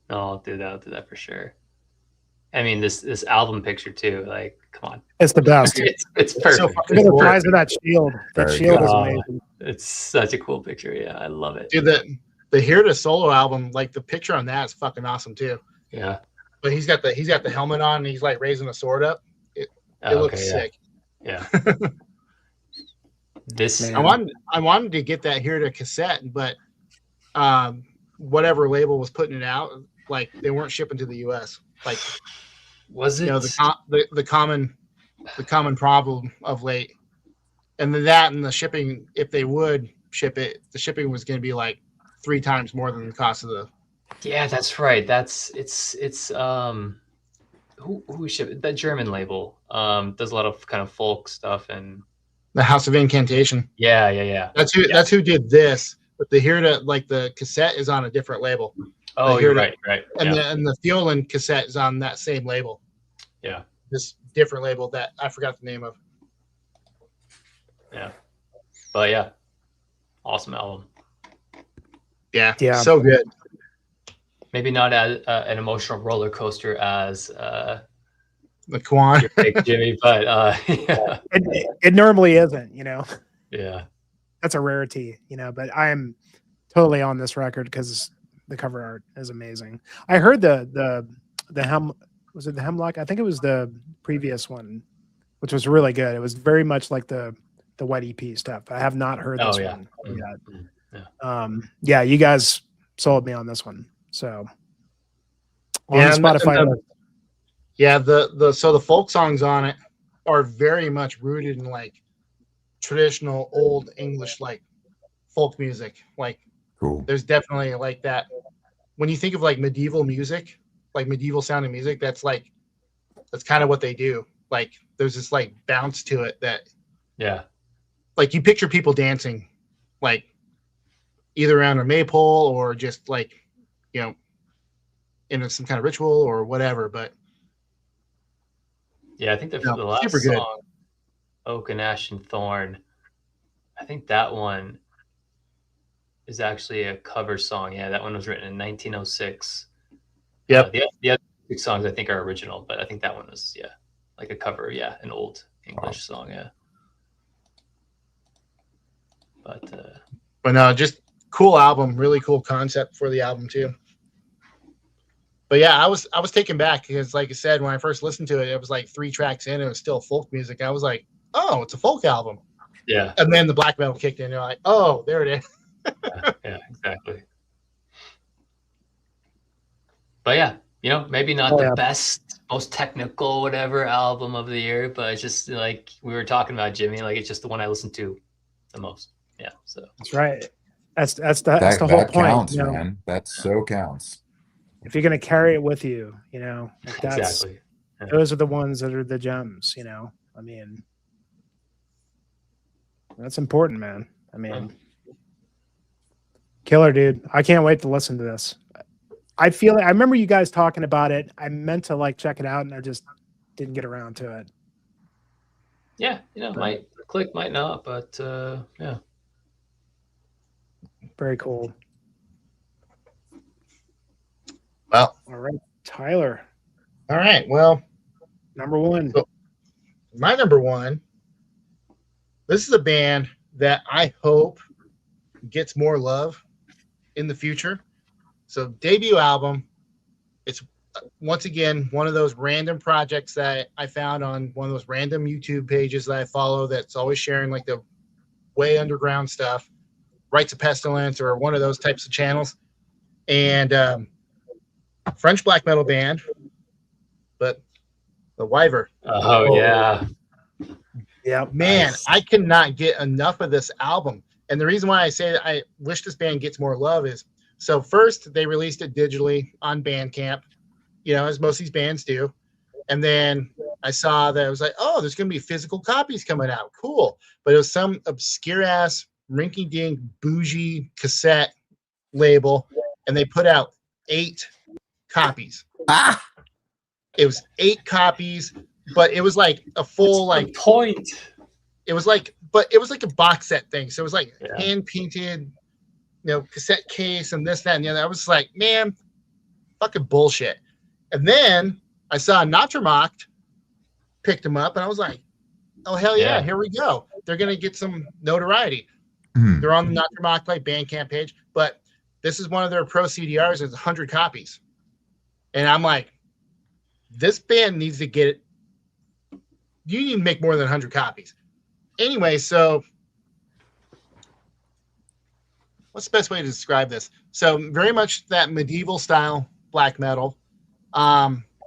No, I'll do that for sure. I mean, this album picture too, like, come on. It's the best. It's perfect. So look at the size of that shield. That shield is amazing. It's such a cool picture. Yeah, I love it. Dude, the Hirde solo album, like the picture on that is fucking awesome too. Yeah. But he's got the helmet on and he's like raising a sword up. It looks sick. Yeah. I wanted to get that Hirde cassette, but whatever label was putting it out, like they weren't shipping to the US. Like, was it the common problem of late, and then that and the shipping. If they would ship it, the shipping was going to be like 3 times more than the cost of the. Yeah, that's right. It's who shipped that German label? Does a lot of kind of folk stuff and the House of Incantation. Yeah. That's who did this. But the Hirde, like the cassette, is on a different label. Oh, you're right. And the Fiolen cassette is on that same label. Yeah. this different label that I forgot the name of. Yeah, but yeah, awesome album. Yeah, Yeah. so good. Maybe not as an emotional roller coaster as The Quan. your pick, Jimmy, but yeah. It normally isn't, Yeah. That's a rarity, but I am totally on this record because the cover art is amazing. I heard the was it the Hemlock? I think it was the previous one, which was really good. It was very much like the Wet EP stuff. I have not heard this one yet. Yeah, you guys sold me on this one. So on the Spotify. So the folk songs on it are very much rooted in like traditional old English like folk music. Like Cool. there's definitely like that when you think of like medieval music, like medieval sounding music, that's kind of what they do. Like there's this like bounce to it that like you picture people dancing like either around a maypole or just like in some kind of ritual or whatever. But I think the last song, Oak and Ash and Thorn, I think that one is actually a cover song. Yeah, that one was written in 1906. Yep. The other 6 songs I think are original, but I think that one was like a cover. Yeah, an old English song. Yeah. But no, just cool album, really cool concept for the album too. But yeah, I was taken back because, like I said, when I first listened to it, it was like 3 tracks in, and it was still folk music. I was like, oh, it's a folk album. Yeah. And then the black metal kicked in. And you're like, oh, there it is. yeah, exactly. But yeah, maybe not the best, most technical, whatever album of the year, but it's just like we were talking about, Jimmy. Like it's just the one I listen to the most. Yeah. So that's right. That's the whole that point. Counts, man. That so counts. If you're gonna carry it with you, like that's exactly. Yeah. Those are the ones that are the gems. I mean, that's important, man. I mean, killer, dude. I can't wait to listen to this. I remember you guys talking about it. I meant to like check it out, and I just didn't get around to it. Yeah, might click, might not, but yeah. Very cool. Well, all right, Tyler. All right, well, number 1. So my number 1. This is a band that I hope gets more love in the future. So debut album. It's once again one of those random projects that I found on one of those random YouTube pages that I follow that's always sharing like the way underground stuff, Rites of Pestilence or one of those types of channels. And French black metal band, but the Wyver. Oh yeah. Yeah, man, nice. I cannot get enough of this album. And the reason why I say that I wish this band gets more love is, so first they released it digitally on Bandcamp, as most of these bands do. And then I saw that it was like, oh, there's going to be physical copies coming out. Cool. But it was some obscure ass rinky-dink bougie cassette label. And they put out 8 copies. It was 8 copies, but it was like a full like point. It was like, but it was like a box set thing. So it was like hand painted, cassette case and this, that, and the other. I was like, man, fucking bullshit. And then I saw Naturmacht picked them up, and I was like, oh hell yeah, here we go. They're gonna get some notoriety. They're on the Naturmacht like Bandcamp page, but this is one of their pro CDRs. It's 100 copies, and I'm like, this band needs to get it. You need to make more than 100 copies. Anyway, so what's the best way to describe this? So very much that medieval style black metal.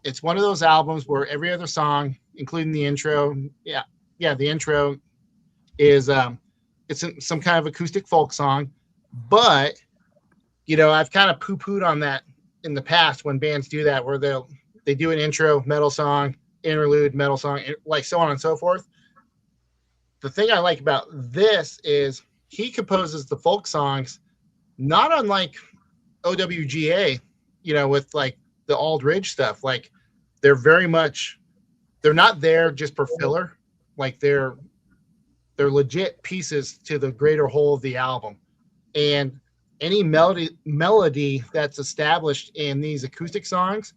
It's one of those albums where every other song, including the intro, the intro is it's some kind of acoustic folk song. But I've kind of poo-pooed on that in the past when bands do that, where they do an intro metal song, interlude metal song, like so on and so forth. The thing I like about this is he composes the folk songs, not unlike OWGA, with like the Aldridge stuff. Like they're very much they're not there just for filler. Like they're legit pieces to the greater whole of the album. And any melody that's established in these acoustic songs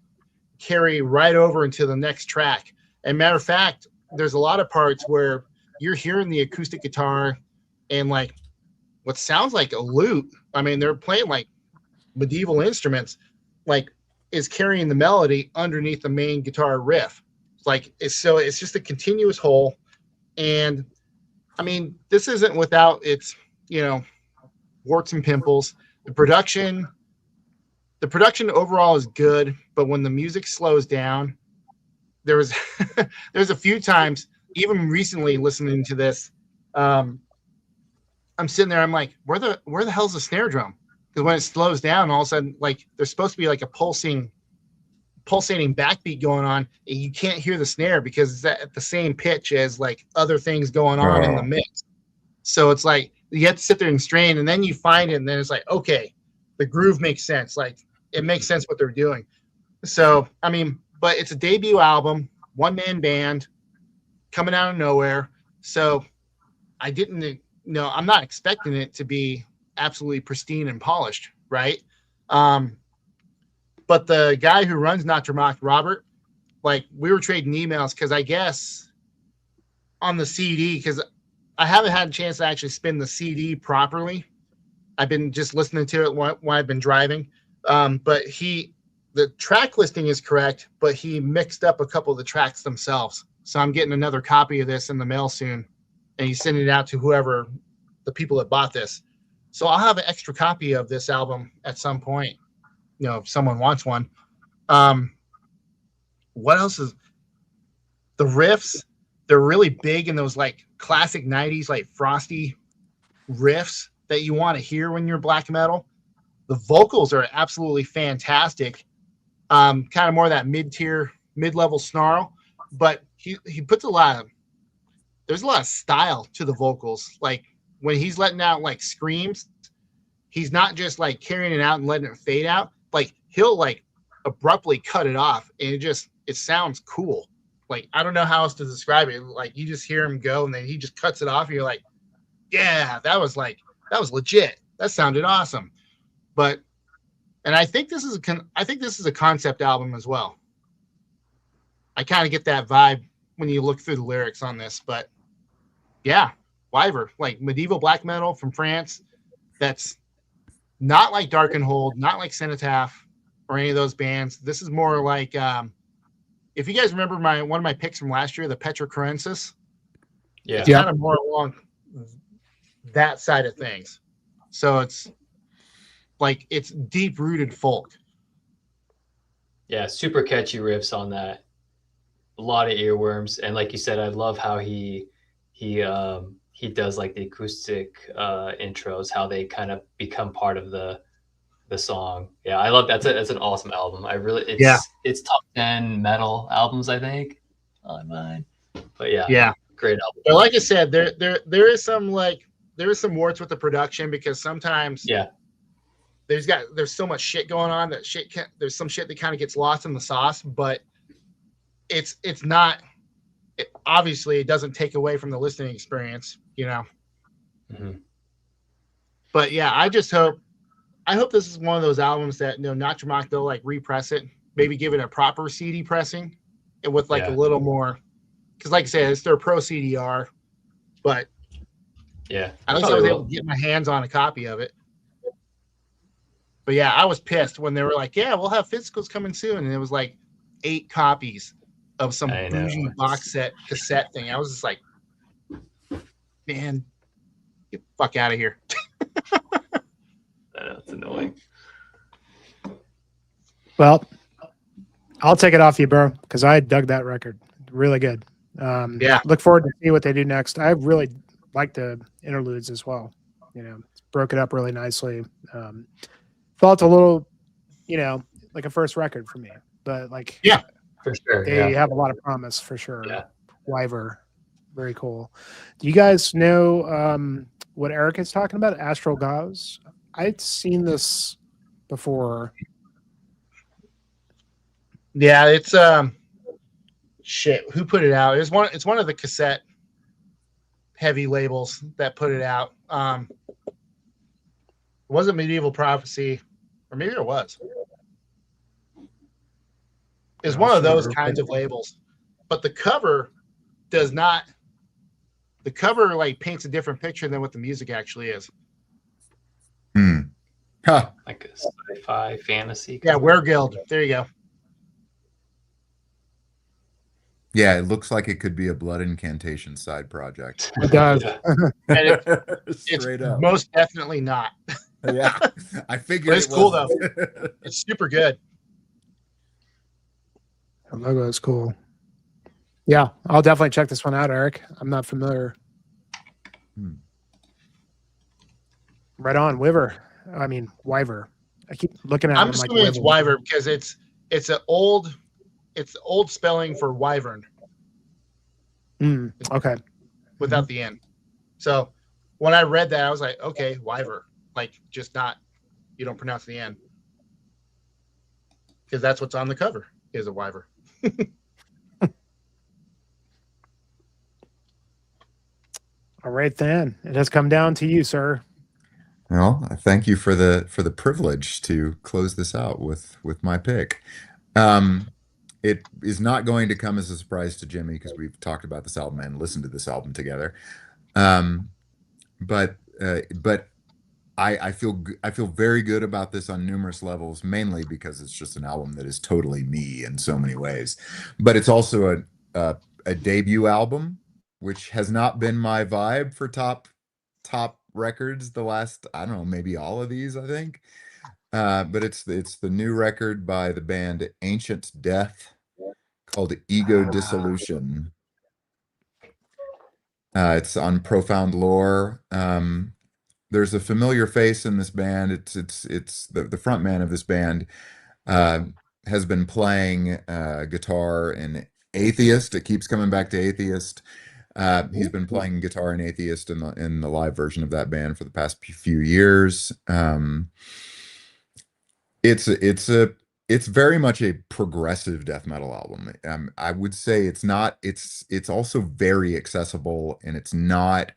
carry right over into the next track. And matter of fact, there's a lot of parts where you're hearing the acoustic guitar and like what sounds like a lute. I mean, they're playing like medieval instruments, like is carrying the melody underneath the main guitar riff. Like it's just a continuous whole. And I mean, this isn't without its, warts and pimples. The production overall is good, but when the music slows down, there's a few times, even recently listening to this, I'm sitting there, I'm like, where the hell's the snare drum? Because when it slows down, all of a sudden, like there's supposed to be like a pulsating backbeat going on, and you can't hear the snare because it's at the same pitch as like other things going on in the mix. So it's like you have to sit there and strain, and then you find it, and then it's like, okay, the groove makes sense. Like it makes sense what they're doing. So I mean, but it's a debut album, one-man band coming out of nowhere. So I didn't know, I'm not expecting it to be absolutely pristine and polished, right? But the guy who runs Natramock, Robert, like we were trading emails because I guess on the CD, because I haven't had a chance to actually spin the CD properly. I've been just listening to it while I've been driving. But the track listing is correct, but he mixed up a couple of the tracks themselves. So I'm getting another copy of this in the mail soon, and he's sending it out to whoever the people that bought this. So I'll have an extra copy of this album at some point, if someone wants one. What else is the riffs? They're really big in those like classic 90s, like frosty riffs that you want to hear when you're black metal. The vocals are absolutely fantastic. Kind of more of that mid-level snarl, but he puts there's a lot of style to the vocals. Like when he's letting out like screams, he's not just like carrying it out and letting it fade out. Like he'll like abruptly cut it off, and it sounds cool. Like I don't know how else to describe it. Like you just hear him go, and then he just cuts it off, and you're like, yeah, that was legit. That sounded awesome. And I think this is a concept album as well. I kind of get that vibe when you look through the lyrics on this, but yeah, Wyver, like medieval black metal from France. That's not like Dark and Hold, not like Cenotaph or any of those bands. This is more like, if you guys remember one of my picks from last year, the Petra Corensis. Yeah. It's kind of more along that side of things. So it's deep rooted folk. Yeah, super catchy riffs on that. A lot of earworms, and like you said, I love how he does like the acoustic intros, how they kind of become part of the song. Yeah, I love that. That's an awesome album. It's top 10 metal albums, I think, on mine. But yeah, great album. But like I said, there is some warts with the production, because sometimes there's so much shit going on that there's some shit that kind of gets lost in the sauce, but it's not. Obviously, it doesn't take away from the listening experience, Mm-hmm. But yeah, I hope this is one of those albums that Natramock, they'll like repress it, maybe give it a proper CD pressing, and with like a little more, because like I said, it's their Pro CDR, but yeah, at least I was able to get my hands on a copy of it. But yeah, I was pissed when they were like, "Yeah, we'll have physicals coming soon," and it was like 8 copies of some bougie box set cassette thing. I was just like, man, get the fuck out of here. I know, it's annoying. Well, I'll take it off you, bro, because I dug that record. Really good. Look forward to see what they do next. I really like the interludes as well. Broke it up really nicely. Felt a little, like a first record for me, but like, for sure, they have a lot of promise for sure. Yeah. Wyver, very cool. Do you guys know what Eric is talking about? Astral Gauze. I'd seen this before. Yeah, it's shit, who put it out? It's one of the cassette heavy labels that put it out. It wasn't Medieval Prophecy, or maybe it was. It's one of those kinds of labels, but the cover does not. The cover like paints a different picture than what the music actually is. Huh. Like a sci-fi fantasy. Yeah, Weregild. There you go. Yeah, it looks like it could be a blood incantation side project. It does. Yeah. And it's Straight up. most definitely not. Yeah, I figured But it's it cool, wasn't. It's super good. The logo is cool. Yeah, I'll definitely check this one out, Eric. I'm not familiar. Right on, Wyver. I mean, Wyver. I keep looking at it. I'm assuming it's Wyvern because it's an old spelling for wyvern Okay. without the N. So when I read that, I was like, okay, wyvern, like just not, you don't pronounce the N, because that's what's on the cover is a wyvern. All right, then. It has come down to you, sir. Well, I thank you for the privilege to close this out with my pick. It is not going to come as a surprise to Jimmy because we've talked about this album and listened to this album together. But I feel very good about this on numerous levels, mainly because it's just an album that is totally me in so many ways. But it's also a debut album, which has not been my vibe for top records the last, I don't know, maybe all of these, I think. But it's the new record by the band Ancient Death called Ego Dissolution. It's on Profound Lore. There's a familiar face in this band. It's the front man of this band has been playing guitar in Atheist. It keeps coming back to Atheist. He's been playing guitar in Atheist in the live version of that band for the past few years. It's very much a progressive death metal album. I would say it's also very accessible, and it's not.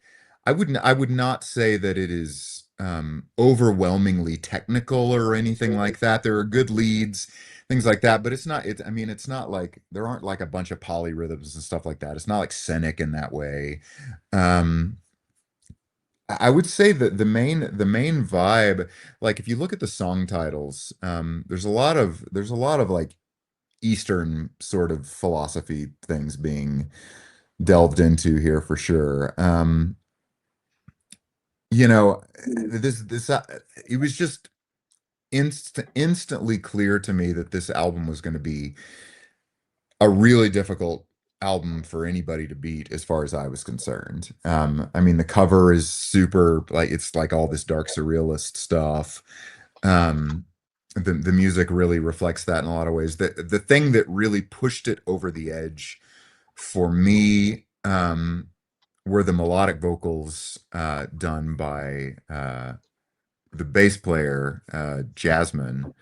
I would not say that it is overwhelmingly technical or anything like that. There are good leads, things like that, but it's not. I mean, it's not like there aren't like a bunch of polyrhythms and stuff like that. It's not like Scenic in that way. I would say that the main vibe, like if you look at the song titles, there's a lot of like Eastern sort of philosophy things being delved into here for sure. You know, this it was just instantly clear to me that this album was going to be a really difficult album for anybody to beat as far as I was concerned. I mean, the cover is super, like, it's like all this dark surrealist stuff. The music really reflects that in a lot of ways. The thing that really pushed it over the edge for me were the melodic vocals done by the bass player, Jasmine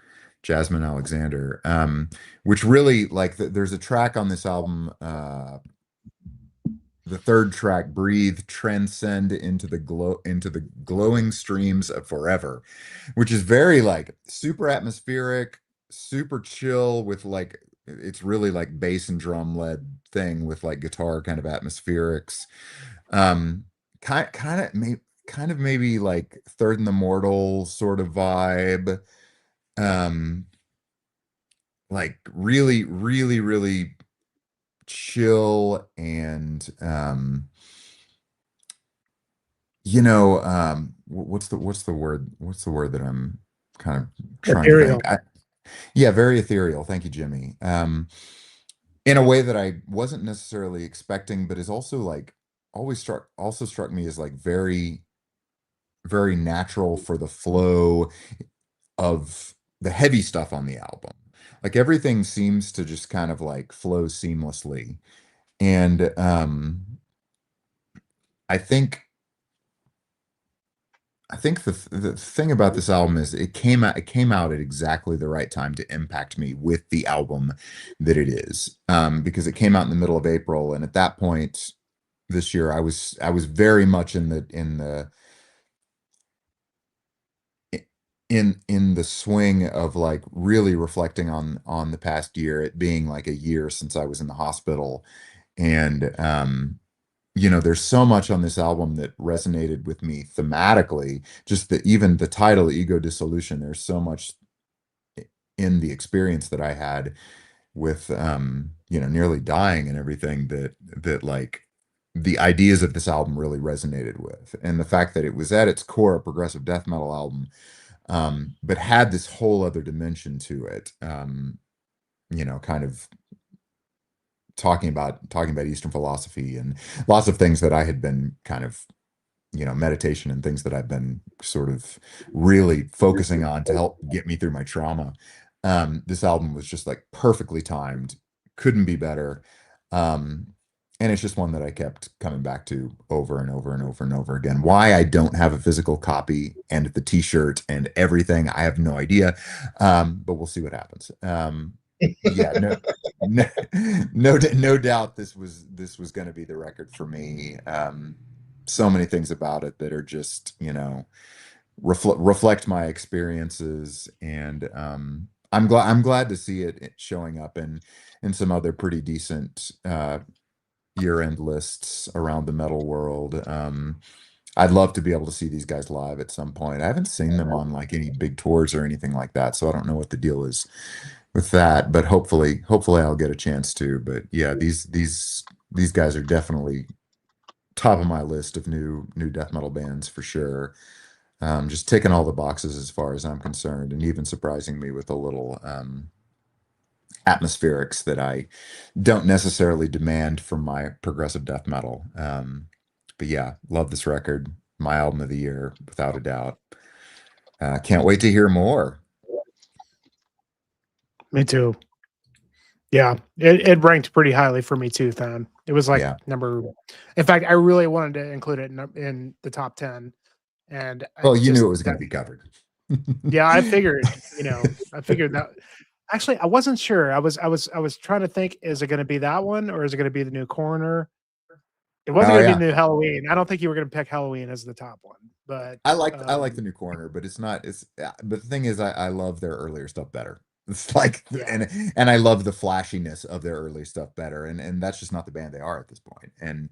Alexander, which really, like, there's a track on this album, the third track, Breathe, Transcend into the glowing streams of forever, which is very like super atmospheric, super chill with like, it's really like bass and drum led thing with like guitar kind of atmospherics. Kind of maybe like Third in the Mortal sort of vibe. Like really, really, really chill and what's the word that I'm kind of trying Ethereal. to think. Yeah, very ethereal. Thank you, Jimmy. In a way that I wasn't necessarily expecting, but is also like struck me as like very, very natural for the flow of the heavy stuff on the album. Like everything seems to just kind of like flow seamlessly. And I think I think the thing about this album is it came out at exactly the right time to impact me with the album that it is. Because it came out in the middle of April, and at that point this year I was very much in the swing of like really reflecting on the past year, it being like a year since I was in the hospital. And there's so much on this album that resonated with me thematically. Just even the title, Ego Dissolution, there's so much in the experience that I had with nearly dying and everything that like the ideas of this album really resonated with. And the fact that it was at its core a progressive death metal album, but had this whole other dimension to it. Kind of talking about Eastern philosophy and lots of things that I had been kind of, meditation and things that I've been sort of really focusing on to help get me through my trauma. This album was just like perfectly timed, couldn't be better. And it's just one that I kept coming back to over and over and over and over again. Why I don't have a physical copy and the t-shirt and everything, I have no idea. But we'll see what happens. Yeah, no, no doubt this was going to be the record for me. So many things about it that are just, reflect my experiences, and I'm glad to see it showing up in some other pretty decent year-end lists around the metal world. I'd love to be able to see these guys live at some point. I haven't seen them on like any big tours or anything like that, so I don't know what the deal is with that, but hopefully I'll get a chance to. But yeah, these guys are definitely top of my list of new death metal bands for sure. Just ticking all the boxes as far as I'm concerned, and even surprising me with a little atmospherics that I don't necessarily demand from my progressive death metal. But yeah, love this record. My album of the year, without a doubt. Can't wait to hear more. Me too. Yeah, it ranked pretty highly for me too, Thon. It was like Yeah. number. In fact, I really wanted to include it in the top 10, and Well, you knew it was going to be covered. Yeah, I figured. I figured that. Actually, I wasn't sure. I was trying to think: is it going to be that one, or is it going to be the new Coroner? It wasn't Oh going to be yeah, the new Halloween. I don't think you were going to pick Halloween as the top one, but I like the new corner, but it's not. But the thing is, I love their earlier stuff better. It's like, Yeah. and I love the flashiness of their early stuff better, and that's just not the band they are at this point. And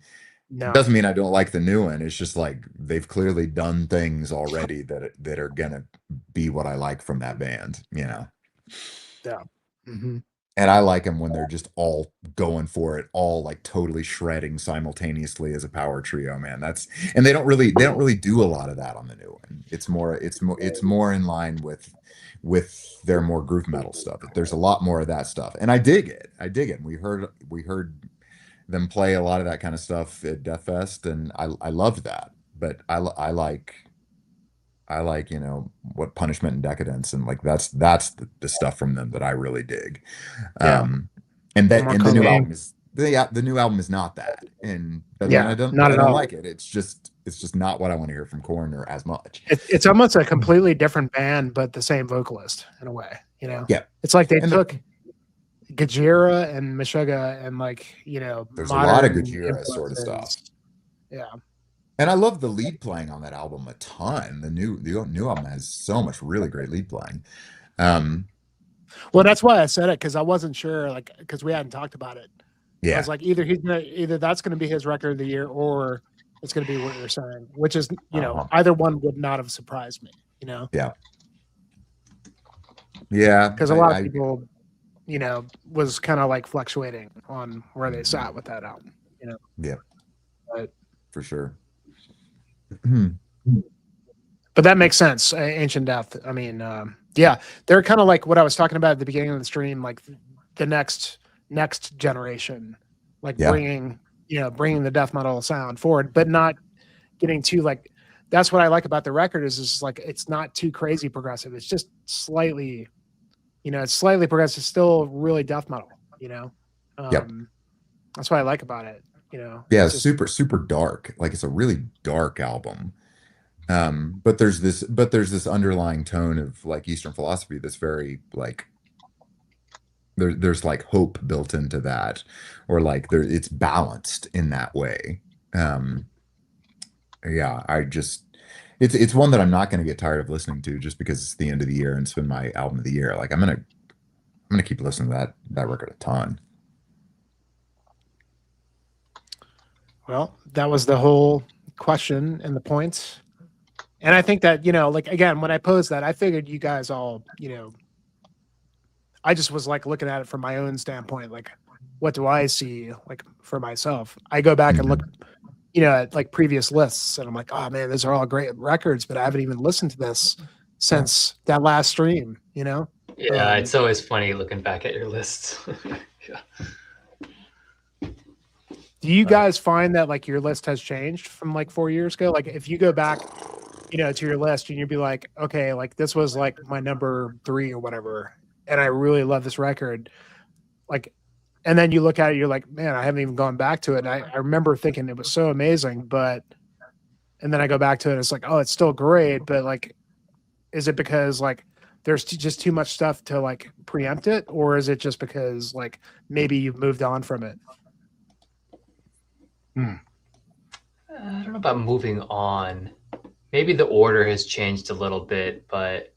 it no, doesn't mean I don't like the new one. It's just like they've clearly done things already that are gonna be what I like from that band. yeah, hmm And I like them when they're just all going for it, all like totally shredding simultaneously as a power trio, man. And they don't really do a lot of that on the new one. It's more in line with their more groove metal stuff. There's a lot more of that stuff. And I dig it. I dig it. And we heard them play a lot of that kind of stuff at Death Fest, and I loved that. But I like, what Punishment and Decadence, and like that's the stuff from them that I really dig. yeah, And more the new color. album is the new album is not that. And doesn't mean Yeah, I don't not I at don't all. like it. It's just not what I want to hear from Coroner as much. It's almost a completely different band, but the same vocalist in a way. Yeah. It's like they And took Gajira and Meshuggah and there's a lot of modern Gojira sort of stuff. influences. Yeah, And I love the lead playing on that album a ton. The new album has so much really great lead playing. well, that's why I said it, because I wasn't sure, like, because we hadn't talked about it. I Yeah. was like, either that's gonna be his record of the year, or it's gonna be what you're saying, which is either one would not have surprised me. Yeah. Yeah. Because a lot of people, was kind of like fluctuating on where they sat with that album. Yeah. But For sure. but that makes sense. Ancient Death. I mean, yeah, they're kind of like what I was talking about at the beginning of the stream, like the next generation, like Yeah. bringing the death metal sound forward, but not getting too like. That's what I like about the record is like it's not too crazy progressive. It's just slightly, it's slightly progressive, still really death metal. Yep. That's what I like about it. Yeah, It's just, super, super dark. Like it's a really dark album, But there's this underlying tone of like Eastern philosophy that's very like there's like hope built into that, or like it's balanced in that way. Um, yeah, it's one that I'm not going to get tired of listening to just because it's the end of the year and it's been my album of the year. Like I'm gonna keep listening to that record a ton. Well, that was the whole question and the points. And I think that, like, again, when I posed that, I figured you guys all, I just was like looking at it from my own standpoint. Like, what do I see like for myself? I go back and look, at like previous lists and I'm like, oh man, those are all great records, but I haven't even listened to this since that last stream, Yeah, it's always funny looking back at your lists. Yeah. Do you guys find that like your list has changed from like 4 years ago? Like if you go back, to your list and you'd be like, okay, like this was like my number 3 or whatever, and I really love this record. Like, and then you look at it, you're like, man, I haven't even gone back to it. And I remember thinking it was so amazing, and then I go back to it and it's like, oh, it's still great. But like, is it because like there's just too much stuff to like preempt it? Or is it just because like maybe you've moved on from it? I don't know about moving on. Maybe the order has changed a little bit, but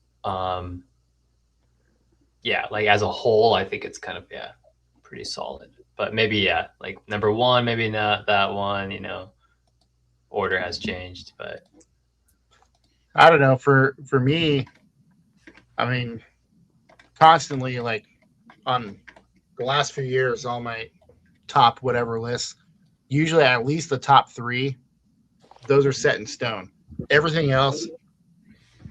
yeah, like as a whole, I think it's kind of pretty solid. But maybe like number 1, maybe not that one. Order has changed, but I don't know. For me, I mean, constantly like on the last few years, all my top whatever lists, usually at least the top 3, those are set in stone. Everything else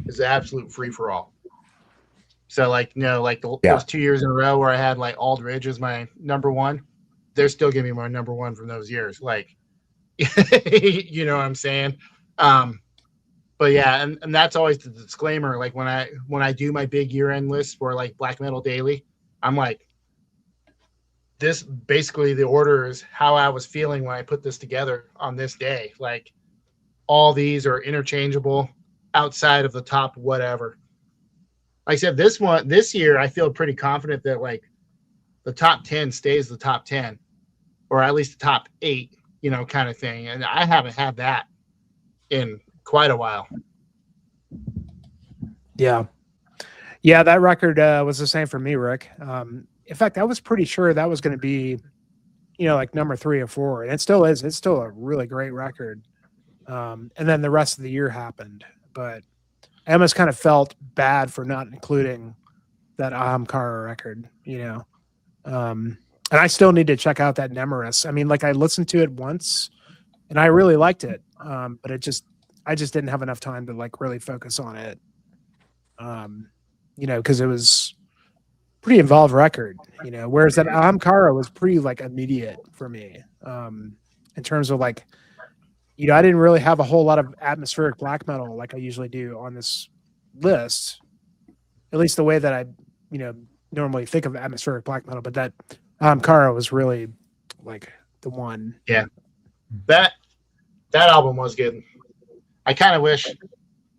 is absolute free for all. So like, those 2 years in a row where I had like Aldridge as my number 1, they're still giving me my number 1 from those years. Like, you know what I'm saying? But yeah, and that's always the disclaimer. Like when I do my big year-end list for like Black Metal Daily, I'm like, this basically the order is how I was feeling when I put this together on this day. Like all these are interchangeable outside of the top whatever. Like I said, this year I feel pretty confident that like the top 10 stays the top 10, or at least the top 8, kind of thing. And I haven't had that in quite a while. Yeah, that record was the same for me, Rick. In fact, I was pretty sure that was going to be, like number 3 or 4, and it still is. It's still a really great record. And then the rest of the year happened, but I almost kind of felt bad for not including that Ahamkara record, and I still need to check out that Nemeris. I mean, like I listened to it once and I really liked it. But I just didn't have enough time to like really focus on it. Cause it was pretty involved record, whereas that Ahamkara was pretty like immediate for me. In terms of like, I didn't really have a whole lot of atmospheric black metal like I usually do on this list, at least the way that I, normally think of atmospheric black metal. But that Ahamkara was really like the one. Yeah, that album was good. I kind of wish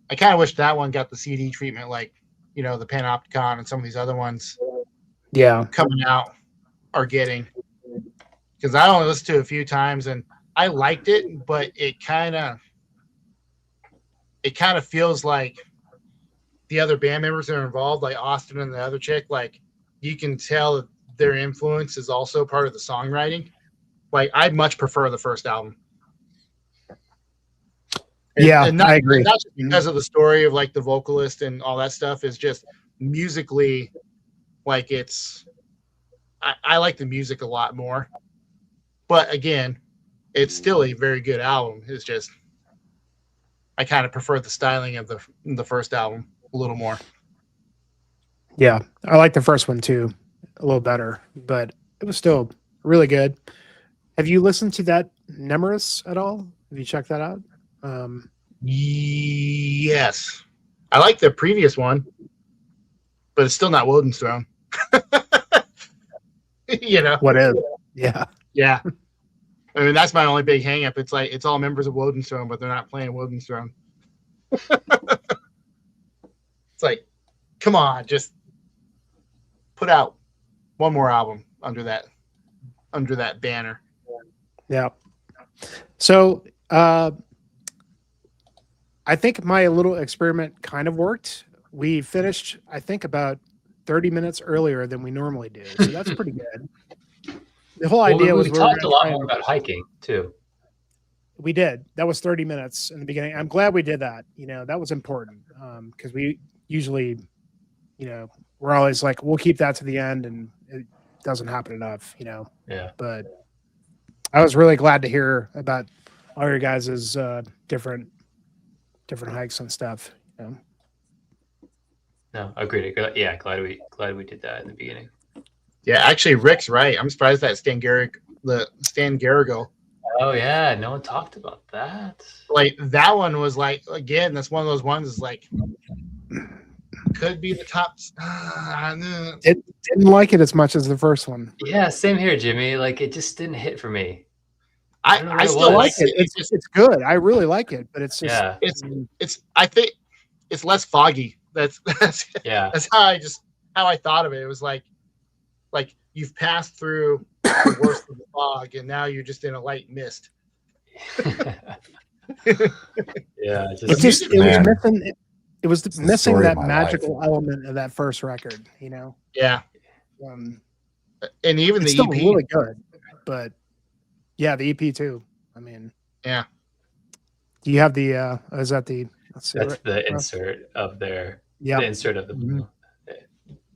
that one got the CD treatment, like the Panopticon and some of these other ones. Yeah, coming out are getting, because I only listened to it a few times and I liked it, but it kind of feels like the other band members that are involved, like Austin and the other chick, like you can tell that their influence is also part of the songwriting. Like I much prefer the first album. And I agree. Not just because of the story of like the vocalist and all that stuff, is just musically, like I like the music a lot more. But again, it's still a very good album. It's just I kind of prefer the styling of the first album a little more. Yeah, I like the first one too, a little better, but it was still really good. Have you listened to that Nemeris at all? Have you checked that out? Yes, I like the previous one, but it's still not Woden's Throne. What is? Yeah. I mean, that's my only big hang up. It's like it's all members of Woden's Throne, but they're not playing Woden's Throne. It's like, come on, just put out one more album under that banner. Yeah. So I think my little experiment kind of worked. We finished, I think, about 30 minutes earlier than we normally do. So that's pretty good. The whole idea was we we were talked a gonna lot try more and- about hiking too. We did. That was 30 minutes in the beginning. I'm glad we did that. You know, that was important because we usually, you know, we're always like, we'll keep that to the end, and it doesn't happen enough, you know. Yeah. But I was really glad to hear about all your guys' different hikes and stuff. You know? No, agreed. Yeah, glad we did that in the beginning. Yeah, actually, Rick's right. I'm surprised that Stan Garrigo, Oh yeah, no one talked about that. like that one was like, again, that's one of those ones is like could be the top. Didn't like it as much as the first one. Yeah, same here, Jimmy. Like it just didn't hit for me. don't know what I it still was. like it. It's good. I really like it, but it's just Yeah, It's I think it's less foggy. That's yeah, that's how I thought of it. It was like you've passed through the worst of the fog, and now you're just in a light mist. yeah. it Just was Man. missing. It was the missing story of that my magical element of that first record. You know, Yeah, um, and even it's the still EP. really good, but yeah, the EP too. I mean, Yeah. Do you have the? Is that the? Let's see. that's right- the insert of their Yeah. the insert of the Mhm.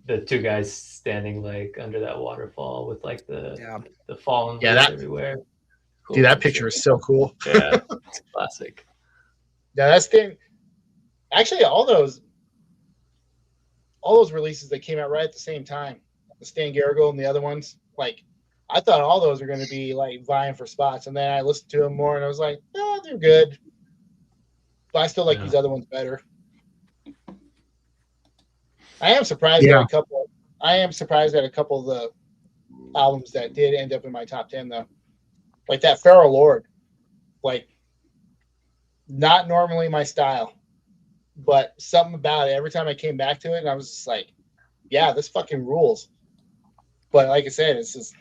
the two guys standing like under that waterfall with like Yeah. the fallen Yeah, leaves that- everywhere. Cool Dude, that picture is so cool. Yeah, it's classic. Yeah, that's thing. Actually, all those releases that came out right at the same time, the Stan Garrigo and the other ones, like I thought all those were going to be like vying for spots, and then I listened to them more, and I was like, oh, they're good, but I still like Yeah. these other ones better. I am surprised Yeah. at a couple. I am surprised at a couple of the albums that did end up in my top 10, though. Like that Feral Lord, like not normally my style, but something about it. Every time I came back to it, and I was just like, yeah, this fucking rules. But like I said, it's just,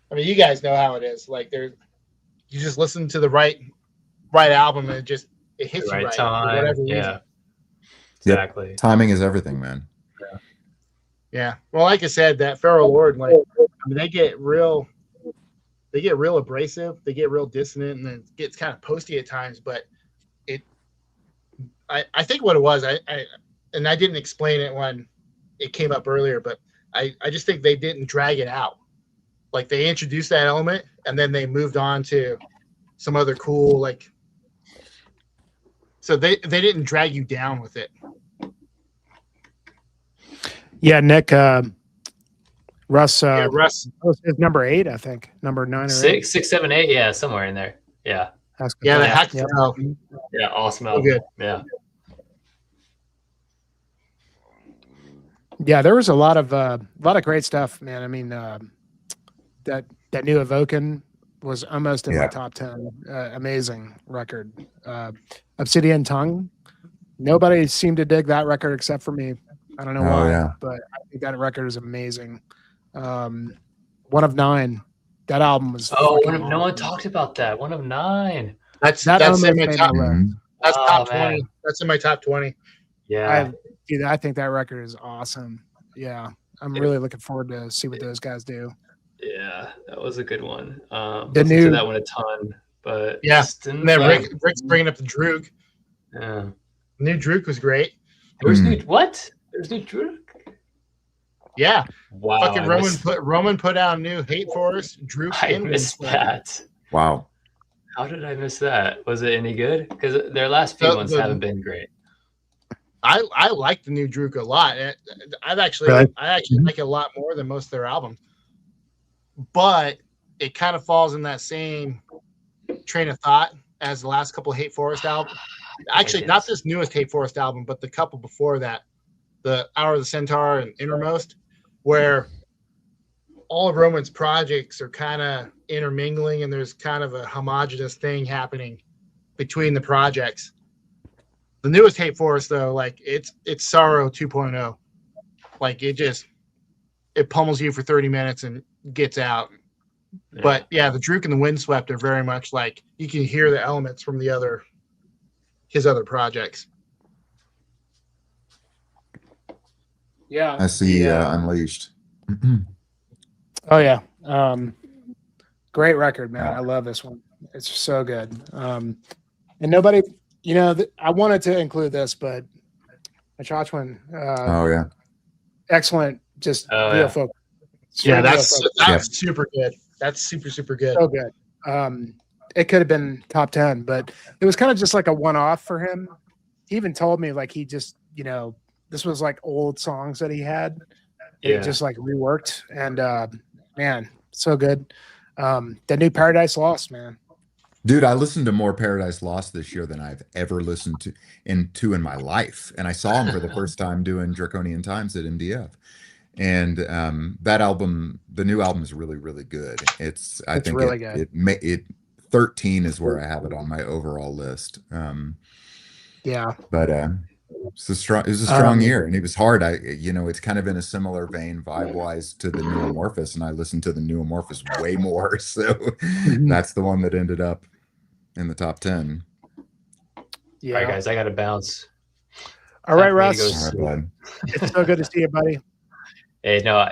I mean, you guys know how it is. Like you just listen to the right album, and it hits you Right right. For time. whatever reason. Yeah. Exactly. Timing is everything, man. Yeah. Well, like I said, that Feral Lord, like, I mean, they get real abrasive, they get real dissonant, and it gets kind of posty at times. But I think what it was, I didn't explain it when it came up earlier, but I just think they didn't drag it out. Like they introduced that element, and then they moved on to some other cool, like, so they didn't drag you down with it. Yeah, Nick. Russ. Russ. Is number 8, I think. Number 9 or 8. 6, 7, 8. Yeah, somewhere in there. Yeah. That's good. Yeah, the Yeah. hack. Yeah. Yeah. Awesome So album. good. Yeah. Yeah, there was a lot of great stuff, man. I mean, that new Evoken was almost in my Yeah. top 10. Amazing record. Obsidian Tongue. Nobody seemed to dig that record except for me. I don't know Oh, why, yeah. but I think that record is amazing. One of 9. That album was. Oh, fucking no one awesome. talked about that. 1 of 9. That's That in almost my made top. my list. Mhm. That's Oh, top man. 20. That's in my top 20. Yeah. I think that record is awesome. Yeah, I'm really looking forward to see what those guys do. Yeah. That was a good one. The Listened new- to that one a ton, but Yeah. just didn't And then like- Rick's bringing up the Droog. Yeah. New Droog was great. There's Hmm. new what? There's new Drew? Yeah. Wow. Fucking I Roman put out a new Hate Forest. Droog I and missed Windswept. that. Wow. How did I miss that? Was it any good? Because their last few The- ones the- haven't been great. I like the new Droog a lot. I actually Really? like it a lot more than most of their albums. But it kind of falls in that same train of thought as the last couple of Hate Forest albums. Actually, not this newest Hate Forest album, but the couple before that, the Hour of the Centaur and Innermost, where all of Roman's projects are kind of intermingling, and there's kind of a homogenous thing happening between the projects. The newest Hate Forest though, like it's Sorrow 2.0. Like it pummels you for 30 minutes and gets out. Yeah. But yeah, the Drook and the Windswept are very much like you can hear the elements from his other projects. Yeah. I see Unleashed. Oh yeah. Great record, man. Yeah. I love this one. It's so good. And nobody, I wanted to include this, but Chachwan, Oh yeah. excellent, just Oh, real yeah. focus. Yeah, Straight that's real focus. super good. That's super good. So good. It could have been top 10, but it was kind of just like a one-off for him. He even told me like he just, this was like old songs that he had. He Yeah. just like reworked, and man, so good. The new Paradise Lost, man. Dude, I listened to more Paradise Lost this year than I've ever listened to in my life. And I saw him for the first time doing Draconian Times at MDF. And that album, the new album is really, really good. I think really good. It 13 is where I have it on my overall list. Yeah. But it was a strong year, and it was hard. It's kind of in a similar vein vibe-wise to the New Amorphous, and I listened to the New Amorphous way more. So that's the one that ended up in the top 10. Yeah. All right, guys, I got to bounce. All right, Time for me to Russ. go All right, bud. It's so good to see you, buddy. Hey, no,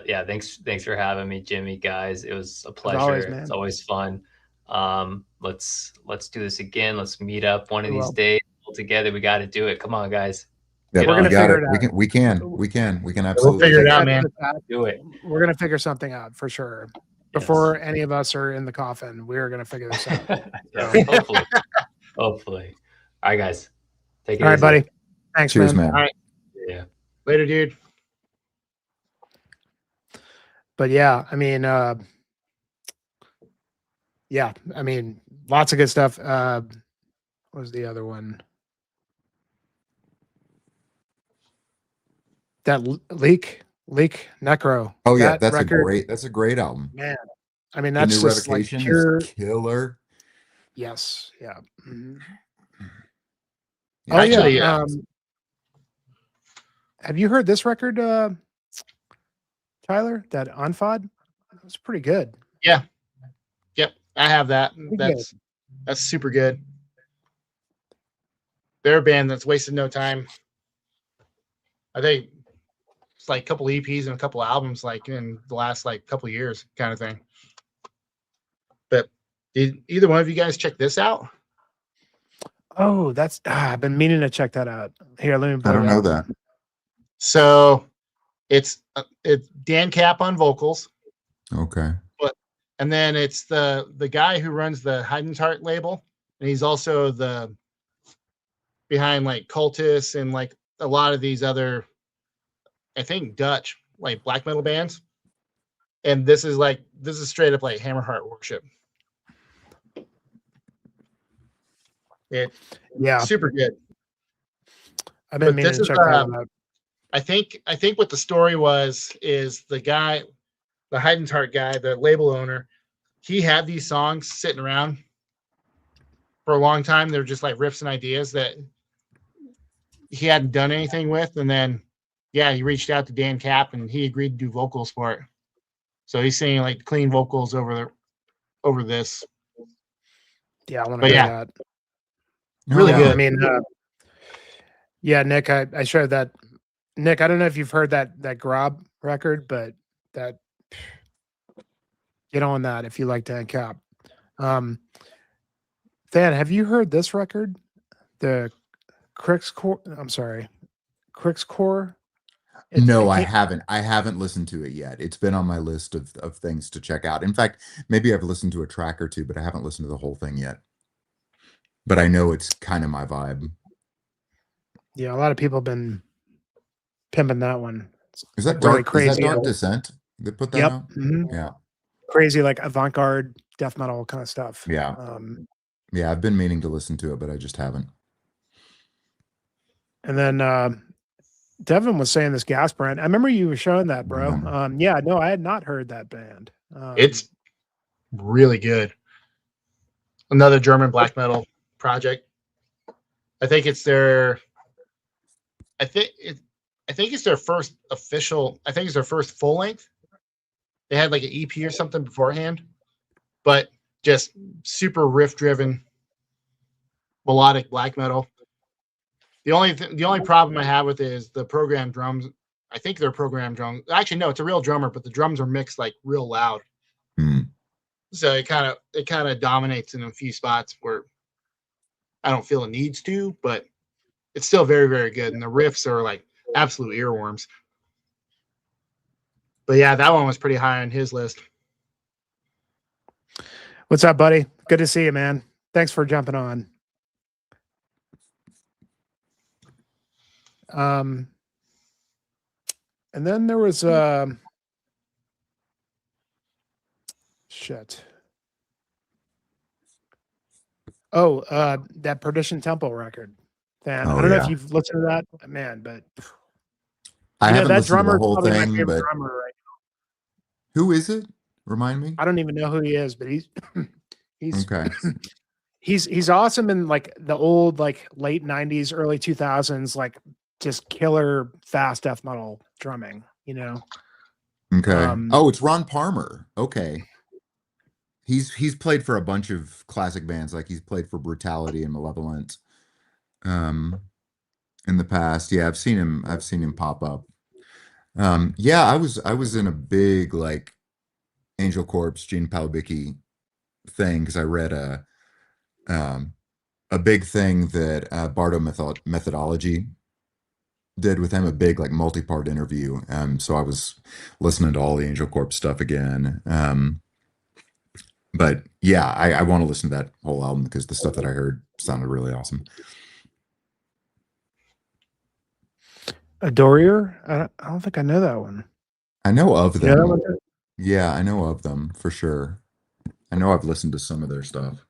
yeah, thanks for having me, Jimmy, guys. It was a pleasure. always, man. It's always fun. Let's do this again. Let's meet up one of We these will. days all together. We got to do it. Come on, guys. Yeah, We're we gonna got figure it. it out. We can We'll absolutely figure it out, At man. the top, Do it. We're gonna figure something out for sure. Before any of us are in the coffin, we're gonna figure this out. Yeah, hopefully. All right, guys. Take it All right, easy. buddy. Thanks, Cheers, man. man. All right. Yeah. Later, dude. But yeah, I mean, lots of good stuff. What was the other one? That Leak Necro. Oh yeah, That that's record, that's a great album. man. I mean, The that's New just like Revocation pure. is killer. Yes. Yeah. Mhm. Yeah, Oh Actually, yeah. Have you heard this record, Tyler? That Onfod? It's pretty good. Yep, I have that. Pretty That's super good. They're a band that's wasted no time. I think it's like a couple EPs and a couple albums, like in the last like couple years, kind of thing. But did either one of you guys check this out? Oh, that's I've been meaning to check that out. Here, let me. I don't pull it know up. that. So it's Dan Cap on vocals, Okay. and then it's the guy who runs the Heidentart label, and he's also the behind like Cultus and like a lot of these other, I think Dutch like black metal bands. And this is straight up like Hammerheart worship. Yeah, Super good. I've been But meaning this to is check that one out. I think what the story is the guy, the Heidentart guy, the label owner, he had these songs sitting around for a long time. They're just like riffs and ideas that he hadn't done anything with. And then, yeah, he reached out to Dan Cap and he agreed to do vocals for it. So he's singing like clean vocals over this. Yeah, I want but to hear yeah. that. Really Oh, good. I mean, yeah, Nick, I showed that. Nick, I don't know if you've heard that Grob record, but that get on that if you like Dan Cap. Than, have you heard this record? The Crix Core. I'm sorry, Crix Core. No, I haven't. I haven't listened to it yet. It's been on my list of things to check out. In fact, maybe I've listened to a track or two, but I haven't listened to the whole thing yet. But I know it's kind of my vibe. Yeah, a lot of people have been pimping that one. Is that really Dark? Is crazy. that Dark Descent that put that Yep. out? Mhm. Yeah. Crazy, like avant-garde death metal kind of stuff. Yeah. Yeah, I've been meaning to listen to it, but I just haven't. And then Devin was saying this gas brand. I remember you were showing that, bro. Yeah, no, I had not heard that band. It's really good. Another German black metal project. I think it's their first official. I think it's their first full length. They had like an EP or something beforehand, but just super riff driven, melodic black metal. The only problem I have with it is the program drums. I think they're programmed drums. Actually, no, it's a real drummer, but the drums are mixed like real loud. So it kind of dominates in a few spots where I don't feel it needs to, but it's still very, very good. And the riffs are like absolute earworms. But yeah, that one was pretty high on his list. What's up, buddy? Good to see you, man. Thanks for jumping on. And then there was shit. Oh, that Perdition Temple record. Man, I don't know if you've listened to that, man, but I haven't that listened to drummer the whole probably my thing, favorite but drummer right who is it? Remind me. now. I don't even know who he is, but he's Okay. he's awesome in like the old like late 90s, early 2000s, like just killer fast death metal drumming, you know. Okay. Oh, it's Ron Palmer. Okay. He's played for a bunch of classic bands, like he's played for Brutality and Malevolent in the past. Yeah, I've seen him pop up. Yeah, I was in a big like Angel Corpse, Gene Palabicki thing because I read a big thing that Bardo Methodology did with him, a big like multi-part interview. So I was listening to all the Angel Corpse stuff again. But yeah, I want to listen to that whole album because the stuff that I heard sounded really awesome. Adorier? I don't think I know that one. I know of You know that them. one? Yeah, I know of them for sure. I know I've listened to some of their stuff.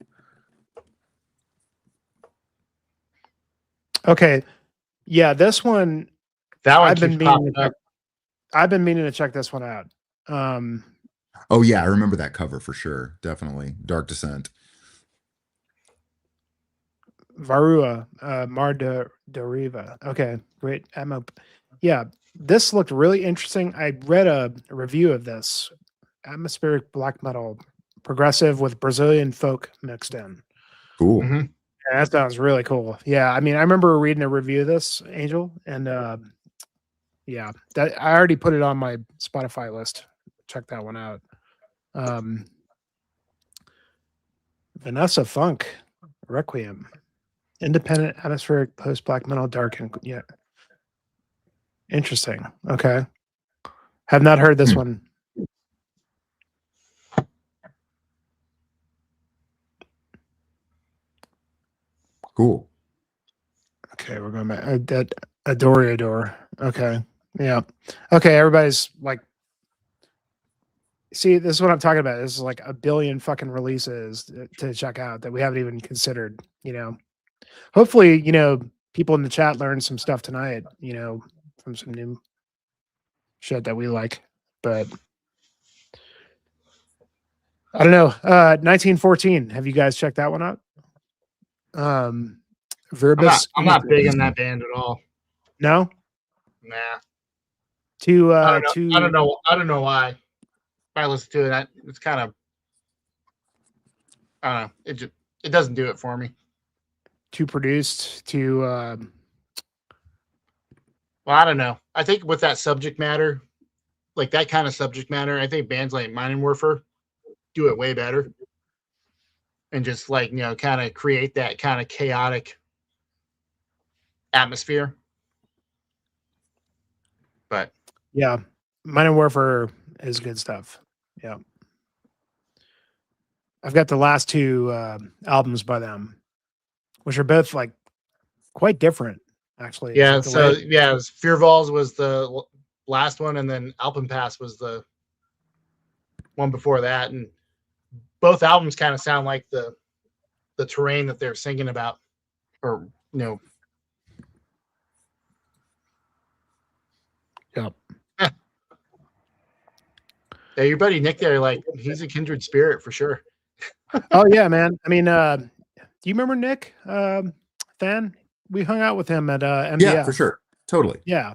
Okay. Yeah, this one That one I've been keeps meaning popping up. I've been meaning to check this one out. Oh yeah, I remember that cover for sure. Definitely. Dark Descent. Varua, Mar de Riva. Okay, great. Yeah, this looked really interesting. I read a review of this. Atmospheric black metal, progressive with Brazilian folk mixed in. Cool. Mm-hmm. Yeah, that sounds really cool. Yeah, I mean, I remember reading a review of this, Angel, and yeah, that I already put it on my Spotify list. Check that one out. Vanessa Funk, Requiem, independent atmospheric post black metal dark and yeah, interesting. Okay, have not heard this one. Cool. Okay, we're going back. Adore. Okay, yeah. Okay, everybody's like, see, this is what I'm talking about. This is like a billion fucking releases to check out that we haven't even considered. You know, hopefully, you know, people in the chat learned some stuff tonight. You know, from some new shit that we like. But I don't know. 1914. Have you guys checked that one out? Verbis. I'm not big on that band at all. No. Nah. I I don't know why. If I listen to it, it's kind of, I don't know. It doesn't do it for me. Too produced. Too. Well, I don't know. I think with that subject matter, like that kind of subject matter, I think bands like Mind Warfare do it way better. And just like, you know, kind of create that kind of chaotic atmosphere. But yeah, Mind Warfare is good stuff. Yeah. I've got the last two albums by them, which are both like quite different, actually. yeah, so yeah, Fearvalls was the last one, and then Alpenpass was the one before that, and both albums kind of sound like the terrain that they're singing about, or you know. Yep. Yeah, your buddy Nick there, like he's a kindred spirit for sure. Oh yeah, man. I mean, do Do you remember Nick? Fan? We hung out with him at MDF. Yeah, for sure. Totally. Yeah.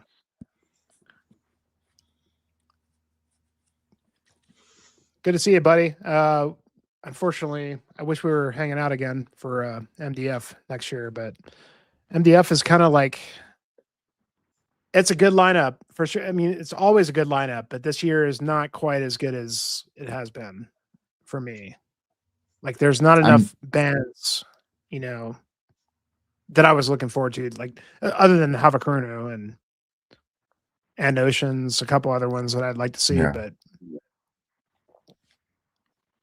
Good to see you, buddy. Unfortunately, I wish we were hanging out again for MDF next year, but MDF is kind of like, it's a good lineup for sure. I mean, it's always a good lineup, but this year is not quite as good as it has been for me. Like, there's not enough bands, you know, that I was looking forward to, like other than Havakruno and Oceans, a couple other ones that I'd like to see, Yeah. but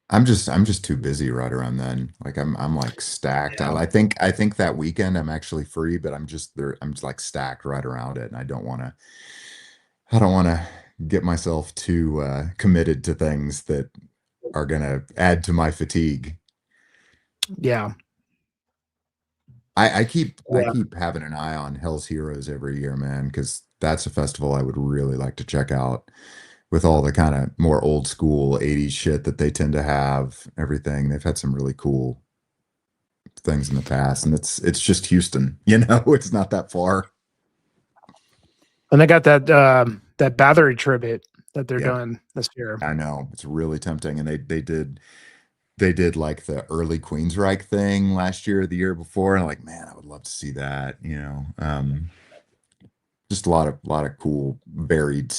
I'm just too busy right around then. Like I'm like stacked. Yeah. I think that weekend I'm actually free, but I'm just like stacked right around it, and I don't want to get myself too committed to things that are gonna add to my fatigue. yeah. I keep having an eye on Hell's Heroes every year, man, because that's a festival I would really like to check out, with all the kind of more old school 80s shit that they tend to have, everything. They've had some really cool things in the past, and it's just Houston, you know, it's not that far. And they got that that Bathory tribute that they're Yeah. doing this year. I know, it's really tempting. And they did like the early Queensryche thing last year or the year before, and I'm like, man, I would love to see that, you know. Just a lot of cool varied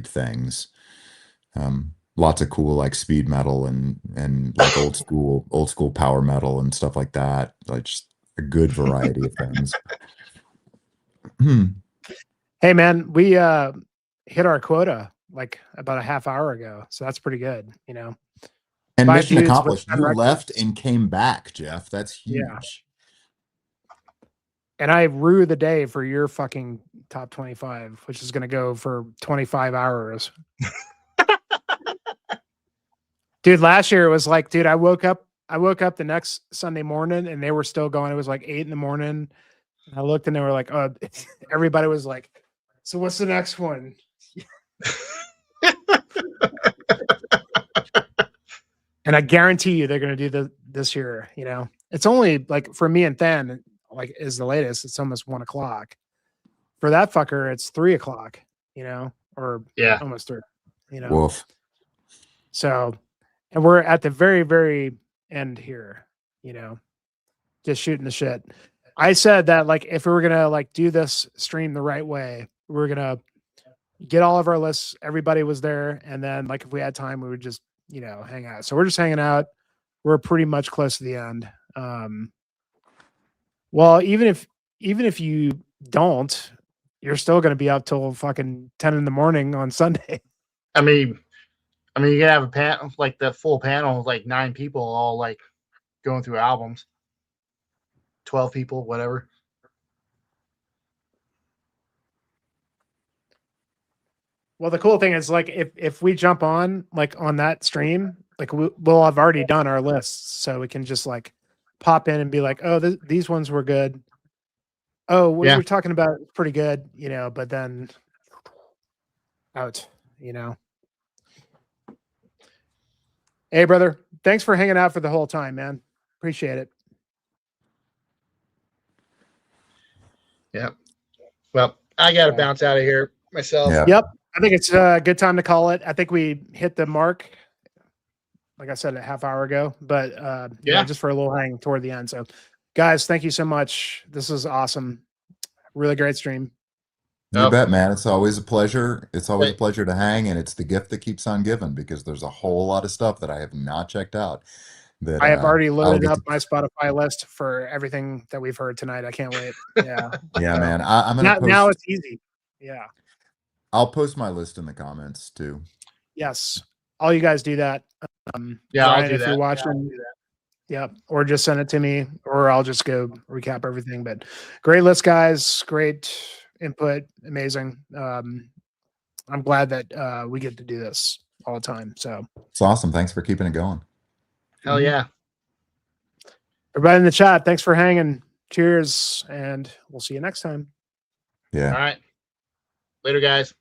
things. Lots of cool like speed metal and like old school power metal and stuff like that. Like, just a good variety of things. Hey man, we hit our quota like about a half hour ago, so that's pretty good, you know. And 5 mission dudes with accomplished. 10 You records. left and came back, Jeff. That's huge. Yeah. And I rue the day for your fucking top 25, which is going to go for 25 hours. Dude, last year it was like, dude, I woke up the next Sunday morning and they were still going. It was like 8 a.m. And I looked and they were like, oh, everybody was like, so what's the next one? And I guarantee you they're going to do this year. You know, it's only like for me and Than, like, is the latest. It's almost 1 o'clock. For that fucker, it's 3 o'clock. You know, or Yeah. almost 3. You know, Wolf. so, and we're at the very, very end here. You know, just shooting the shit. I said that like if we were gonna like do this stream the right way, we were gonna get all of our lists. Everybody was there, and then like if we had time, we would just, you know, hang out. So we're just hanging out. We're pretty much close to the end. Well, even if you don't, you're still going to be up till fucking 10 in the morning on Sunday. I mean, you can have a panel, like the full panel, like 9 people all like going through albums. 12 people, whatever. Well, the cool thing is like if we jump on like on that stream, like we'll have already done our lists, so we can just like pop in and be like, oh, these ones were good. Oh, what Yeah. we're talking about is pretty good, you know, but then out, you know. Hey, brother, thanks for hanging out for the whole time, man. Appreciate it. Yeah. Well, I got to bounce out of here myself. Yeah. Yep. I think it's a good time to call it. I think we hit the mark, like I said, a half hour ago, but yeah, just for a little hang toward the end. So guys, thank you so much. This is awesome. Really great stream. You bet, man. It's always a pleasure. It's always a pleasure to hang, and it's the gift that keeps on giving, because there's a whole lot of stuff that I have not checked out. That I have already loaded up my Spotify list for everything that we've heard tonight. I can't wait. Yeah. Yeah, So, man. I'm gonna now it's easy. Yeah. I'll post my list in the comments too. Yes. All you guys do that. Yeah, Brian, I'll do if that. you're watching, yeah, or just send it to me, or I'll just go recap everything. But great list, guys. Great input. Amazing. I'm glad that we get to do this all the time. So it's awesome. Thanks for keeping it going. Hell yeah. Everybody in the chat, thanks for hanging. Cheers, and we'll see you next time. Yeah. All right. Later, guys.